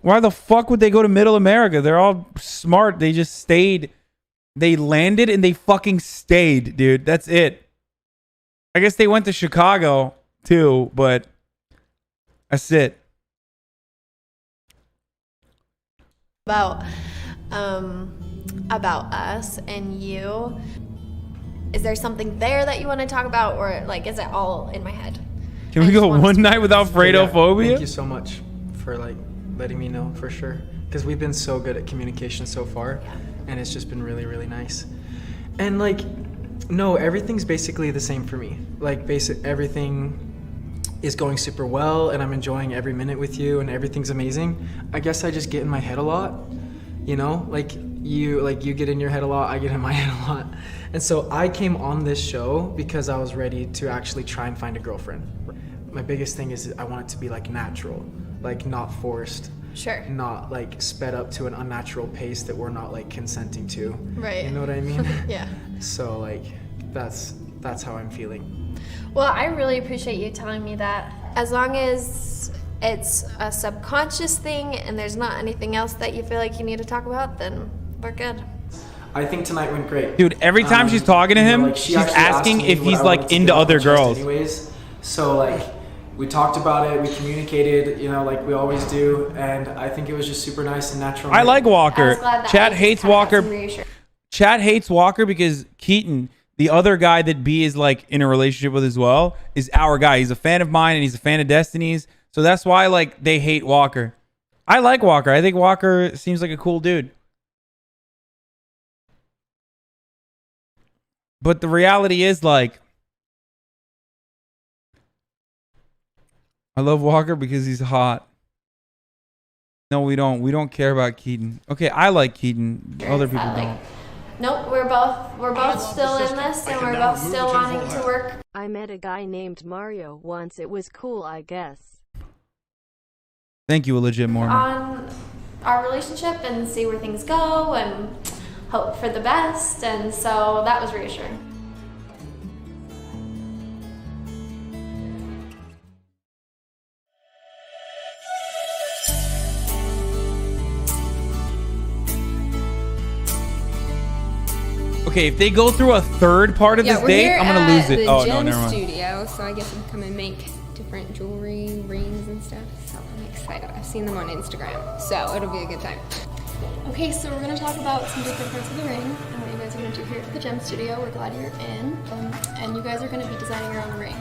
Why the fuck would they go to Middle America? They're all smart. They just stayed. They landed and they fucking stayed, dude. That's it. I guess they went to Chicago too, but that's it. About us and you. Is there something there that you want to talk about, or like is it all in my head? Can we go one night without Fredophobia? Thank you so much for like letting me know for sure, because we've been so good at communication so far, and it's just been really, really nice. And like, no, everything's basically the same for me. Like, everything is going super well, and I'm enjoying every minute with you, and everything's amazing. I guess I just get in my head a lot, you know, like you get in your head a lot, I get in my head a lot. And so I came on this show because I was ready to actually try and find a girlfriend. My biggest thing is I want it to be like natural, like not forced. Sure. Not like sped up to an unnatural pace that we're not like consenting to. Right. You know what I mean? Yeah. So like that's how I'm feeling. Well, I really appreciate you telling me that. As long as it's a subconscious thing and there's not anything else that you feel like you need to talk about, then we're good. I think tonight went great. Dude, every time she's talking to him, she's asking if he's like into other girls. Anyways, so like we talked about it, we communicated, you know, like we always do, and I think it was just super nice and natural. I like Walker. Chat hates Walker. Chat hates Walker because Keaton, the other guy that B is like in a relationship with as well, is our guy. He's a fan of mine and he's a fan of Destiny's. So that's why like they hate Walker. I like Walker. I think Walker seems like a cool dude. But the reality is like, I love Walker because he's hot. No, we don't. We don't care about Keaton. Okay, I like Keaton. Other people don't. Nope, we're both still in this, and we're both still wanting to work. I met a guy named Mario once. It was cool, I guess. Thank you, a legit Mormon. On our relationship and see where things go and hope for the best, and so that was reassuring. Okay, if they go through a third part of this date, I'm gonna lose it. Oh no, never mind. Studio, so I get to come and make different jewelry, rings, and stuff. So I'm excited. I've seen them on Instagram, so it'll be a good time. Okay, so we're going to talk about some different parts of the ring and what you guys are going to do here at the gem studio. We're glad you're in, and you guys are going to be designing your own ring.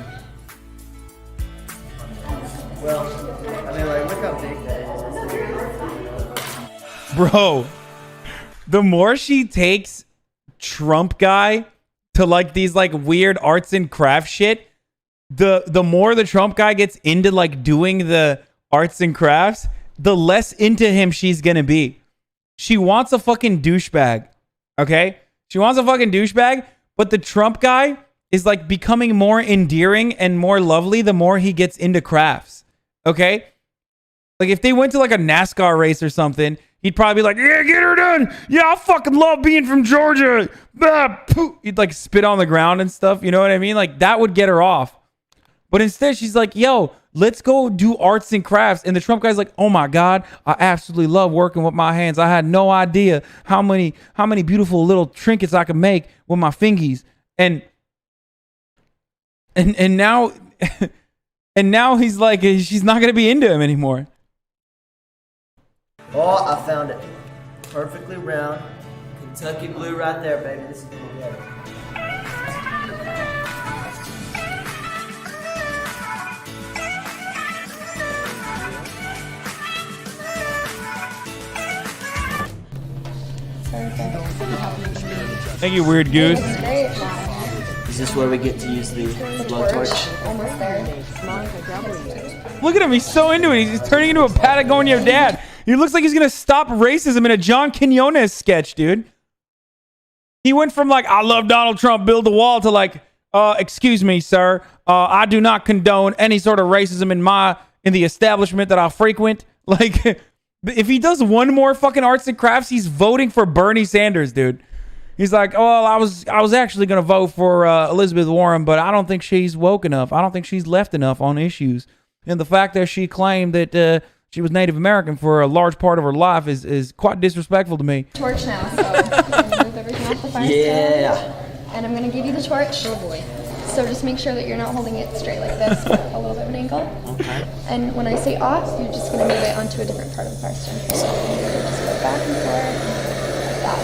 Well, I mean, like, look how big that is. Bro, the more she takes Trump guy to like these like weird arts and crafts shit, the more the Trump guy gets into like doing the arts and crafts, the less into him she's gonna be. She wants a fucking douchebag, okay? She wants a fucking douchebag, but the Trump guy is like becoming more endearing and more lovely the more he gets into crafts, okay? Like if they went to like a NASCAR race or something, he'd probably be like, yeah, get her done. Yeah, I fucking love being from Georgia. He'd like spit on the ground and stuff. You know what I mean? Like that would get her off. But instead, she's like, yo, let's go do arts and crafts. And the Trump guy's like, oh my God, I absolutely love working with my hands. I had no idea how many beautiful little trinkets I could make with my fingies. And now and now he's like, she's not gonna be into him anymore. Oh, I found it. Perfectly round. Kentucky blue right there, baby. This is gonna get it. Thank you, Weird Goose. Is this where we get to use the blowtorch? Almost there. Look at him. He's so into it. He's turning into a Patagonia dad. He looks like he's going to stop racism in a John Quinones sketch, dude. He went from like, I love Donald Trump, build the wall, to like, excuse me, sir. I do not condone any sort of racism in the establishment that I frequent. Like, if he does one more fucking arts and crafts, he's voting for Bernie Sanders, dude. He's like, oh, I was actually going to vote for Elizabeth Warren, but I don't think she's woke enough. I don't think she's left enough on issues. And the fact that she claimed that she was Native American for a large part of her life is quite disrespectful to me. Torch now, so I'm gonna move everything off the fire stand, and I'm gonna give you the torch. Oh boy. So just make sure that you're not holding it straight like this, but a little bit of an angle. Okay. And when I say off, you're just gonna move it onto a different part of the fire stand. So you're gonna just go back and forth like that.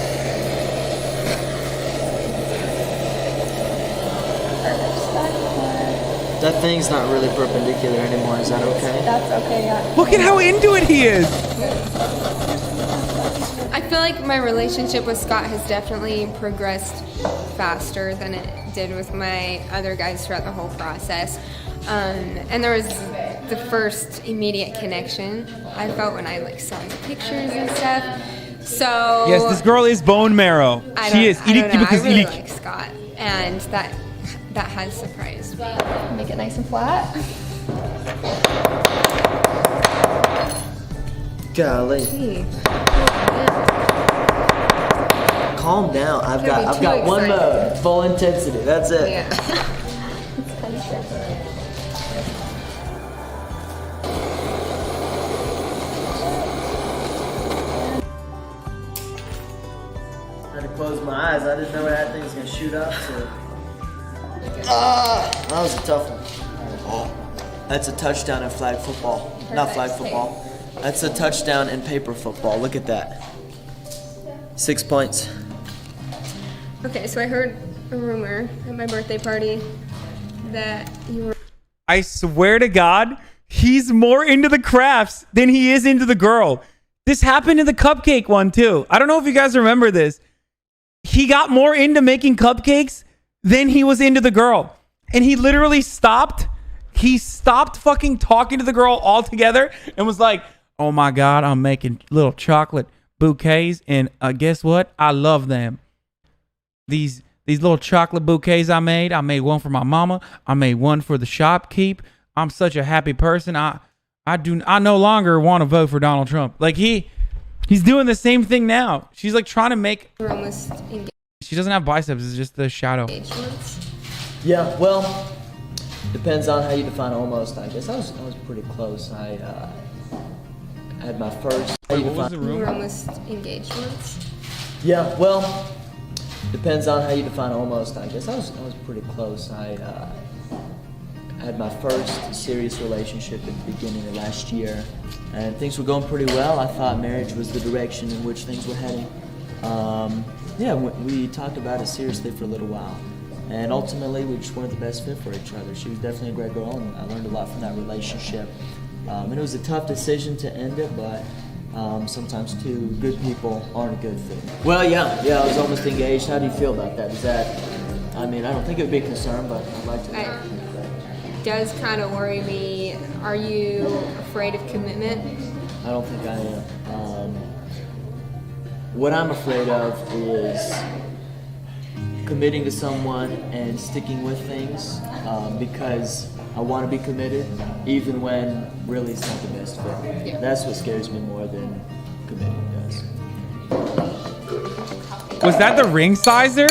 Perfect. Just back and forth. That thing's not really perpendicular anymore. Is that okay? That's okay, yeah. Look at how into it he is. I feel like my relationship with Scott has definitely progressed faster than it did with my other guys throughout the whole process. And there was the first immediate connection I felt when I like saw his pictures and stuff. So Yes, this girl is bone marrow. She is. I don't know. I really like Scott, and that has surprised me. Make it nice and flat. Golly. Calm down. I've got one mode, full intensity. That's it. Yeah. It's kind of tricky. I had to close my eyes. I didn't know where that thing was gonna shoot up to. That was a tough one. Oh, that's a touchdown in flag football. Perfect. Not flag football. That's a touchdown in paper football. Look at that. 6 points. Okay, so I heard a rumor at my birthday party that you were... I swear to God, he's more into the crafts than he is into the girl. This happened in the cupcake one too. I don't know if you guys remember this. He got more into making cupcakes than he was into the girl. And he literally stopped. He stopped fucking talking to the girl altogether and was like, oh my God, I'm making little chocolate bouquets. And guess what? I love them. These little chocolate bouquets I made one for my mama. I made one for the shopkeep. I'm such a happy person. I no longer want to vote for Donald Trump. Like he's doing the same thing now. She's like trying to make. We're almost engaged. She doesn't have biceps. It's just the shadow. Yeah, well, depends on how you define almost. I guess I was pretty close. I had my first. Wait, what was the rumor? We're almost engaged once. Yeah, well, depends on how you define almost. I guess I was pretty close. I had my first serious relationship at the beginning of last year, and things were going pretty well. I thought marriage was the direction in which things were heading. Yeah, we talked about it seriously for a little while, and ultimately we just weren't the best fit for each other. She was definitely a great girl, and I learned a lot from that relationship. And it was a tough decision to end it, but sometimes two good people aren't a good fit. Well, yeah, I was almost engaged. How do you feel about that? Is that, I mean, I don't think it would be a concern, but I'd like to know. It does kind of worry me. Are you afraid of commitment? I don't think I am. What I'm afraid of is committing to someone and sticking with things because I want to be committed, even when really it's not the best fit. Yeah. That's what scares me more than committing does. Was that the ring sizer?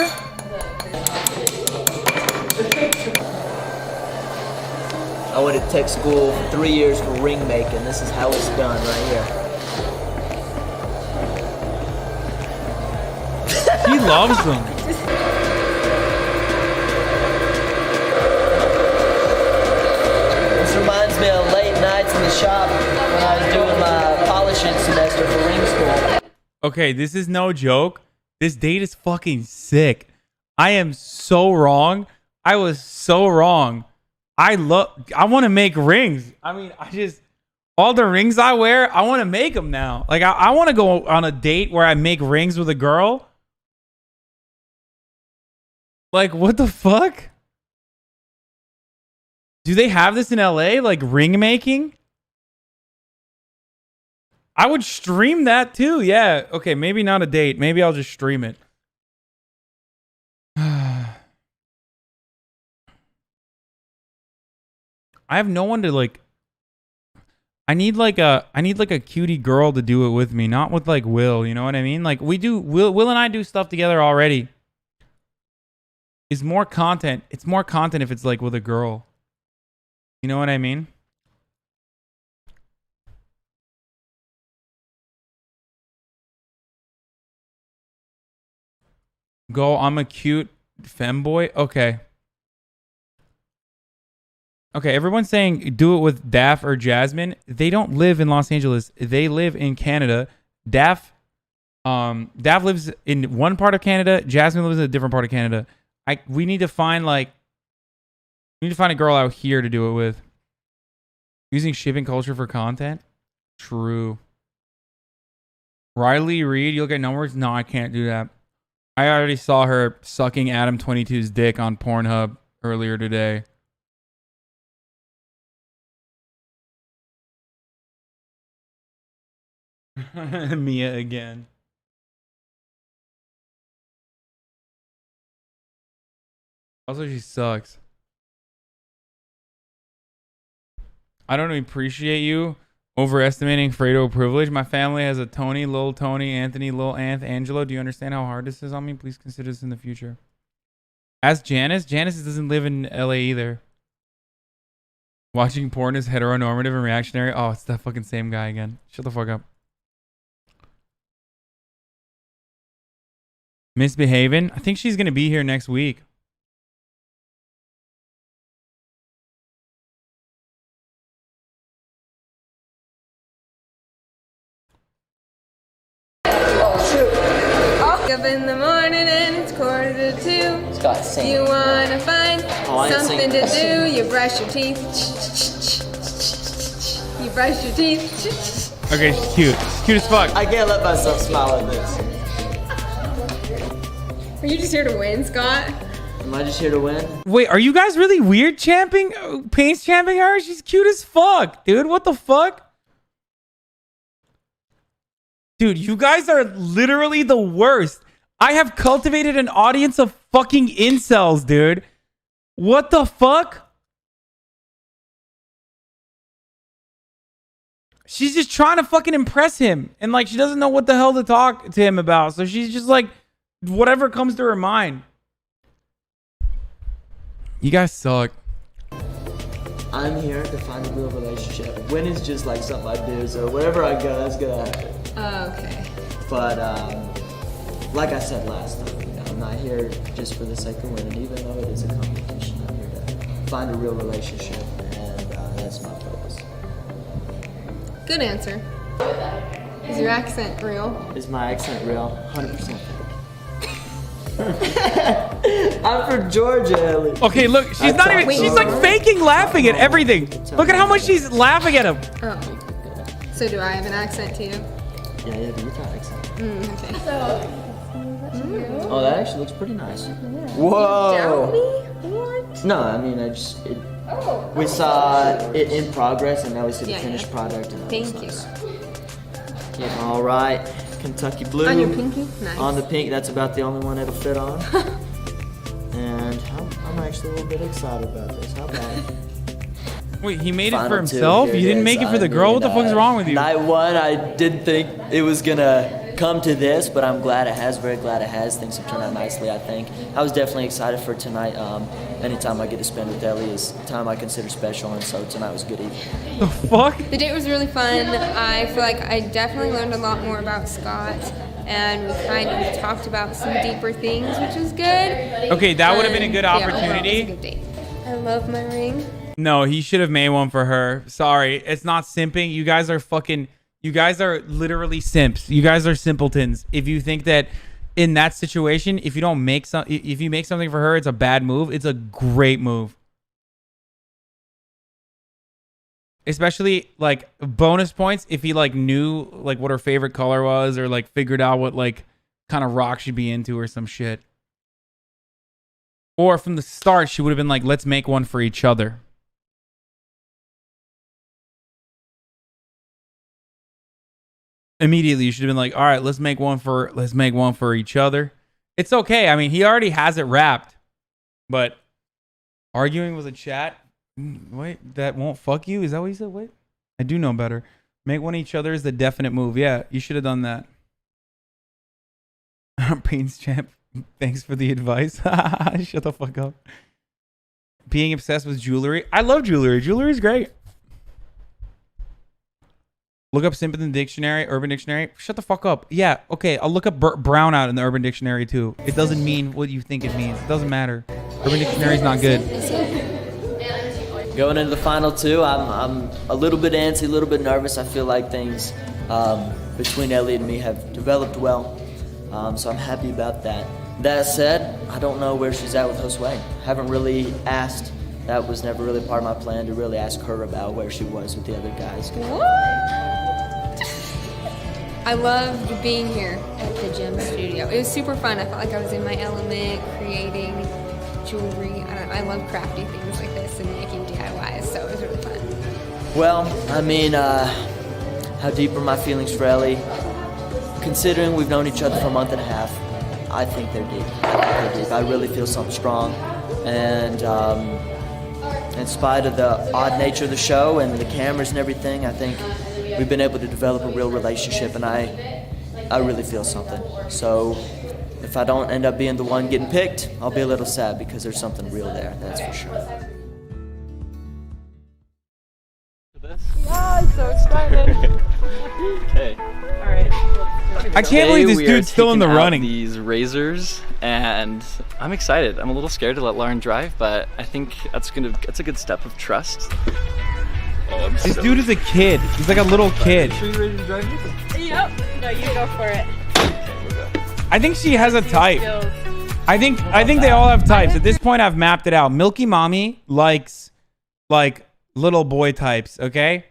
I went to tech school for 3 years for ring making. This is how it's done right here. He loves them. This reminds me of late nights in the shop when I was doing my polishing semester for ring school. Okay, this is no joke. This date is fucking sick. I am so wrong. I was so wrong. I want to make rings. I mean, all the rings I wear, I want to make them now. Like, I want to go on a date where I make rings with a girl. Like, what the fuck? Do they have this in LA? Like, ring making? I would stream that too. Yeah. Okay, maybe not a date. Maybe I'll just stream it. I have no one to like. I need like a cutie girl to do it with me, not with like Will. You know what I mean? Like Will and I do stuff together already. It's more content. It's more content if it's like with a girl. You know what I mean? Go, I'm a cute femboy. Okay. Okay, everyone's saying do it with Daph or Jasmine. They don't live in Los Angeles. They live in Canada. Daph lives in one part of Canada. Jasmine lives in a different part of Canada. We need to find a girl out here to do it with. Using shipping culture for content? True. Riley Reed, you'll get numbers? No, I can't do that. I already saw her sucking Adam 22's dick on Pornhub earlier today. Mia again. Also, she sucks. I don't appreciate you overestimating Fredo privilege. My family has a Tony, Lil Tony, Anthony, Lil Anth, Angelo. Do you understand how hard this is on me? Please consider this in the future. Ask Janice. Janice doesn't live in LA either. Watching porn is heteronormative and reactionary. Oh, it's that fucking same guy again. Shut the fuck up. Misbehaving. I think she's going to be here next week. Up in the morning and it's 1:45. You wanna find something to do? You brush your teeth. You brush your teeth. Okay, she's cute. Cute as fuck. I can't let myself smile at this. Are you just here to win, Scott? Am I just here to win? Wait, are you guys really weird Paints champing her? She's cute as fuck, dude. What the fuck? Dude, you guys are literally the worst. I have cultivated an audience of fucking incels, dude. What the fuck? She's just trying to fucking impress him. And like, she doesn't know what the hell to talk to him about. So she's just like, whatever comes to her mind. You guys suck. I'm here to find a real relationship. Win is just like something I do, so wherever I go, that's gonna happen. Oh, okay. But like I said last time, I'm not here just for the sake of winning, even though it is a competition. I'm here to find a real relationship, and that's my focus. Good answer. Is your accent real? Is my accent real? 100% I'm from Georgia, Ellie. Okay, look, she's not even, she's like faking laughing at everything. Look at how much she's laughing at him. Oh. So do I have an accent too? Yeah, you got an accent. Okay. Oh, that actually looks pretty nice. Whoa. What? No, I mean, we saw it in progress, and now we see the Yeah, finished yeah. product. And Thank you. Yeah, all right. Kentucky blue. On your pinky? Nice. On the pink. That's about the only one it'll fit on. And I'm actually a little bit excited about this. How about it? Wait, he made it Final for two, himself? here You didn't it make is. it for the I girl? What the mean, fuck's wrong with you? Night one, I didn't think it was gonna come to this, but I'm glad it has, very glad it has. Things have turned out nicely, I think. I was definitely excited for tonight. Anytime I get to spend with Ellie is time I consider special, and so tonight was a good evening. The fuck? The date was really fun. I feel like I definitely learned a lot more about Scott, and we kind of talked about some deeper things, which was good. Okay, that would have been a good Yeah, overall, opportunity. it was a good date. I love my ring. No, he should have made one for her. Sorry, it's not simping. You guys are literally simps. You guys are simpletons. If you think that in that situation, if you make something for her, it's a bad move. It's a great move. Especially like bonus points if he like knew like what her favorite color was, or like figured out what like kind of rock she'd be into or some shit. Or from the start, she would have been like, let's make one for each other. Immediately, you should have been like, all right, let's make one for each other. It's okay. I mean, he already has it wrapped. But arguing with a chat, wait, that won't fuck you? Is that what you said? Wait, I do know better. Make one each other is the definite move. Yeah, you should have done that. Pains champ. Thanks for the advice. Shut the fuck up. Being obsessed with jewelry. I love jewelry. Jewelry is great. Look up simp in the dictionary, Urban Dictionary. Shut the fuck up. Yeah, okay. I'll look up brown out in the Urban Dictionary too. It doesn't mean what you think it means. It doesn't matter. Urban Dictionary is not good. Going into the final two, I'm a little bit antsy, a little bit nervous. I feel like things between Ellie and me have developed well. So I'm happy about that. That said, I don't know where she's at with Josue. Haven't really asked. That was never really part of my plan to really ask her about where she was with the other guys. I loved being here at the gym studio. It was super fun. I felt like I was in my element, creating jewelry. I love crafty things like this and making DIYs, so it was really fun. Well, I mean, how deep are my feelings for Ellie? Considering we've known each other for a month and a half, I think they're deep. I really feel something strong. And in spite of the odd nature of the show and the cameras and everything, I think we've been able to develop a real relationship, and I really feel something. So if I don't end up being the one getting picked, I'll be a little sad because there's something real there, that's for sure. Yeah, I'm so excited. Okay. All right. I can't believe this dude's still in the running. These razors, and I'm excited. I'm a little scared to let Lauren drive, but I think that's a good step of trust. Oh, this dude is a kid. He's like a little kid. Are you ready to drive this? Yep. No, you go for it. I think she has a type. I think they all have types. At this point, I've mapped it out. Milky Mommy likes like little boy types. Okay,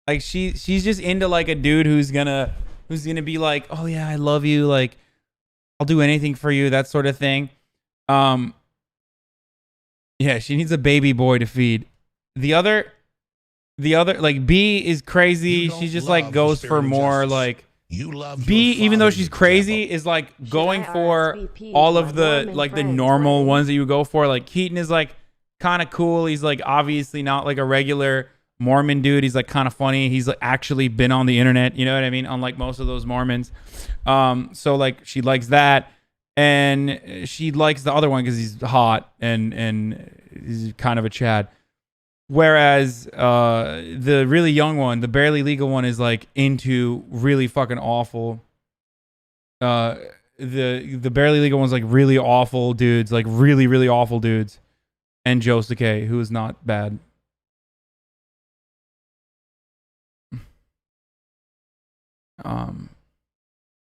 like she's just into like a dude who's gonna be like, oh yeah, I love you. Like I'll do anything for you. That sort of thing. Yeah, she needs a baby boy to feed. The other like B is crazy. She just like goes for more like. B, even though she's crazy, is like going for all of the like the normal ones that you would go for. Like Keaton is like kind of cool. He's like obviously not like a regular Mormon dude. He's like kind of funny. He's like actually been on the internet. You know what I mean? Unlike most of those Mormons. So like she likes that, and she likes the other one because he's hot and he's kind of a Chad. Whereas the really young one, the barely legal one, is like into really fucking awful. The barely legal one's like really awful dudes, like really, really awful dudes. And Josuke, who is not bad.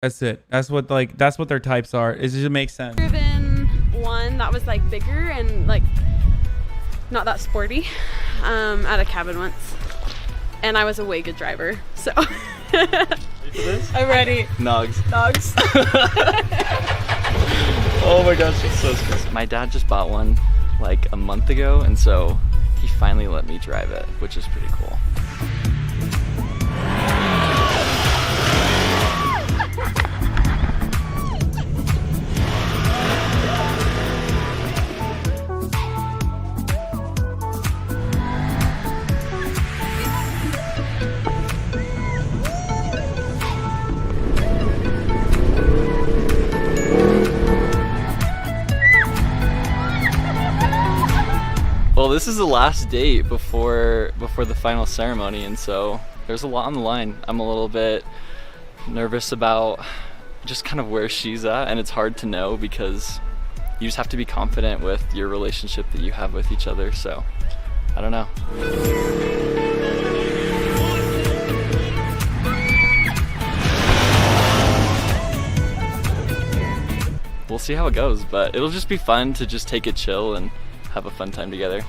That's it. That's what their types are. It just makes sense. Driven one that was like bigger and like not that sporty at a cabin once, and I was a way good driver, so I'm ready. Nogs. Oh my gosh, it's so stressful. My dad just bought one like a month ago, and so he finally let me drive it, which is pretty cool. this is the last date before the final ceremony, and so there's a lot on the line. I'm a little bit nervous about just kind of where she's at, and it's hard to know because you just have to be confident with your relationship that you have with each other. So I don't know. We'll see how it goes, but it'll just be fun to just take it chill and have a fun time together.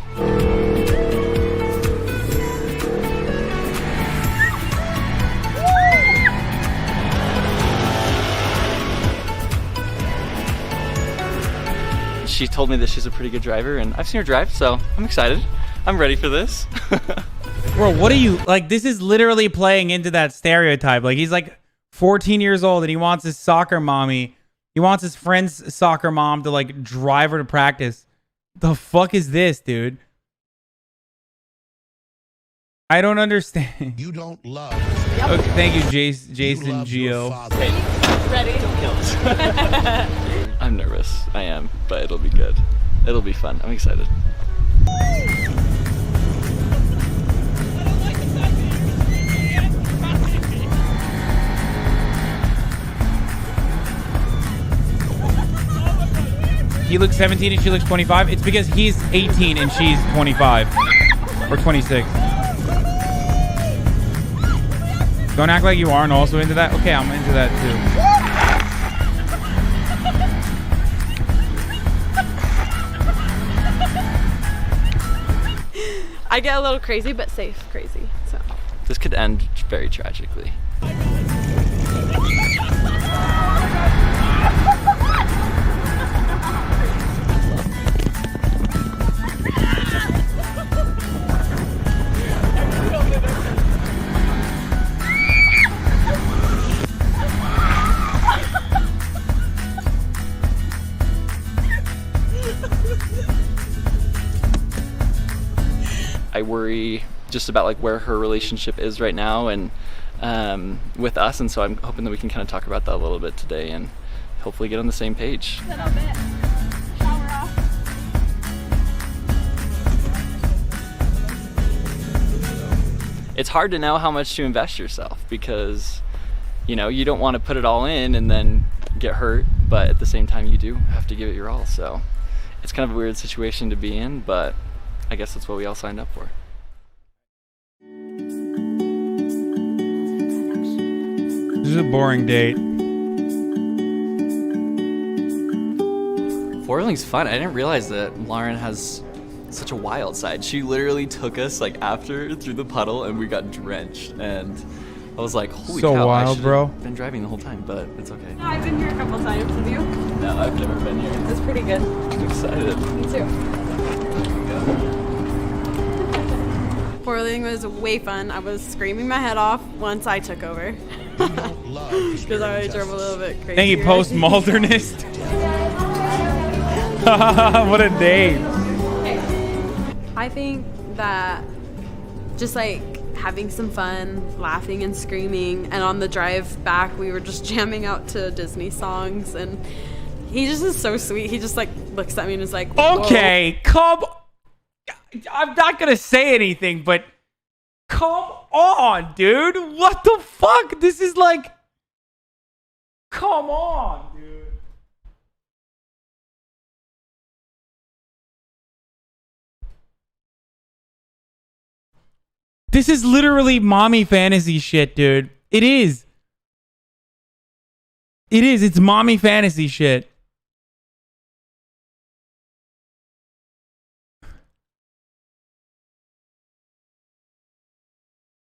She told me that she's a pretty good driver, and I've seen her drive, so I'm excited. I'm ready for this. Bro, what are you, like, this is literally playing into that stereotype. Like, he's like 14 years old and he wants his soccer mommy. He wants his friend's soccer mom to like drive her to practice. The fuck is this, dude? I don't understand. You don't love. Okay, thank you, Jason Geo. Ready? Don't kill us. I'm nervous. I am, but it'll be good. It'll be fun. I'm excited. He looks 17 and she looks 25. It's because he's 18 and she's 25 or 26. Don't act like you aren't also into that. Okay, I'm into that too. I get a little crazy, but safe crazy. So This could end very tragically. I worry just about like where her relationship is right now and with us, and so I'm hoping that we can kind of talk about that a little bit today and hopefully get on the same page. It's hard to know how much to invest yourself because, you know, you don't want to put it all in and then get hurt, but at the same time you do have to give it your all. So it's kind of a weird situation to be in, but I guess that's what we all signed up for. This is a boring date. Four-wheeling's fun. I didn't realize that Lauren has such a wild side. She literally took us like after through the puddle and we got drenched, and I was like, holy So cow, wild, I bro. been driving the whole time, but it's okay. I've been here a couple times with you. No, I've never been here. It's pretty good. I'm excited. Me too. Four-wheeling was way fun. I was screaming my head off once I took over. Because I drove a little bit crazy. Thank you, postmodernist. What a day. I think that just like having some fun, laughing and screaming, and on the drive back we were just jamming out to Disney songs, and he just is so sweet. He just like looks at me and is like, whoa. Okay, come. I'm not gonna say anything, but come on, dude. What the fuck? This is like, come on, dude. This is literally mommy fantasy shit, dude. It is. It is. It's mommy fantasy shit.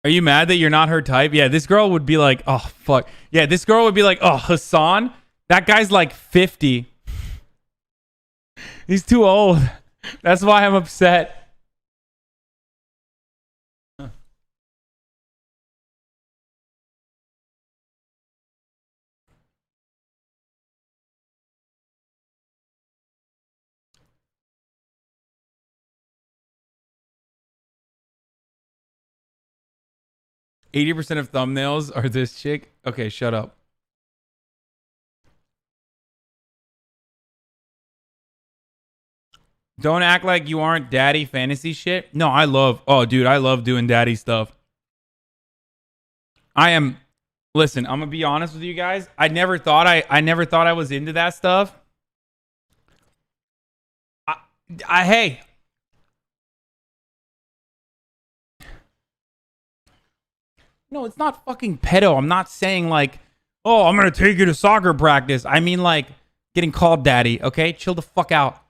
Are you mad that you're not her type? Yeah, this girl would be like, oh, fuck. Yeah, this girl would be like, oh, Hasan? That guy's like 50. He's too old. That's why I'm upset. 80% of thumbnails are this chick. Okay, shut up. Don't act like you aren't daddy fantasy shit. No, I love doing daddy stuff. Listen, I'm gonna be honest with you guys. I never thought I was into that stuff. Hey. No, it's not fucking pedo. I'm not saying like, oh, I'm gonna take you to soccer practice. I mean like getting called daddy, okay? Chill the fuck out.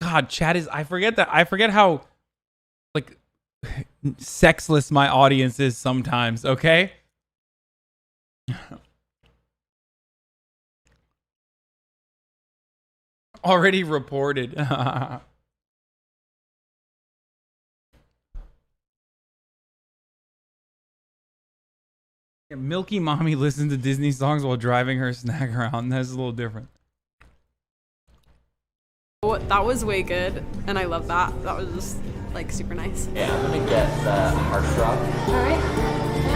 God, chat is, I forget how like sexless my audience is sometimes, okay? Already reported. Milky Mommy listens to Disney songs while driving her snack around. That's a little different. Oh, that was way good, and I love that. That was just like super nice. Yeah, I'm gonna get the heart drop. Alright.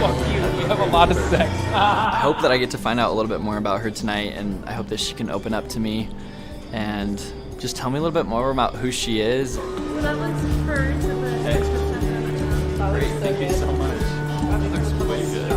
Fuck you, we have a lot of sex. I hope that I get to find out a little bit more about her tonight, and I hope that she can open up to me and just tell me a little bit more about who she is. So that was her to the Great, thank you so much. That looks way good.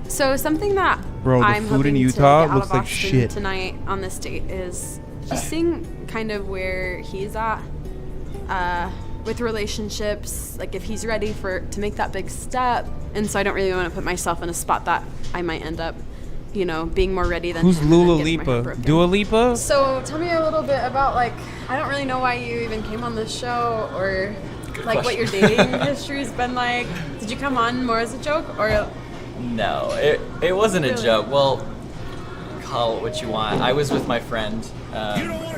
So something that Bro, the I'm food in hoping Utah to get out looks of like Austin shit. tonight on this date is just seeing kind of where he's at with relationships, like if he's ready to make that big step. And so I don't really want to put myself in a spot that I might end up, you know, being more ready than Who's him and Lula getting my heart Lipa? broken. Dua Lipa? So tell me a little bit about, like, I don't really know why you even came on this show, or like what your dating history's been like. Did you come on more as a joke, or? No, it wasn't a Really? joke. Well, call it what you want. I was with my friend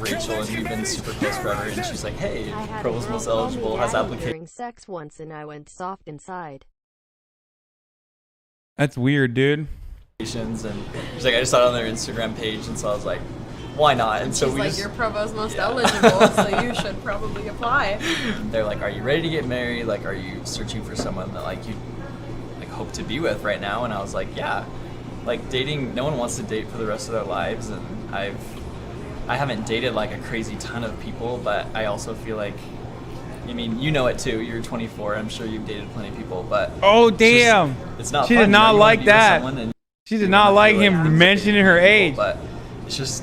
Rachel, and we've been super close forever. And she's like, "Hey, Provo's most eligible, has application." During sex once, and I went soft inside. That's weird, dude. And she's like, "I just saw it on their Instagram page," and so I was like, "Why not?" And so She's we like, just, you're Provo's most eligible, so you should probably apply. they're like, "Are you ready to get married? Like, are you searching for someone that like you like hope to be with right now?" And I was like, "Yeah." Like dating, no one wants to date for the rest of their lives, and I haven't dated like a crazy ton of people, but I also feel like, I mean, you know it too. You're 24. I'm sure you've dated plenty of people, but Oh damn! it's not. She fun, did you know? not You wanna like be with that. someone and She did you not wanna like feel him things are mentioning her people, age. But it's just,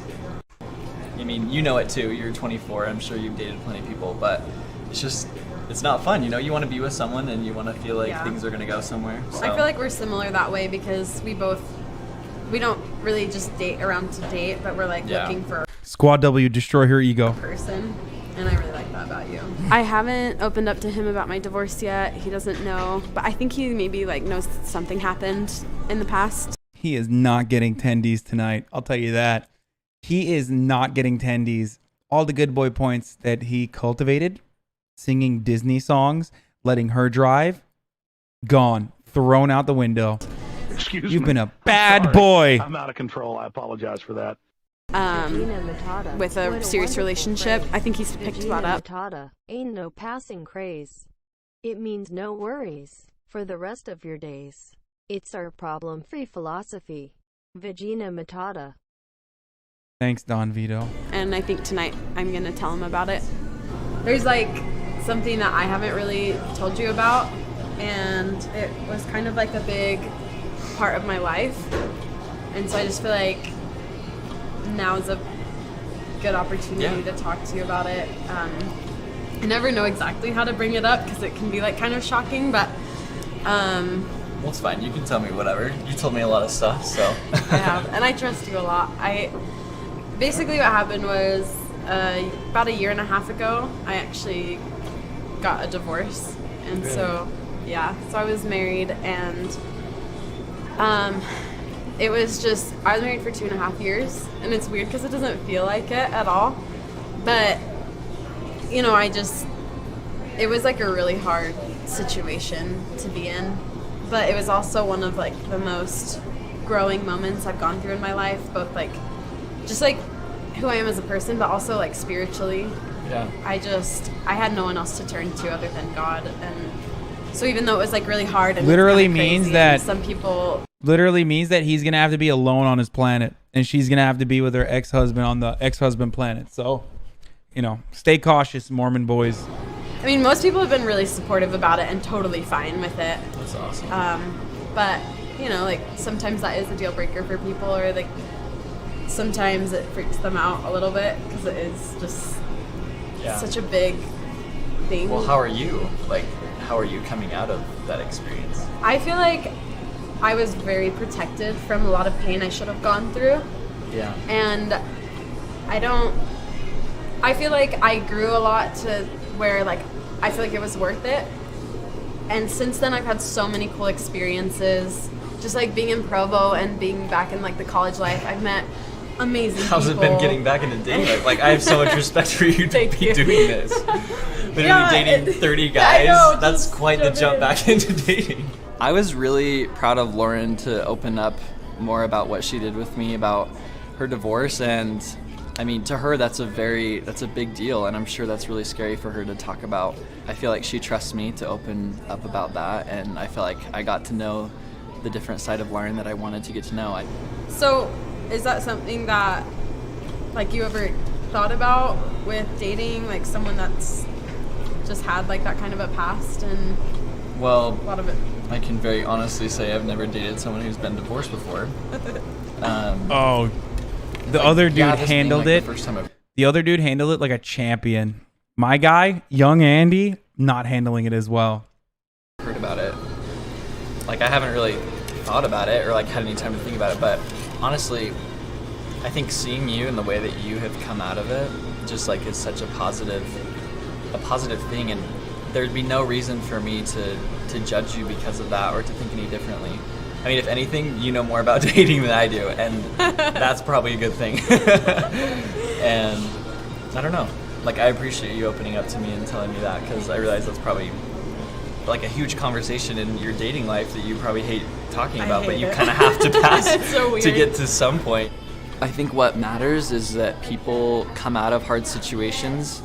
I mean, you know it too. You're 24. I'm sure you've dated plenty of people, but it's just, it's not fun. You know, you want to be with someone and you want to feel like Yeah. things are gonna go somewhere. So. I feel like we're similar that way because we don't really just date around to date, but we're like Yeah. looking for Squad W, destroy her ego. a person, and I really like that about you. I haven't opened up to him about my divorce yet. He doesn't know, but I think he maybe like knows something happened in the past. He is not getting tendies tonight. I'll tell you that. He is not getting tendies. All the good boy points that he cultivated, singing Disney songs, letting her drive, gone, thrown out the window. Excuse me. You've been a I'm bad sorry. boy. I'm out of control. I apologize for that. With a serious relationship. I think he's picked that up. Matata ain't no passing craze. It means no worries for the rest of your days. It's our problem-free philosophy. Vagina Matata. Thanks, Don Vito. And I think tonight I'm gonna tell him about it. There's like something that I haven't really told you about, and it was kind of like a big part of my life, and so I just feel like now is a good opportunity to talk to you about it. I never know exactly how to bring it up because it can be like kind of shocking, but Well, it's fine. You can tell me whatever. You told me a lot of stuff, so. I have, and I trust you a lot. Basically what happened was about a year and a half ago, I actually got a divorce, and so I was married, and it was just, I was married for 2.5 years, and it's weird because it doesn't feel like it at all, but you know, it was like a really hard situation to be in, but it was also one of like the most growing moments I've gone through in my life, both like just like who I am as a person, but also like spiritually. Yeah. I had no one else to turn to other than God, and So even though it was like really hard and Literally kinda means crazy, that- some people Literally means that he's gonna have to be alone on his planet, and she's gonna have to be with her ex-husband on the ex-husband planet. So, you know, stay cautious, Mormon boys. I mean, most people have been really supportive about it and totally fine with it. That's awesome. But, you know, like sometimes that is a deal breaker for people, or like sometimes it freaks them out a little bit because it is just such a big thing. Well, how are you? Like, how are you coming out of that experience? I feel like I was very protected from a lot of pain I should have gone through. Yeah. And I feel like I grew a lot to where like I feel like it was worth it. And since then I've had so many cool experiences, just like being in Provo and being back in like the college life. I've met amazing How's people. it been getting back into dating life? Like, I have so much respect for you to be doing this. Literally dating 30 guys. That's quite the jump back into dating. I was really proud of Lauren to open up more about what she did with me about her divorce, and I mean, to her that's a big deal, and I'm sure that's really scary for her to talk about. I feel like she trusts me to open up about that, and I feel like I got to know the different side of Lauren that I wanted to get to know. So is that something that like you ever thought about with dating, like someone that's just had like that kind of a past? And well, a lot of it, I can very honestly say I've never dated someone who's been divorced before. The other dude this being, handled like, it. the first time I've- The other dude handled it like a champion. My guy, young Andy, not handling it as well. Heard about it. Like, I haven't really thought about it or like had any time to think about it, but honestly, I think seeing you and the way that you have come out of it just like is such a positive thing, and there'd be no reason for me to judge you because of that or to think any differently. I mean, if anything, you know more about dating than I do, and that's probably a good thing. And I don't know. Like, I appreciate you opening up to me and telling me that, because I realize that's probably like a huge conversation in your dating life that you probably hate talking about, but you kind of have to pass to get to some point. I think what matters is that people come out of hard situations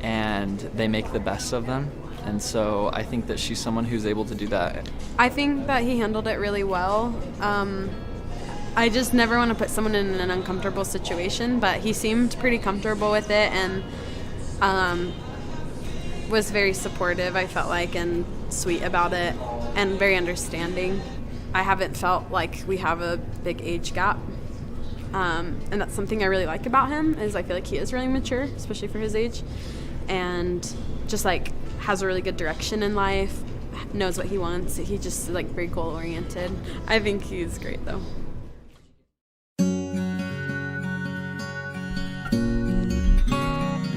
and they make the best of them. And so I think that she's someone who's able to do that. I think that he handled it really well. I just never want to put someone in an uncomfortable situation, but he seemed pretty comfortable with it and was very supportive, I felt like, and sweet about it and very understanding. I haven't felt like we have a big age gap. And that's something I really like about him, is I feel like he is really mature, especially for his age, and just like has a really good direction in life, knows what he wants. He just like very goal oriented. I think he's great though.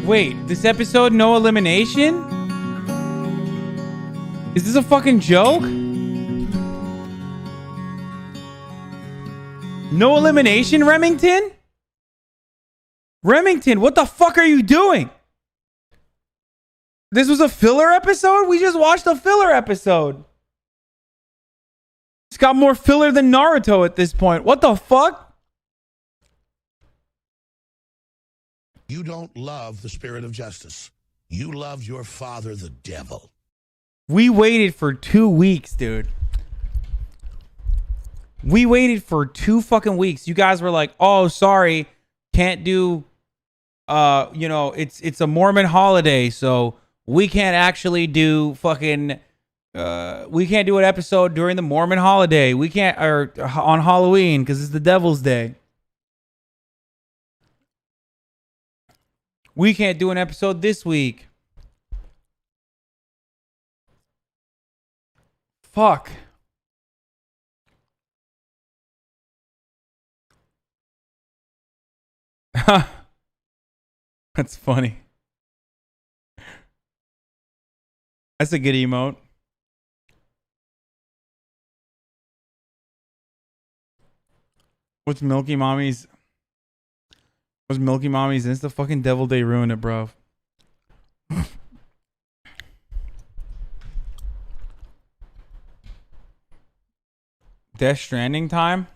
Wait, this episode, no elimination? Is this a fucking joke? No elimination, Remington? Remington, what the fuck are you doing? This was a filler episode? We just watched a filler episode. It's got more filler than Naruto at this point. What the fuck? You don't love the spirit of justice. You love your father, the devil. We waited for 2 weeks, dude. We waited for 2 fucking weeks. You guys were like, oh, sorry, can't do, you know, it's a Mormon holiday, so we can't actually do fucking, we can't do an episode during the Mormon holiday. We can't, or on Halloween, because it's the Devil's Day. We can't do an episode this week. Fuck. That's funny. That's a good emote. What's Milky Mommy's Insta? Fucking Devil Day ruined it, bro. Death Stranding time?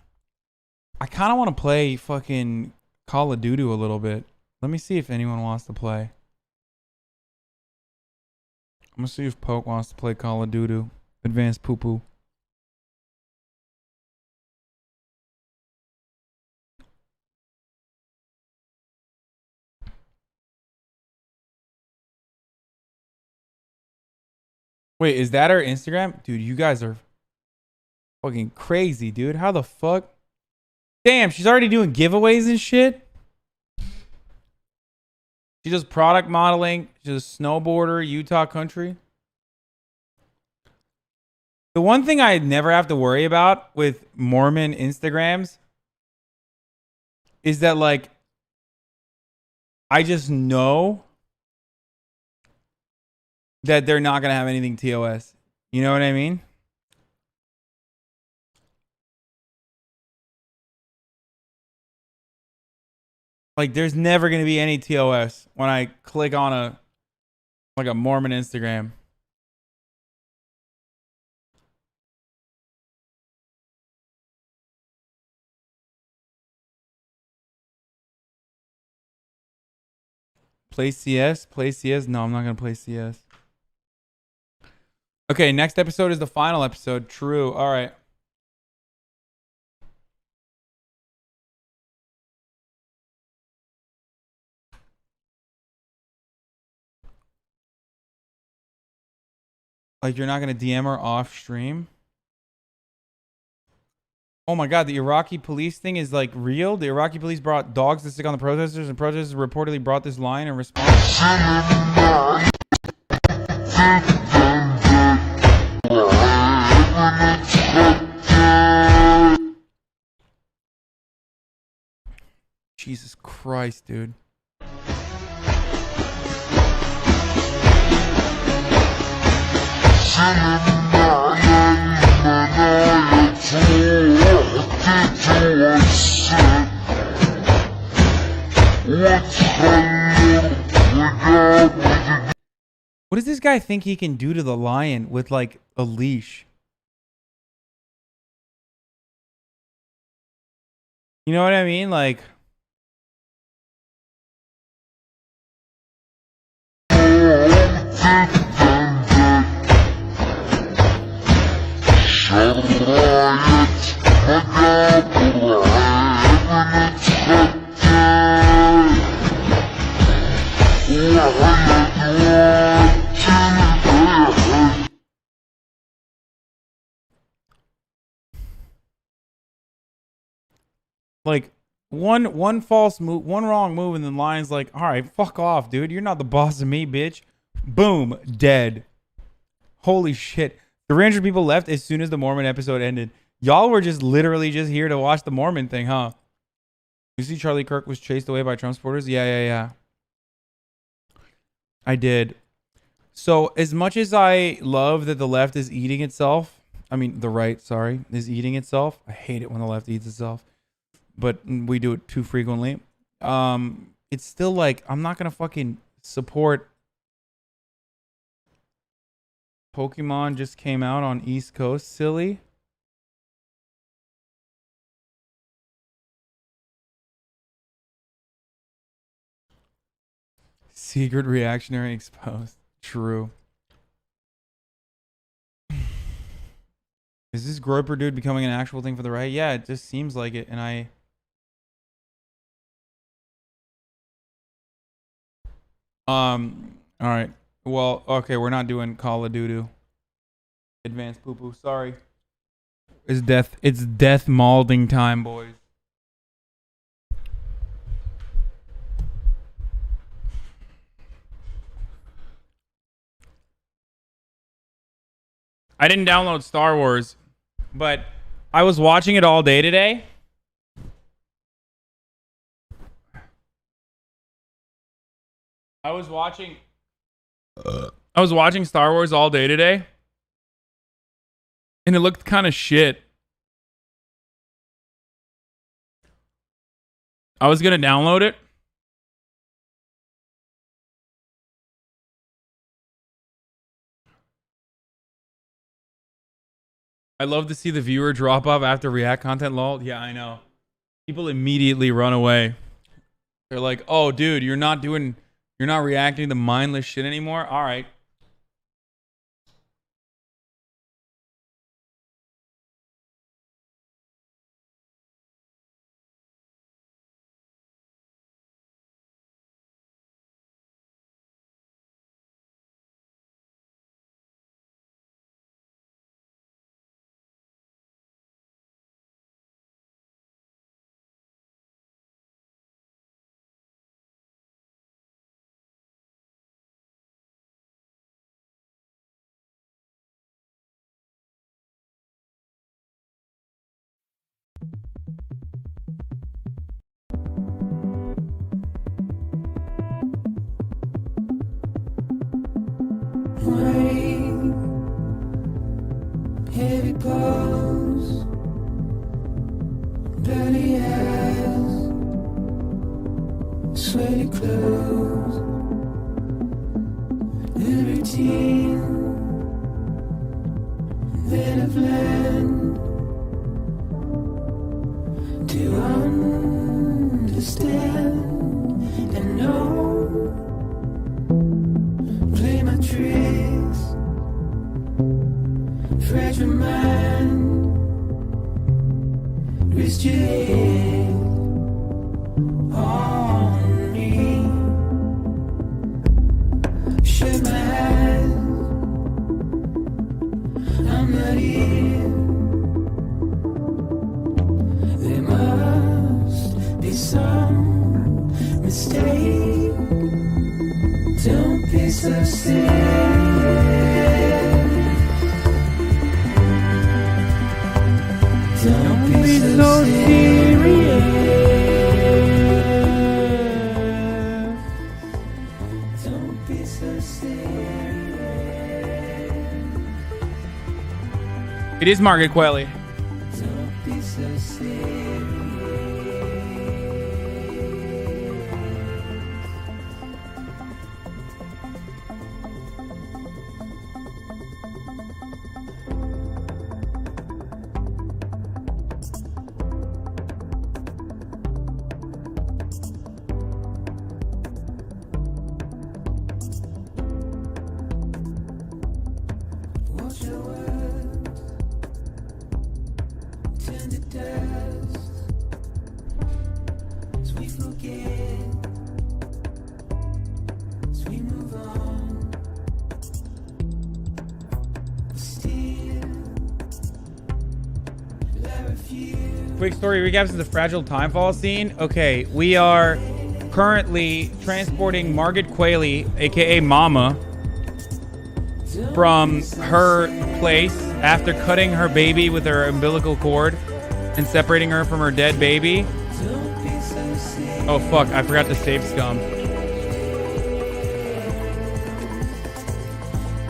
I kind of want to play fucking Call of Duty a little bit. Let me see if anyone wants to play. I'm gonna see if Poke wants to play Call of Duty. Advanced poo poo. Wait, is that her Instagram? Dude, you guys are fucking crazy, dude. How the fuck? Damn, she's already doing giveaways and shit. She does product modeling. She's a snowboarder, Utah country. The one thing I never have to worry about with Mormon Instagrams is that, like, I just know that they're not going to have anything TOS. You know what I mean? Like, there's never going to be any TOS when I click on a Mormon Instagram. Play CS? Play CS? No, I'm not going to play CS. Okay, next episode is the final episode. True. All right. Like, you're not going to DM her off stream? Oh my God, the Iraqi police thing is, like, real? The Iraqi police brought dogs to stick on the protesters, and protesters reportedly brought this line in response. Jesus Christ, dude. What does this guy think he can do to the lion with, like, a leash? You know what I mean? Like... Like, one false move, one wrong move, and then Lion's like, all right, fuck off, dude. You're not the boss of me, bitch. Boom, dead. Holy shit. 300 people left as soon as the Mormon episode ended. Y'all were just literally just here to watch the Mormon thing, huh? You see Charlie Kirk was chased away by Trump supporters? Yeah. I did. So, as much as I love that the left is eating itself, I mean, the right, sorry, is eating itself. I hate it when the left eats itself. But we do it too frequently. It's still like, I'm not going to fucking support. Pokemon just came out on East Coast, silly. Secret reactionary exposed. True. Is this Groper dude becoming an actual thing for the right? Yeah, it just seems like it, and all right. Well, okay, we're not doing Call of Duty. Advanced poo poo. Sorry. It's death malding time, boys. I didn't download Star Wars, but I was watching it all day today. I was watching Star Wars all day today, and it looked kind of shit. I was gonna download it. I love to see the viewer drop off after React content, lol. Yeah, I know. People immediately run away. They're like, oh, dude, you're not reacting to mindless shit anymore? All right. sweaty clothes, the routine that I've learned to understand and know. Play my tricks, fragile mind, risk your head on me. Shut my eyes, I'm not here. There must be some mistake. Don't be so serious. Don't be so serious. Don't be so serious. It is Margaret Qualley. Don't be so serious. Watch your words turn to dust as we forget, as we move on. Still, I refuse. Quick story recaps of the fragile timefall scene. Okay, we are currently transporting Margaret Qualley, aka Mama, from her place after cutting her baby with her umbilical cord and separating her from her dead baby. Oh fuck, I forgot to save Scum.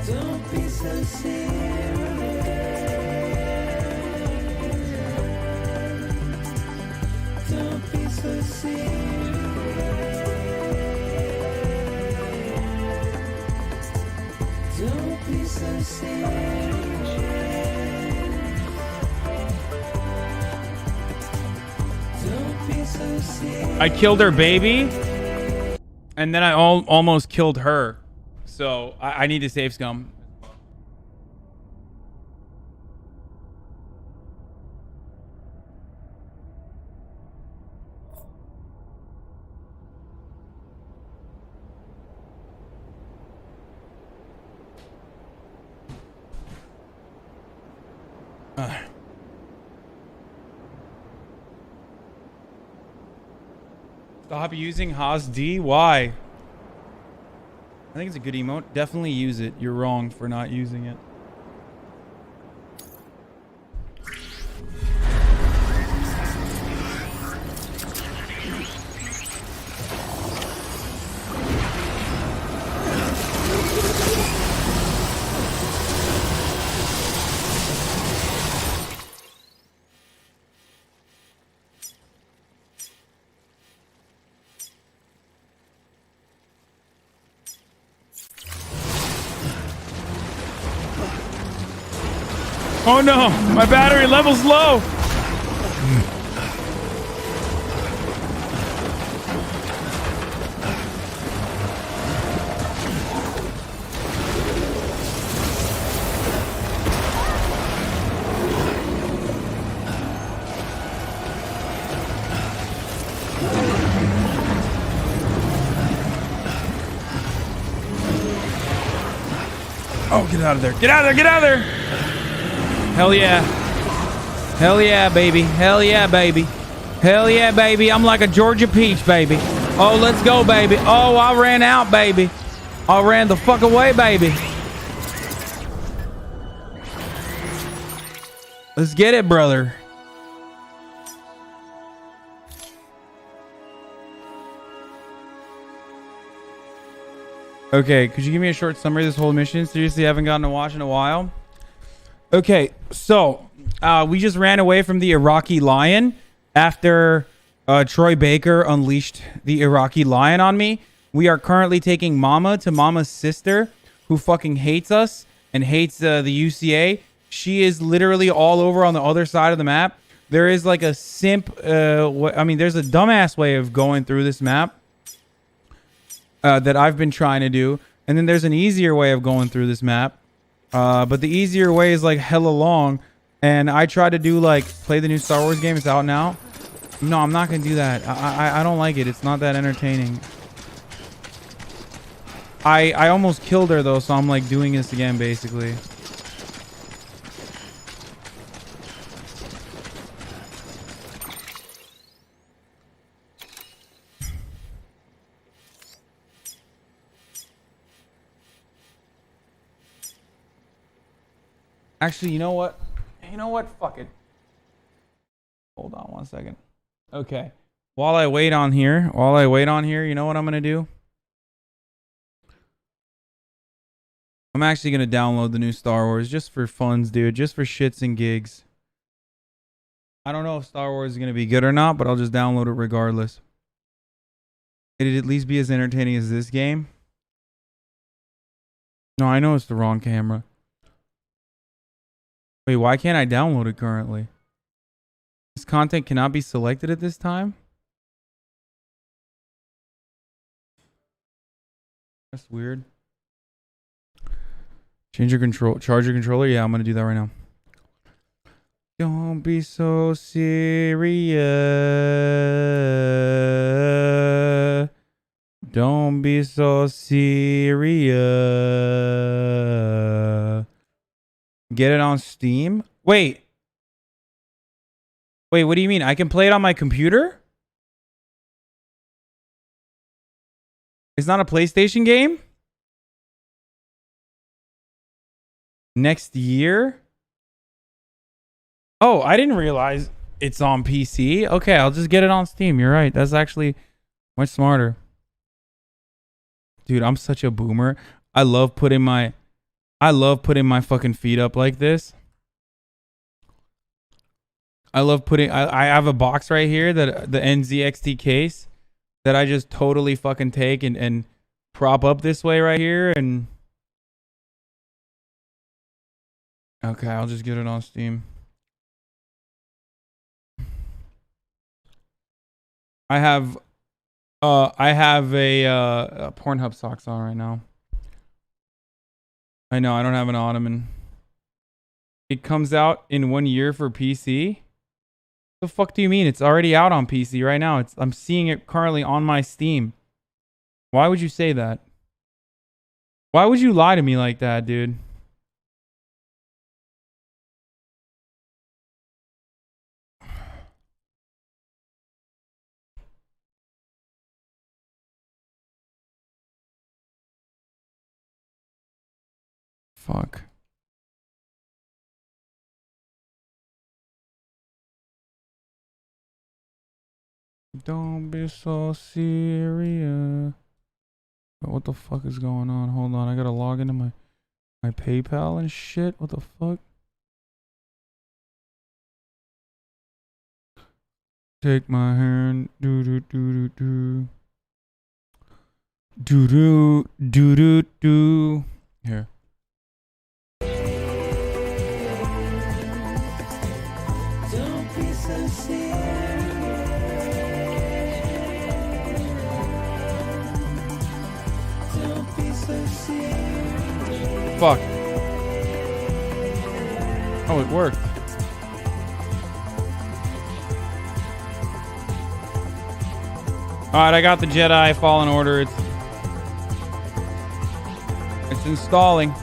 Don't be so serious. Don't be so serious. Don't be so serious. Don't be so serious. I killed her baby, and then I almost killed her. So I need to save Scum. Stop using HasD. Why? I think it's a good emote. Definitely use it. You're wrong for not using it. Oh no, my battery level's low. Oh, get out of there. Get out of there. Get out of there. Hell yeah. Hell yeah, baby. Hell yeah, baby. Hell yeah, baby. I'm like a Georgia peach, baby. Oh, let's go, baby. Oh, I ran out, baby. I ran the fuck away, baby. Let's get it, brother. Okay, could you give me a short summary of this whole mission? Seriously, I haven't gotten to watch in a while. Okay, so we just ran away from the Iraqi lion after Troy Baker unleashed the Iraqi lion on me. We are currently taking Mama to Mama's sister, who fucking hates us and hates the UCA. She is literally all over on the other side of the map. There is like a simp. I mean, there's a dumbass way of going through this map that I've been trying to do. And then there's an easier way of going through this map. But the easier way is like hella long. And I tried to do like play the new Star Wars game. It's out now. No, I'm not going to do that. I don't like it. It's not that entertaining. I almost killed her though. So I'm like doing this again basically. Actually, you know what? You know what? Fuck it. Hold on one second. Okay. While I wait on here, you know what I'm going to do? I'm actually going to download the new Star Wars just for funs, dude. Just for shits and gigs. I don't know if Star Wars is going to be good or not, but I'll just download it regardless. It'd at least be as entertaining as this game. No, I know it's the wrong camera. Wait, why can't I download it currently? This content cannot be selected at this time? That's weird. Change your control, charge your controller? Yeah, I'm gonna do that right now. Don't be so serious. Don't be so serious. Get it on Steam? Wait, what do you mean? I can play it on my computer? It's not a PlayStation game? Next year? Oh, I didn't realize it's on PC. Okay, I'll just get it on Steam. You're right. That's actually much smarter. Dude, I'm such a boomer. I love putting my fucking feet up like this. I have a box right here, that the NZXT case, that I just totally fucking take and prop up this way right here. And okay, I'll just get it on Steam. I have a Pornhub socks on right now. I know, I don't have an ottoman. It comes out in 1 year for PC? The fuck do you mean? It's already out on PC right now. I'm seeing it currently on my Steam. Why would you say that? Why would you lie to me like that, dude? Fuck. Don't be so serious. What the fuck is going on? Hold on, I gotta log into my PayPal and shit. What the fuck? Take my hand. Do do do do do. Do do do do do. Here. Don't be so serious. Don't be so serious. Fuck. Oh, it worked. Alright, I got the Jedi Fallen Order. It's installing.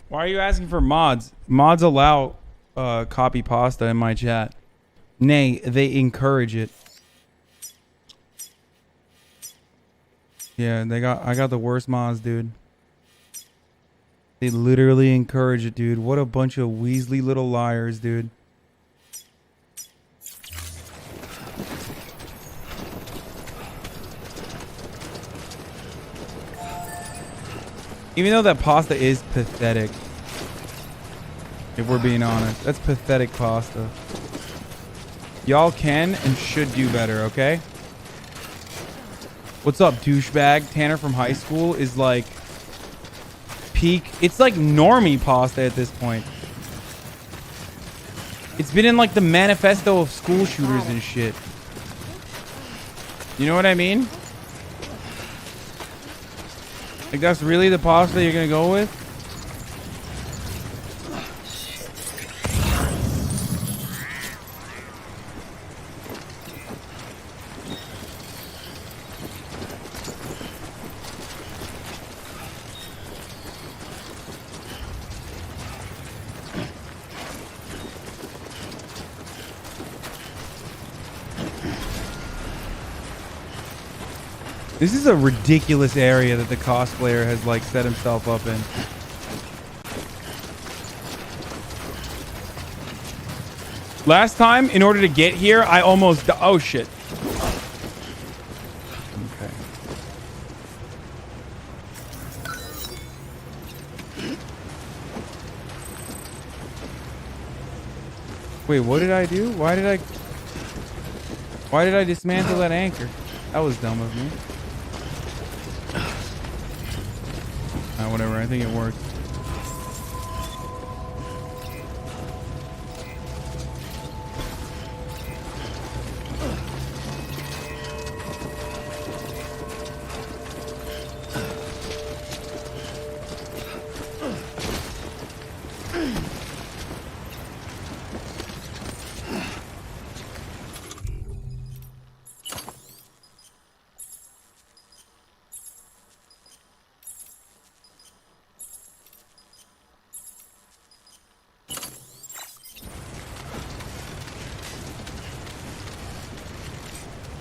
Why are you asking for mods? Mods allow copy pasta in my chat. Nay, they encourage it. Yeah, I got the worst mods, dude. They literally encourage it, dude. What a bunch of Weasley little liars, dude. Even though that pasta is pathetic. If we're being honest. That's pathetic pasta. Y'all can and should do better, okay? What's up, douchebag? Tanner from high school is like peak. It's like normie pasta at this point. It's been in like the manifesto of school shooters and shit. You know what I mean? Like, that's really the pasta you're gonna go with? This is a ridiculous area that the cosplayer has like set himself up in. Last time, in order to get here, I almost oh shit. Okay. Wait, what did I do? Why did I dismantle that anchor? That was dumb of me. Whatever, I think it worked.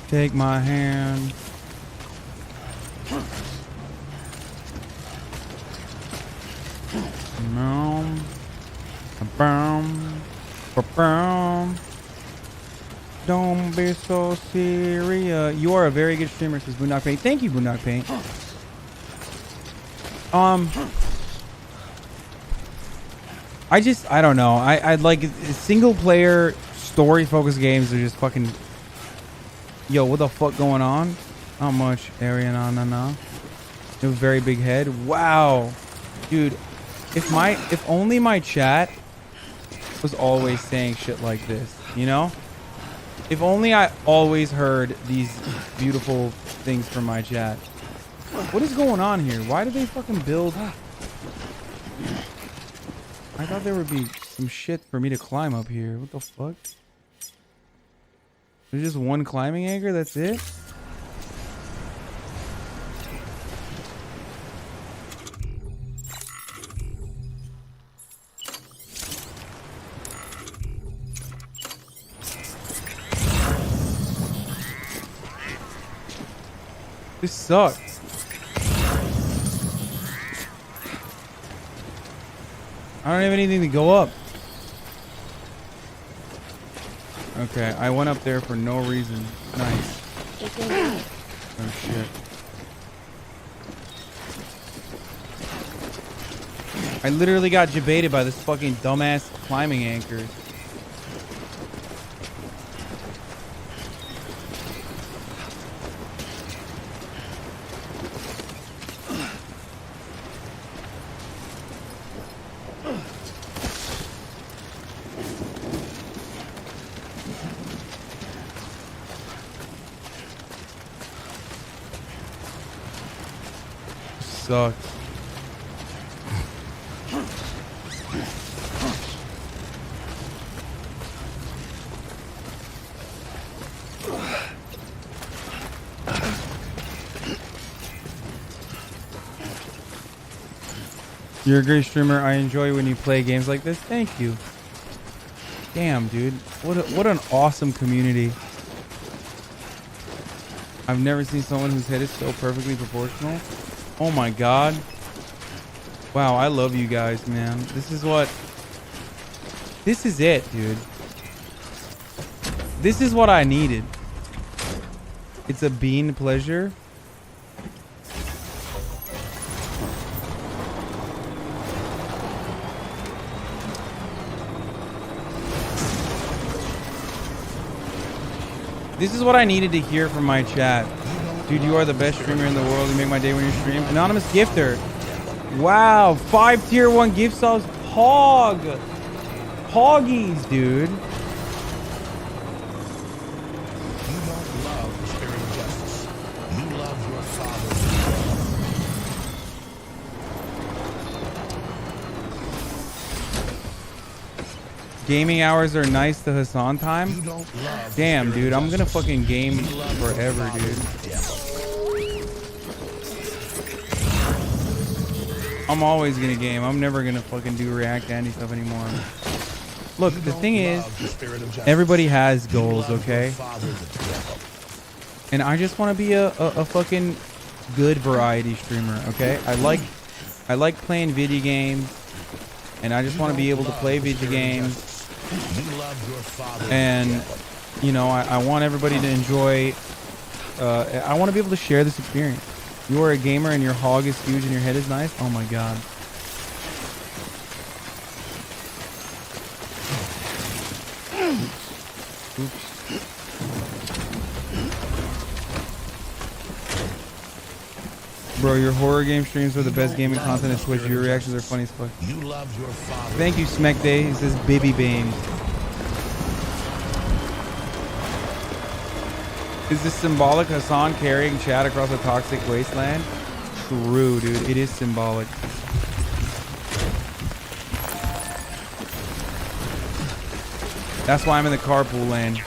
Take my hand. Don't be so serious. You are a very good streamer, says Boondock Paint. Thank you, Boondock Paint. I don't know. I'd like single player story focused games are just fucking. Yo, what the fuck going on? Not much area, no. You have a very big head. Wow, dude. If only my chat was always saying shit like this, you know? If only I always heard these beautiful things from my chat. What is going on here? Why did they fucking build? I thought there would be some shit for me to climb up here. What the fuck? There's just one climbing anchor, that's it? This sucks. I don't have anything to go up. Okay, I went up there for no reason. Nice. Oh shit. I literally got debated by this fucking dumbass climbing anchor. Sucks. You're a great streamer. I enjoy when you play games like this. Thank you. Damn, dude. What an awesome community. I've never seen someone whose head is so perfectly proportional. Oh my god. Wow, I love you guys, man. This is it, dude. This is what I needed. It's a bean pleasure. This is what I needed to hear from my chat. Dude, you are the best streamer in the world. You make my day when you stream. Anonymous gifter. Wow, 5 tier 1 gift subs. Poggies, dude. You don't love the spirit of justice. You love your father. Gaming hours are nice to Hasan time. Damn, dude, I'm gonna fucking game forever, dude. I'm always gonna game. I'm never gonna fucking do React Andy stuff anymore. Look, the thing is, everybody has goals, okay? And I just want to be a fucking good variety streamer, okay? I like playing video games, and I just want to be able to play video games. And you know, I want everybody to enjoy. I want to be able to share this experience. You are a gamer and your hog is huge and your head is nice. Oh my god. Oops. Bro, your horror game streams are the best gaming content at Twitch. Your reactions are funny as fuck. You love your father. Thank you, Smack Day. He says Baby Bames. Is this symbolic? Hasan carrying Chad across a toxic wasteland? True, dude. It is symbolic. That's why I'm in the carpool lane.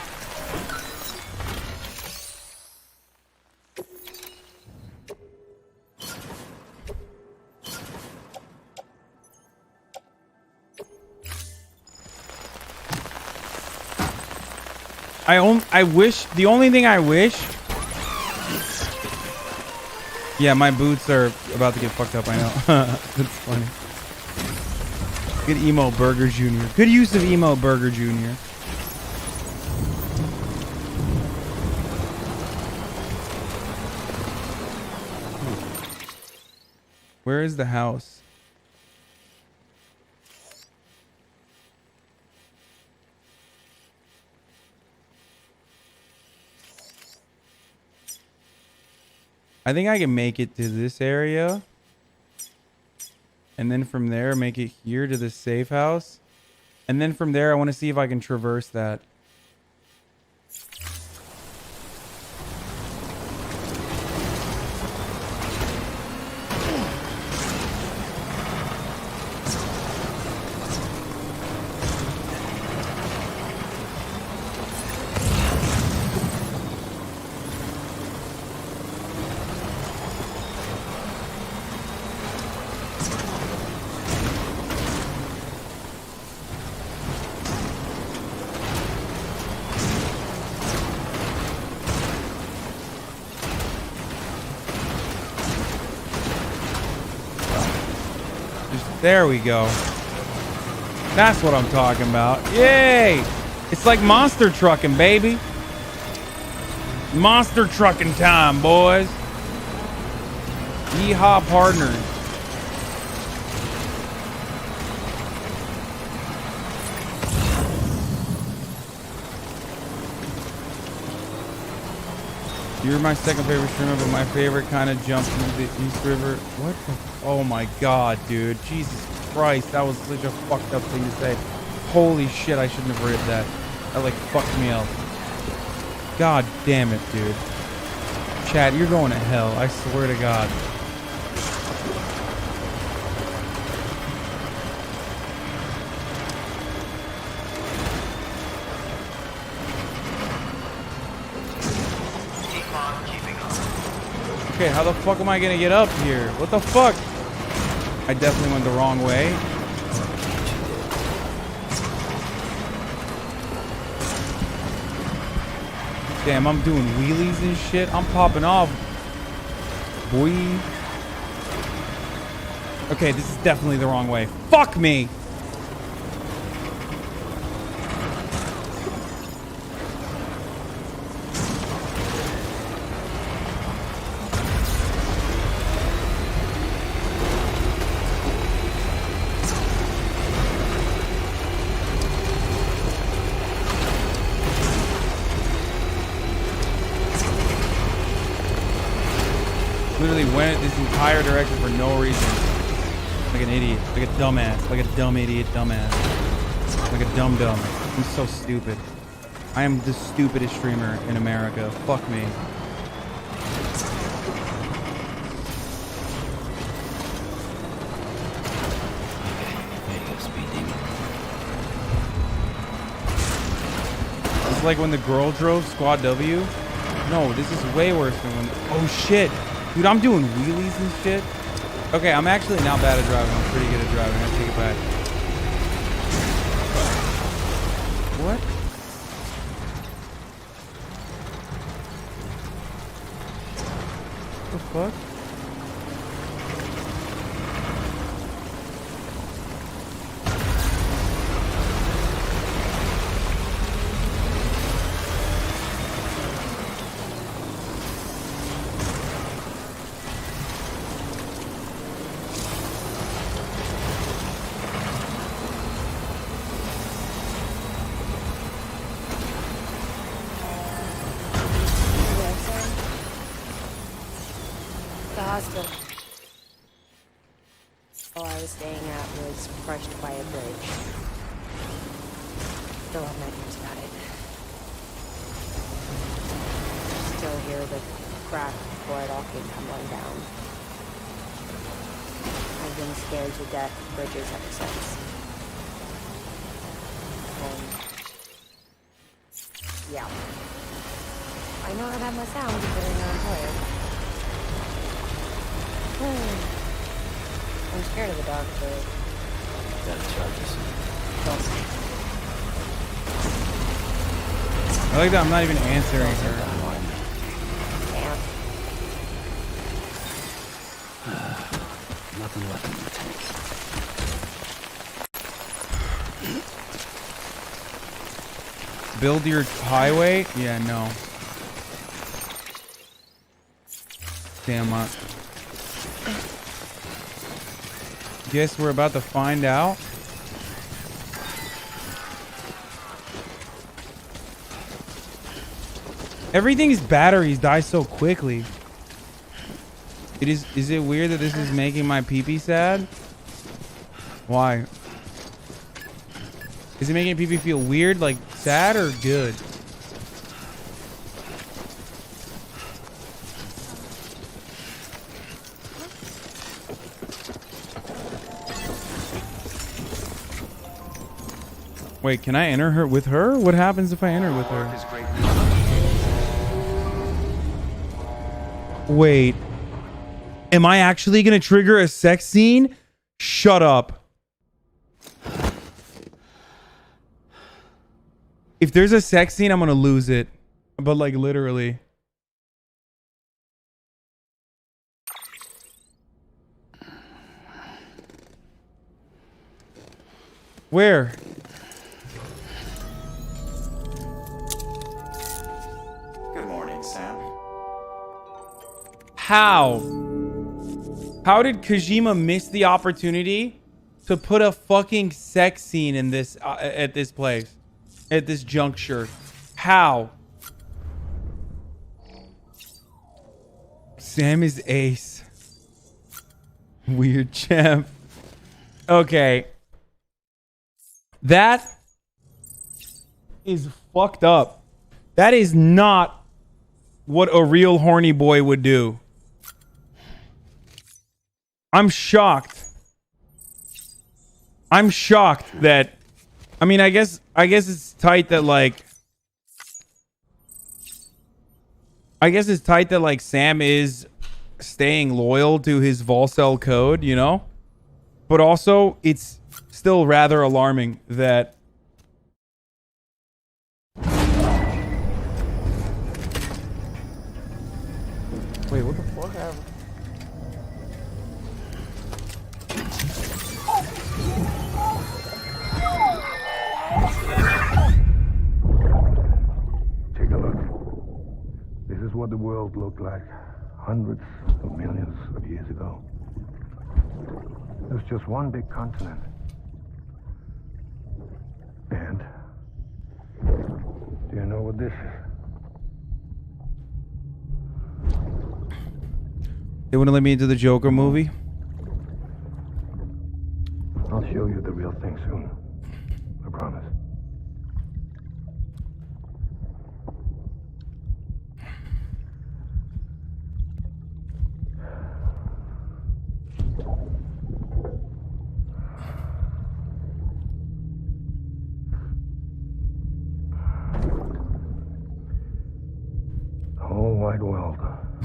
I wish, the only thing I wish. Yeah, my boots are about to get fucked up, I know. That's funny. Good emo Burger Jr. Good use of emo Burger Jr. Where is the house? I think I can make it to this area. And then from there, make it here to the safe house. And then from there, I want to see if I can traverse that. There we go. That's what I'm talking about. Yay! It's like monster trucking, baby. Monster trucking time, boys. Yeehaw, partners. You're my second favorite streamer, but my favorite kind of jumped into the East River. What the? Oh my god, dude. Jesus Christ. That was such a fucked up thing to say. Holy shit, I shouldn't have read that. That like fucked me up. God damn it, dude. Chat, you're going to hell. I swear to God. Okay, how the fuck am I gonna get up here? What the fuck? I definitely went the wrong way. Damn, I'm doing wheelies and shit. I'm popping off. Boy. Okay, this is definitely the wrong way. Fuck me! Literally went this entire direction for no reason. Like an idiot. Like a dumbass. Like a dumb idiot dumbass. Like a dumb. I'm so stupid. I am the stupidest streamer in America. Fuck me. It's like when the girl drove Squad W. No, this is way worse than when... Oh shit. Dude, I'm doing wheelies and shit. Okay, I'm actually not bad at driving. I'm pretty good at driving. I take it back. What? The fuck? The hospital I was staying at was crushed by a bridge. Still have nightmares about it. Still hear the crack before it all came tumbling down. I've been scared to death of bridges ever since. And yeah. I know how to have my sound considering I'm employer. I'm scared of the dark, but... Gotta charge us. I like that I'm not even answering her. Damn. Nothing left in the tank. Build your highway? Yeah, no. Damn, guess we're about to find out. Everything's batteries die so quickly. Is it weird that this is making my pee-pee sad? Why? Is it making pee-pee feel weird, like sad or good? Wait, can I enter her with her? What happens if I enter with her? Wait. Am I actually gonna trigger a sex scene? Shut up. If there's a sex scene, I'm gonna lose it. But like literally. Where? Good morning, Sam. How? How did Kojima miss the opportunity to put a fucking sex scene in this at this place, at this juncture? How? Sam is ace. Weird champ. Okay. That is fucked up. That is not what a real horny boy would do. I'm shocked. I'm shocked that, I mean, I guess it's tight that like, Sam is staying loyal to his Volcel code, you know? But also, it's still rather alarming that... Wait, what the fuck happened? Take a look. This is what the world looked like hundreds of millions of years ago. It was just one big continent. And do you know what this is? They wouldn't let me into the Joker movie? I'll show you the real thing soon. I promise. The whole wide world.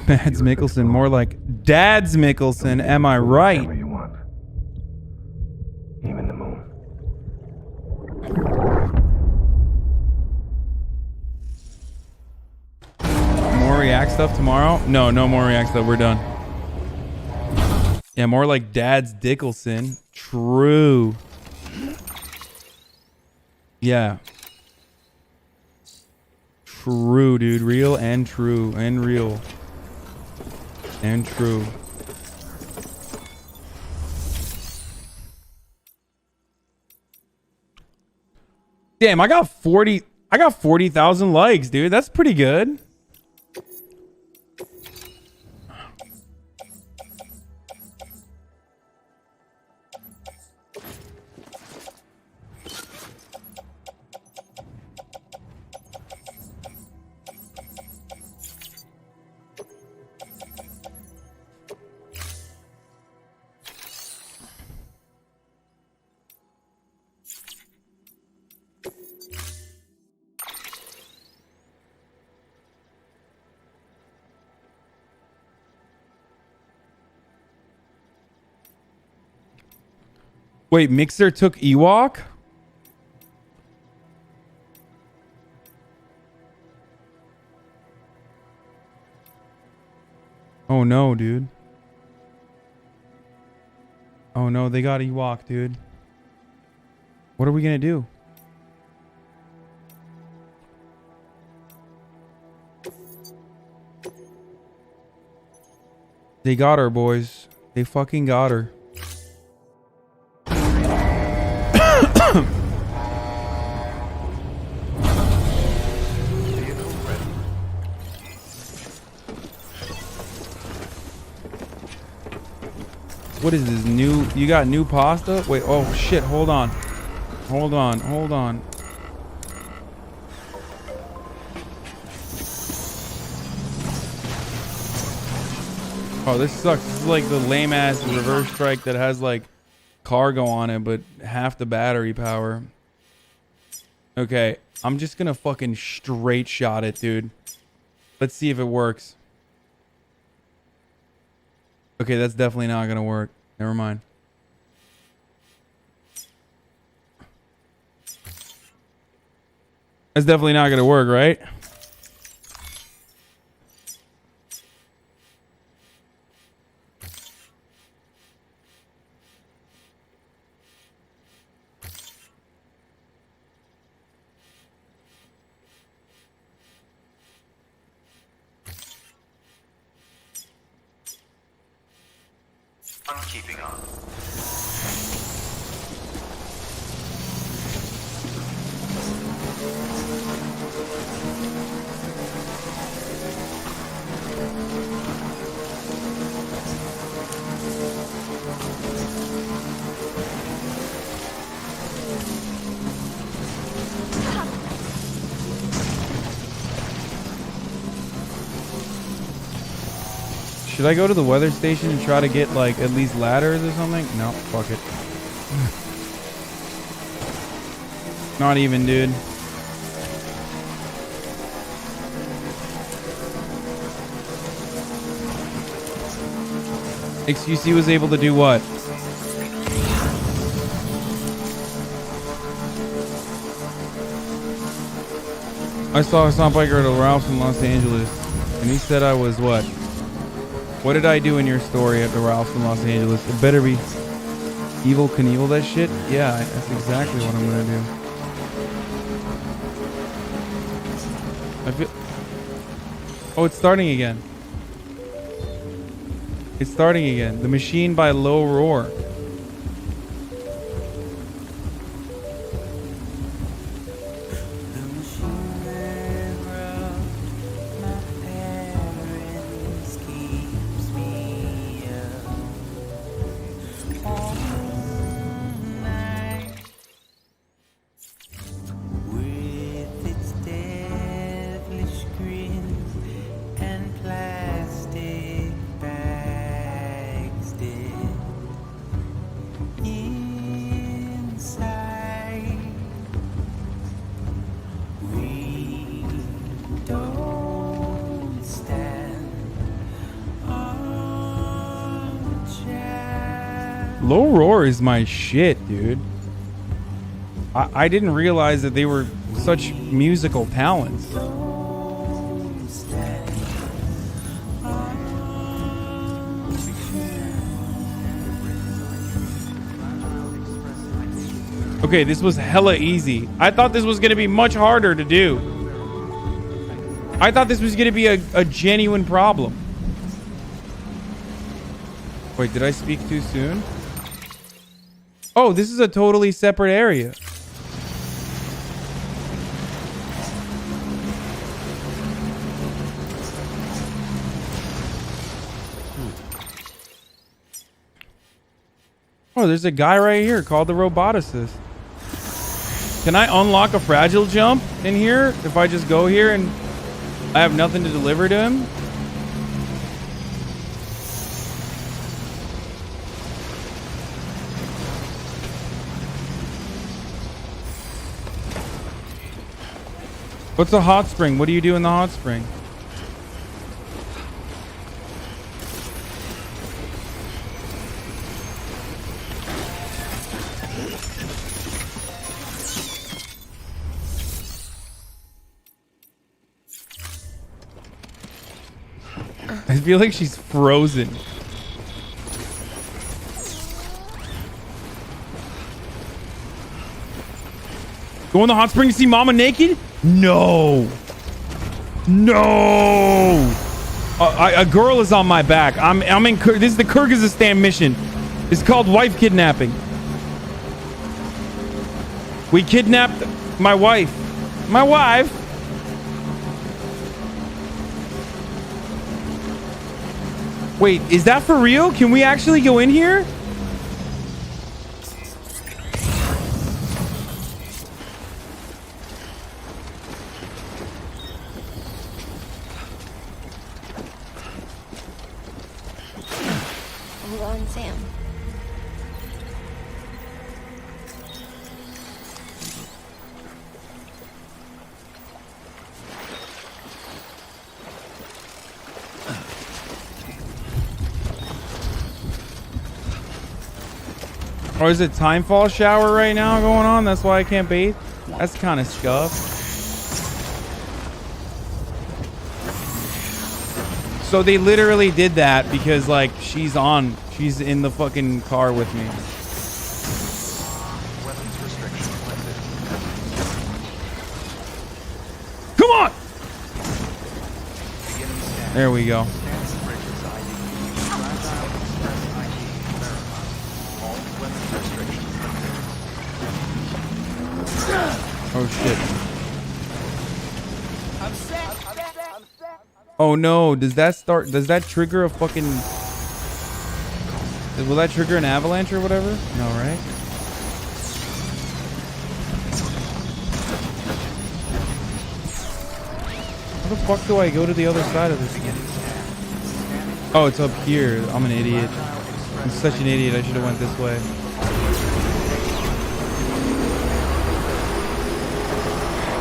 Mads Mikkelsen, more like Dad's Mikkelsen, am I right? Whatever you want. Even the moon. More React stuff tomorrow? No, no more React stuff. We're done. Yeah, more like Dad's Dickelson. True. Yeah. True, dude. Real and true. And real. And true. Damn, I got 40,000 likes, dude. That's pretty good. Wait, Mixer took Ewok? Oh no, dude. Oh no, they got Ewok, dude. What are we gonna do? They got her, boys. They fucking got her. What is this new? You got new pasta? Wait, oh shit, hold on. Hold on, hold on. Oh, this sucks. This is like the lame ass reverse strike that has like cargo on it, but half the battery power. Okay, I'm just gonna fucking straight shot it, dude. Let's see if it works. Okay, that's definitely not gonna work. Never mind. That's definitely not gonna work, right? I'm keeping on. Should I go to the weather station and try to get like at least ladders or something? No, fuck it. Not even, dude. XQC was able to do what? I saw Hasan Biker at a Ralph's in Los Angeles, and he said I was what? What did I do in your story at the Ralph's in Los Angeles? It better be Evil Knievel that shit? Yeah, that's exactly what I'm gonna do. I feel... Oh, it's starting again. It's starting again. The Machine by Low Roar. Low Roar is my shit, dude. I didn't realize that they were such musical talents. Okay, this was hella easy. I thought this was going to be much harder to do. I thought this was going to be a genuine problem. Wait, did I speak too soon? Oh, this is a totally separate area. Oh, there's a guy right here called the Roboticist. Can I unlock a fragile jump in here if I just go here and I have nothing to deliver to him? What's a hot spring? What do you do in the hot spring? I feel like she's frozen. Go in the hot spring to see Mama naked? No. No. A girl is on my back. I'm in. This is the Kyrgyzstan mission. It's called wife kidnapping. We kidnapped my wife. My wife. Wait, is that for real? Can we actually go in here? I'm going, Sam. Or is it timefall shower right now going on? That's why I can't bathe? That's kind of scuff. So they literally did that because, like, she's in the fucking car with me. Come on! There we go. Oh shit. Oh no, does that trigger a fucking... Will that trigger an avalanche or whatever? No, right? How the fuck do I go to the other side of this again? Oh, it's up here. I'm an idiot. I'm such an idiot. I should have went this way.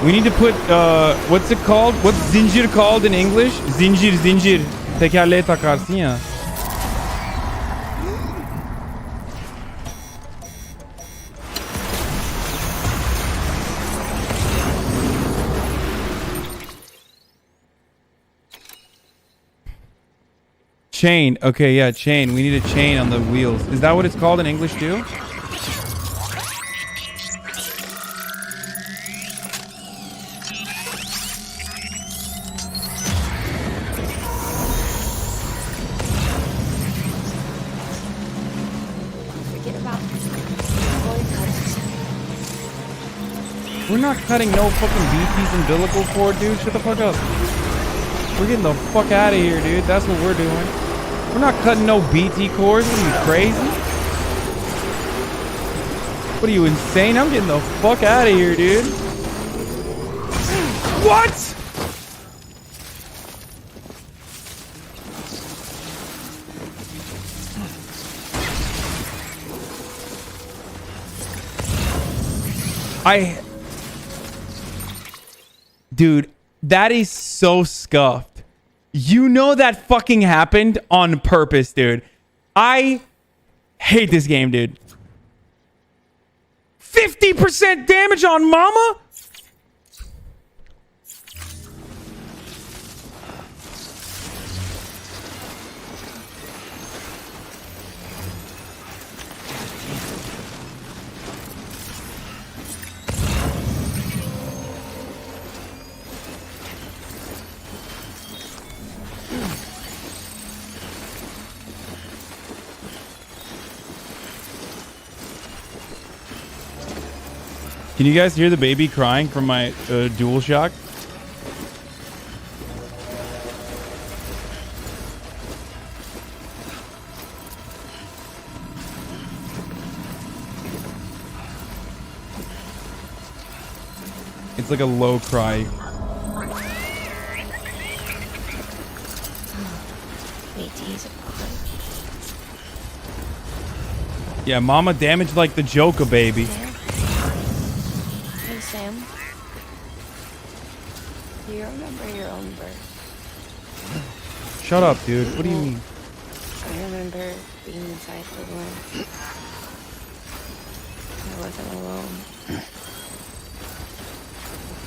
We need to put, what's it called? What's zincir called in English? Zincir. Tekerleğe takarsın ya. chain. Okay, yeah, chain. We need a chain on the wheels. Is that what it's called in English too? Forget about We're not cutting no fucking BT's umbilical cord, dude. Shut the fuck up. We're getting the fuck out of here, dude. That's what we're doing. We're not cutting no BT cords. Are you crazy? What are you, insane? I'm getting the fuck out of here, dude. What? Dude, that is so scuffed. You know that fucking happened on purpose, dude. I hate this game, dude. 50% damage on Mama? Can you guys hear the baby crying from my DualShock? It's like a low cry. Yeah, Mama damaged like the Joker, baby. Hey, Sam. Do you remember your own birth? Shut up, dude. What do you mean? I remember being inside the womb. I wasn't alone. I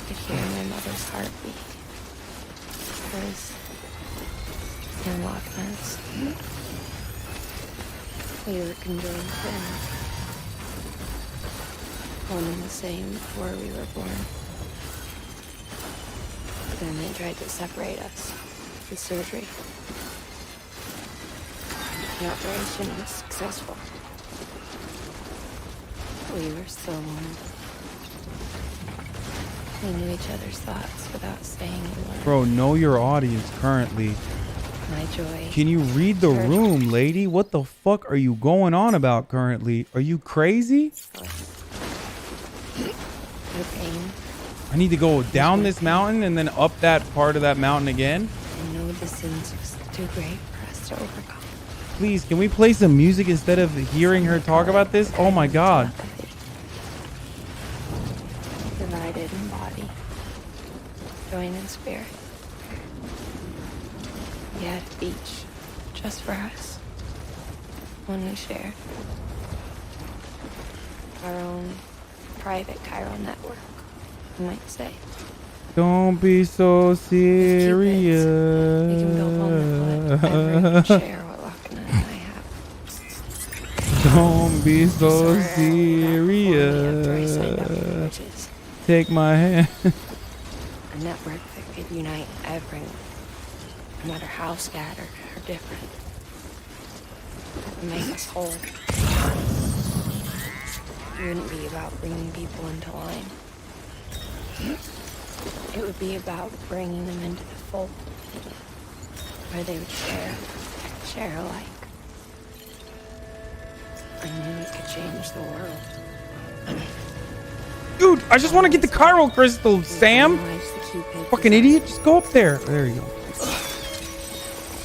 could hear my mother's heartbeat. Hers in Loch Ness. We were conjoined twins. One and the same before we were born. Then they tried to separate us with surgery. The operation was successful. We were still one. We knew each other's thoughts without saying a word. Bro, know your audience currently. My joy. Can you read the room, lady? What the fuck are you going on about currently? Are you crazy? Your pain. I need to go down this mountain and then up that part of that mountain again? I know the sins are too great for us to overcome. Please, can we play some music instead of hearing her talk about this? Oh my god. Divided in body. Joined in spirit. We had a beach just for us. One we shared. Our own private chiral network, you might say. Don't be so serious. We can build one that would ever share what Lochna and I have. Don't be so serious. Take my hand. A network that could unite everyone, no matter how scattered or different. That would make us whole. It wouldn't be about bringing people into line. It would be about bringing them into the fold, where they would share alike. I knew it could change the world. Dude, I just want to get the chiral crystal, Sam. Fucking idiot, just go up there. There you go.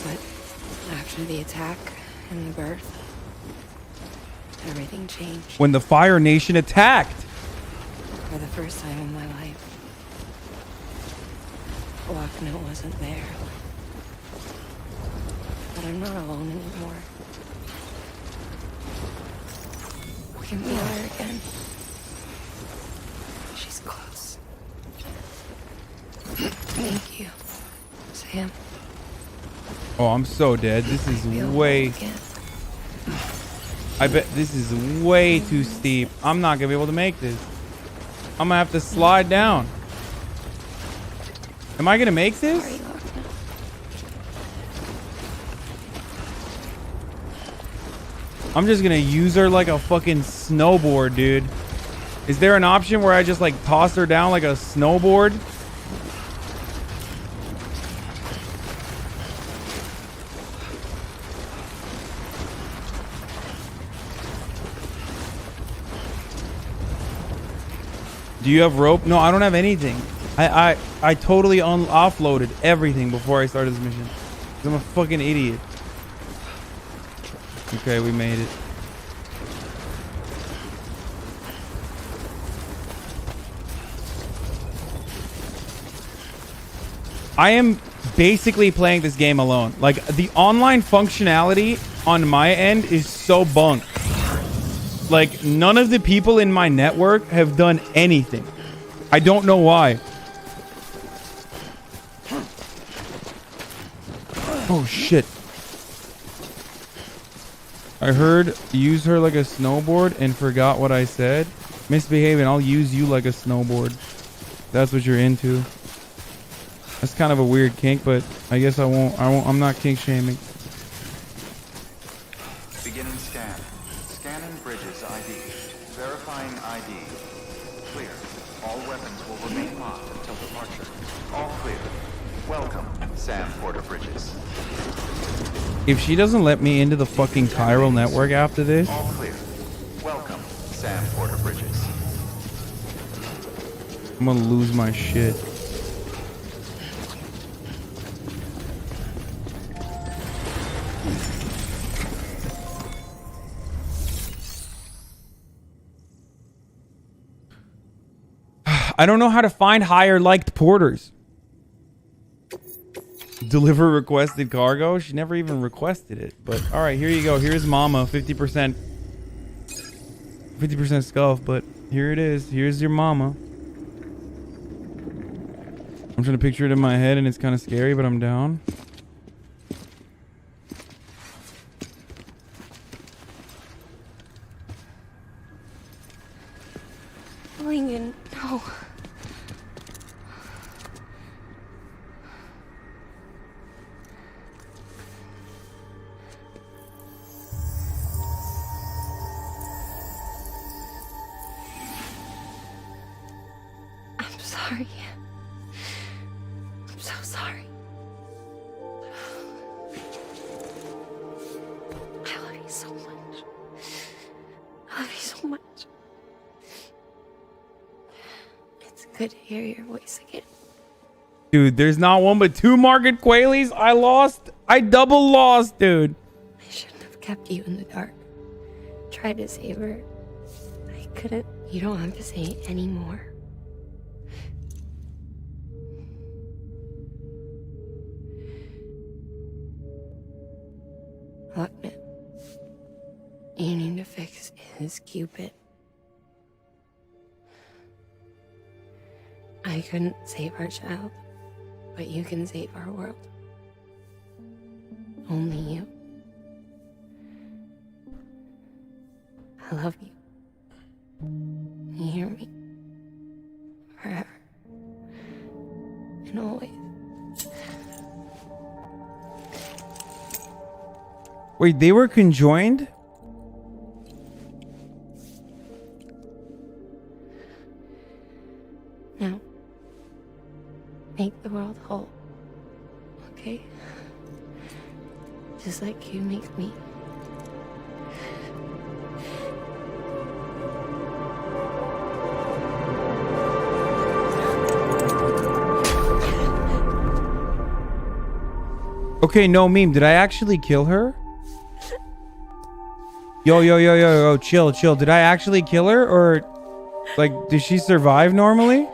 But after the attack and the birth, everything changed. When the Fire Nation attacked. For the first time in my life, Lochna wasn't there. But I'm not alone anymore. We can feel her again. She's close. Thank you, Sam. Oh, I'm so dead. This is way... I bet this is way too steep. I'm not gonna be able to make this. I'm gonna have to slide down. Am I gonna make this? I'm just gonna use her like a fucking snowboard, dude. Is there an option where I just like toss her down like a snowboard? Do you have rope? No, I don't have anything. I totally offloaded everything before I started this mission. I'm a fucking idiot. Okay, we made it. I am basically playing this game alone. Like, the online functionality on my end is so bunk. Like, none of the people in my network have done anything. I don't know why. Oh, shit. I heard use her like a snowboard and forgot what I said. Misbehaving, I'll use you like a snowboard. That's what you're into. That's kind of a weird kink, but I guess I'm not kink shaming. Beginning scan. Scanning bridges ID. Verifying ID. Clear. All weapons will remain locked until departure. All clear. Welcome, Sam Porter Bridges. If she doesn't let me into the fucking chiral network after this... All clear. Welcome, Sam Porter Bridges. I'm gonna lose my shit. I don't know how to find higher liked porters. Deliver requested cargo. She never even requested it. But all right, here you go. Here's Mama. 50%. 50% scuff, but here it is. Here's your Mama. I'm trying to picture it in my head, and it's kind of scary, but I'm down. Lincoln, no. I'm sorry. I'm so sorry. I love you so much. I love you so much. It's good to hear your voice again. Dude, there's not one but two Margaret Quayleys. I double lost, dude. I shouldn't have kept you in the dark. Tried to save her. I couldn't. You don't have to say it anymore. Look, man. You need to fix his Cupid. I couldn't save our child, but you can save our world. Only you. I love you. You hear me? Forever. And always. Wait, they were conjoined? Now, make the world whole. Okay? Just like you make me. Okay, no meme. Did I actually kill her? Yo, chill. Did I actually kill her, or like, did she survive normally?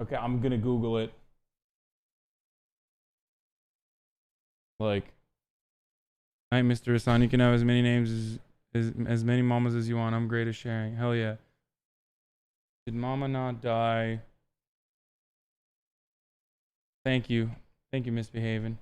Okay, I'm gonna Google it. Like, hi, Mr. Hasan. You can have as many names As many mamas as you want. I'm great at sharing. Hell yeah. Did mama not die? Thank you. Thank you, Misbehaving.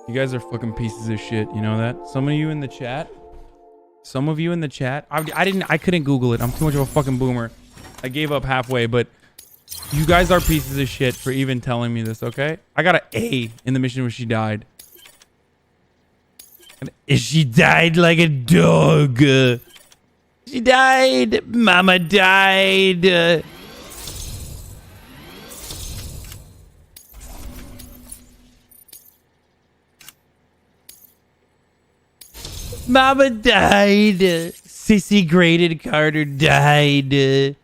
You guys are fucking pieces of shit. You know that? Some of you in the chat. I couldn't Google it. I'm too much of a fucking boomer. I gave up halfway, but you guys are pieces of shit for even telling me this, okay? I got an A in the mission where she died. And she died like a dog. She died. Mama died. Mama died. Sissy Graded Carter died.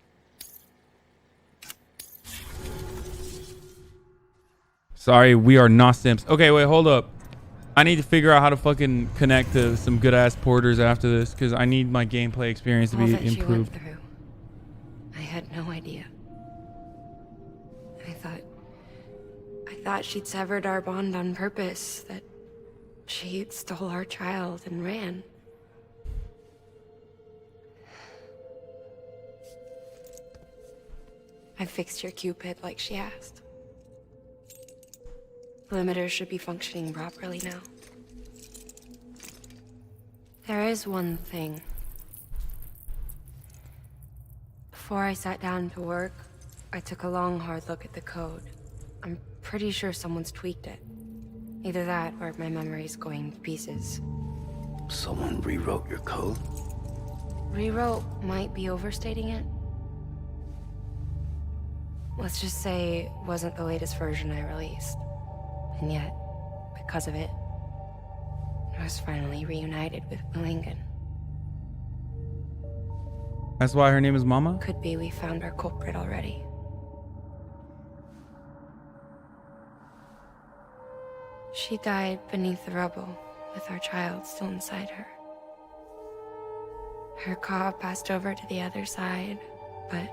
Sorry, we are not simps. Okay, wait, hold up. I need to figure out how to fucking connect to some good ass porters after this because I need my gameplay experience to All be that she improved. went through, I had no idea. I thought she'd severed our bond on purpose, that she stole our child and ran. I fixed your Cupid like she asked. The limiter should be functioning properly now. There is one thing. Before I sat down to work, I took a long, hard look at the code. I'm pretty sure someone's tweaked it. Either that, or my memory's going to pieces. Someone rewrote your code? Rewrote might be overstating it. Let's just say it wasn't the latest version I released. And yet, because of it, I was finally reunited with Willingham. That's why her name is Mama? Could be we found our culprit already. She died beneath the rubble, with our child still inside her. Her Ka passed over to the other side, but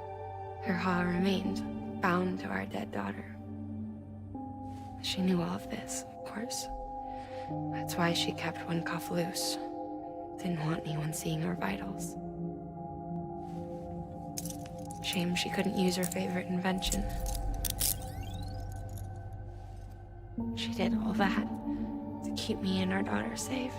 her Ha remained, bound to our dead daughter. She knew all of this, of course. That's why she kept one cuff loose. Didn't want anyone seeing her vitals. Shame she couldn't use her favorite invention. She did all that to keep me and our daughter safe.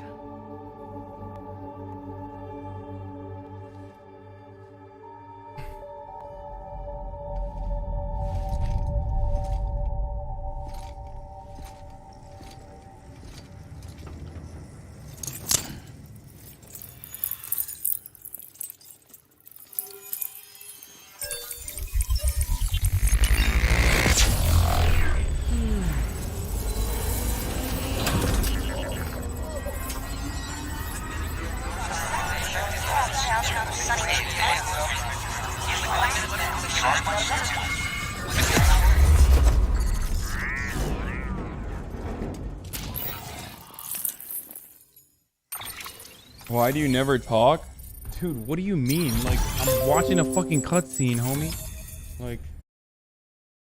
Why do you never talk? Dude, what do you mean? Like, I'm watching a fucking cutscene, homie. Like...